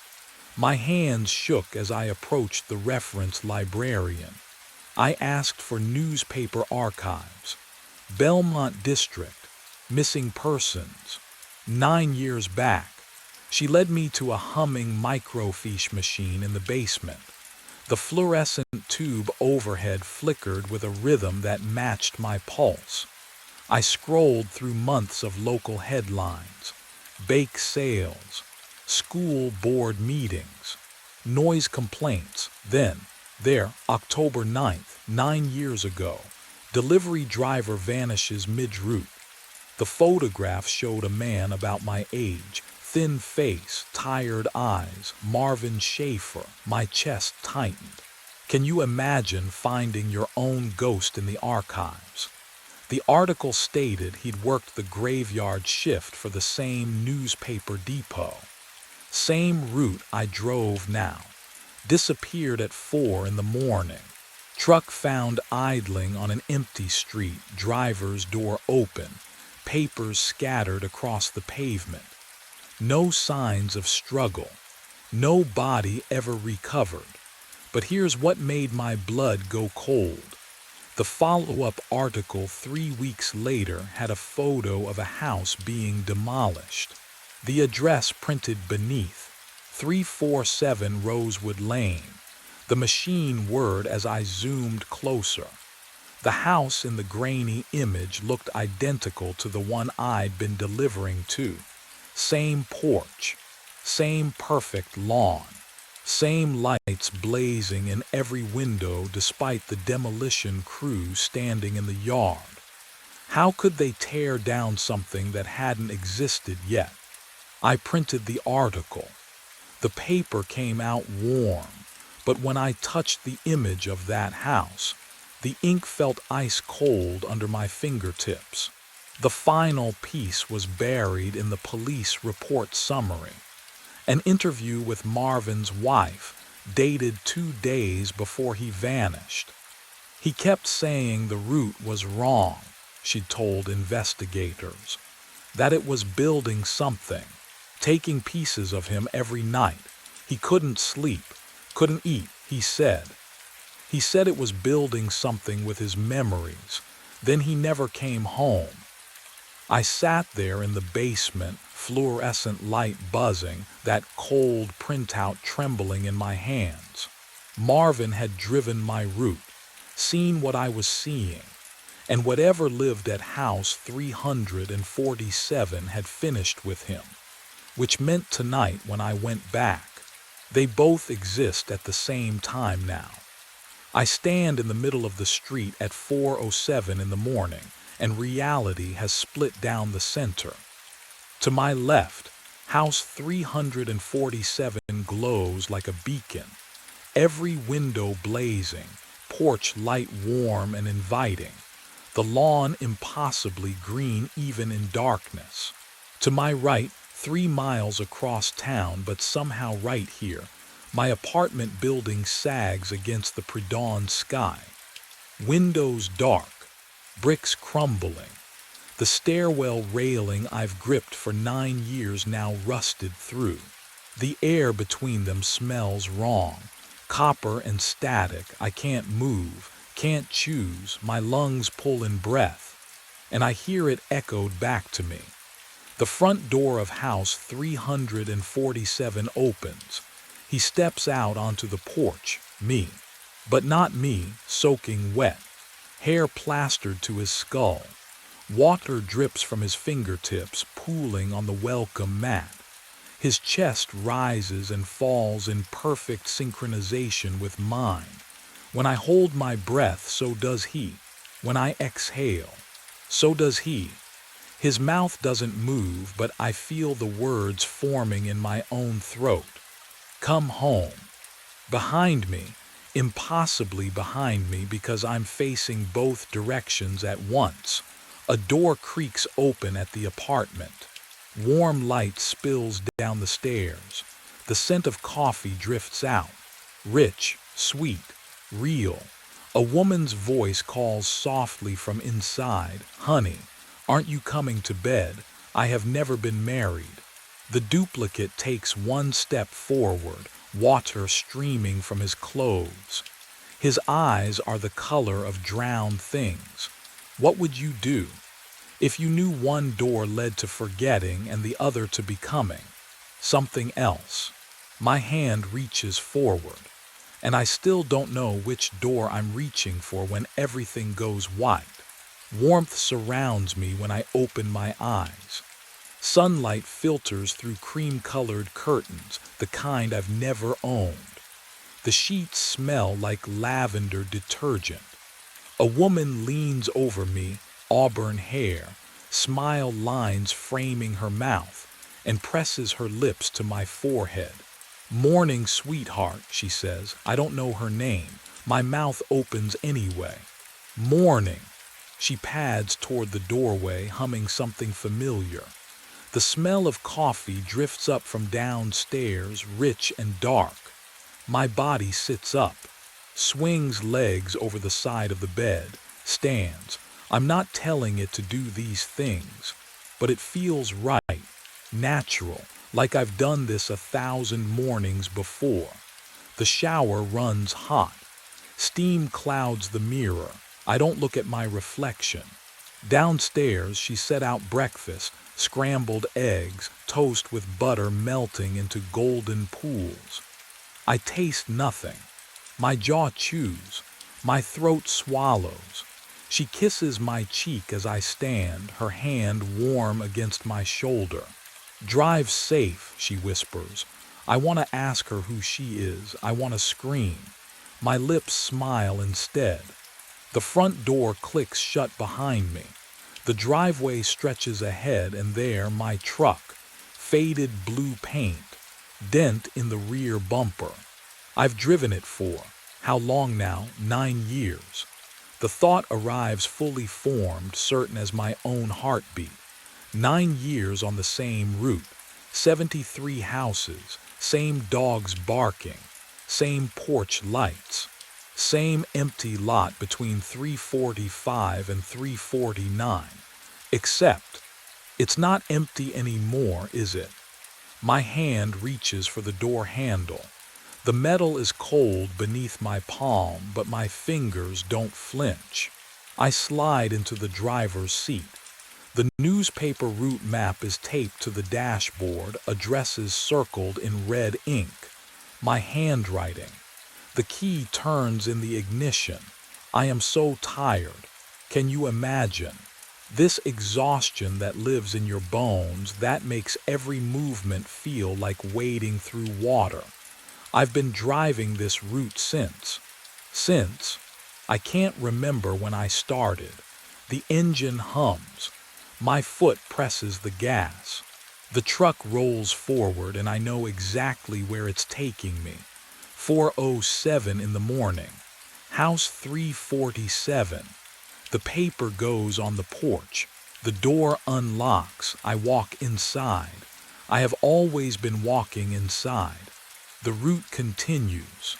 My hands shook as I approached the reference librarian. I asked for newspaper archives. Belmont District, missing persons. 9 years back. She led me to a humming microfiche machine in the basement. The fluorescent tube overhead flickered with a rhythm that matched my pulse. I scrolled through months of local headlines, bake sales, school board meetings, noise complaints. Then, there, October 9th, 9 years ago, delivery driver vanishes mid-route. The photograph showed a man about my age, thin face, tired eyes, Marvin Schaefer. My chest tightened. Can you imagine finding your own ghost in the archives? The article stated he'd worked the graveyard shift for the same newspaper depot. Same route I drove now. Disappeared at 4 in the morning. Truck found idling on an empty street, driver's door open, papers scattered across the pavement. No signs of struggle. No body ever recovered. But here's what made my blood go cold. The follow-up article 3 weeks later had a photo of a house being demolished. The address printed beneath, 347 Rosewood Lane. The machine whirred as I zoomed closer. The house in the grainy image looked identical to the one I'd been delivering to. Same porch, same perfect lawn, same lights blazing in every window despite the demolition crew standing in the yard. How could they tear down something that hadn't existed yet? I printed the article. The paper came out warm, but when I touched the image of that house, the ink felt ice cold under my fingertips. The final piece was buried in the police report summary. An interview with Marvin's wife, dated 2 days before he vanished. He kept saying the route was wrong, she told investigators. That it was building something, taking pieces of him every night. He couldn't sleep, couldn't eat, he said. He said it was building something with his memories. Then he never came home. I sat there in the basement, fluorescent light buzzing, that cold printout trembling in my hands. Marvin had driven my route, seen what I was seeing, and whatever lived at house 347 had finished with him, which meant tonight when I went back, they both exist at the same time now. I stand in the middle of the street at 4:07 in the morning, and reality has split down the center. To my left, house 347 glows like a beacon, every window blazing, porch light warm and inviting, the lawn impossibly green even in darkness. To my right, 3 miles across town, but somehow right here, my apartment building sags against the pre-dawn sky. Windows dark, bricks crumbling. The stairwell railing I've gripped for 9 years now rusted through. The air between them smells wrong. Copper and static. I can't move, can't choose. My lungs pull in breath, and I hear it echoed back to me. The front door of house 347 opens. He steps out onto the porch, me. But not me, soaking wet. Hair plastered to his skull. Water drips from his fingertips, pooling on the welcome mat. His chest rises and falls in perfect synchronization with mine. When I hold my breath, so does he. When I exhale, so does he. His mouth doesn't move, but I feel the words forming in my own throat. Come home. Behind me, impossibly behind me because I'm facing both directions at once. A door creaks open at the apartment. Warm light spills down the stairs. The scent of coffee drifts out. Rich, sweet, real. A woman's voice calls softly from inside. Honey, aren't you coming to bed? I have never been married. The duplicate takes 1 step forward, water streaming from his clothes. His eyes are the color of drowned things. What would you do if you knew one door led to forgetting and the other to becoming? something else. My hand reaches forward, and I still don't know which door I'm reaching for when everything goes white. Warmth surrounds me when I open my eyes. Sunlight filters through cream-colored curtains, the kind I've never owned. The sheets smell like lavender detergent. A woman leans over me, auburn hair, smile lines framing her mouth, and presses her lips to my forehead. "Morning, sweetheart," she says. I don't know her name. My mouth opens anyway. "Morning." She pads toward the doorway, humming something familiar. The smell of coffee drifts up from downstairs, rich and dark. My body sits up, swings legs over the side of the bed, stands. I'm not telling it to do these things, but it feels right, natural, like I've done this 1,000 mornings before. The shower runs hot. Steam clouds the mirror. I don't look at my reflection. Downstairs, she set out breakfast, scrambled eggs, toast with butter melting into golden pools. I taste nothing. My jaw chews. My throat swallows. She kisses my cheek as I stand, her hand warm against my shoulder. "Drive safe," she whispers. I want to ask her who she is. I want to scream. My lips smile instead. The front door clicks shut behind me. The driveway stretches ahead, and there my truck. Faded blue paint. Dent in the rear bumper. I've driven it for, how long now? 9 years. The thought arrives fully formed, certain as my own heartbeat. 9 years on the same route. 73 houses. Same dogs barking. Same porch lights. Same empty lot between 345 and 349. Except, it's not empty anymore, is it? My hand reaches for the door handle. The metal is cold beneath my palm, but my fingers don't flinch. I slide into the driver's seat. The newspaper route map is taped to the dashboard, addresses circled in red ink. My handwriting. The key turns in the ignition. I am so tired. Can you imagine? This exhaustion that lives in your bones, that makes every movement feel like wading through water. I've been driving this route since, I can't remember when I started. The engine hums. My foot presses the gas. The truck rolls forward, and I know exactly where it's taking me. 4:07 in the morning. House 347. The paper goes on the porch. The door unlocks. I walk inside. I have always been walking inside. The route continues.